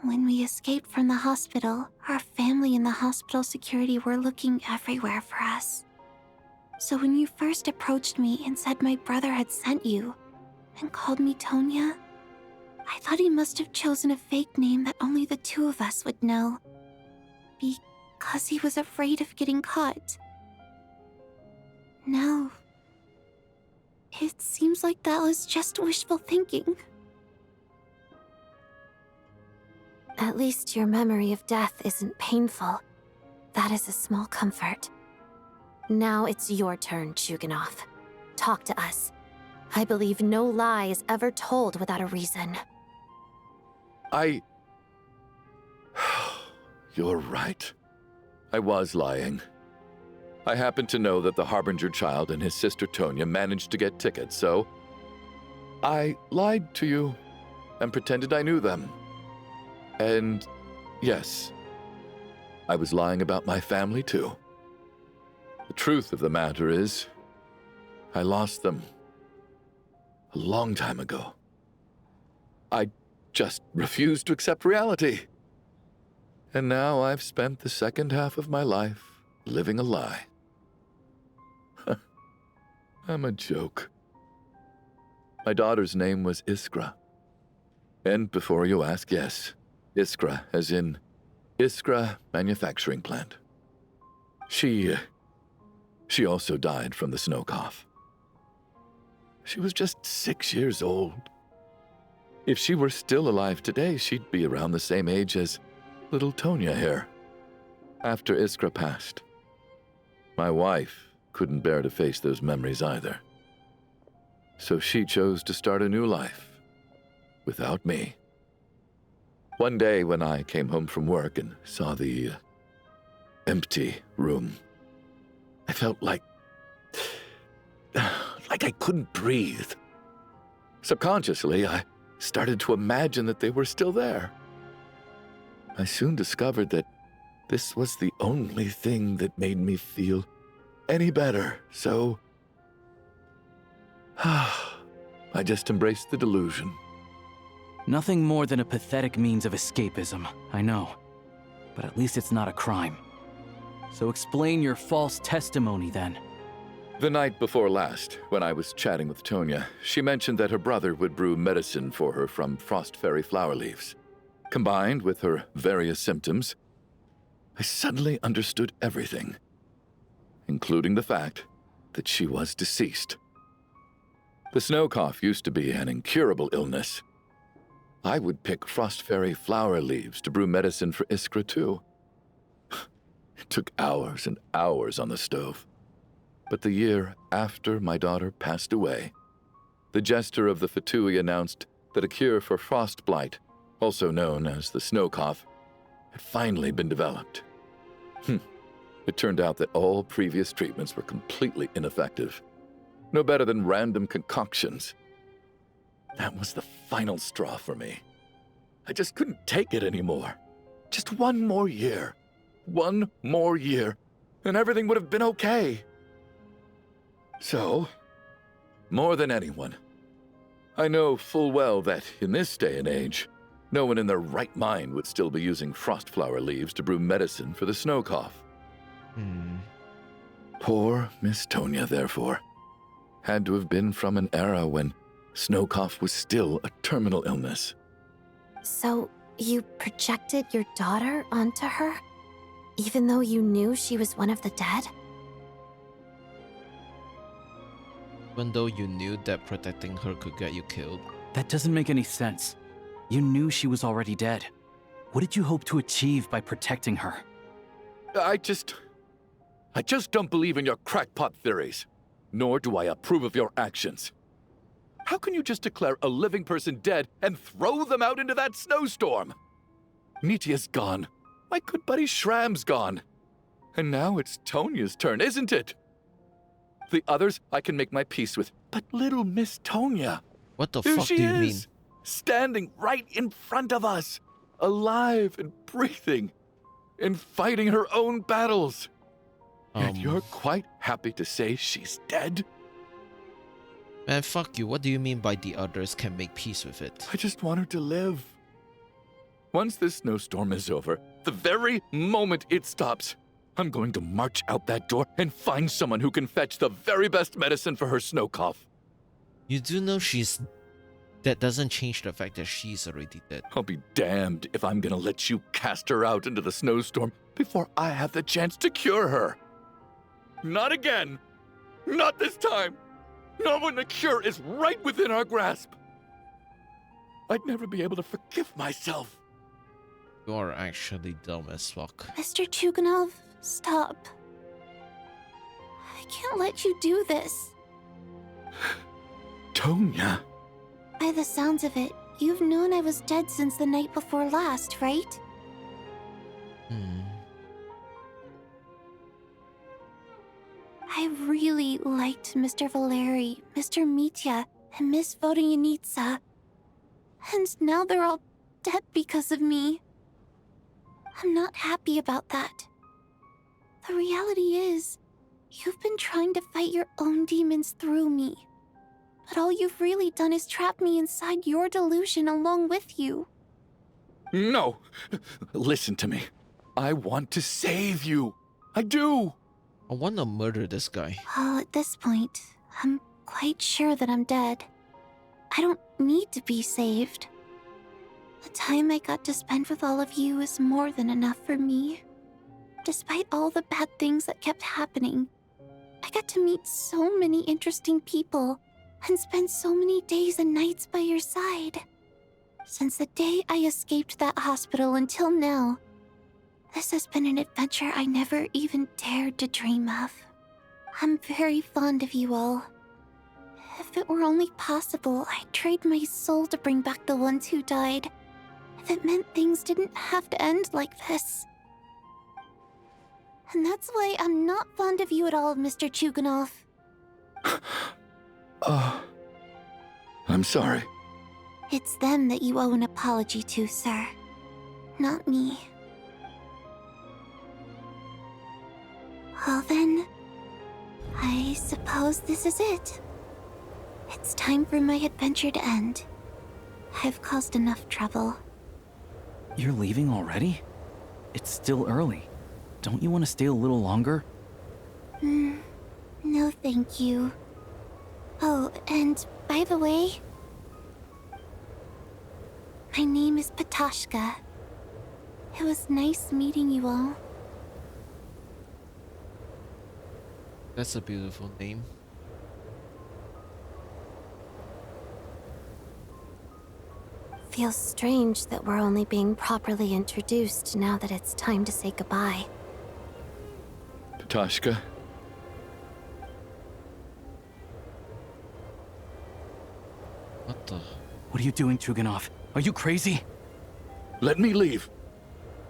R: When we escaped from the hospital, our family and the hospital security were looking everywhere for us. So when you first approached me and said my brother had sent you, and called me Tonya, I thought he must have chosen a fake name that only the two of us would know. Because he was afraid of getting caught. Now, it seems like that was just wishful thinking.
J: At least your memory of death isn't painful. That is a small comfort. Now it's your turn, Chuganov. Talk to us. I believe no lie is ever told without a reason.
C: you're right. I was lying. I happen to know that the Harbinger child and his sister Tonya managed to get tickets, so I lied to you and pretended I knew them. And yes, I was lying about my family too. The truth of the matter is, I lost them a long time ago. I just refused to accept reality. And now I've spent the second half of my life living a lie. I'm a joke. My daughter's name was Iskra. And before you ask, yes, Iskra, as in Iskra Manufacturing Plant. She also died from the snow cough. She was just 6 years old. If she were still alive today, she'd be around the same age as little Tonya here. After Iskra passed, my wife couldn't bear to face those memories either. So she chose to start a new life without me. One day when I came home from work and saw the empty room, I felt like I couldn't breathe. Subconsciously, I started to imagine that they were still there. I soon discovered that this was the only thing that made me feel any better, so I just embraced the delusion.
P: Nothing more than a pathetic means of escapism, I know. But at least it's not a crime. So explain your false testimony, then.
C: The night before last, when I was chatting with Tonya, she mentioned that her brother would brew medicine for her from frost fairy flower leaves. Combined with her various symptoms, I suddenly understood everything, including the fact that she was deceased. The snow cough used to be an incurable illness. I would pick frost fairy flower leaves to brew medicine for Iskra too. It took hours and hours on the stove. But the year after my daughter passed away, the Jester of the Fatui announced that a cure for frost blight, also known as the snow cough, had finally been developed. It turned out that all previous treatments were completely ineffective. No better than random concoctions. That was the final straw for me. I just couldn't take it anymore. Just one more year. One more year, and everything would have been okay. So, more than anyone, I know full well that in this day and age, no one in their right mind would still be using frost flower leaves to brew medicine for the snow cough. Poor Miss Tonya, therefore, had to have been from an era when snow cough was still a terminal illness.
J: So, you projected your daughter onto her? Even though you knew she was one of the dead?
A: Even though you knew that protecting her could get you killed.
P: That doesn't make any sense. You knew she was already dead. What did you hope to achieve by protecting her?
C: I just don't believe in your crackpot theories, nor do I approve of your actions. How can you just declare a living person dead and throw them out into that snowstorm? Nitia's gone. My good buddy Shram's gone. And now it's Tonya's turn, isn't it? The others I can make my peace with, but little Miss Tonya.
A: What the fuck do you mean?
C: Standing right in front of us, alive and breathing, and fighting her own battles. And you're quite happy to say she's dead?
A: Man, fuck you. What do you mean by the others can make peace with it?
C: I just want her to live. Once this snowstorm is over, the very moment it stops, I'm going to march out that door and find someone who can fetch the very best medicine for her snow cough.
A: You do know she's... That doesn't change the fact that she's already dead.
C: I'll be damned if I'm gonna let you cast her out into the snowstorm before I have the chance to cure her. Not again. Not this time. Not when the cure is right within our grasp. I'd never be able to forgive myself.
A: You are actually dumb as fuck.
R: Mr. Chuganov, stop. I can't let you do this.
C: Tonya.
R: By the sounds of it, you've known I was dead since the night before last, right? I really liked Mr. Valeri, Mr. Mitya, and Miss Vodyanitsa. And now they're all dead because of me. I'm not happy about that. The reality is, you've been trying to fight your own demons through me. But all you've really done is trap me inside your delusion along with you.
C: No! Listen to me. I want to save you. I do!
A: I want to murder this guy.
R: Well, at this point, I'm quite sure that I'm dead. I don't need to be saved. The time I got to spend with all of you is more than enough for me. Despite all the bad things that kept happening, I got to meet so many interesting people and spend so many days and nights by your side. Since the day I escaped that hospital until now, this has been an adventure I never even dared to dream of. I'm very fond of you all. If it were only possible, I'd trade my soul to bring back the ones who died. If it meant things didn't have to end like this. And that's why I'm not fond of you at all, Mr. Chuganov.
C: I'm sorry.
R: It's them that you owe an apology to, sir. Not me. Well then, I suppose this is it. It's time for my adventure to end. I've caused enough trouble.
P: You're leaving already? It's still early. Don't you want to stay a little longer?
R: No thank you. Oh, and by the way, my name is Patoshka. It was nice meeting you all.
A: That's a beautiful name.
J: Feels strange that we're only being properly introduced now that it's time to say goodbye.
C: Patoshka?
A: What the?
P: What are you doing, Chuganov? Are you crazy?
C: Let me leave.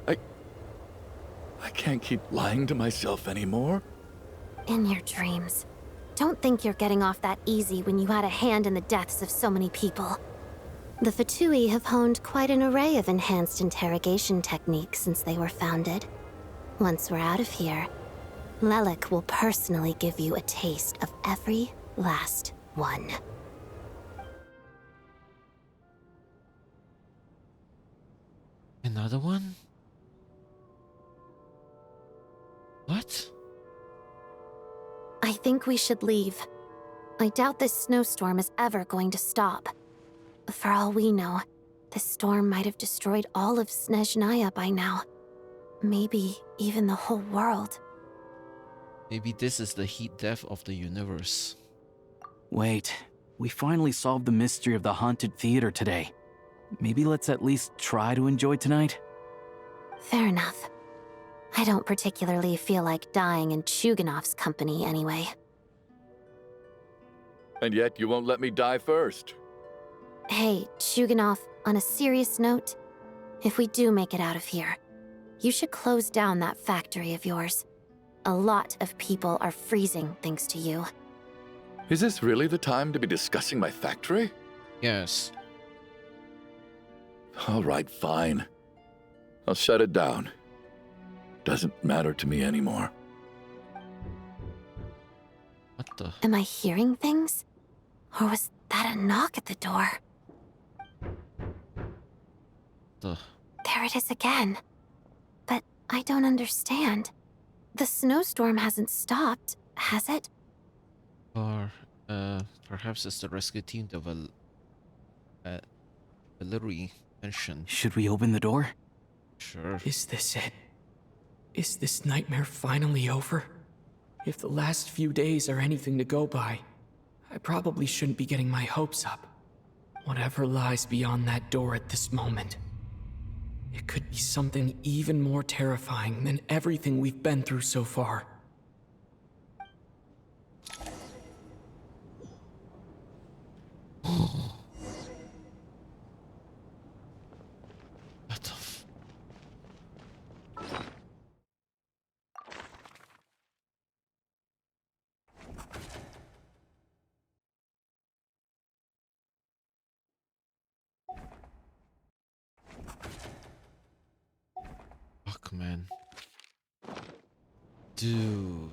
C: I can't keep lying to myself anymore.
J: In your dreams. Don't think you're getting off that easy when you had a hand in the deaths of so many people. The Fatui have honed quite an array of enhanced interrogation techniques since they were founded. Once we're out of here, Lelik will personally give you a taste of every last one.
A: Another one? What?
J: I think we should leave. I doubt this snowstorm is ever going to stop. For all we know, this storm might have destroyed all of Snezhnaya by now. Maybe even the whole world.
A: Maybe this is the heat death of the universe.
P: Wait, we finally solved the mystery of the haunted theater today. Maybe let's at least try to enjoy tonight?
J: Fair enough. I don't particularly feel like dying in Chuganov's company anyway.
C: And yet you won't let me die first.
J: Hey, Chuganov, on a serious note, if we do make it out of here, you should close down that factory of yours. A lot of people are freezing thanks to you.
C: Is this really the time to be discussing my factory?
A: Yes.
C: All right, fine. I'll shut it down. Doesn't matter to me anymore.
A: What the?
J: Am I hearing things? Or was that a knock at the door? There it is again. But I don't understand. The snowstorm hasn't stopped, has it?
A: Or, perhaps it's the rescue team that Valeri mentioned.
P: Should we open the door?
A: Sure.
F: Is this it? Is this nightmare finally over? If the last few days are anything to go by, I probably shouldn't be getting my hopes up. Whatever lies beyond that door at this moment, it could be something even more terrifying than everything we've been through so far.
A: What the man. Dude.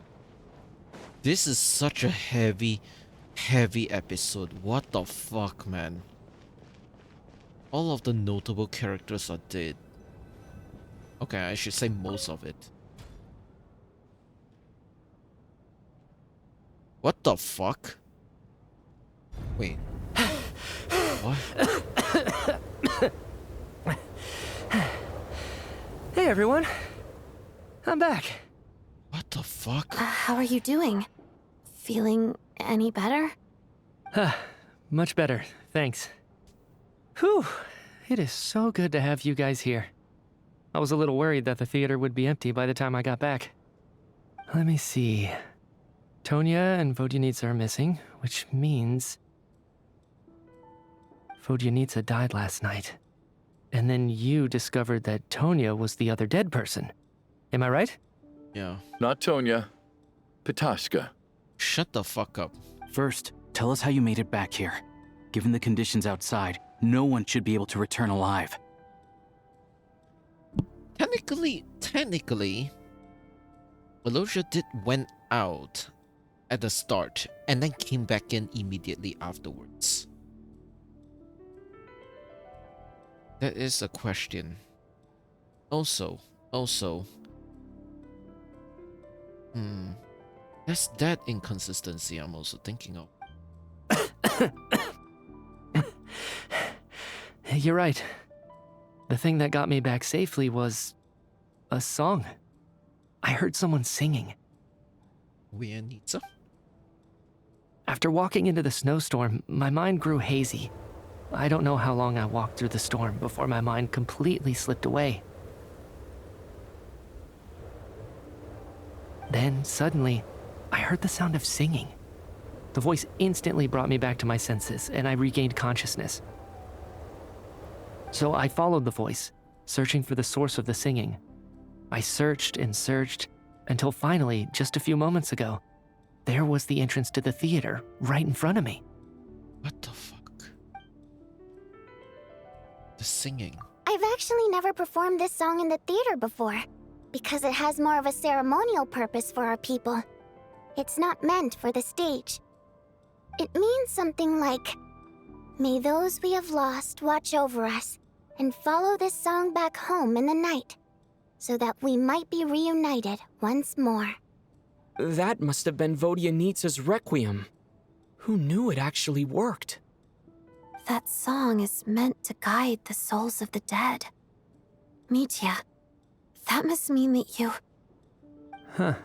A: This is such a heavy episode. What the fuck, man? All of the notable characters are dead. Okay, I should say most of it. What the fuck? Wait. What?
E: Hey everyone. I'm back.
A: What the fuck?
J: How are you doing? Feeling any better?
E: Much better, thanks. Whew, it is so good to have you guys here. I was a little worried that the theater would be empty by the time I got back. Let me see. Tonya and Vodyanitsa are missing, which means... Vodyanitsa died last night. And then you discovered that Tonya was the other dead person. Am I right?
A: Yeah.
C: Not Tonya. Pitashka.
A: Shut the fuck up.
P: First, tell us how you made it back here. Given the conditions outside, no one should be able to return alive.
A: Technically, Alosia went out at the start and then came back in immediately afterwards. That is a question. Also, there's that inconsistency I'm also thinking of.
E: You're right. The thing that got me back safely was a song. I heard someone singing.
A: Vodyanitsa?
E: After walking into the snowstorm, my mind grew hazy. I don't know how long I walked through the storm before my mind completely slipped away. Then, suddenly, I heard the sound of singing. The voice instantly brought me back to my senses, and I regained consciousness. So I followed the voice, searching for the source of the singing. I searched and searched, until finally, just a few moments ago, there was the entrance to the theater, right in front of me.
A: What the fuck? The singing.
B: I've actually never performed this song in the theater before, because it has more of a ceremonial purpose for our people. It's not meant for the stage. It means something like, "May those we have lost watch over us, and follow this song back home in the night, so that we might be reunited once more."
F: That must have been Vodyanitsa's Requiem. Who knew it actually worked?
J: That song is meant to guide the souls of the dead. Mitya, that must mean that you...
E: Huh.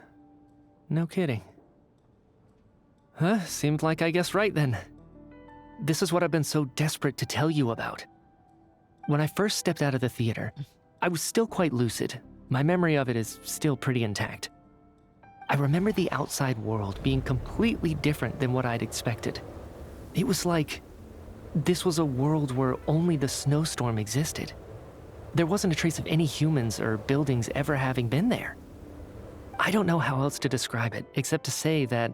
E: No kidding. Seemed like I guessed right then. This is what I've been so desperate to tell you about. When I first stepped out of the theater, I was still quite lucid. My memory of it is still pretty intact. I remember the outside world being completely different than what I'd expected. It was like this was a world where only the snowstorm existed. There wasn't a trace of any humans or buildings ever having been there. I don't know how else to describe it, except to say that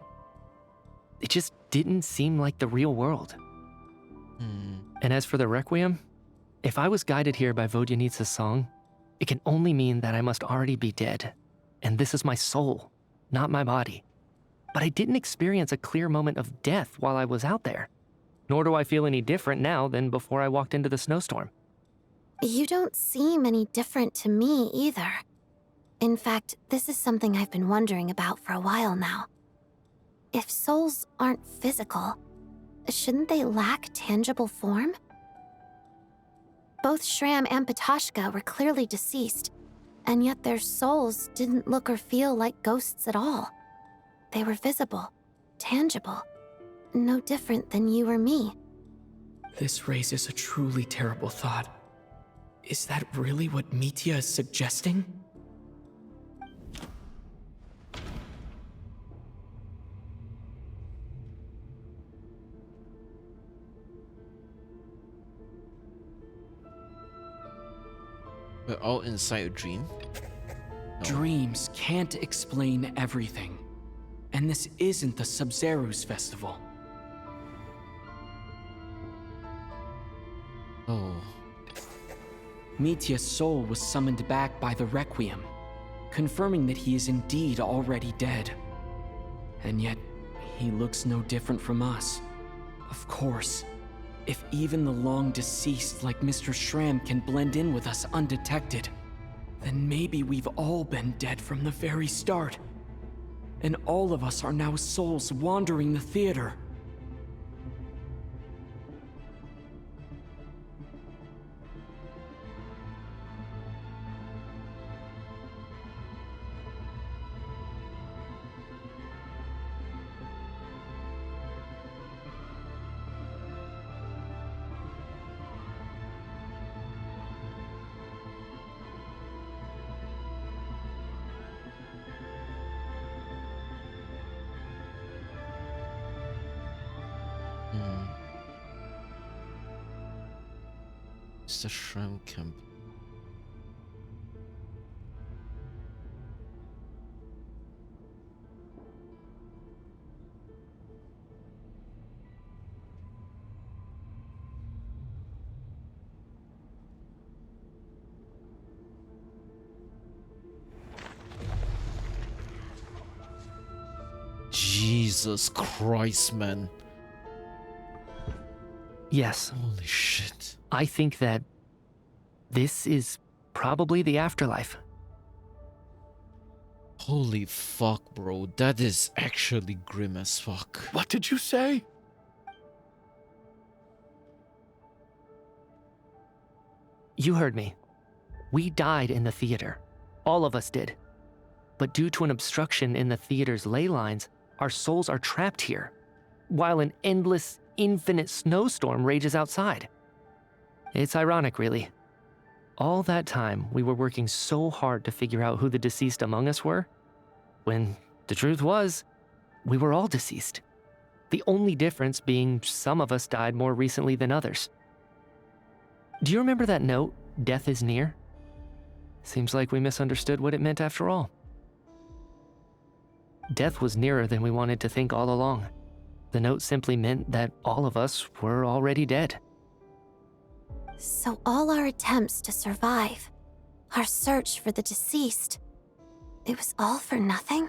E: it just didn't seem like the real world. And as for the Requiem, if I was guided here by Vodyanitsa's song, it can only mean that I must already be dead. And this is my soul, not my body. But I didn't experience a clear moment of death while I was out there. Nor do I feel any different now than before I walked into the snowstorm.
J: You don't seem any different to me either. In fact, this is something I've been wondering about for a while now. If souls aren't physical, shouldn't they lack tangible form? Both Shram and Pitashka were clearly deceased, and yet their souls didn't look or feel like ghosts at all. They were visible, tangible, no different than you or me.
F: This raises a truly terrible thought. Is that really what Mitya is suggesting?
A: We're all inside a dream? No.
F: Dreams can't explain everything. And this isn't the Sub-Zeru's festival.
A: Oh.
F: Mitya's soul was summoned back by the Requiem. confirming that he is indeed already dead. And yet, he looks no different from us. Of course, if even the long deceased like Mr. Schramm can blend in with us undetected, then maybe we've all been dead from the very start. And all of us are now souls wandering the theater.
A: It's the Schramm camp. Jesus Christ, man.
E: Yes.
A: Holy shit.
E: I think that this is probably the afterlife.
A: Holy fuck, bro. That is actually grim as fuck.
C: What did you say?
E: You heard me. We died in the theater. All of us did. But due to an obstruction in the theater's ley lines, our souls are trapped here, while an endless, infinite snowstorm rages outside. It's ironic, really. All that time, we were working so hard to figure out who the deceased among us were, when the truth was, we were all deceased. The only difference being some of us died more recently than others. Do you remember that note, "Death is near"? Seems like we misunderstood what it meant after all. Death was nearer than we wanted to think all along. The note simply meant that all of us were already dead.
J: So all our attempts to survive, our search for the deceased, it was all for nothing?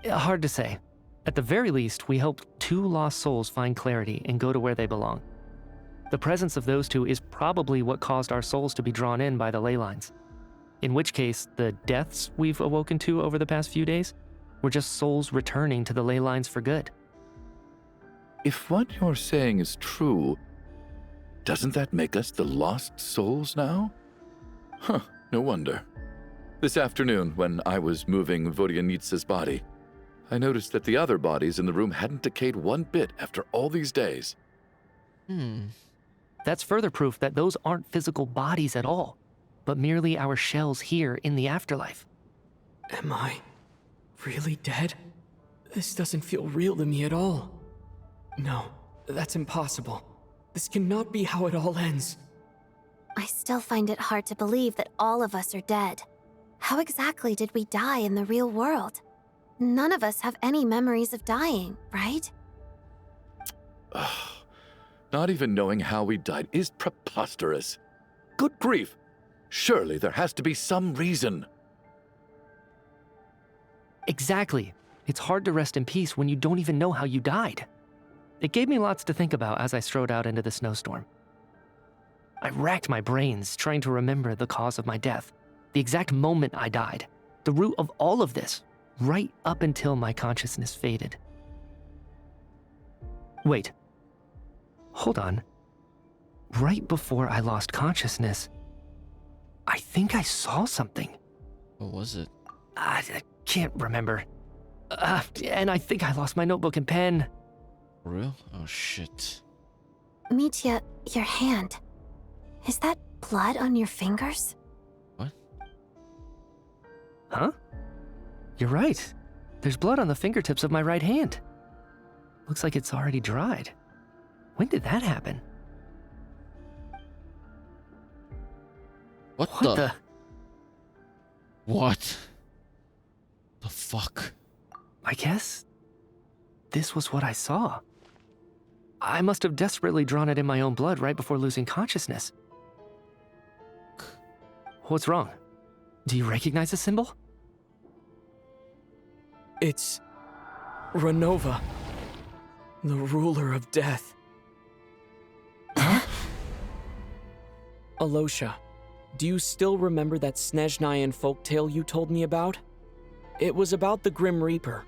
E: Hard to say. At the very least, we helped 2 lost souls find clarity and go to where they belong. The presence of those 2 is probably what caused our souls to be drawn in by the ley lines. In which case, the deaths we've awoken to over the past few days were just souls returning to the ley lines for good.
C: If what you're saying is true, doesn't that make us the lost souls now? Huh, no wonder. This afternoon, when I was moving Vodyanitsa's body, I noticed that the other bodies in the room hadn't decayed one bit after all these days.
E: That's further proof that those aren't physical bodies at all, but merely our shells here in the afterlife.
F: Am I really dead? This doesn't feel real to me at all. No, that's impossible. This cannot be how it all ends.
J: I still find it hard to believe that all of us are dead. How exactly did we die in the real world? None of us have any memories of dying, right?
C: Not even knowing how we died is preposterous. Good grief! Surely there has to be some reason.
E: Exactly. It's hard to rest in peace when you don't even know how you died. It gave me lots to think about as I strode out into the snowstorm. I racked my brains trying to remember the cause of my death, the exact moment I died, the root of all of this, right up until my consciousness faded. Wait. Hold on. Right before I lost consciousness, I think I saw something.
A: What was it?
E: I can't remember. And I think I lost my notebook and pen.
A: For real? Oh shit.
J: Mitya, your hand. Is that blood on your fingers?
A: What?
E: Huh? You're right. There's blood on the fingertips of my right hand. Looks like it's already dried. When did that happen?
A: What the? What? The fuck?
E: I guess this was what I saw. I must have desperately drawn it in my own blood right before losing consciousness. What's wrong? Do you recognize the symbol?
F: It's Renova, the ruler of death.
E: Huh?
F: Alosha, do you still remember that Snezhnayan folktale you told me about? It was about the Grim Reaper.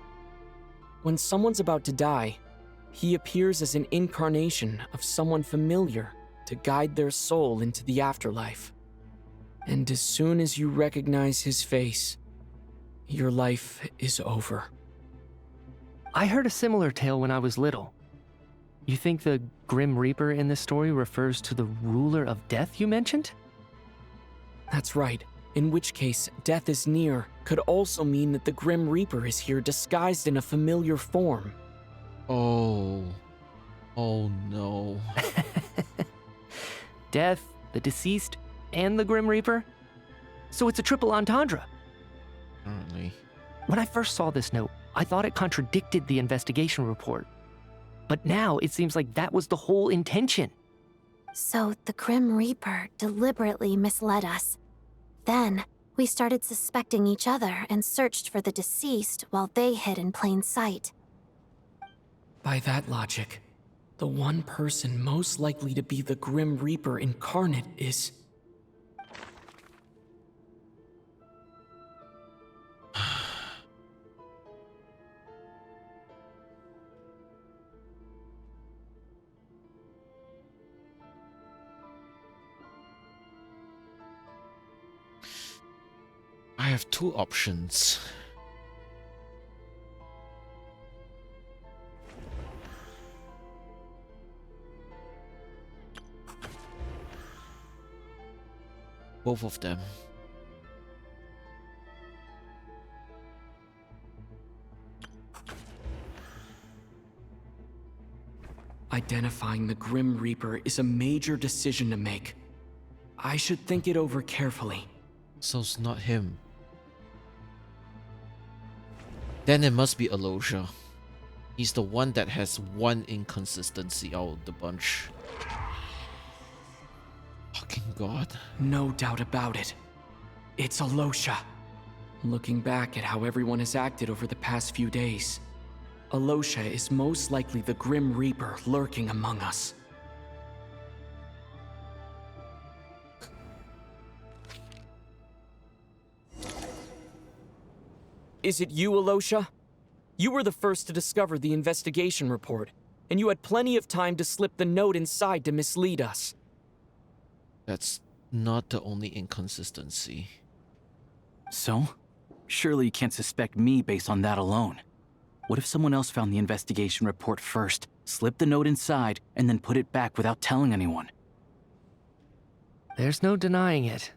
F: When someone's about to die, he appears as an incarnation of someone familiar to guide their soul into the afterlife. And as soon as you recognize his face, your life is over.
E: I heard a similar tale when I was little. You think the Grim Reaper in this story refers to the ruler of death you mentioned?
F: That's right. In which case, death is near could also mean that the Grim Reaper is here disguised in a familiar form.
A: Oh. Oh no.
E: Death, the deceased, and the Grim Reaper? So it's a triple entendre.
A: Apparently.
E: When I first saw this note, I thought it contradicted the investigation report. But now it seems like that was the whole intention.
J: So the Grim Reaper deliberately misled us. Then, we started suspecting each other and searched for the deceased while they hid in plain sight.
F: By that logic, the one person most likely to be the Grim Reaper incarnate is...
A: I have two options. Both of them.
F: Identifying the Grim Reaper is a major decision to make. I should think it over carefully.
A: So it's not him. Then it must be Alosha. He's the one that has one inconsistency out of the bunch. Fucking God.
F: No doubt about it. It's Alosha. Looking back at how everyone has acted over the past few days, Alosha is most likely the Grim Reaper lurking among us. Is it you, Alosha? You were the first to discover the investigation report, and you had plenty of time to slip the note inside to mislead us.
A: That's not the only inconsistency.
P: So? Surely you can't suspect me based on that alone. What if someone else found the investigation report first, slipped the note inside, and then put it back without telling anyone?
E: There's no denying it.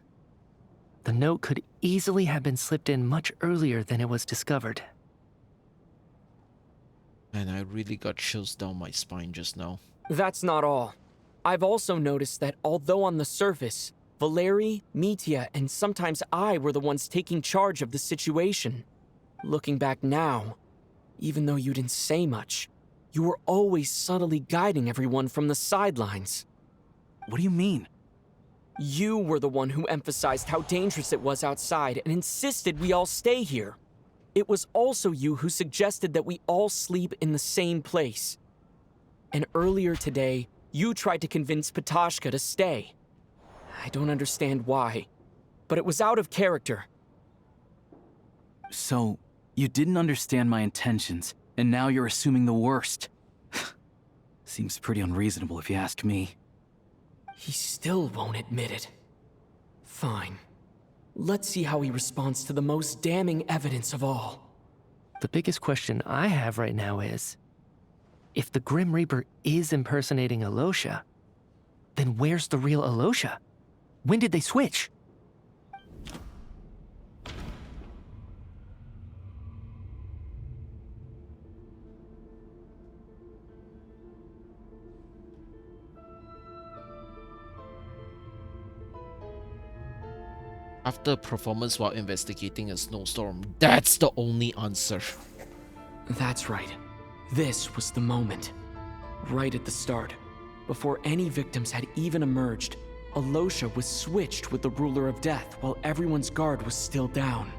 E: The note could easily have been slipped in much earlier than it was discovered.
A: And I really got chills down my spine just now.
F: That's not all. I've also noticed that although on the surface, Valeri, Mitya, and sometimes I were the ones taking charge of the situation, looking back now, even though you didn't say much, you were always subtly guiding everyone from the sidelines.
P: What do you mean?
F: You were the one who emphasized how dangerous it was outside and insisted we all stay here. It was also you who suggested that we all sleep in the same place. And earlier today, you tried to convince Patashka to stay. I don't understand why, but it was out of character.
P: So, you didn't understand my intentions, and now you're assuming the worst. Seems pretty unreasonable if you ask me.
F: He still won't admit it. Fine. Let's see how he responds to the most damning evidence of all.
E: The biggest question I have right now is, if the Grim Reaper is impersonating Alosha, then where's the real Alosha? When did they switch?
A: After a performance while investigating a snowstorm, that's the only answer.
F: That's right. This was the moment. Right at the start, before any victims had even emerged, Alosha was switched with the Ruler of Death while everyone's guard was still down.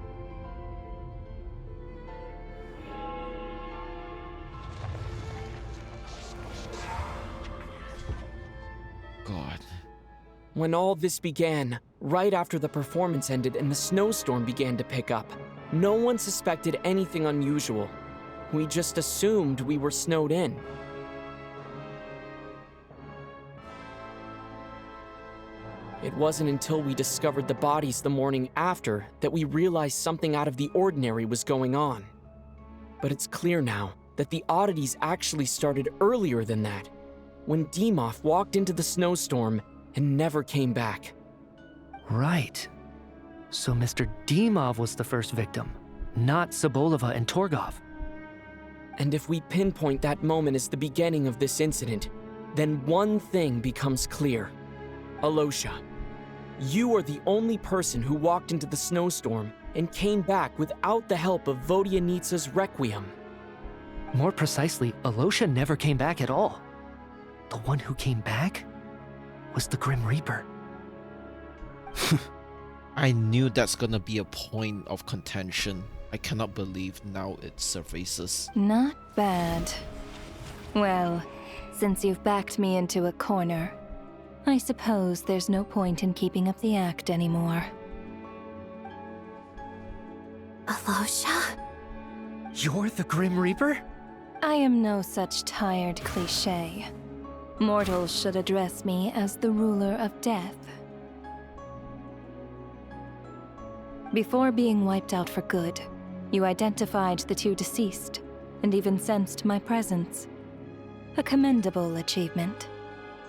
A: God.
F: When all this began, right after the performance ended and the snowstorm began to pick up, no one suspected anything unusual. We just assumed we were snowed in. It wasn't until we discovered the bodies the morning after that we realized something out of the ordinary was going on. But it's clear now that the oddities actually started earlier than that, when Dimov walked into the snowstorm and never came back.
E: Right. So Mr. Dimov was the first victim, not Sobolova and Torgov.
F: And if we pinpoint that moment as the beginning of this incident, then one thing becomes clear. Alosha, you are the only person who walked into the snowstorm and came back without the help of Vodyanitsa's Requiem.
E: More precisely, Alosha never came back at all. The one who came back was the Grim Reaper.
A: I knew that's gonna be a point of contention. I cannot believe now it surfaces.
M: Not bad. Well, since you've backed me into a corner, I suppose there's no point in keeping up the act anymore.
J: Alosha?
E: You're the Grim Reaper?
M: I am no such tired cliché. Mortals should address me as the Ruler of Death. Before being wiped out for good, you identified the two deceased, and even sensed my presence. A commendable achievement,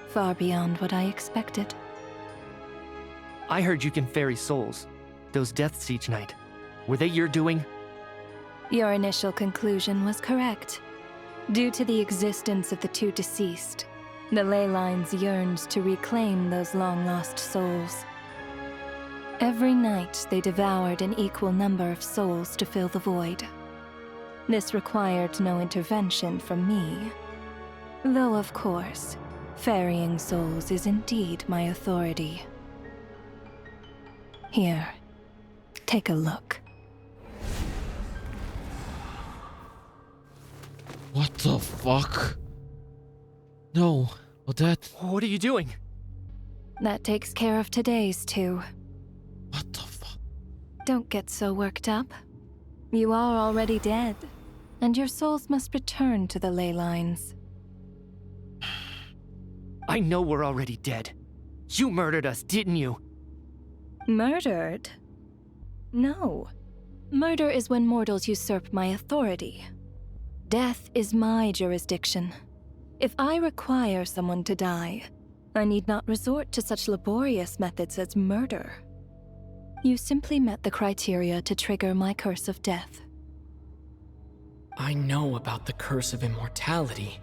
M: far beyond what I expected.
E: I heard you can ferry souls. Those deaths each night. Were they your doing?
M: Your initial conclusion was correct. Due to the existence of the two deceased, the ley lines yearned to reclaim those long-lost souls. Every night, they devoured an equal number of souls to fill the void. This required no intervention from me. Though, of course, ferrying souls is indeed my authority. Here, take a look.
A: What the fuck? No, Odette.
E: What are you doing?
M: That takes care of today's two.
A: What the fuck?
M: Don't get so worked up. You are already dead, and your souls must return to the ley lines.
E: I know we're already dead. You murdered us, didn't you?
M: Murdered? No. Murder is when mortals usurp my authority. Death is my jurisdiction. If I require someone to die, I need not resort to such laborious methods as murder. You simply met the criteria to trigger my curse of death.
F: I know about the curse of immortality.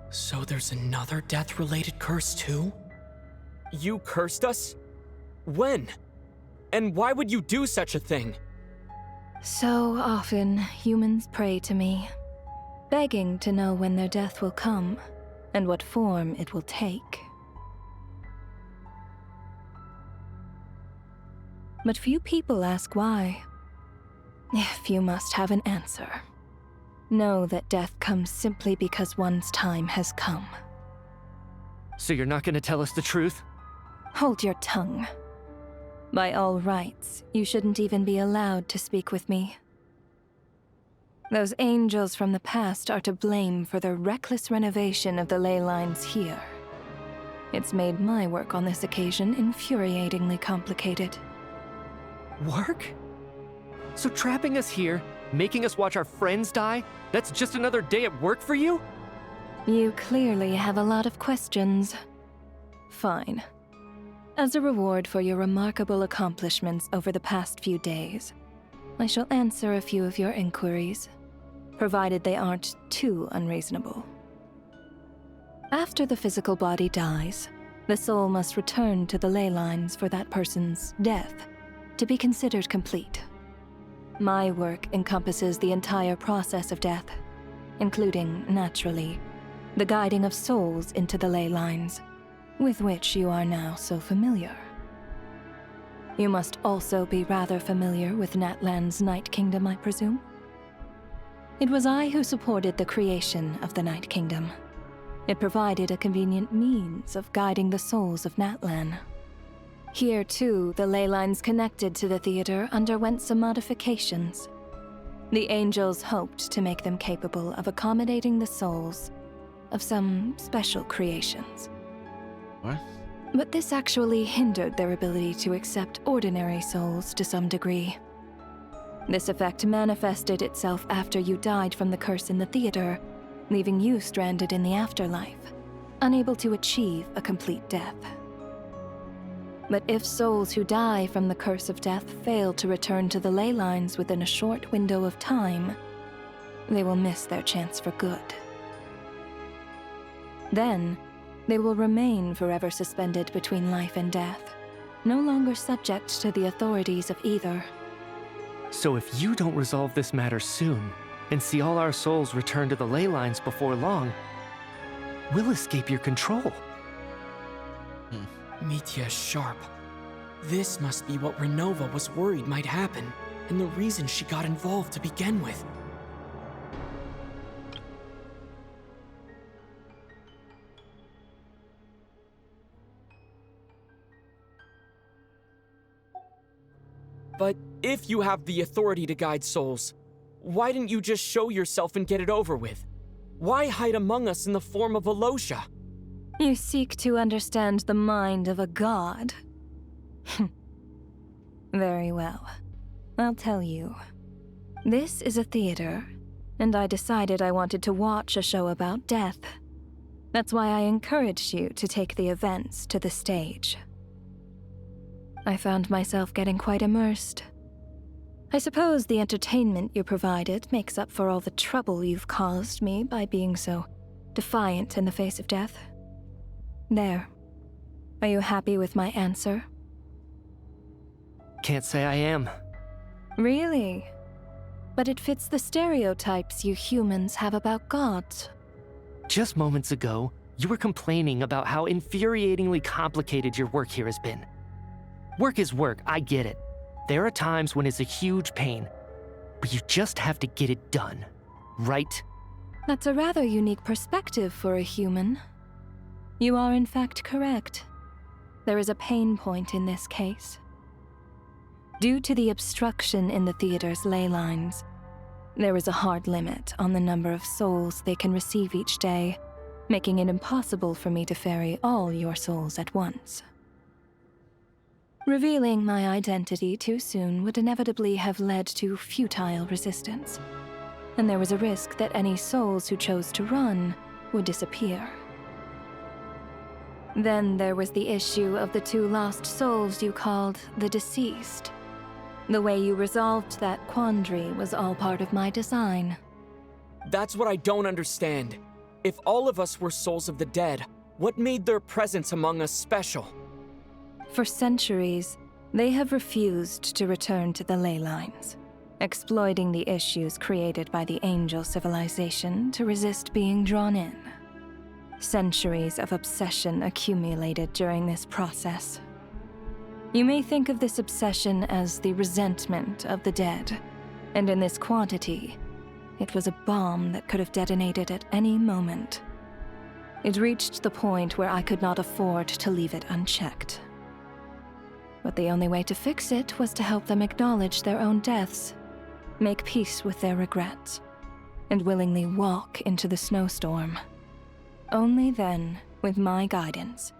F: So there's another death-related curse too? You cursed us? When? And why would you do such a thing?
M: So often, humans pray to me, begging to know when their death will come, and what form it will take. But few people ask why. If you must have an answer, know that death comes simply because one's time has come.
E: So you're not gonna tell us the truth?
M: Hold your tongue. By all rights, you shouldn't even be allowed to speak with me. Those angels from the past are to blame for the reckless renovation of the ley lines here. It's made my work on this occasion infuriatingly complicated.
E: Work? So trapping us here, making us watch our friends die, that's just another day at work for you?
M: You clearly have a lot of questions. Fine. As a reward for your remarkable accomplishments over the past few days, I shall answer a few of your inquiries, provided they aren't too unreasonable. After the physical body dies, the soul must return to the ley lines for that person's death to be considered complete. My work encompasses the entire process of death, including, naturally, the guiding of souls into the ley lines, with which you are now so familiar. You must also be rather familiar with Natlan's Night Kingdom, I presume? It was I who supported the creation of the Night Kingdom. It provided a convenient means of guiding the souls of Natlan. Here, too, the ley lines connected to the theater underwent some modifications. The angels hoped to make them capable of accommodating the souls of some special creations.
A: What?
M: But this actually hindered their ability to accept ordinary souls to some degree. This effect manifested itself after you died from the curse in the theater, leaving you stranded in the afterlife, unable to achieve a complete death. But if souls who die from the curse of death fail to return to the ley lines within a short window of time, they will miss their chance for good. Then, they will remain forever suspended between life and death, no longer subject to the authorities of either.
E: So if you don't resolve this matter soon, and see all our souls return to the ley lines before long, we'll escape your control.
F: Mitya is sharp. This must be what Renova was worried might happen, and the reason she got involved to begin with. But if you have the authority to guide souls, why didn't you just show yourself and get it over with? Why hide among us in the form of Alosha?
M: You seek to understand the mind of a god? Very well. I'll tell you. This is a theater, and I decided I wanted to watch a show about death. That's why I encouraged you to take the events to the stage. I found myself getting quite immersed. I suppose the entertainment you provided makes up for all the trouble you've caused me by being so defiant in the face of death. There. Are you happy with my answer?
E: Can't say I am.
M: Really? But it fits the stereotypes you humans have about gods.
E: Just moments ago, you were complaining about how infuriatingly complicated your work here has been. Work is work, I get it. There are times when it's a huge pain, but you just have to get it done, right?
M: That's a rather unique perspective for a human. You are in fact correct. There is a pain point in this case. Due to the obstruction in the theater's ley lines, there is a hard limit on the number of souls they can receive each day, making it impossible for me to ferry all your souls at once. Revealing my identity too soon would inevitably have led to futile resistance, and there was a risk that any souls who chose to run would disappear. Then there was the issue of the 2 lost souls you called the deceased. The way you resolved that quandary was all part of my design.
F: That's what I don't understand. If all of us were souls of the dead, what made their presence among us special?
M: For centuries, they have refused to return to the ley lines, exploiting the issues created by the angel civilization to resist being drawn in. Centuries of obsession accumulated during this process. You may think of this obsession as the resentment of the dead, and in this quantity, it was a bomb that could have detonated at any moment. It reached the point where I could not afford to leave it unchecked. But the only way to fix it was to help them acknowledge their own deaths, make peace with their regrets, and willingly walk into the snowstorm. Only then, with my guidance,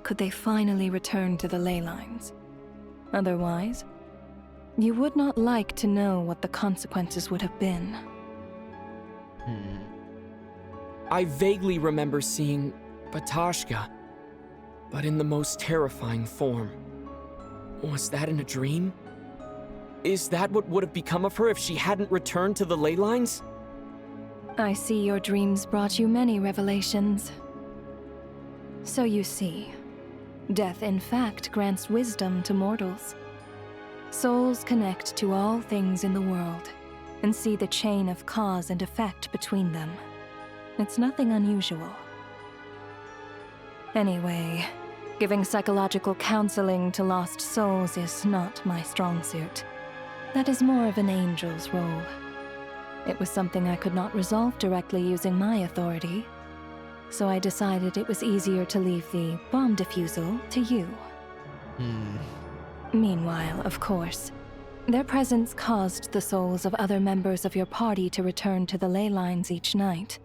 M: could they finally return to the ley lines. Otherwise, you would not like to know what the consequences would have been.
F: I vaguely remember seeing Batashka, but in the most terrifying form. Was that in a dream? Is that what would have become of her if she hadn't returned to the ley lines?
M: I see your dreams brought you many revelations. So you see, death in fact grants wisdom to mortals. Souls connect to all things in the world and see the chain of cause and effect between them. It's nothing unusual. Anyway, giving psychological counseling to lost souls is not my strong suit. That is more of an angel's role. It was something I could not resolve directly using my authority, so I decided it was easier to leave the bomb defusal to you. Meanwhile, of course, their presence caused the souls of other members of your party to return to the ley lines each night.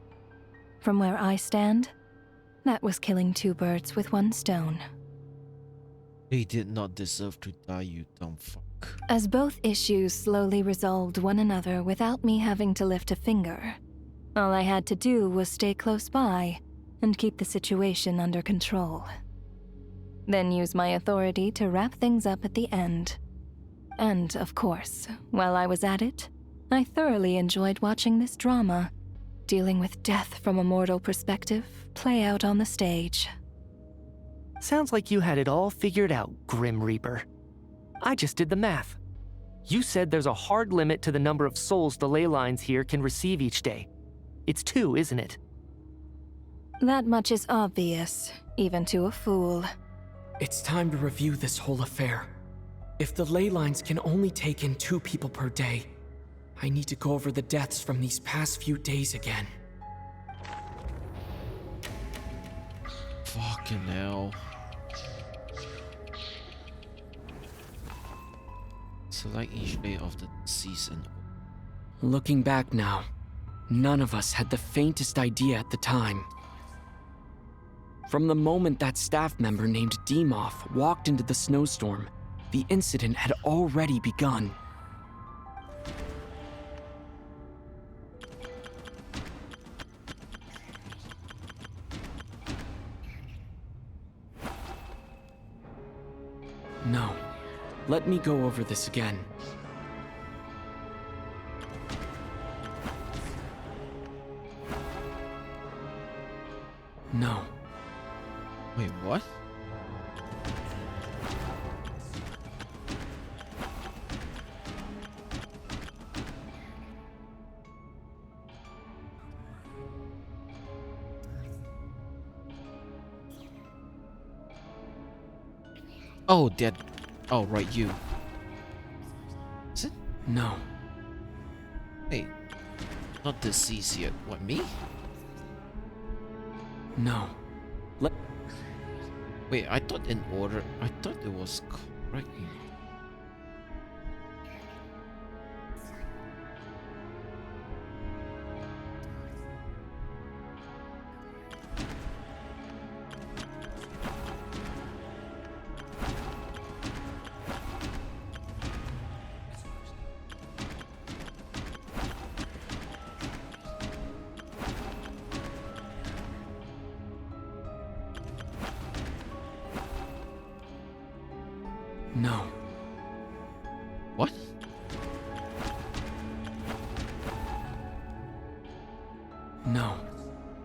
M: From where I stand, that was killing two birds with one stone.
A: They did not deserve to die, you dumb fuck.
M: As both issues slowly resolved one another without me having to lift a finger, all I had to do was stay close by and keep the situation under control. Then use my authority to wrap things up at the end. And, of course, while I was at it, I thoroughly enjoyed watching this drama, dealing with death from a mortal perspective, play out on the stage.
E: Sounds like you had it all figured out, Grim Reaper. I just did the math. You said there's a hard limit to the number of souls the ley lines here can receive each day. It's 2, isn't it?
M: That much is obvious, even to a fool.
F: It's time to review this whole affair. If the ley lines can only take in 2 people per day, I need to go over the deaths from these past few days again.
A: Fucking hell. Select each day of the season.
F: Looking back now, none of us had the faintest idea at the time. From the moment that staff member named Demoff walked into the snowstorm, the incident had already begun. No. Let me go over this again. No.
A: Wait, what? Oh, that. Oh, right, you. Is it?
F: No.
A: Hey, not deceased yet. What, me?
F: No.
A: Wait, I thought in order. I thought it was correct.
F: No.
A: What?
F: No.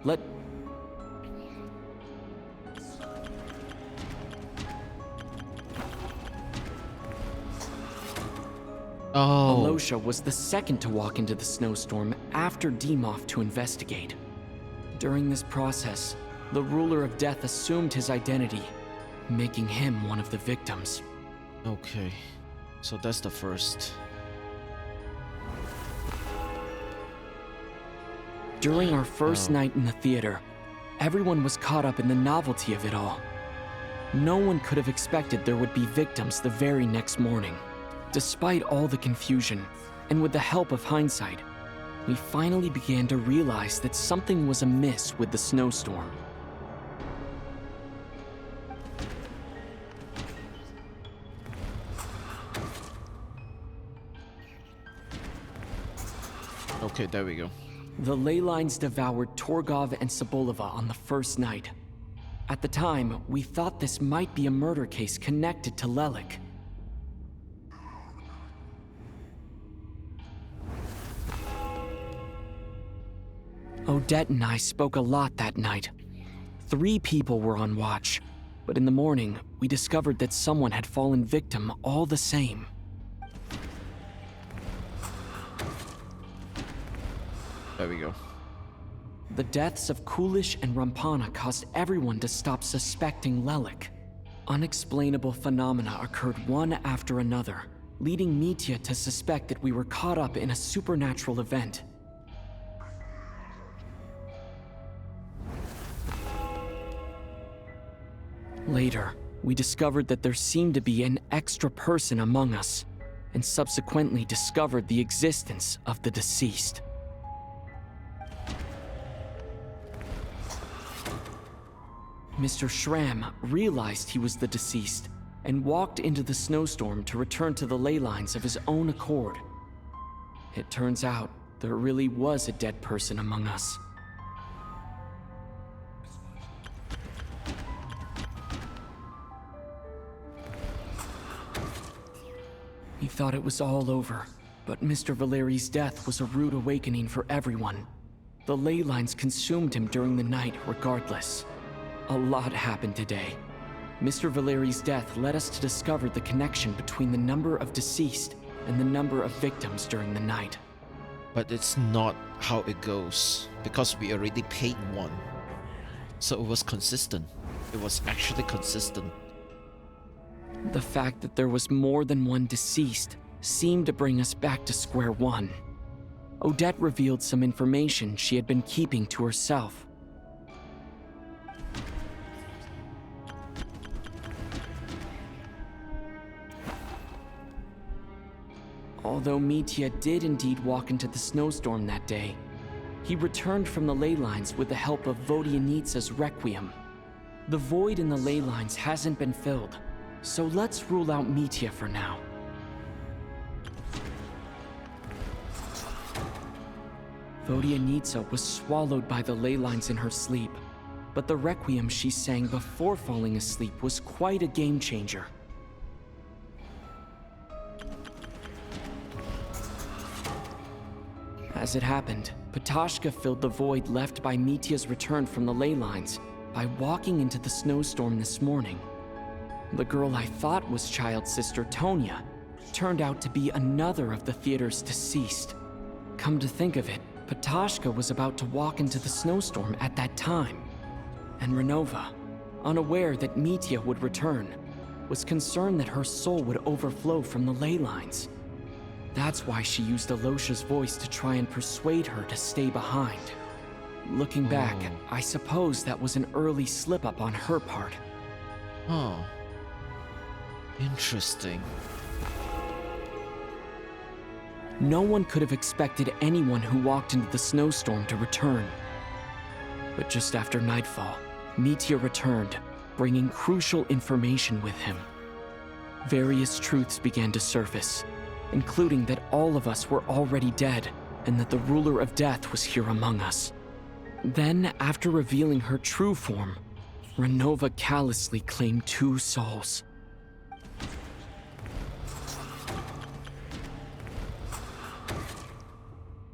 F: Let...
A: Oh.
F: Alosha was the second to walk into the snowstorm after Demoff to investigate. During this process, the Ruler of Death assumed his identity, making him one of the victims.
A: Okay, so that's the first.
F: During our first night in the theater, everyone was caught up in the novelty of it all. No one could have expected there would be victims the very next morning. Despite all the confusion, and with the help of hindsight, we finally began to realize that something was amiss with the snowstorm.
A: Okay, there we go.
F: The ley lines devoured Torgov and Sobolova on the first night. At the time, we thought this might be a murder case connected to Lelik. Odette and I spoke a lot that night. 3 people were on watch, but in the morning, we discovered that someone had fallen victim all the same.
A: There we go.
F: The deaths of Coolish and Rampana caused everyone to stop suspecting Lelik. Unexplainable phenomena occurred one after another, leading Mitya to suspect that we were caught up in a supernatural event. Later, we discovered that there seemed to be an extra person among us, and subsequently discovered the existence of the deceased. Mr. Schramm realized he was the deceased and walked into the snowstorm to return to the ley lines of his own accord. It turns out there really was a dead person among us. He thought it was all over, but Mr. Valeri's death was a rude awakening for everyone. The ley lines consumed him during the night regardless. A lot happened today. Mr. Valeri's death led us to discover the connection between the number of deceased and the number of victims during the night.
A: But it's not how it goes, because we already paid one. So it was consistent. It was actually consistent.
F: The fact that there was more than one deceased seemed to bring us back to square one. Odette revealed some information she had been keeping to herself. Although Mitya did indeed walk into the snowstorm that day, he returned from the ley lines with the help of Vodyanitsa's Requiem. The void in the ley lines hasn't been filled, so let's rule out Mitya for now. Vodyanitsa was swallowed by the ley lines in her sleep, but the Requiem she sang before falling asleep was quite a game changer. As it happened, Patashka filled the void left by Mitya's return from the ley lines by walking into the snowstorm this morning. The girl I thought was Child's sister Tonya turned out to be another of the theater's deceased. Come to think of it, Patashka was about to walk into the snowstorm at that time. And Renova, unaware that Mitya would return, was concerned that her soul would overflow from the ley lines. That's why she used Alosha's voice to try and persuade her to stay behind. Looking back, I suppose that was an early slip-up on her part.
A: Oh. Interesting.
F: No one could have expected anyone who walked into the snowstorm to return. But just after nightfall, Mitya returned, bringing crucial information with him. Various truths began to surface, including that all of us were already dead and that the ruler of death was here among us. Then, after revealing her true form, Renova callously claimed 2 souls.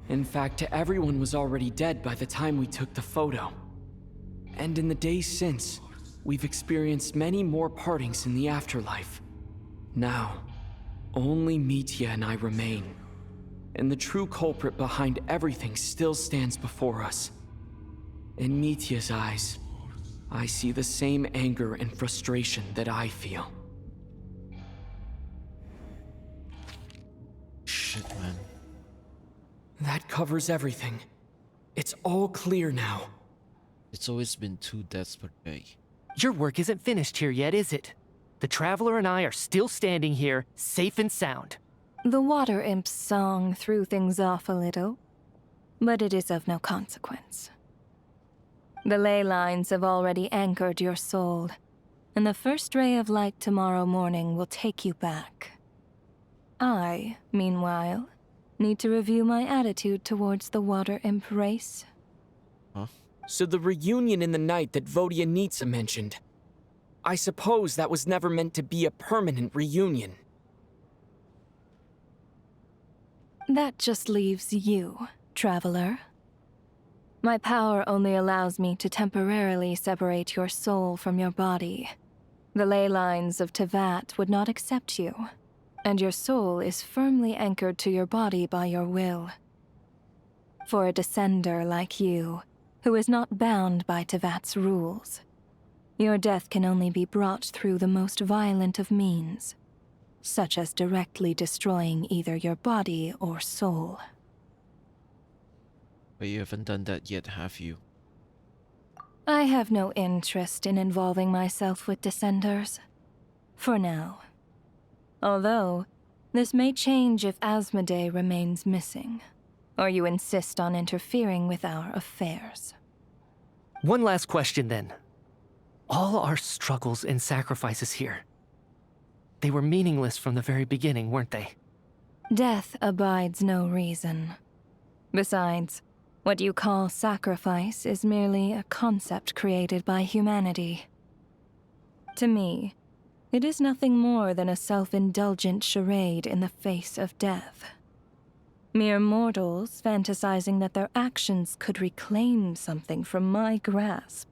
F: In fact, everyone was already dead by the time we took the photo. And in the days since, we've experienced many more partings in the afterlife. Now, only Mitya and I remain, and the true culprit behind everything still stands before us. In Mitya's eyes, I see the same anger and frustration that I feel.
A: Shit, man.
F: That covers everything. It's all clear now.
A: It's always been 2 deaths per day.
E: Your work isn't finished here yet, is it? The Traveler and I are still standing here, safe and sound.
M: The Water Imp's song threw things off a little, but it is of no consequence. The ley lines have already anchored your soul, and the first ray of light tomorrow morning will take you back. I, meanwhile, need to review my attitude towards the Water Imp race.
A: Huh?
F: So the reunion in the night that Vodyanitsa mentioned, I suppose that was never meant to be a permanent reunion.
M: That just leaves you, Traveler. My power only allows me to temporarily separate your soul from your body. The ley lines of Teyvat would not accept you, and your soul is firmly anchored to your body by your will. For a descender like you, who is not bound by Tevat's rules. Your death can only be brought through the most violent of means, such as directly destroying either your body or soul.
A: But you haven't done that yet, have you?
M: I have no interest in involving myself with Descenders. For now. Although, this may change if Asmodee remains missing, or you insist on interfering with our affairs.
E: One last question then. All our struggles and sacrifices here, they were meaningless from the very beginning, weren't they?
M: Death abides no reason. Besides, what you call sacrifice is merely a concept created by humanity. To me, it is nothing more than a self-indulgent charade in the face of death. Mere mortals fantasizing that their actions could reclaim something from my grasp.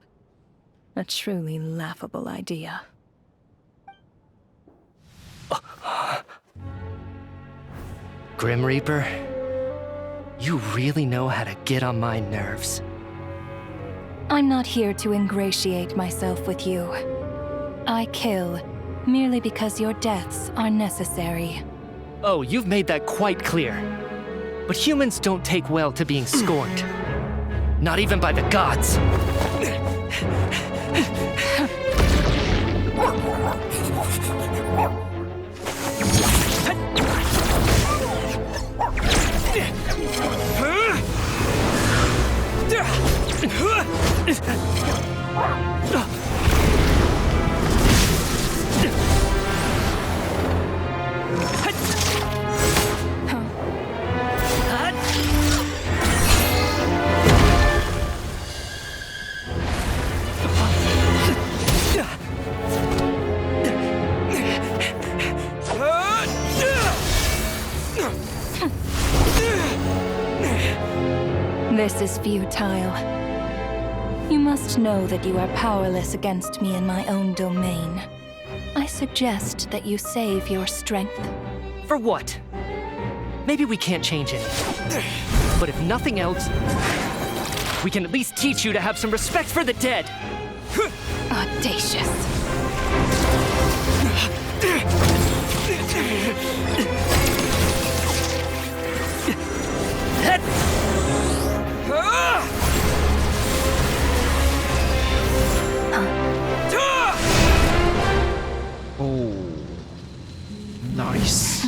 M: A truly laughable idea.
E: Grim Reaper, you really know how to get on my nerves.
M: I'm not here to ingratiate myself with you. I kill merely because your deaths are necessary.
E: Oh, you've made that quite clear. But humans don't take well to being scorned. Not even by the gods.
M: This is futile. You must know that you are powerless against me in my own domain. I suggest that you save your strength.
E: For what? Maybe we can't change anything. But if nothing else, we can at least teach you to have some respect for the dead.
M: Audacious.
A: Oh, nice.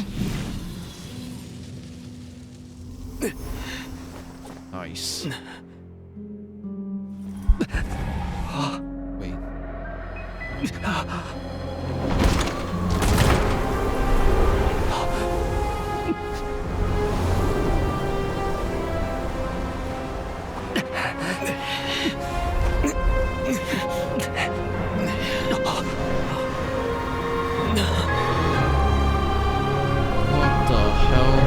A: Nice. Wait. What the hell?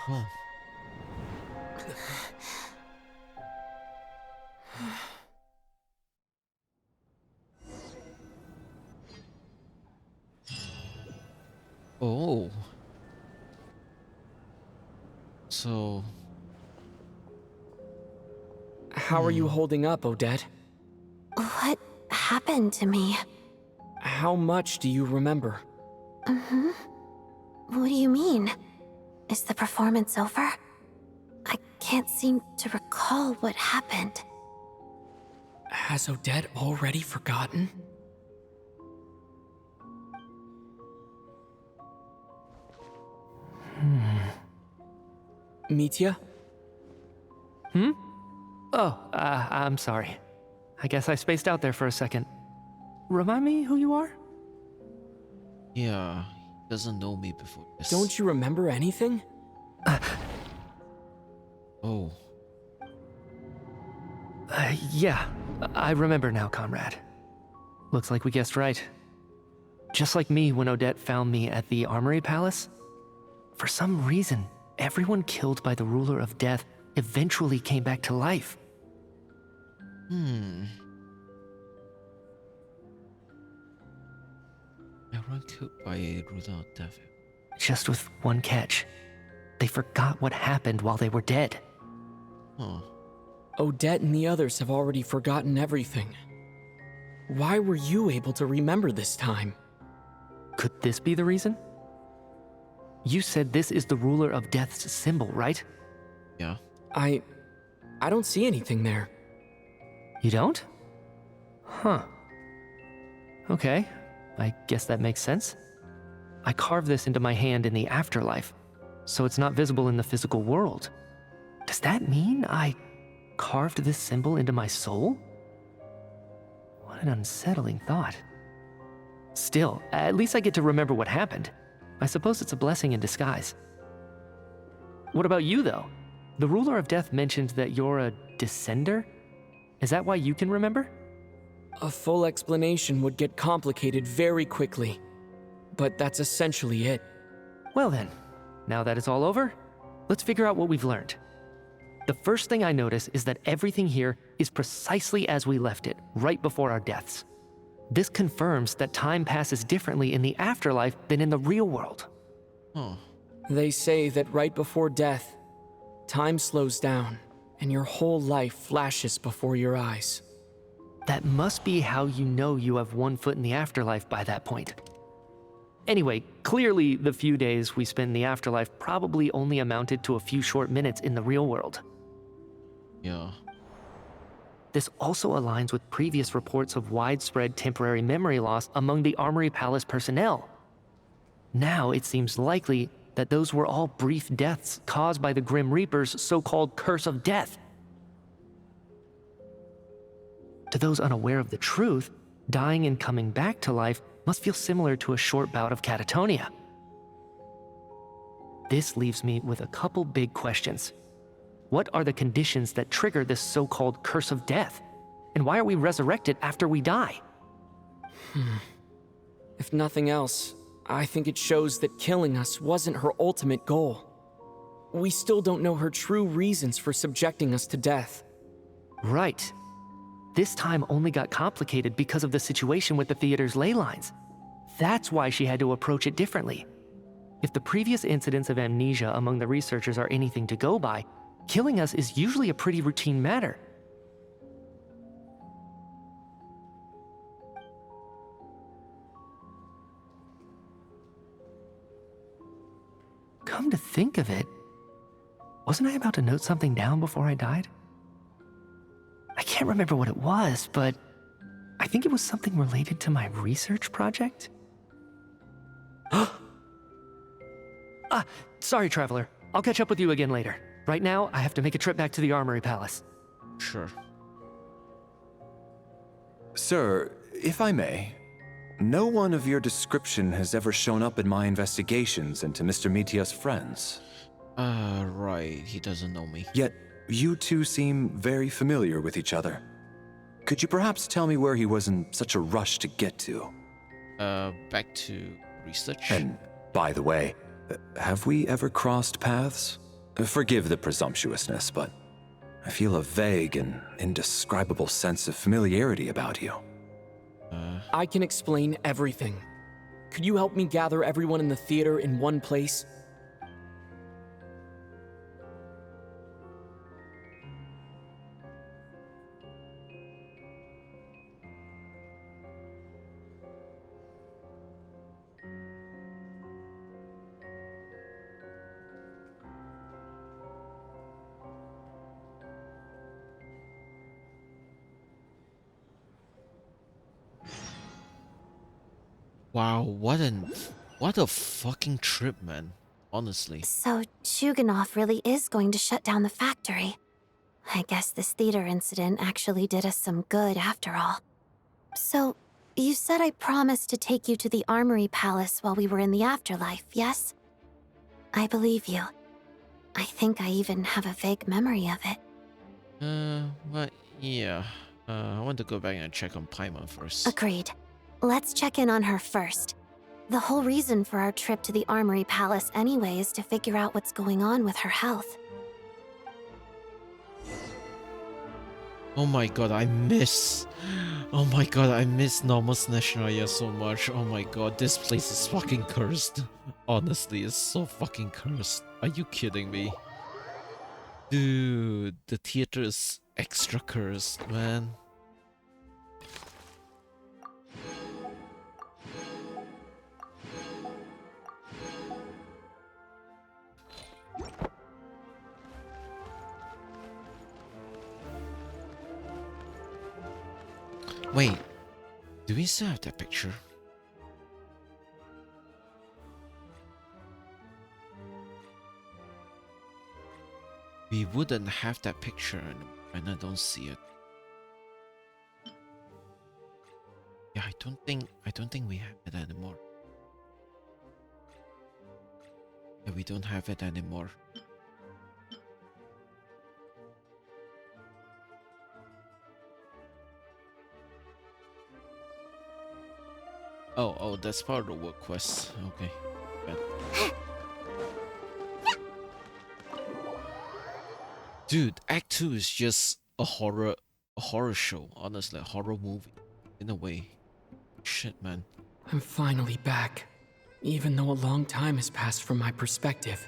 A: Huh. Oh. So.
F: How are you holding up, Odette?
J: What happened to me?
F: How much do you remember?
J: What do you mean? Is the performance over? I can't seem to recall what happened.
F: Has Odette already forgotten? Mitya?
E: Oh, I'm sorry. I guess I spaced out there for a second. Remind me who you are?
A: Yeah, he doesn't know me before this.
F: Don't you remember anything?
A: Oh.
E: Yeah, I remember now, comrade. Looks like we guessed right. Just like me when Odette found me at the Armory Palace. For some reason, everyone killed by the Ruler of Death eventually came back to life.
A: Everyone killed by a Ruler of Death.
E: Just with one catch. They forgot what happened while they were dead.
F: Odette and the others have already forgotten everything. Why were you able to remember this time?
E: Could this be the reason? You said this is the Ruler of Death's symbol, right?
A: Yeah.
F: I don't see anything there.
E: You don't? Huh. Okay, I guess that makes sense. I carved this into my hand in the afterlife, so it's not visible in the physical world. Does that mean I carved this symbol into my soul? What an unsettling thought. Still, at least I get to remember what happened. I suppose it's a blessing in disguise. What about you, though? The Ruler of Death mentioned that you're a descender? Is that why you can remember?
F: A full explanation would get complicated very quickly, but that's essentially it.
E: Well then, now that it's all over, let's figure out what we've learned. The first thing I notice is that everything here is precisely as we left it, right before our deaths. This confirms that time passes differently in the afterlife than in the real world.
F: They say that right before death, time slows down and your whole life flashes before your eyes.
E: That must be how you know you have one foot in the afterlife by that point. Anyway, clearly the few days we spend in the afterlife probably only amounted to a few short minutes in the real world.
A: Yeah.
E: This also aligns with previous reports of widespread temporary memory loss among the Armory Palace personnel. Now it seems likely that those were all brief deaths caused by the Grim Reaper's so-called Curse of Death. To those unaware of the truth, dying and coming back to life must feel similar to a short bout of catatonia. This leaves me with a couple big questions. What are the conditions that trigger this so-called Curse of Death? And why are we resurrected after we die?
F: If nothing else, I think it shows that killing us wasn't her ultimate goal. We still don't know her true reasons for subjecting us to death.
E: Right. This time only got complicated because of the situation with the theater's ley lines. That's why she had to approach it differently. If the previous incidents of amnesia among the researchers are anything to go by, killing us is usually a pretty routine matter. Come to think of it, wasn't I about to note something down before I died? I can't remember what it was, but I think it was something related to my research project. Sorry, Traveler. I'll catch up with you again later. Right now, I have to make a trip back to the Armory Palace.
A: Sure.
G: Sir, if I may, no one of your description has ever shown up in my investigations into Mr. Mitia's friends.
A: Right. He doesn't know me.
G: Yet, you two seem very familiar with each other. Could you perhaps tell me where he was in such a rush to get to?
A: Back to research.
G: And, by the way, have we ever crossed paths? Forgive the presumptuousness, but I feel a vague and indescribable sense of familiarity about you.
F: I can explain everything. Could you help me gather everyone in the theater in one place?
A: Wow, what a fucking trip, man. Honestly.
J: So Chuganov really is going to shut down the factory. I guess this theater incident actually did us some good after all. So, you said I promised to take you to the Armory Palace while we were in the afterlife, yes? I believe you. I think I even have a vague memory of it.
A: Well, yeah. I want to go back and check on Paimon first.
J: Agreed. Let's check in on her first. The whole reason for our trip to the Armory Palace anyway is to figure out what's going on with her health.
A: Oh my god, I miss... Oh my god, I miss normal Nationalia so much. Oh my god, this place is fucking cursed. Honestly, it's so fucking cursed. Are you kidding me? Dude, the theater is extra cursed, man. Wait, do we still have that picture? We wouldn't have that picture and I don't see it. Yeah, I don't think we have it anymore. Yeah, we don't have it anymore. Oh, that's part of the work quest. Okay. Bad. Dude, Act 2 is just a horror show, honestly, a horror movie, in a way. Shit, man.
F: I'm finally back, even though a long time has passed from my perspective.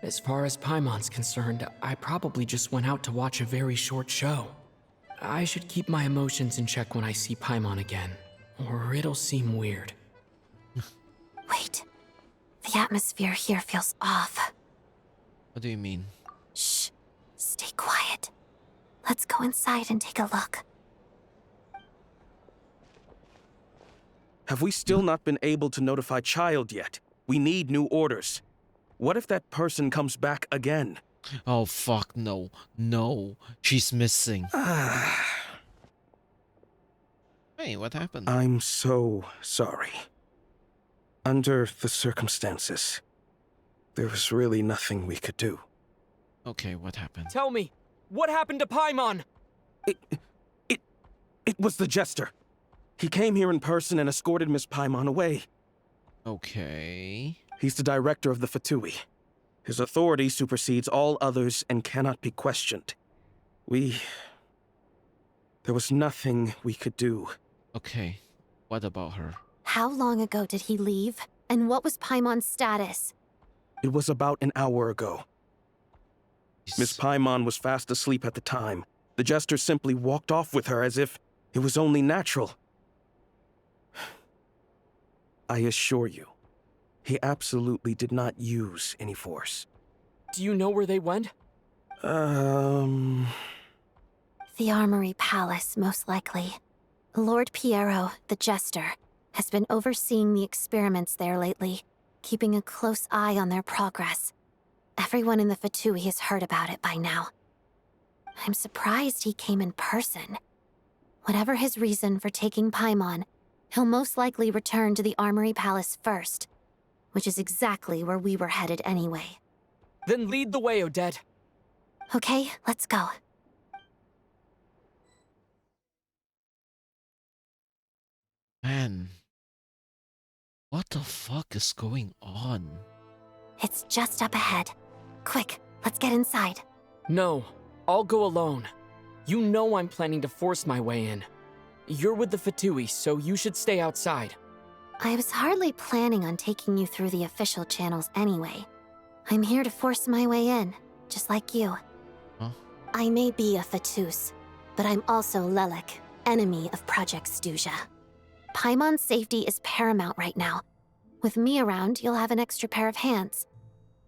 F: As far as Paimon's concerned, I probably just went out to watch a very short show. I should keep my emotions in check when I see Paimon again, or it'll seem weird.
J: Wait. The atmosphere here feels off.
A: What do you mean?
J: Shh. Stay quiet. Let's go inside and take a look.
Q: Have we still not been able to notify Child yet? We need new orders. What if that person comes back again?
A: Oh, fuck, no. No. She's missing. Hey, what happened?
Q: I'm so sorry. Under the circumstances, there was really nothing we could do.
A: Okay, what happened?
K: Tell me, what happened to Paimon?
Q: It was the Jester. He came here in person and escorted Miss Paimon away.
A: Okay.
Q: He's the director of the Fatui. His authority supersedes all others and cannot be questioned. There was nothing we could do.
A: Okay, what about her?
J: How long ago did he leave? And what was Paimon's status?
Q: It was about an hour ago. Miss Paimon was fast asleep at the time. The Jester simply walked off with her as if it was only natural. I assure you, he absolutely did not use any force.
F: Do you know where they went?
J: The Armory Palace, most likely. Lord Piero, the Jester, has been overseeing the experiments there lately, keeping a close eye on their progress. Everyone in the Fatui has heard about it by now. I'm surprised he came in person. Whatever his reason for taking Paimon, he'll most likely return to the Armory Palace first, which is exactly where we were headed anyway.
F: Then lead the way, Odette.
J: Okay, let's go.
A: Man, what the fuck is going on?
J: It's just up ahead. Quick, let's get inside.
F: No, I'll go alone. You know I'm planning to force my way in. You're with the Fatui, so you should stay outside.
J: I was hardly planning on taking you through the official channels anyway. I'm here to force my way in, just like you.
A: Huh?
J: I may be a Fatus, but I'm also Lelek, enemy of Project Stuja. Paimon's safety is paramount right now. With me around, you'll have an extra pair of hands.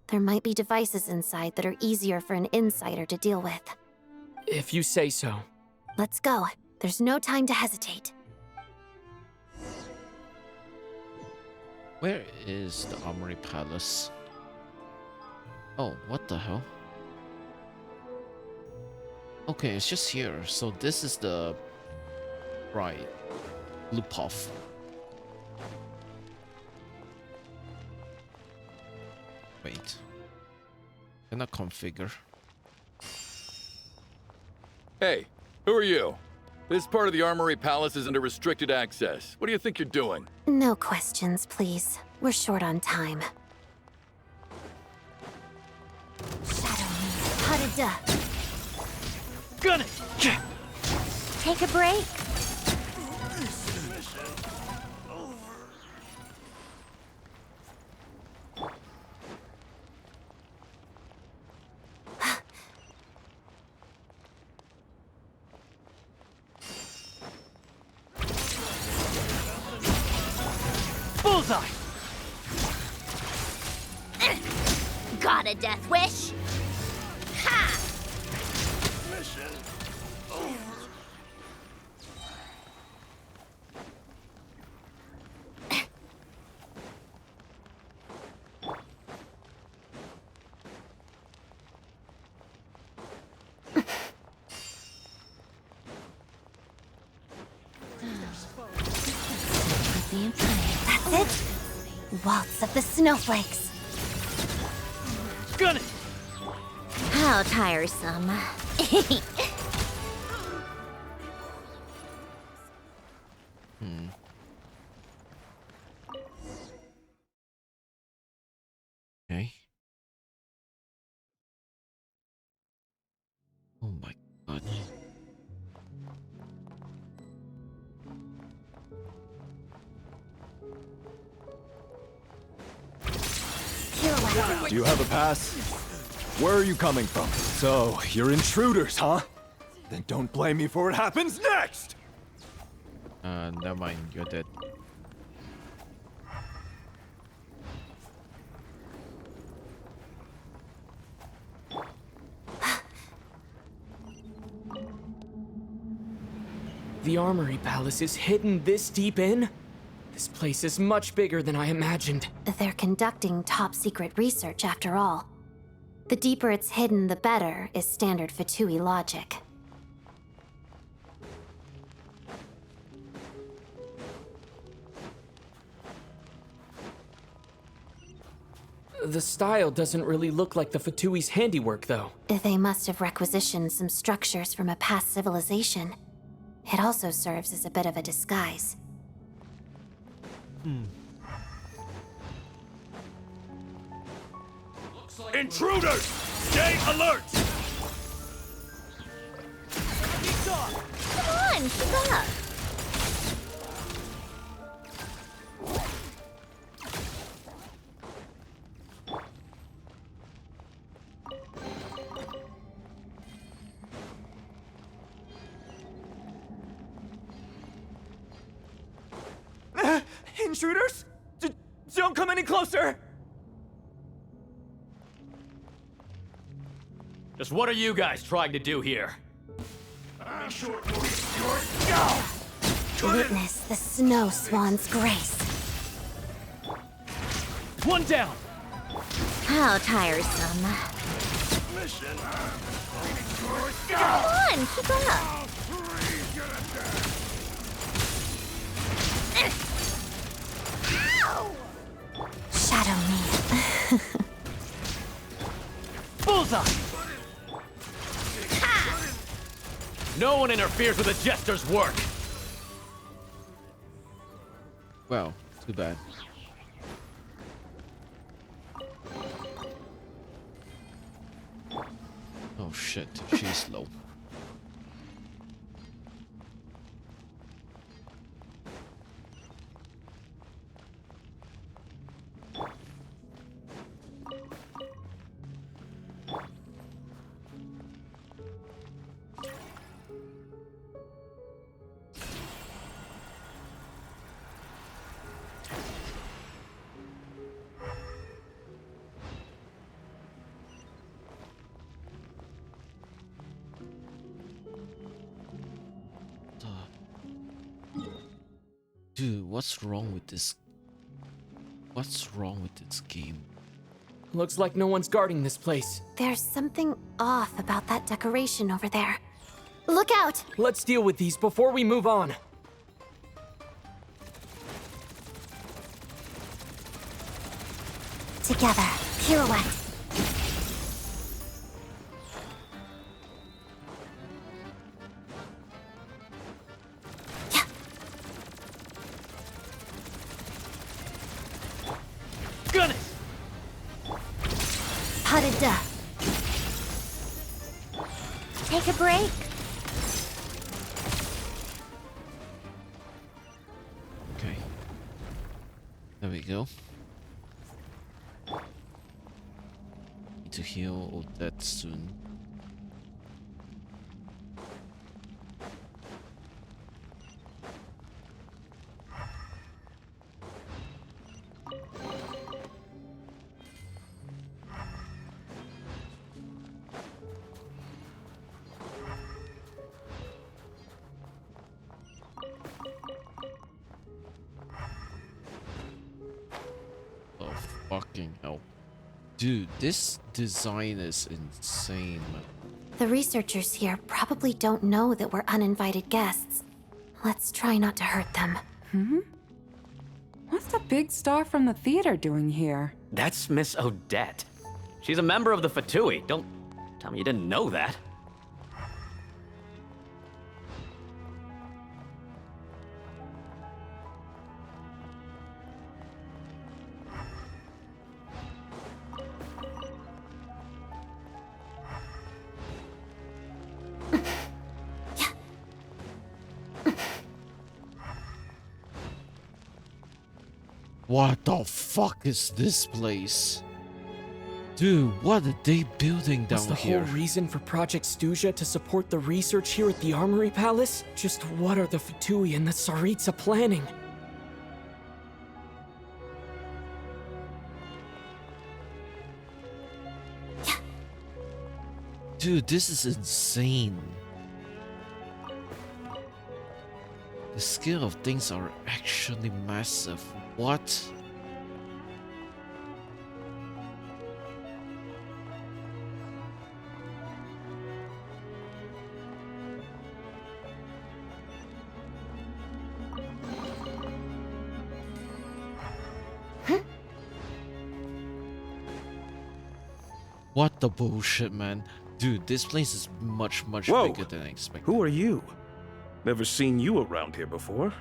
J: There might be devices inside that are easier for an insider to deal with.
F: If you say so.
J: Let's go. There's no time to hesitate.
A: Where is the Armory Palace? Oh, what the hell? Okay, it's just here. So this is the right Lupov. Wait. Cannot configure.
C: Hey, who are you? This part of the Armory Palace is under restricted access. What do you think you're doing?
J: No questions, please. We're short on time. Shadow me. Harada.
K: Gun it!
B: Take a break.
K: Bullseye!
B: Got a death wish? Ha! That's it. Waltz of the snowflakes.
K: Gun it!
B: How tiresome.
A: Okay. Oh my god.
G: Do you have a pass? Where are you coming from? So, you're intruders, huh? Then don't blame me for what happens next!
A: Never mind, you're dead.
F: The Armory Palace is hidden this deep in? This place is much bigger than I imagined.
J: They're conducting top-secret research, after all. The deeper it's hidden, the better, is standard Fatui logic.
F: The style doesn't really look like the Fatui's handiwork, though.
J: They must have requisitioned some structures from a past civilization. It also serves as a bit of a disguise.
L: Intruders! Stay alert!
B: Come on, keep up.
K: Intruders? Don't come any closer! Just what are you guys trying to do here? I'm sure
J: Witness the snow swan's grace.
K: One down!
B: How tiresome. Come on, keep up. Ow!
J: Shadow me.
K: Bullseye! No one interferes with a jester's work!
A: Well, too bad. Oh shit, she's low. Dude, what's wrong with this? What's wrong with this game?
F: Looks like no one's guarding this place.
J: There's something off about that decoration over there.
B: Look out!
F: Let's deal with these before we move on.
B: Together, pirouette.
K: Gun it!
B: Pas de deux. Take a break.
A: Okay. There we go. Need to heal Odette soon. Oh, fucking hell. Dude, this design is insane.
J: The researchers here probably don't know that we're uninvited guests. Let's try not to hurt them.
S: What's the big star from the theater doing here?
K: That's Miss Odette. She's a member of the Fatui. Don't tell me you didn't know that.
A: What the fuck is this place? Dude, what are they building down
F: Was the
A: here?
F: whole reason for Project Stuja to support the research here at the Armory Palace? Just what are the Fatui and the Tsaritsa planning?
A: Dude, this is insane. The scale of things are actually massive. What? What the bullshit, man? Dude, this place is much
Q: Whoa.
A: bigger than I expected.
Q: Who are you? Never seen you around here before.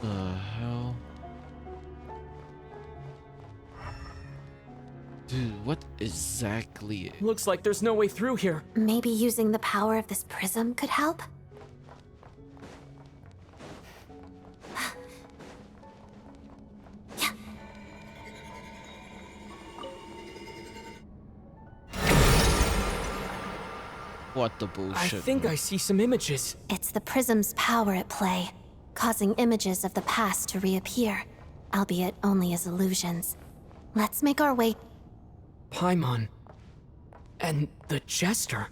A: The hell? Dude, what exactly?
F: Looks like there's no way through here.
J: Maybe using the power of this prism could help?
A: What the bullshit?
F: I think I see some images.
J: It's the prism's power at play, causing images of the past to reappear, albeit only as illusions. Let's make our way.
F: Paimon. And the Jester.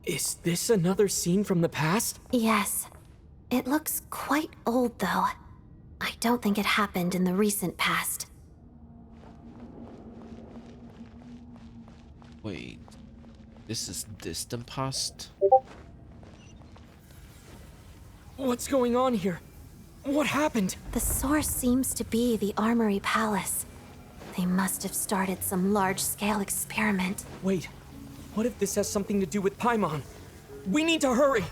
F: Is this another scene from the past?
J: Yes. It looks quite old, though. I don't think it happened in the recent past.
A: Wait. This is distant past?
F: What's going on here? What happened?
J: The source seems to be the Armory Palace. They must have started some large-scale experiment.
F: Wait, what if this has something to do with Paimon? We need to hurry!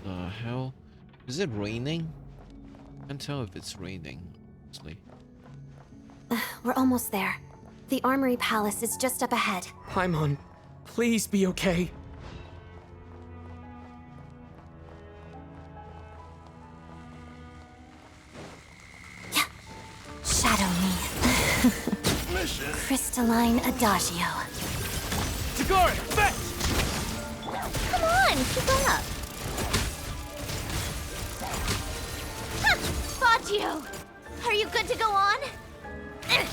A: The hell? Is it raining? Can't tell if it's raining, honestly.
J: We're almost there. The Armory Palace is just up ahead.
F: Paimon, please be okay.
J: Shadow me. Crystalline Adagio.
L: Tagore, fetch!
B: Come on, keep up. Ha! Fagio! Are you good to go on?
A: I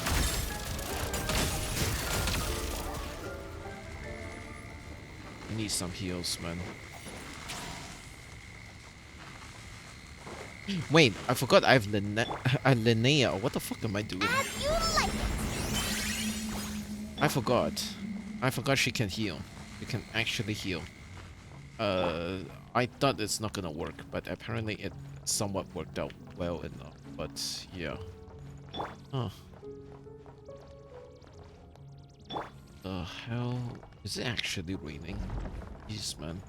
A: need some heals, man. Wait, I forgot I have Linnea. What the fuck am I doing? I forgot. I forgot she can heal. She can actually heal. I thought it's not gonna work, but apparently it somewhat worked out well enough. But yeah. Huh. The hell? Is it actually raining? Jeez, man.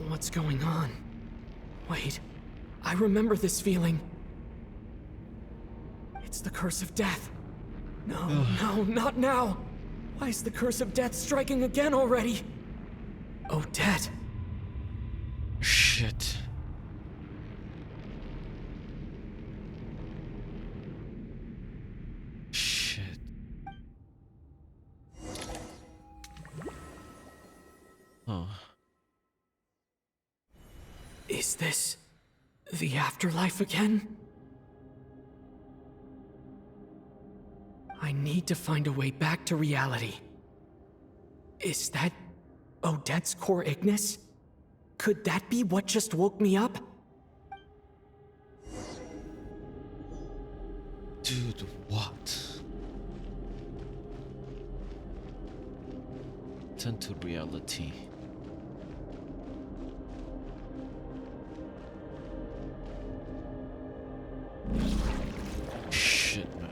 F: What's going on? Wait, I remember this feeling. It's the curse of death. No, no, not now. Why is the curse of death striking again already? Odette.
A: Shit. Shit. Oh.
F: Is this the afterlife again? I need to find a way back to reality. Is that Odette's core Ignis? Could that be what just woke me up?
A: Dude, what? Turn to reality. Shit, man.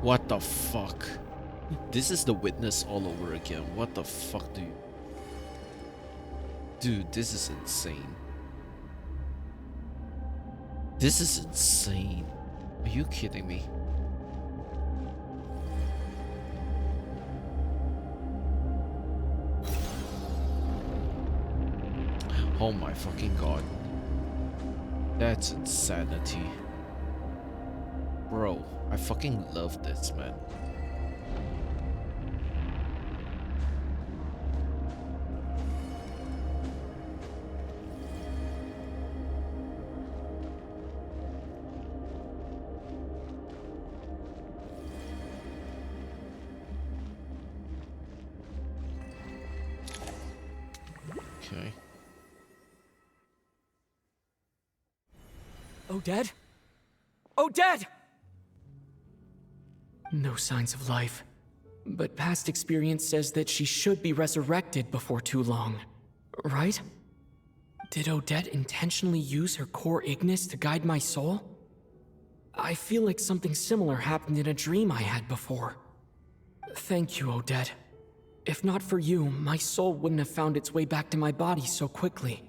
A: What the fuck? This is the witness all over again. What the fuck do you... Dude, this is insane. This is insane. Are you kidding me? Oh my fucking god. That's insanity. Bro, I fucking love this, man. Okay.
F: Odette? Odette! No signs of life. But past experience says that she should be resurrected before too long. Right? Did Odette intentionally use her core Ignis to guide my soul? I feel like something similar happened in a dream I had before. Thank you, Odette. If not for you, my soul wouldn't have found its way back to my body so quickly.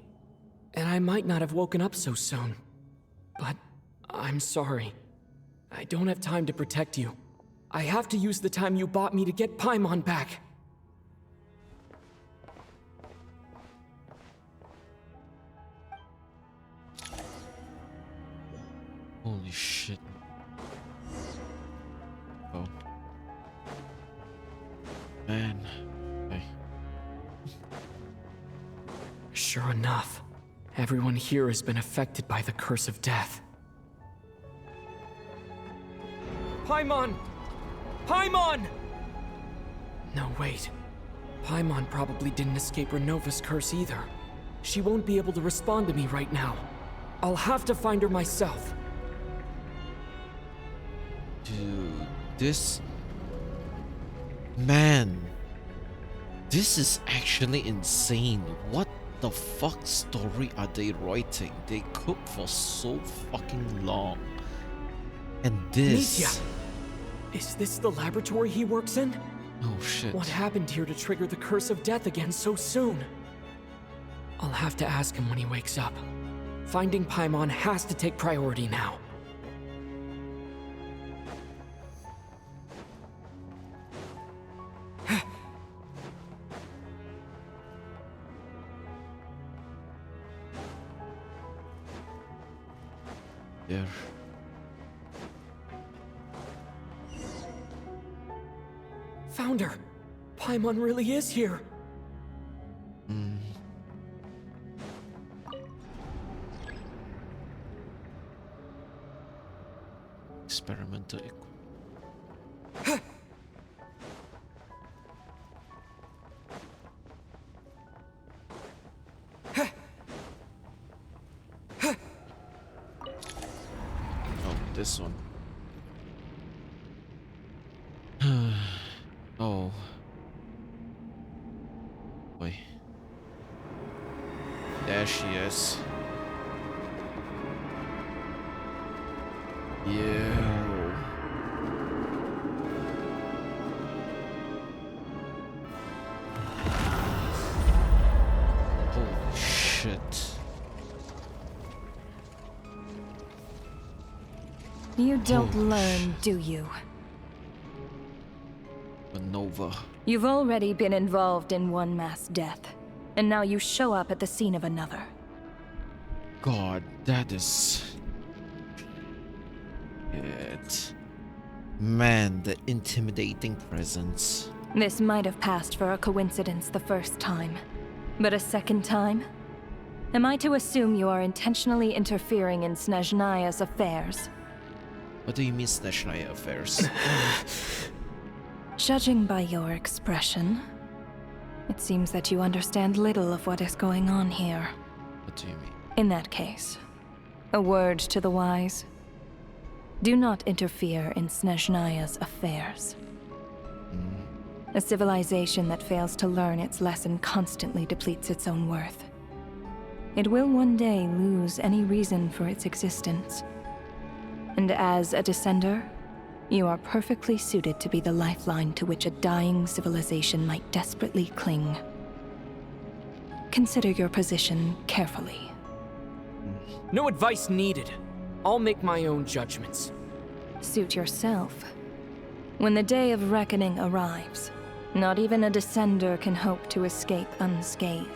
F: And I might not have woken up so soon. But I'm sorry. I don't have time to protect you. I have to use the time you bought me to get Paimon back.
A: Holy shit. Oh. Man. Hey.
F: Sure enough, everyone here has been affected by the curse of death. Paimon! Paimon! No, wait. Paimon probably didn't escape Renova's curse either. She won't be able to respond to me right now. I'll have to find her myself.
A: Dude, this... Man. This is actually insane. What the fuck story are they writing? They cooked for so fucking long. And this...
F: Amicia! Is this the laboratory he works in?
A: Oh shit.
F: What happened here to trigger the curse of death again so soon? I'll have to ask him when he wakes up. Finding Paimon has to take priority now.
A: there.
F: Founder, Paimon really is here.
A: Experimental. Oh, this one. Oh. Boy. There she is. Yeah. Holy shit.
M: You don't learn, do you?
A: Nova.
M: You've already been involved in one mass death, and now you show up at the scene of another.
A: God, that is... it. Man, the intimidating presence.
M: This might have passed for a coincidence the first time, but a second time? Am I to assume you are intentionally interfering in Snezhnaya's affairs?
A: What do you mean Snezhnaya affairs?
M: Judging by your expression, it seems that you understand little of what is going on here.
A: What do you mean?
M: In that case, a word to the wise. Do not interfere in Snezhnaya's affairs. A civilization that fails to learn its lesson constantly depletes its own worth. It will one day lose any reason for its existence. And as a descender, you are perfectly suited to be the lifeline to which a dying civilization might desperately cling. Consider your position carefully.
F: No advice needed. I'll make my own judgments.
M: Suit yourself. When the day of reckoning arrives, not even a descender can hope to escape unscathed.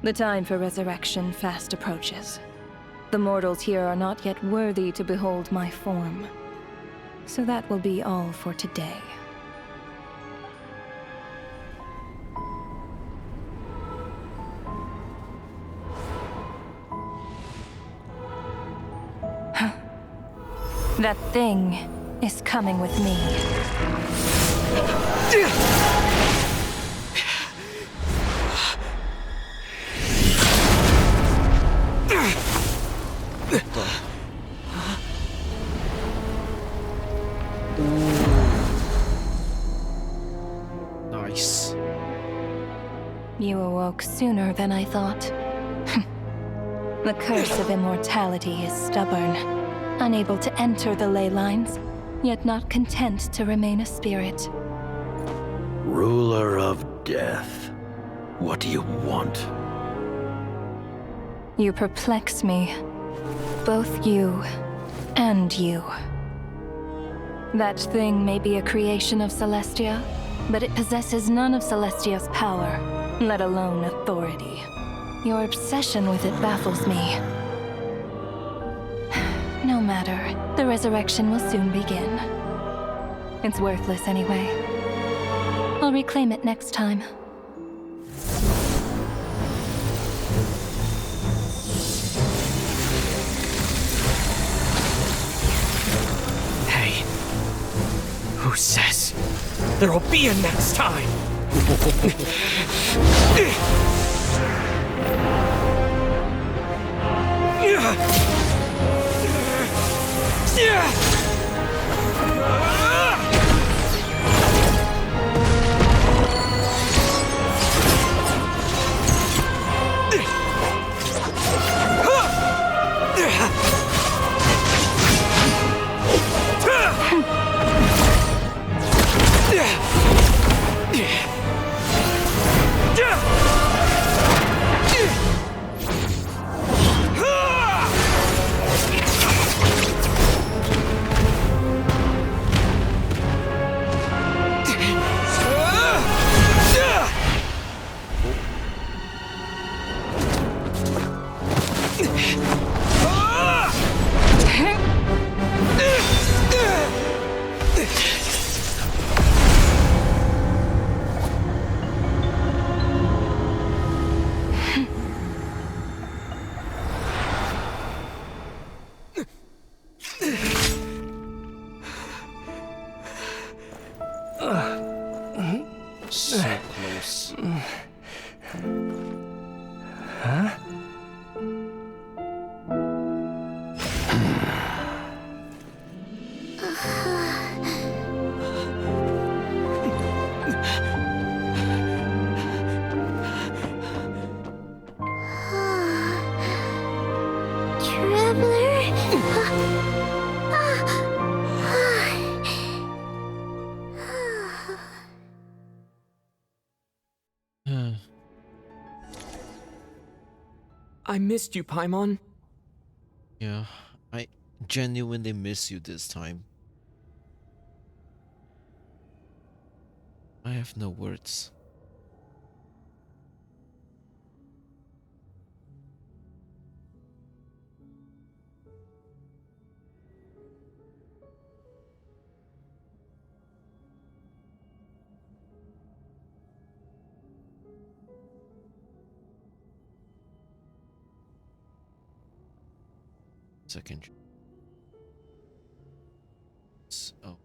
M: The time for resurrection fast approaches. The mortals here are not yet worthy to behold my form. So that will be all for today. That thing is coming with me.
A: Nice.
M: You awoke sooner than I thought. The curse of immortality is stubborn, unable to enter the ley lines, yet not content to remain a spirit.
I: Ruler of death, what do you want?
M: You perplex me. Both you and you. That thing may be a creation of Celestia, but it possesses none of Celestia's power, let alone authority. Your obsession with it baffles me. No matter, the resurrection will soon begin. It's worthless anyway. I'll reclaim it next time.
F: Hey, who says there'll be a next time?
A: So close.
E: Huh?
F: I missed you, Paimon.
A: Yeah, I genuinely miss you this time. I have no words. Second. Oh.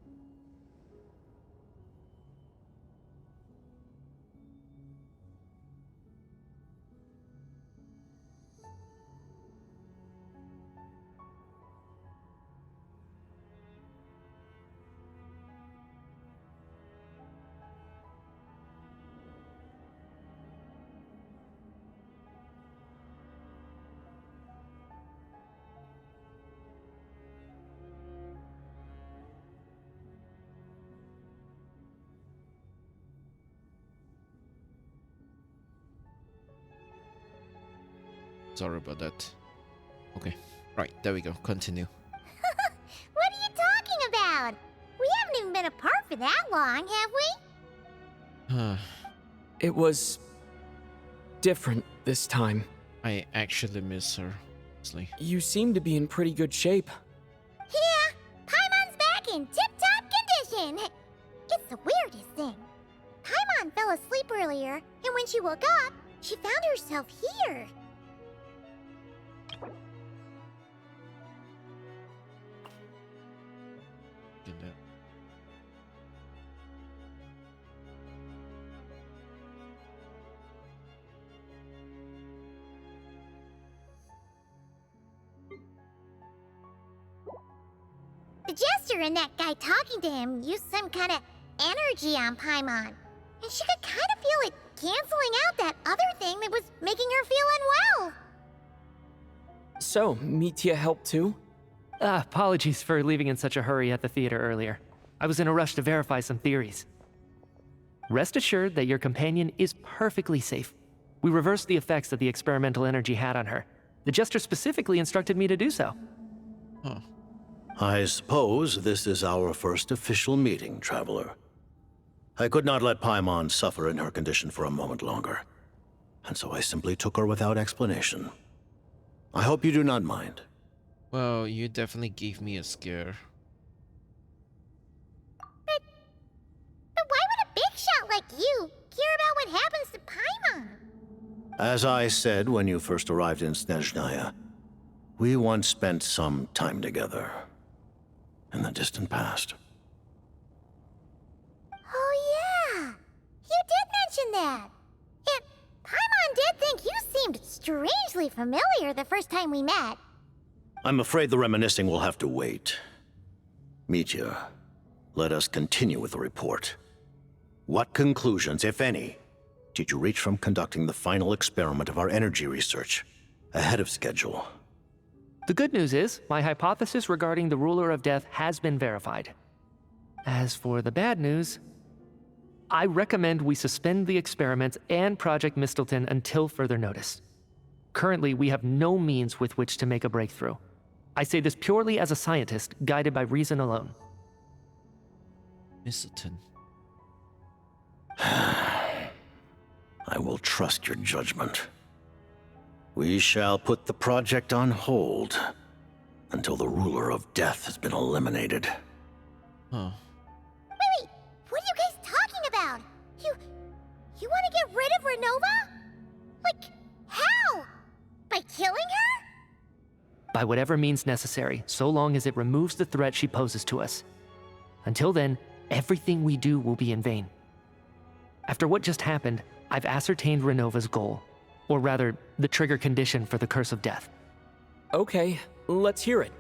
A: Sorry about that. Okay. Right, there we go. Continue.
B: What are you talking about? We haven't even been apart for that long, have we?
F: It was different this time.
A: I actually miss her, honestly.
F: You seem to be in pretty good shape.
B: Yeah, Paimon's back in tip-top condition. It's the weirdest thing. Paimon fell asleep earlier, and when she woke up, she found herself here. The Jester and that guy talking to him used some kind of energy on Paimon. And she could kind of feel it canceling out that other thing that was making her feel unwell.
F: So, Mitya helped too?
E: Apologies for leaving in such a hurry at the theater earlier. I was in a rush to verify some theories. Rest assured that your companion is perfectly safe. We reversed the effects that the experimental energy had on her. The Jester specifically instructed me to do so.
A: Huh.
I: I suppose this is our first official meeting, Traveler. I could not let Paimon suffer in her condition for a moment longer, and so I simply took her without explanation. I hope you do not mind.
A: Well, you definitely gave me a scare.
B: But why would a big shot like you care about what happens to Paimon?
I: As I said when you first arrived in Snezhnaya, we once spent some time together. In the distant past.
B: Oh yeah, you did mention that. And Paimon did think you seemed strangely familiar the first time we met.
I: I'm afraid the reminiscing will have to wait. Mitya, let us continue with the report. What conclusions, if any, did you reach from conducting the final experiment of our energy research ahead of schedule?
E: The good news is, my hypothesis regarding the Ruler of Death has been verified. As for the bad news, I recommend we suspend the experiments and Project Mistelton until further notice. Currently, we have no means with which to make a breakthrough. I say this purely as a scientist, guided by reason alone.
A: Mistelton.
I: I will trust your judgment. We shall put the project on hold until the Ruler of Death has been eliminated.
A: Huh.
B: Wait, what are you guys talking about? You want to get rid of Renova? Like, how? By killing her?
E: By whatever means necessary, so long as it removes the threat she poses to us. Until then, everything we do will be in vain. After what just happened, I've ascertained Renova's goal. Or rather, the trigger condition for the Curse of Death.
F: Okay, let's hear it.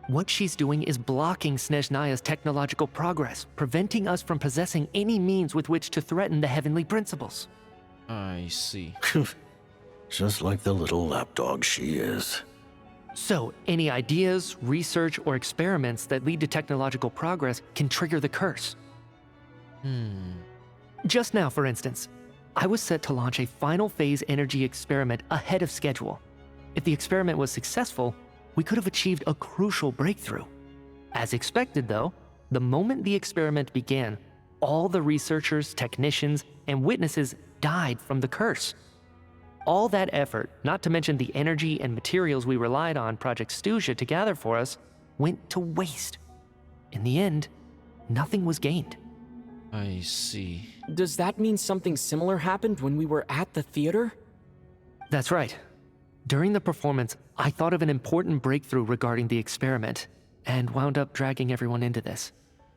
E: What she's doing is blocking Snezhnaya's technological progress, preventing us from possessing any means with which to threaten the heavenly principles.
A: I see.
I: Just like the little lapdog she is.
E: So, any ideas, research, or experiments that lead to technological progress can trigger the curse. Just now, for instance, I was set to launch a final phase energy experiment ahead of schedule. If the experiment was successful, we could have achieved a crucial breakthrough. As expected, though, the moment the experiment began, all the researchers, technicians, and witnesses died from the curse. All that effort, not to mention the energy and materials we relied on Project Stuja to gather for us, went to waste. In the end, nothing was gained.
A: I see.
F: Does that mean something similar happened when we were at the theater?
E: That's right. During the performance, I thought of an important breakthrough regarding the experiment, and wound up dragging everyone into this.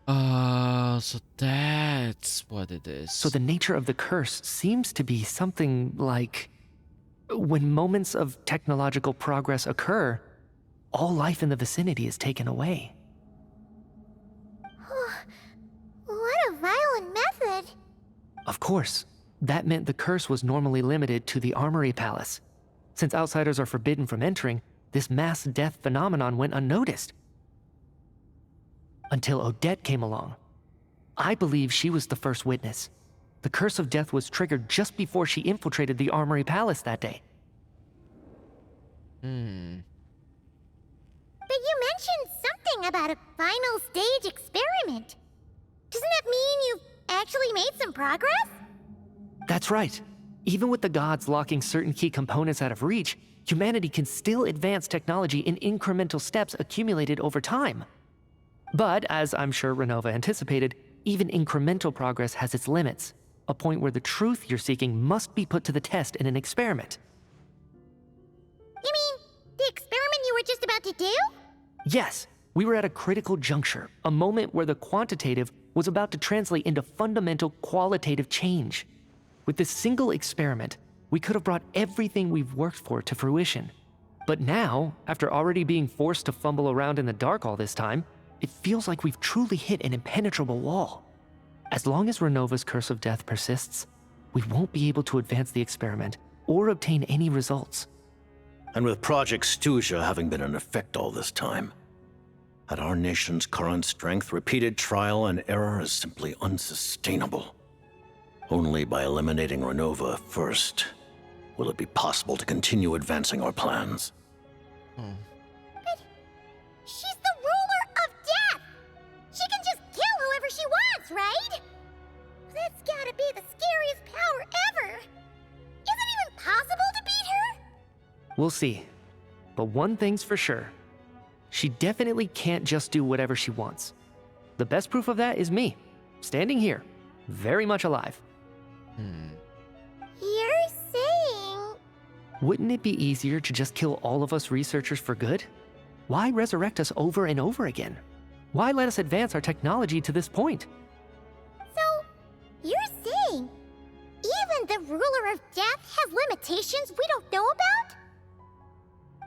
A: So that's what it is.
E: So the nature of the curse seems to be something like, when moments of technological progress occur, all life in the vicinity is taken away.
B: What a violent method.
E: Of course, that meant the curse was normally limited to the Armory Palace. Since outsiders are forbidden from entering, this mass death phenomenon went unnoticed. Until Odette came along. I believe she was the first witness. The Curse of Death was triggered just before she infiltrated the Armory Palace that day.
B: But you mentioned something about a final stage experiment. Doesn't that mean you've actually made some progress?
E: That's right. Even with the gods locking certain key components out of reach, humanity can still advance technology in incremental steps accumulated over time. But, as I'm sure Renova anticipated, even incremental progress has its limits, a point where the truth you're seeking must be put to the test in an experiment.
B: You mean the experiment you were just about to do?
E: Yes, we were at a critical juncture, a moment where the quantitative was about to translate into fundamental qualitative change. With this single experiment, we could have brought everything we've worked for to fruition. But now, after already being forced to fumble around in the dark all this time, it feels like we've truly hit an impenetrable wall. As long as Renova's Curse of Death persists, we won't be able to advance the experiment or obtain any results.
I: And with Project Stuja having been in effect all this time, at our nation's current strength, repeated trial and error is simply unsustainable. Only by eliminating Renova first will it be possible to continue advancing our plans.
B: But she's the ruler of death! She can just kill whoever she wants, right? That's gotta be the scariest power ever! Is it even possible to beat her?
E: We'll see. But one thing's for sure. She definitely can't just do whatever she wants. The best proof of that is me, standing here, very much alive.
B: You're saying...
E: Wouldn't it be easier to just kill all of us researchers for good? Why resurrect us over and over again? Why let us advance our technology to this point?
B: So, you're saying even the ruler of death has limitations we don't know about?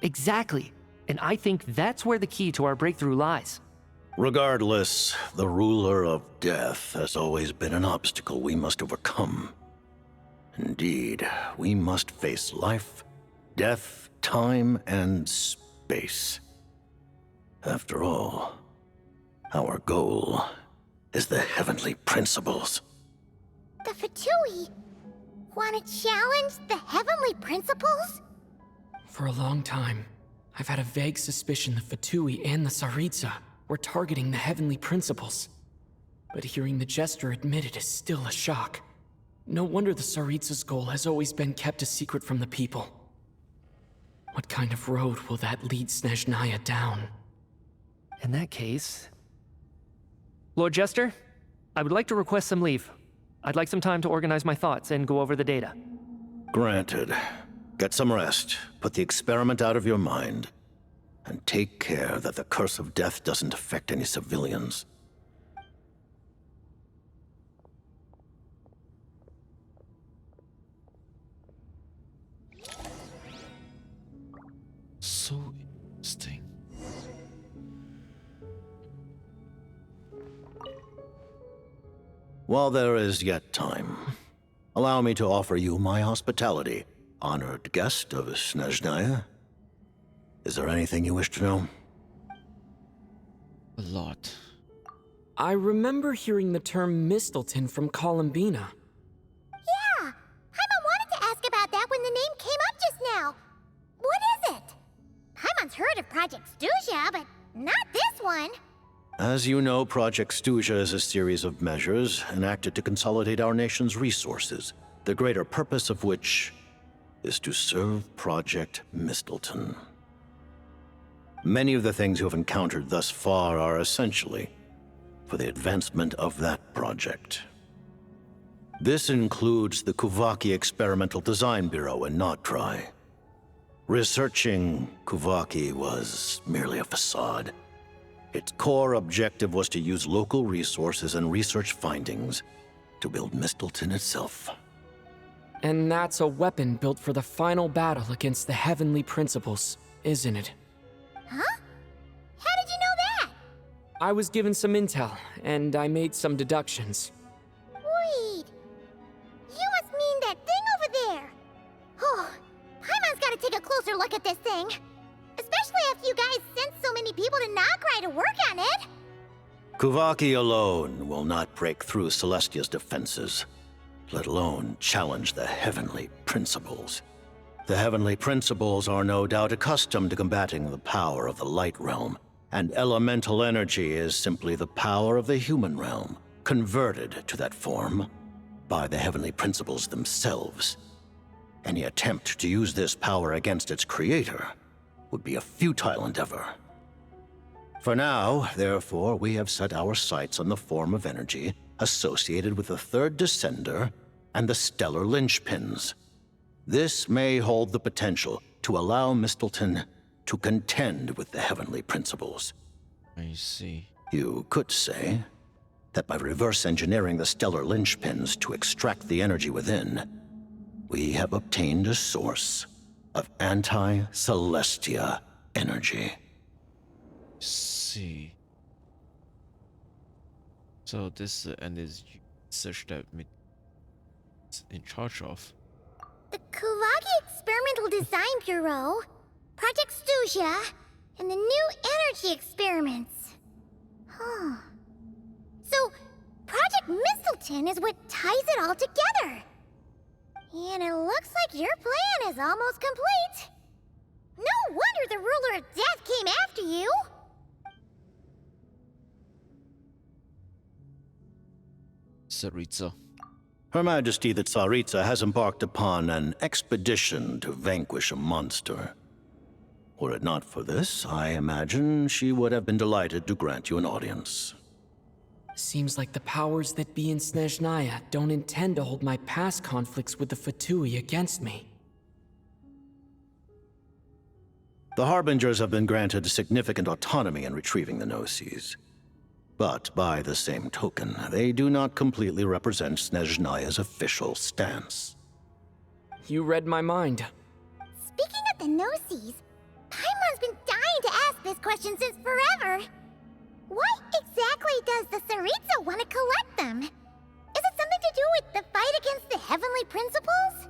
E: Exactly. And I think that's where the key to our breakthrough lies.
I: Regardless, the ruler of death has always been an obstacle we must overcome. Indeed, we must face life, death, time, and space. After all, our goal is the heavenly principles.
B: The Fatui want to challenge the heavenly principles?
F: For a long time, I've had a vague suspicion the Fatui and the Tsaritsa were targeting the heavenly principles. But hearing the Jester admit it is still a shock. No wonder the Tsaritsa's goal has always been kept a secret from the people. What kind of road will that lead Snezhnaya down?
E: In that case... Lord Jester, I would like to request some leave. I'd like some time to organize my thoughts and go over the data.
I: Granted. Get some rest, put the experiment out of your mind, and take care that the Curse of Death doesn't affect any civilians. While there is yet time, allow me to offer you my hospitality, honored guest of Snezhnaya. Is there anything you wish to know?
A: A lot.
F: I remember hearing the term Mistleton from Columbina.
B: Yeah, Paimon wanted to ask about that when the name came up just now. What is it? Paimon's heard of Project Stuja, but not this one.
I: As you know, Project Stuja is a series of measures enacted to consolidate our nation's resources, the greater purpose of which is to serve Project Mistleton. Many of the things you have encountered thus far are essentially for the advancement of that project. This includes the Kuvaki Experimental Design Bureau in Notdry. Researching Kuvaki was merely a facade. Its core objective was to use local resources and research findings to build Mistleton itself.
F: And that's a weapon built for the final battle against the Heavenly Principles, isn't it?
B: Huh? How did you know that?
F: I was given some intel, and I made some deductions.
B: Wait. You must mean that thing over there. Oh, Paimon's gotta take a closer look at this thing. Especially after you guys sent so many people to Nagrai to work on it.
I: Kuvaki alone will not break through Celestia's defenses, let alone challenge the Heavenly Principles. The Heavenly Principles are no doubt accustomed to combating the power of the Light Realm, and elemental energy is simply the power of the human realm, converted to that form by the Heavenly Principles themselves. Any attempt to use this power against its creator would be a futile endeavor. For now, therefore, we have set our sights on the form of energy associated with the Third Descender and the Stellar Linchpins. This may hold the potential to allow Mistleton to contend with the Heavenly Principles.
A: I see.
I: You could say that by reverse engineering the Stellar Linchpins to extract the energy within, we have obtained a source of anti-Celestia energy.
A: See. So this and is research that is in charge of.
B: The Kuvaki Experimental Design Bureau, Project Stuja, and the new energy experiments. Huh. So, Project Mistleton is what ties it all together. And it looks like your plan is almost complete. No wonder the Ruler of Death came after you.
A: Tsaritsa.
I: Her Majesty the Tsaritsa has embarked upon an expedition to vanquish a monster. Were it not for this, I imagine she would have been delighted to grant you an audience.
F: Seems like the powers that be in Snezhnaya don't intend to hold my past conflicts with the Fatui against me.
I: The Harbingers have been granted significant autonomy in retrieving the Gnosis. But by the same token, they do not completely represent Snezhnaya's official stance.
F: You read my mind.
B: Speaking of the Gnosis, Paimon's been dying to ask this question since forever. Why exactly does the Tsaritsa want to collect them? Is it something to do with the fight against the Heavenly Principles?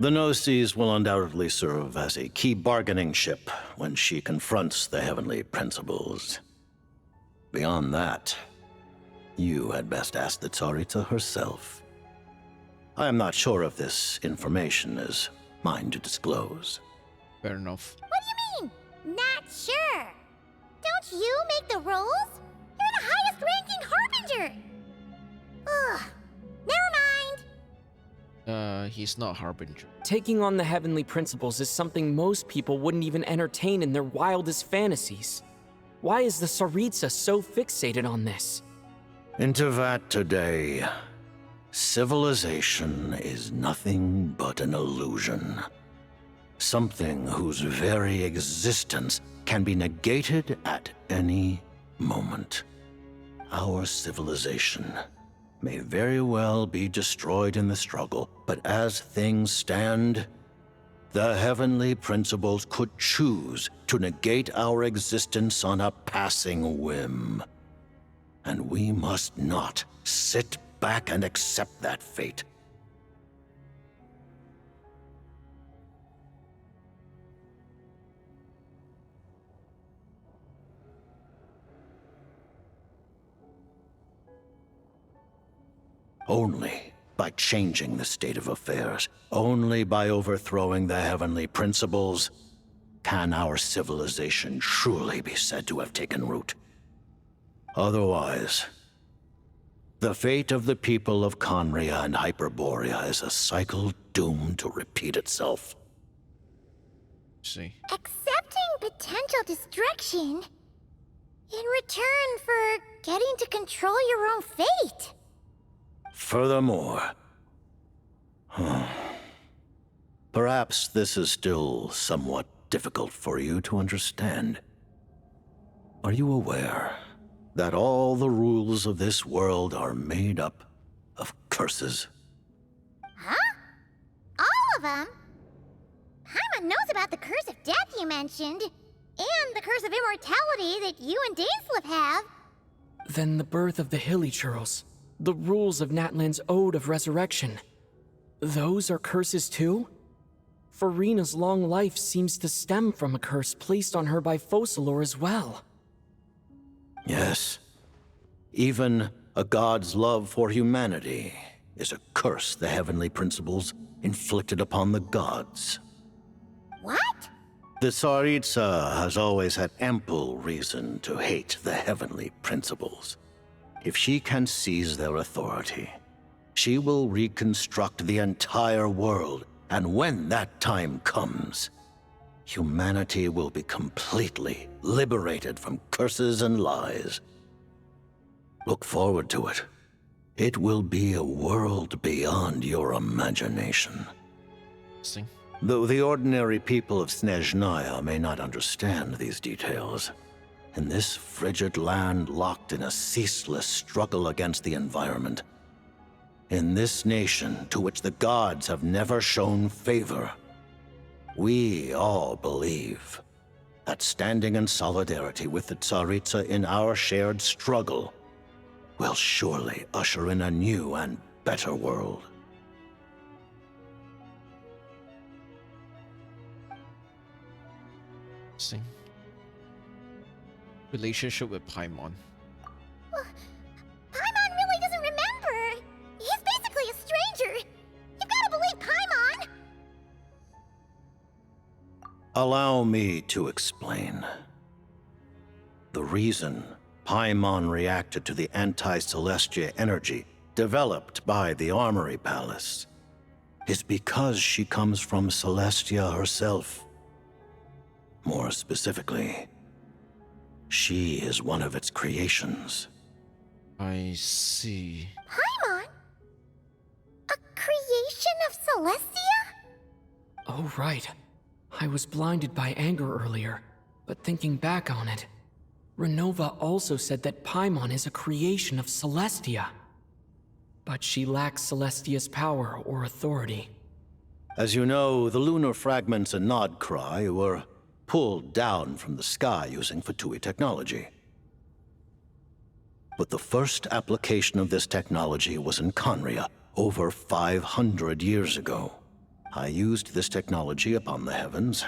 I: The Gnosis will undoubtedly serve as a key bargaining chip when she confronts the Heavenly Principles. Beyond that, you had best ask the Tsaritsa herself. I am not sure if this information is mine to disclose.
A: Fair enough.
B: What do you mean, not sure? Don't you make the rules? You're the highest-ranking Harbinger! Ugh, never mind.
A: He's not Harbinger.
F: Taking on the Heavenly Principles is something most people wouldn't even entertain in their wildest fantasies. Why is the Tsaritsa so fixated on this?
I: In Teyvat today, civilization is nothing but an illusion. Something whose very existence can be negated at any moment. Our civilization may very well be destroyed in the struggle, but as things stand, the Heavenly Principles could choose to negate our existence on a passing whim. And we must not sit back and accept that fate. Only by changing the state of affairs, only by overthrowing the heavenly principles, can our civilization truly be said to have taken root. Otherwise, the fate of the people of Conria and Hyperborea is a cycle doomed to repeat itself.
A: See.
B: Accepting potential destruction in return for getting to control your own fate.
I: Furthermore, perhaps this is still somewhat difficult for you to understand. Are you aware that all the rules of this world are made up of curses?
B: Huh? All of them? Paimon knows about the curse of death you mentioned, and the curse of immortality that you and Dainsleif have.
F: Then the birth of the Hilichurls, the rules of Natlan's Ode of Resurrection, those are curses too? Furina's long life seems to stem from a curse placed on her by Focalors as well.
I: Yes. Even a god's love for humanity is a curse the heavenly principles inflicted upon the gods.
B: What?
I: The Tsaritsa has always had ample reason to hate the heavenly principles. If she can seize their authority, she will reconstruct the entire world, and when that time comes, humanity will be completely liberated from curses and lies. Look forward to it. It will be a world beyond your imagination.
A: See.
I: Though the ordinary people of Snezhnaya may not understand these details, in this frigid land locked in a ceaseless struggle against the environment, in this nation to which the gods have never shown favor, we all believe that standing in solidarity with the Tsaritsa in our shared struggle will surely usher in a new and better world.
A: See. Relationship with Paimon.
B: Paimon really doesn't remember. He's basically a stranger. You've got to believe Paimon.
I: Allow me to explain. The reason Paimon reacted to the anti-Celestia energy developed by the Armory Palace is because she comes from Celestia herself. More specifically, she is one of its creations.
A: I see.
B: Paimon? A creation of Celestia?
F: Oh, right. I was blinded by anger earlier, but thinking back on it, Renova also said that Paimon is a creation of Celestia. But she lacks Celestia's power or authority.
I: As you know, the lunar fragments in Nodcry were pulled down from the sky using Fatui technology. But the first application of this technology was in Conria over 500 years ago. I used this technology upon the heavens,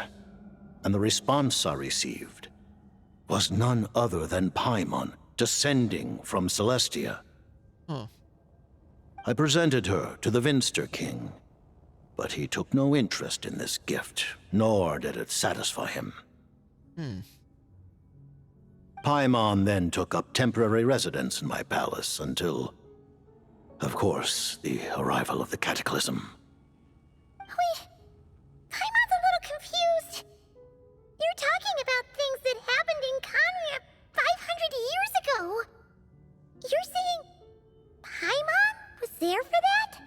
I: and the response I received was none other than Paimon descending from Celestia.
A: Huh.
I: I presented her to the Vinster King, but he took no interest in this gift, nor did it satisfy him. Paimon then took up temporary residence in my palace until, of course, the arrival of the Cataclysm.
B: Wait, Paimon's a little confused. You're talking about things that happened in Conria 500 years ago. You're saying Paimon was there for that?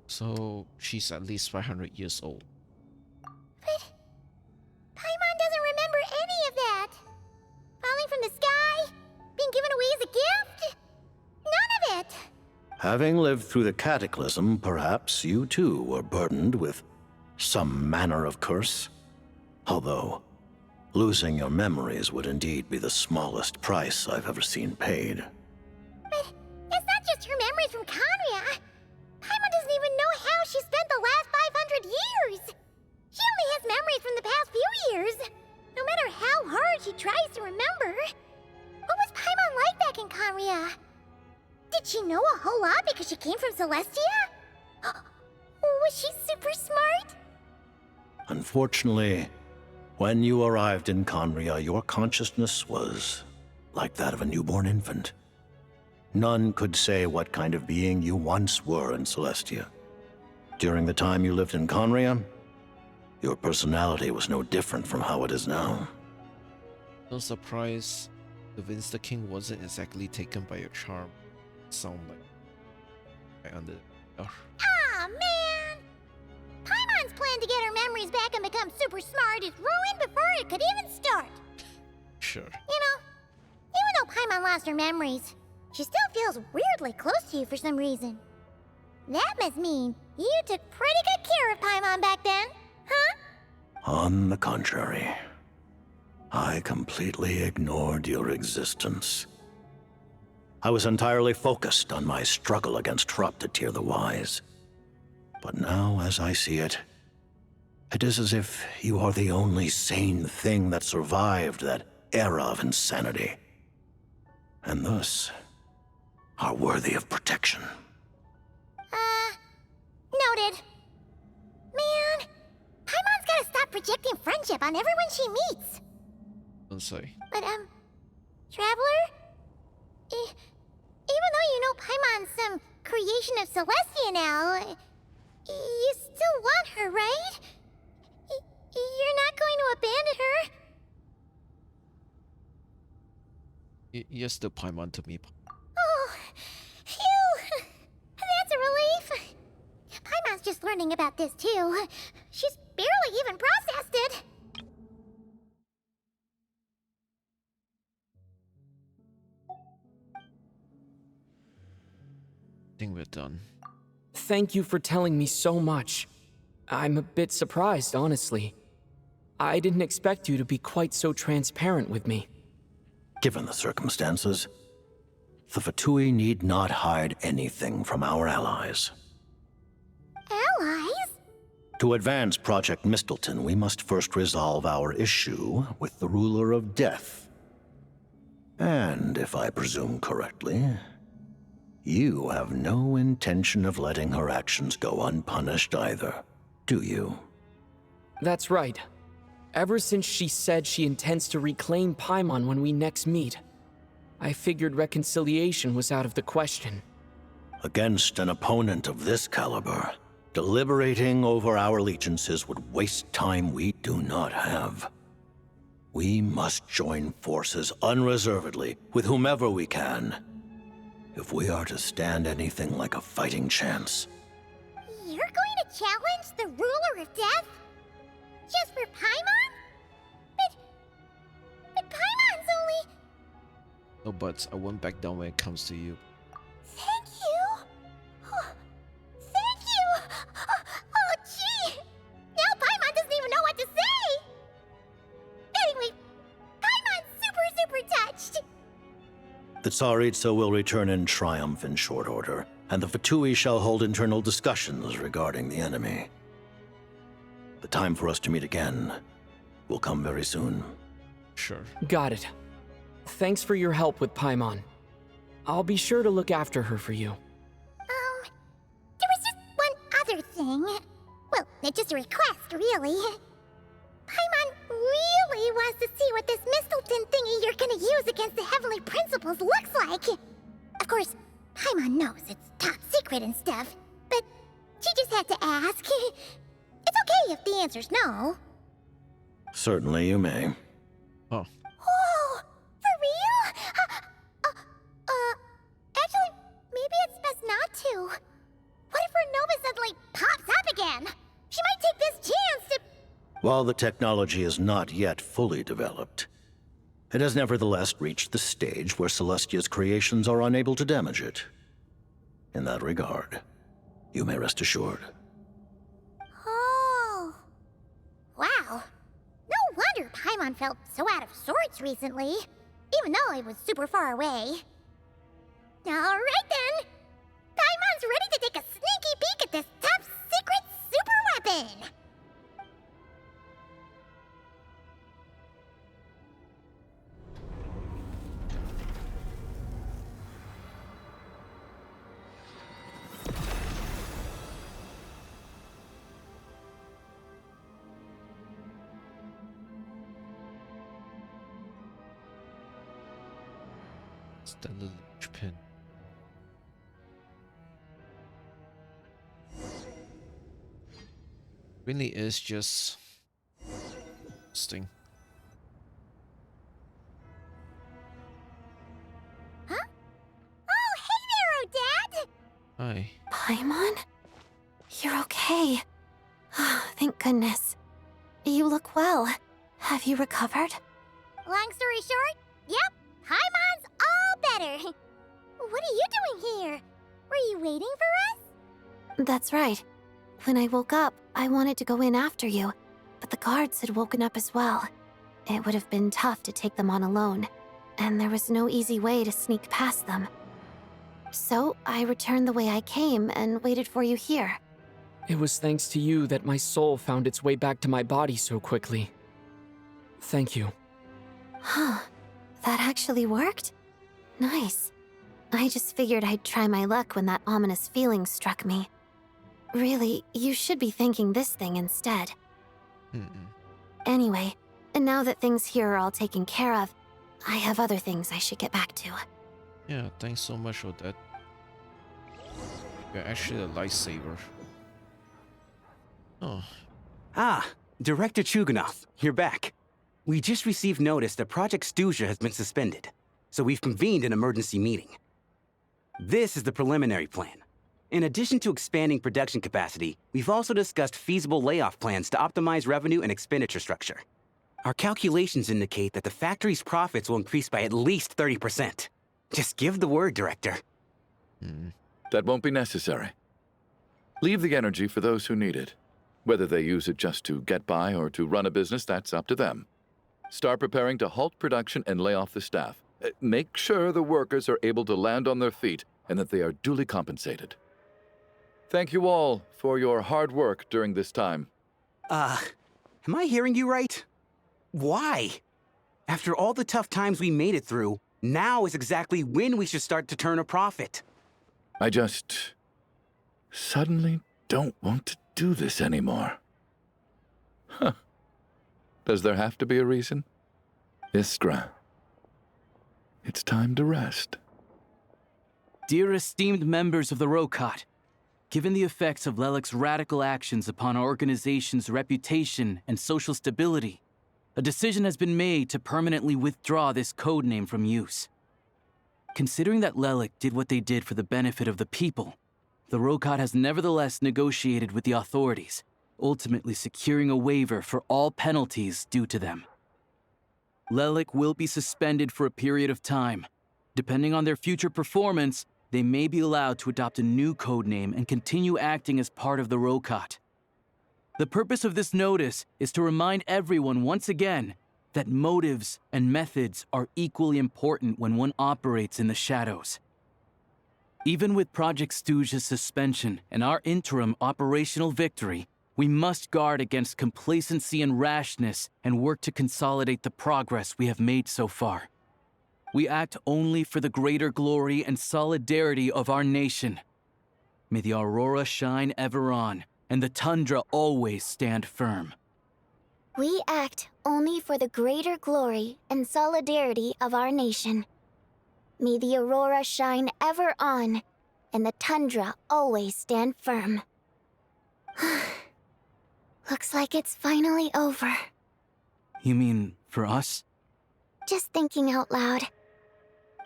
A: So she's at least 500 years old.
B: But Paimon doesn't remember any of that. Falling from the sky, being given away as a gift, none of it.
I: Having lived through the Cataclysm, perhaps you too were burdened with some manner of curse. Although, losing your memories would indeed be the smallest price I've ever seen paid.
B: But it's not just her she tries to remember. What was Paimon like back in Conria? Did she know a whole lot because she came from Celestia? Was she super smart?
I: Unfortunately, when you arrived in Conria, your consciousness was like that of a newborn infant. None could say what kind of being you once were in Celestia. During the time you lived in Conria, your personality was no different from how it is now.
A: No surprise, the Vince the King wasn't exactly taken by your charm. Sound like I under.
B: Aw, man! Paimon's plan to get her memories back and become super smart is ruined before it could even start.
A: Sure.
B: You know, even though Paimon lost her memories, she still feels weirdly close to you for some reason. That must mean you took pretty good care of Paimon back then, huh?
I: On the contrary, I completely ignored your existence. I was entirely focused on my struggle against Troptatyr the Wise. But now, as I see it, it is as if you are the only sane thing that survived that era of insanity, and thus are worthy of protection.
B: Noted. Man, Paimon's gotta stop projecting friendship on everyone she meets.
A: I'm sorry.
B: But, Traveler? Even though you know Paimon's some creation of Celestia now, you still want her, right? You're not going to abandon her?
A: You're still Paimon to me.
B: Oh, phew! That's a relief. Paimon's just learning about this too. She's barely even processed it.
A: I think we're done.
F: Thank you for telling me so much. I'm a bit surprised, honestly. I didn't expect you to be quite so transparent with me.
I: Given the circumstances, the Fatui need not hide anything from our allies.
B: Allies?
I: To advance Project Mistleton, we must first resolve our issue with the Ruler of Death. And, if I presume correctly, you have no intention of letting her actions go unpunished either, do you?
F: That's right. Ever since she said she intends to reclaim Paimon when we next meet, I figured reconciliation was out of the question.
I: Against an opponent of this caliber, deliberating over our allegiances would waste time we do not have. We must join forces unreservedly with whomever we can, if we are to stand anything like a fighting chance.
B: You're going to challenge the Ruler of Death? Just for Paimon? But Paimon's only...
A: No buts, I won't back down when it comes to you.
B: Thank you. Oh, thank you. Oh, gee. Now Paimon doesn't even know what to say. Anyway, Paimon's super touched.
I: The Tsaritsa will return in triumph in short order, and the Fatui shall hold internal discussions regarding the enemy. The time for us to meet again will come very soon.
A: Sure.
F: Got it. Thanks for your help with Paimon. I'll be sure to look after her for you.
B: There was just one other thing. Well, it's just a request, really. Paimon really wants to see what this Mistleton thingy you're gonna use against the Heavenly Principles looks like. Of course, Paimon knows it's top secret and stuff, but she just had to ask. It's okay if the answer's no.
I: Certainly you may.
A: Oh.
B: Oh, for real? Actually, maybe it's best not to. What if her Nova suddenly pops up again? She might take this chance to...
I: While the technology is not yet fully developed, it has nevertheless reached the stage where Celestia's creations are unable to damage it. In that regard, you may rest assured.
B: Oh. Wow. No wonder Paimon felt so out of sorts recently, even though it was super far away. Alright then! Paimon's ready to take a sneaky peek at this top secret super weapon!
A: Standard Japan. Really is just interesting.
B: Huh? Oh, hey there, Odette!
A: Hi.
J: Paimon? You're okay. Thank goodness. You look well. Have you recovered?
B: Long story short, yep, Paimon's all better. What are you doing here? Were you waiting for us?
J: That's right. When I woke up, I wanted to go in after you, but the guards had woken up as well. It would have been tough to take them on alone, and there was no easy way to sneak past them. So I returned the way I came and waited for you here.
F: It was thanks to you that my soul found its way back to my body so quickly. Thank you.
J: Huh. That actually worked? Nice. I just figured I'd try my luck when that ominous feeling struck me. Really, you should be thanking this thing instead. Anyway, and now that things here are all taken care of, I have other things I should get back to.
A: Yeah, thanks so much for that. You're actually a lifesaver. Oh.
D: Ah, Director Chuganov, you're back. We just received notice that Project Stuja has been suspended, so we've convened an emergency meeting. This is the preliminary plan. In addition to expanding production capacity, we've also discussed feasible layoff plans to optimize revenue and expenditure structure. Our calculations indicate that the factory's profits will increase by at least 30%. Just give the word, Director.
C: That won't be necessary. Leave the energy for those who need it. Whether they use it just to get by or to run a business, that's up to them. Start preparing to halt production and lay off the staff. Make sure the workers are able to land on their feet and that they are duly compensated. Thank you all for your hard work during this time.
D: Am I hearing you right? Why? After all the tough times we made it through, now is exactly when we should start to turn a profit.
C: I just suddenly don't want to do this anymore. Huh. Does there have to be a reason? Iskra, it's time to rest.
P: Dear esteemed members of the Rokot, given the effects of Lelic's radical actions upon our organization's reputation and social stability, a decision has been made to permanently withdraw this codename from use. Considering that Lelic did what they did for the benefit of the people, the Rokot has nevertheless negotiated with the authorities, ultimately securing a waiver for all penalties due to them. Lelic will be suspended for a period of time. Depending on their future performance, they may be allowed to adopt a new codename and continue acting as part of the Rokot. The purpose of this notice is to remind everyone once again that motives and methods are equally important when one operates in the shadows. Even with Project Stuja's suspension and our interim operational victory, we must guard against complacency and rashness and work to consolidate the progress we have made so far. We act only for the greater glory and solidarity of our nation. May the aurora shine ever on, and the tundra always stand firm.
B: We act only for the greater glory and solidarity of our nation. May the aurora shine ever on, and the tundra always stand firm. Looks like it's finally over.
P: You mean for us?
B: Just thinking out loud.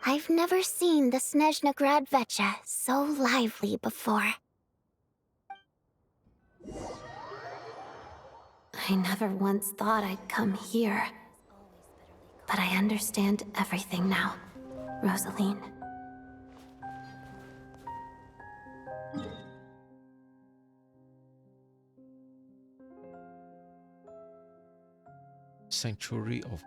B: I've never seen the Snezhna Gradvecha so lively before.
J: I never once thought I'd come here. But I understand everything now, Rosaline.
A: Sanctuary of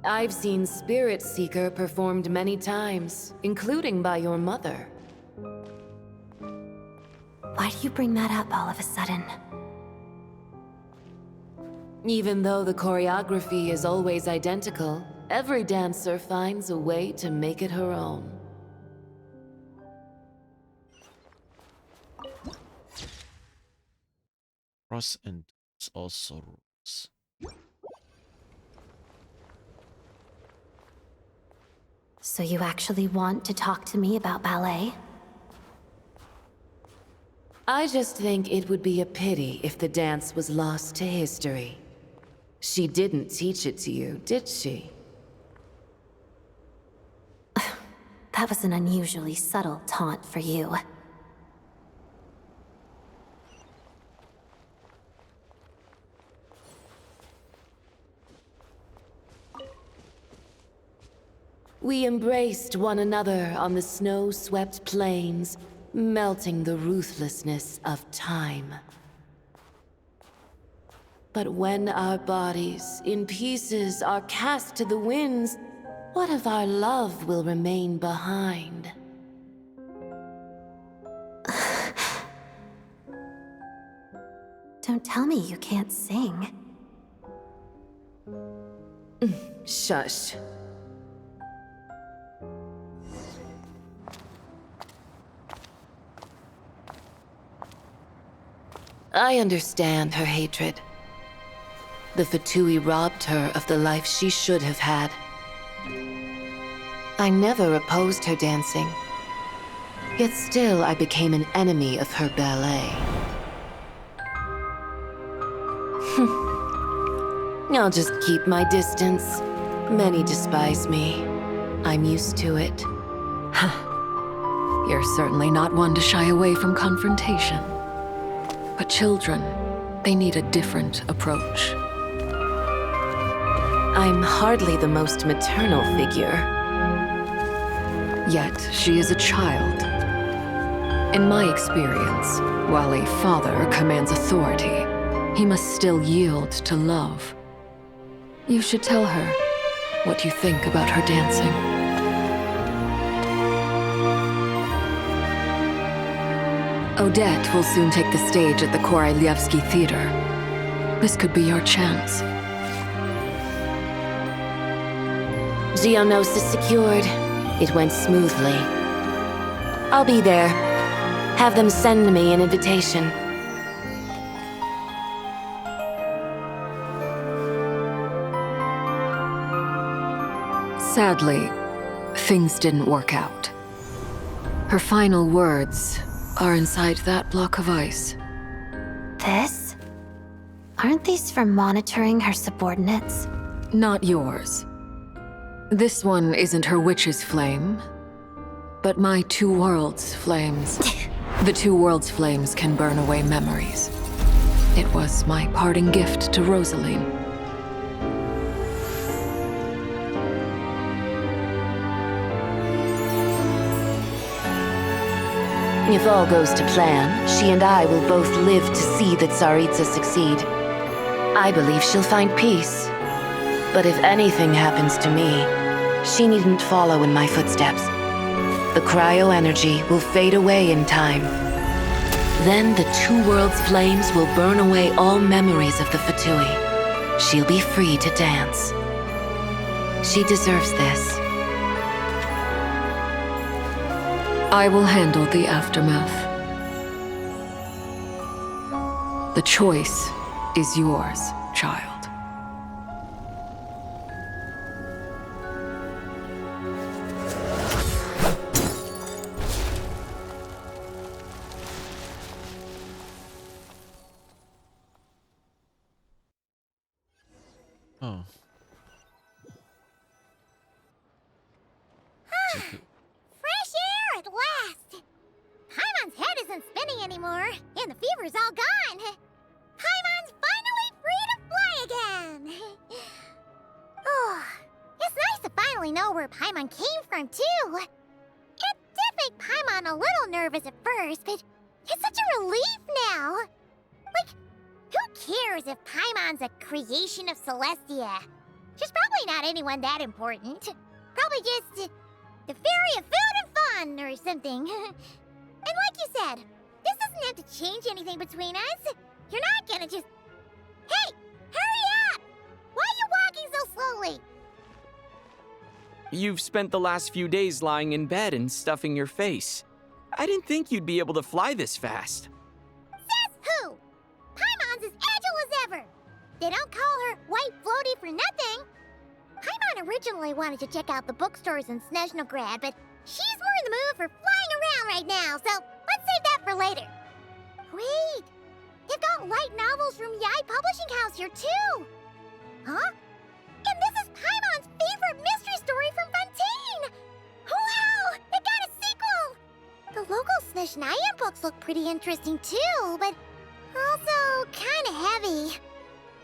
N: I've seen Spirit Seeker performed many times, including by your mother.
J: Why do you bring that up all of a sudden?
N: Even though the choreography is always identical, every dancer finds a way to make it her own.
A: Cross and also rules.
J: So you actually want to talk to me about ballet?
N: I just think it would be a pity if the dance was lost to history. She didn't teach it to you, did she?
J: That was an unusually subtle taunt for you.
N: We embraced one another on the snow-swept plains, melting the ruthlessness of time. But when our bodies, in pieces, are cast to the winds, what of our love will remain behind?
J: Don't tell me you can't sing.
N: Shush. I understand her hatred. The Fatui robbed her of the life she should have had. I never opposed her dancing. Yet still I became an enemy of her ballet. I'll just keep my distance. Many despise me. I'm used to it.
V: You're certainly not one to shy away from confrontation. But children, they need a different approach.
N: I'm hardly the most maternal figure.
V: Yet, she is a child. In my experience, while a father commands authority, he must still yield to love. You should tell her what you think about her dancing. Odette will soon take the stage at the Koralyevsky Theater. This could be your chance.
N: Geonosis secured. It went smoothly. I'll be there. Have them send me an invitation.
V: Sadly, things didn't work out. Her final words are inside that block of ice.
J: This? Aren't these for monitoring her subordinates?
V: Not yours. This one isn't her witch's flame, but my two worlds' flames. The two worlds' flames can burn away memories. It was my parting gift to Rosaline.
N: If all goes to plan, she and I will both live to see the Tsaritsa succeed. I believe she'll find peace. But if anything happens to me, she needn't follow in my footsteps. The cryo-energy will fade away in time. Then the two worlds' flames will burn away all memories of the Fatui. She'll be free to dance. She deserves this.
V: I will handle the aftermath. The choice is yours, child.
A: Oh.
B: Fresh air at last! Paimon's head isn't spinning anymore, and the fever's all gone. Paimon's finally free to fly again! Oh, it's nice to finally know where Paimon came from, too. It did make Paimon a little nervous at first, but it's such a relief now. Like, who cares if Paimon's a creation of Celestia? She's probably not anyone that important. Probably just the fairy of food and fun or something. And like you said, this doesn't have to change anything between us. You're not gonna just... Hey! Hurry up! Why are you walking so slowly?
F: You've spent the last few days lying in bed and stuffing your face. I didn't think you'd be able to fly this fast.
B: Says who? Paimon's as agile as ever. They don't call her White Floaty for nothing. Paimon originally wanted to check out the bookstores in Snezhnograd, but she's more in the mood for flying around right now, so let's save that for later. Wait, they've got light novels from Yae Publishing House here too. Huh? And this is Paimon's favorite mystery story from Fontaine! Wow! It got a sequel! The local Snezhnayan books look pretty interesting too, but also kinda heavy.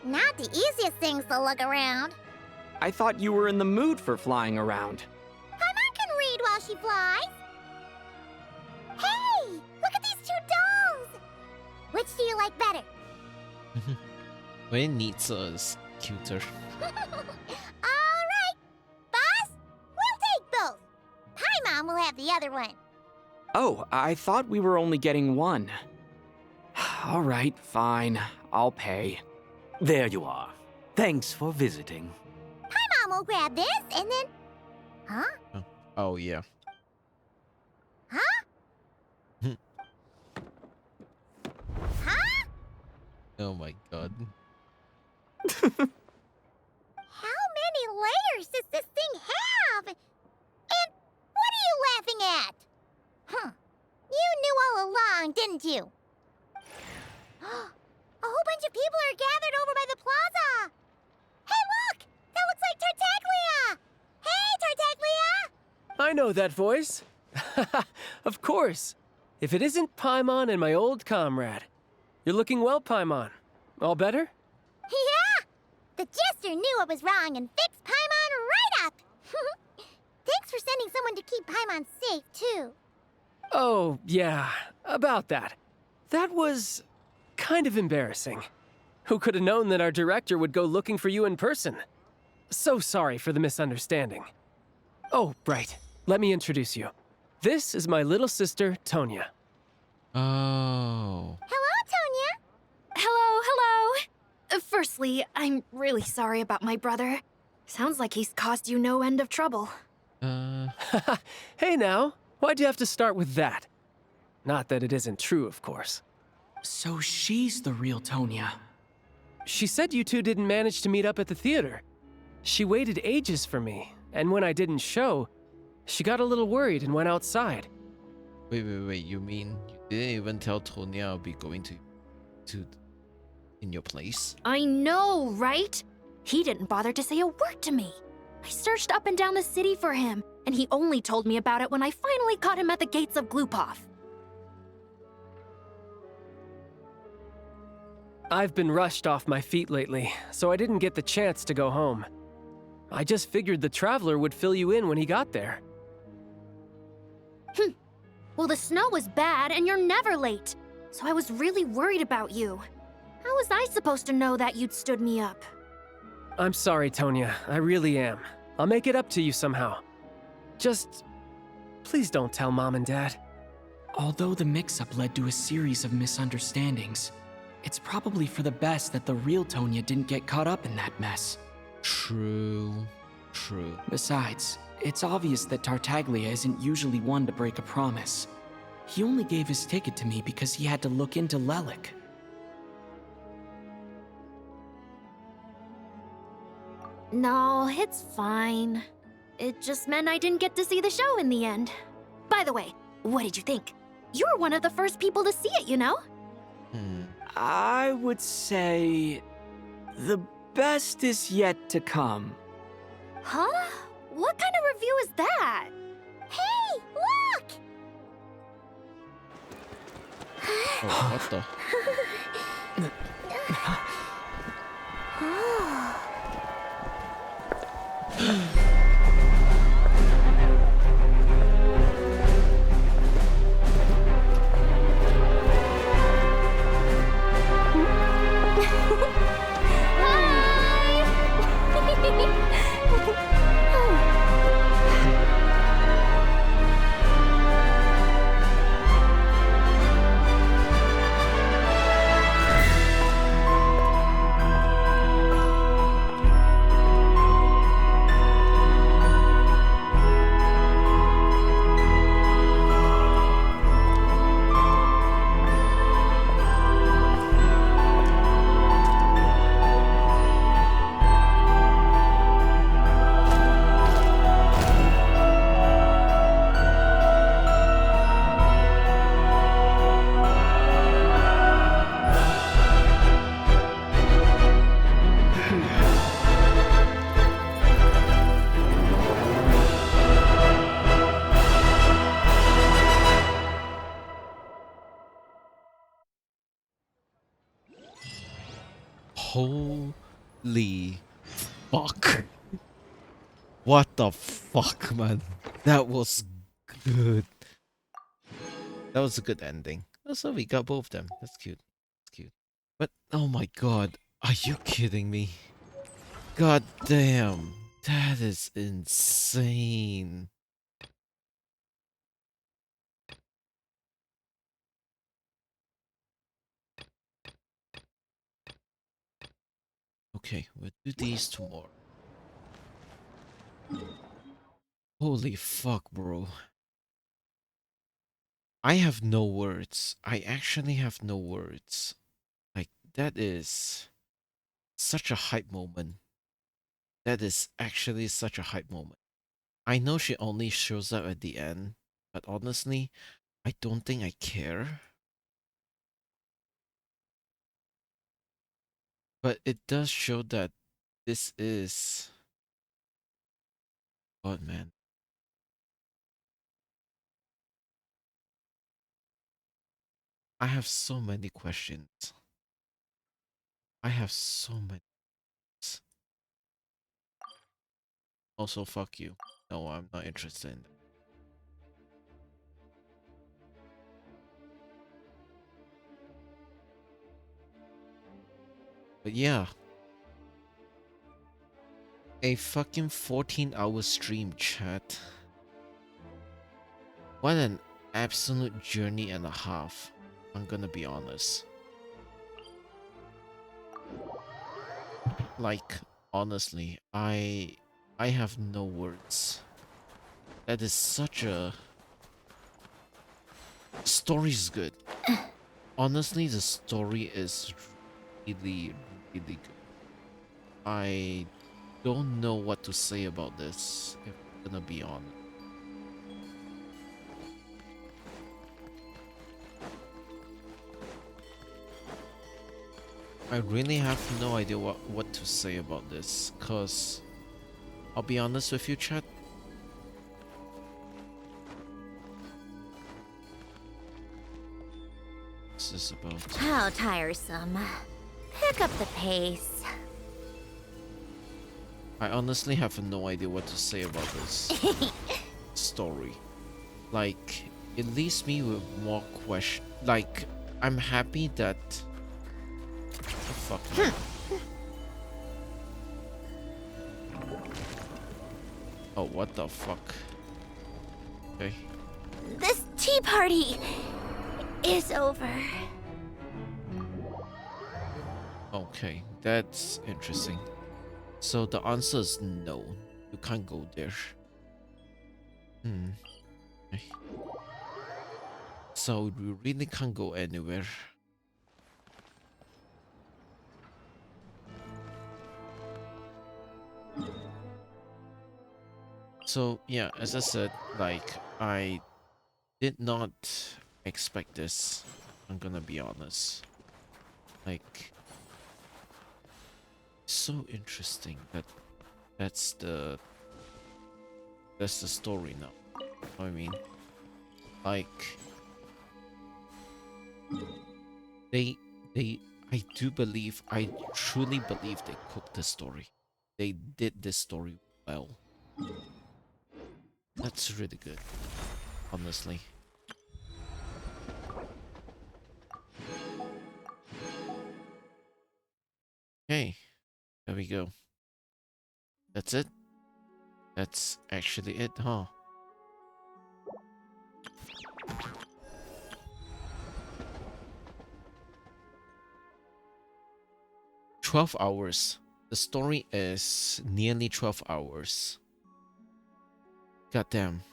B: Not the easiest things to look around.
F: I thought you were in the mood for flying around.
B: Paimon can read while she flies. Hey! Look at these two dolls! Which do you like better?
A: Nitsa is cuter.
B: Alright! Boss, we'll take both. Paimon will have the other one.
F: Oh, I thought we were only getting one. All right, fine. I'll pay.
P: There you are. Thanks for visiting.
B: Paimon will grab this and then... Huh?
A: Oh, yeah.
B: Huh? Huh?
A: Oh my god.
B: How many layers does this thing have? And what are you laughing at? Huh. You knew all along, didn't you? A whole bunch of people are gathered over by the plaza. Hey, look! That looks like Tartaglia! Hey, Tartaglia!
O: I know that voice. Of course. If it isn't Paimon and my old comrade. You're looking well, Paimon. All better?
B: Yeah! The jester knew I was wrong and fixed Paimon right up! Thanks for sending someone to keep Paimon safe, too.
O: Oh, yeah. About that. That was... kind of embarrassing. Who could have known that our director would go looking for you in person? So sorry for the misunderstanding. Oh, right. Let me introduce you. This is my little sister, Tonya.
A: Oh.
B: Hello, Tonya.
U: Hello. Firstly, I'm really sorry about my brother. Sounds like he's caused you no end of trouble.
O: Hey now, why'd you have to start with that? Not that it isn't true, of course.
F: So she's the real Tonya.
O: She said you two didn't manage to meet up at the theater. She waited ages for me, and when I didn't show, she got a little worried and went outside.
A: Wait, you mean you didn't even tell Tonya I'll be going to in your place?
U: I know, right? He didn't bother to say a word to me. I searched up and down the city for him, and he only told me about it when I finally caught him at the gates of Glupov.
O: I've been rushed off my feet lately, so I didn't get the chance to go home. I just figured the Traveler would fill you in when he got there.
U: Well, the snow was bad, and you're never late. So I was really worried about you. How was I supposed to know that you'd stood me up?
O: I'm sorry, Tonya. I really am. I'll make it up to you somehow. Just... please don't tell Mom and Dad.
F: Although the mix-up led to a series of misunderstandings, it's probably for the best that the real Tonya didn't get caught up in that mess.
A: True.
F: Besides, it's obvious that Tartaglia isn't usually one to break a promise. He only gave his ticket to me because he had to look into Lelik.
U: No, it's fine. It just meant I didn't get to see the show in the end. By the way, what did you think? You were one of the first people to see it, you know?
F: I would say... the best is yet to come.
U: Huh? What kind of review is that?
B: Hey, look!
A: Oh, what the?
B: Hi!
A: Holy fuck. What the fuck, man? That was good. That was a good ending. Also, we got both of them. That's cute. That's cute. But, oh my god. Are you kidding me? God damn. That is insane. Okay, we'll do these tomorrow. Holy fuck, bro. I have no words. I actually have no words. Like, that is such a hype moment. That is actually such a hype moment. I know she only shows up at the end, but honestly, I don't think I care. But it does show that this is... God, man. I have so many questions. I have so many. Also, fuck you. No, I'm not interested in that. But yeah. A fucking 14-hour stream, chat. What an absolute journey and a half. I'm gonna be honest. Like, honestly, I have no words. That is such a... Story's good. Honestly, the story is really, really good. I don't know what to say about this, if I'm gonna be honest. I really have no idea what to say about this, cause I'll be honest with you, chat. What's this about?
U: How tiresome. Pick up the pace.
A: I honestly have no idea what to say about this story. Like, it leaves me with more questions. Like, I'm happy that... What the fuck? Oh, what the fuck? Okay.
U: This tea party is over.
A: Okay, that's interesting. So the answer is no. You can't go there. Okay. So we really can't go anywhere. So yeah, as I said, like, I did not expect this. I'm gonna be honest. Like, so interesting that that's the story now. You know what I mean? Like, I do believe, I truly believe they cooked the story. They did this story well. That's really good, honestly. Okay, there we go. That's it? That's actually it, huh? "12 hours. The story is nearly 12 hours. Goddamn.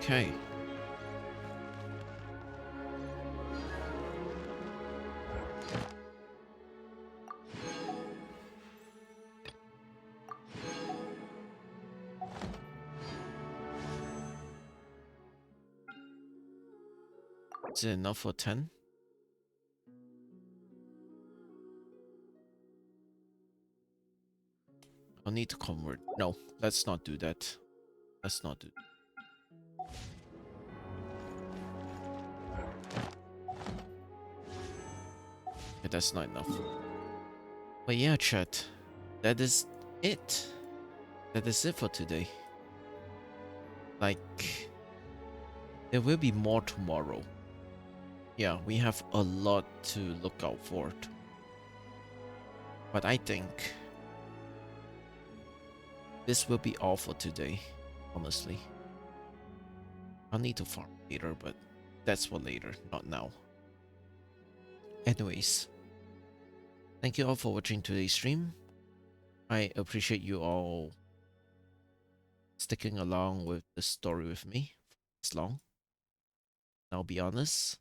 A: Okay. Is it enough for 10? I'll need to convert. No, let's not do that. Let's not do that. Okay, that's not enough. But yeah, chat. That is it. That is it for today. Like, there will be more tomorrow. Yeah, we have a lot to look out for. But I think this will be all for today, honestly. I'll need to farm later, but that's for later, not now. Anyways, thank you all for watching today's stream. I appreciate you all sticking along with the story with me for this long. I'll be honest.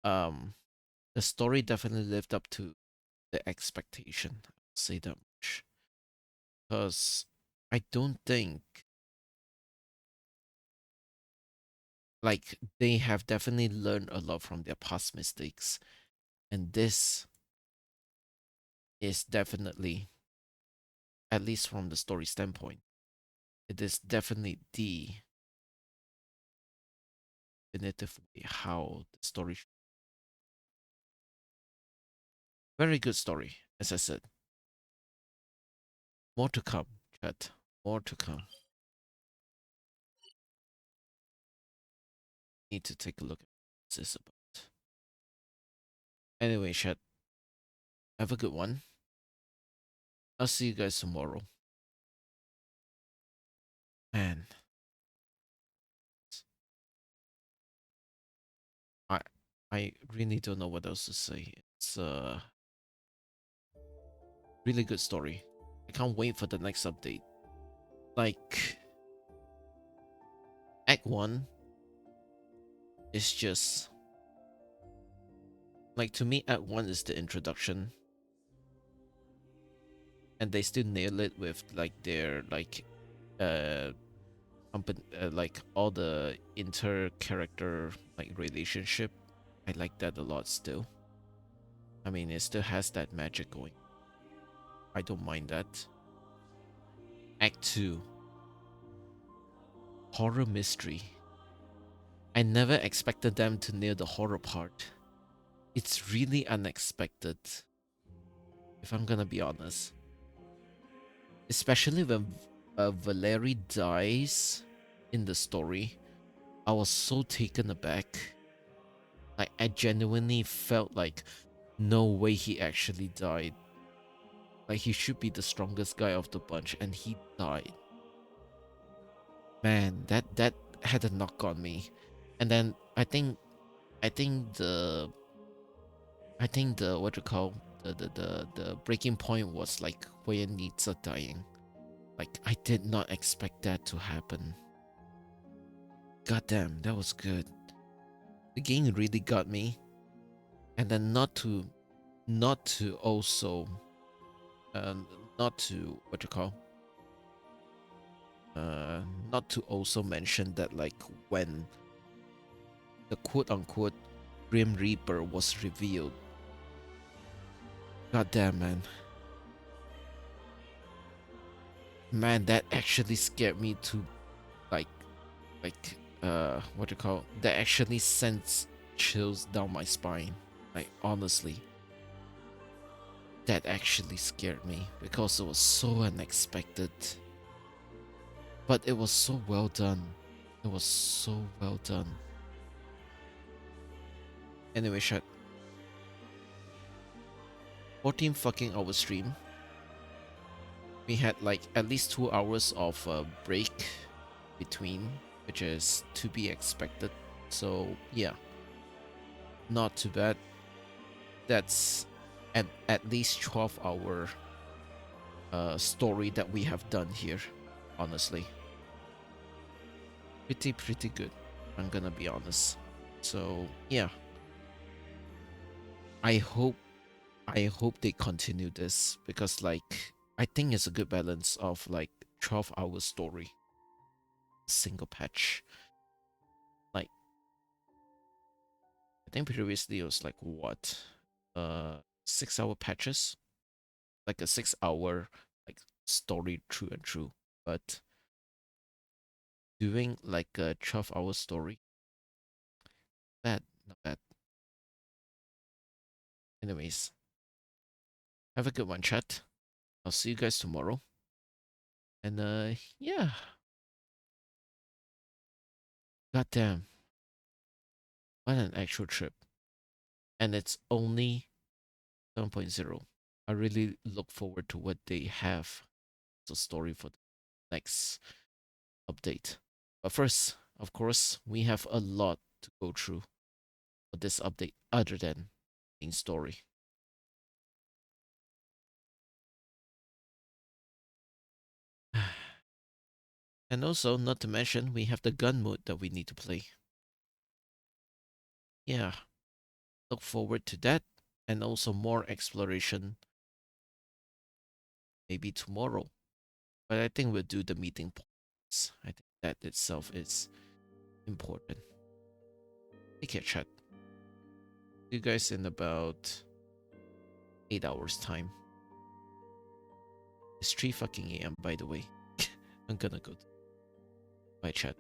A: The story definitely lived up to the expectation. I'll say that much. Because I don't think, like, they have definitely learned a lot from their past mistakes. And this is definitely, at least from the story standpoint, it is definitely the definitive way how the story. Very good story, as I said. More to come, chat. More to come. Need to take a look at what this is about. Anyway, chat. Have a good one. I'll see you guys tomorrow. Man. I really don't know what else to say. It's a really good story. I can't wait for the next update. Like, Act 1 is just, like, to me, Act 1 is the introduction. And they still nail it with, like, their, like, like, all the inter-character, like, relationship. I like that a lot still. I mean, it still has that magic going. I don't mind that. Act 2. Horror mystery. I never expected them to nail the horror part. It's really unexpected, if I'm gonna be honest. Especially when Valerie dies in the story. I was so taken aback. Like, I genuinely felt like, no way he actually died. Like, he should be the strongest guy of the bunch, and he died. Man, that had a knock on me. And then I think the what you call the breaking point was like when Nitsa dying. Like, I did not expect that to happen. Goddamn, that was good. The game really got me. And then not to also not to what you call not to also mention that, like, when the quote-unquote Grim Reaper was revealed. God damn, man. Man, that actually scared me to, like, what you call, that actually sends chills down my spine. Like, honestly. That actually scared me because it was so unexpected. But it was so well done. It was so well done. Anyway, chat. 14 fucking hour stream. We had like at least 2 hours of break between, which is to be expected. So yeah, not too bad. That's at least 12-hour story that we have done here, honestly. Pretty good, I'm gonna be honest. So yeah, I hope they continue this, because like I think it's a good balance of like 12-hour story, single patch. Like, I think previously it was like what, 6-hour patches, like a 6-hour like story through and through. But doing like a 12-hour story, not bad. Anyways, have a good one, chat. I'll see you guys tomorrow. And yeah. Goddamn. What an actual trip. And it's only 7.0. I really look forward to what they have as a story for the next update. But first, of course, we have a lot to go through for this update other than main story. And also, not to mention, we have the gun mode that we need to play. Yeah, look forward to that, and also more exploration maybe tomorrow. But I think we'll do the meeting points. I think that itself is important. Take care, chat. See you guys in about 8 hours time. It's 3 fucking AM, by the way. I'm gonna go. Bye, chat.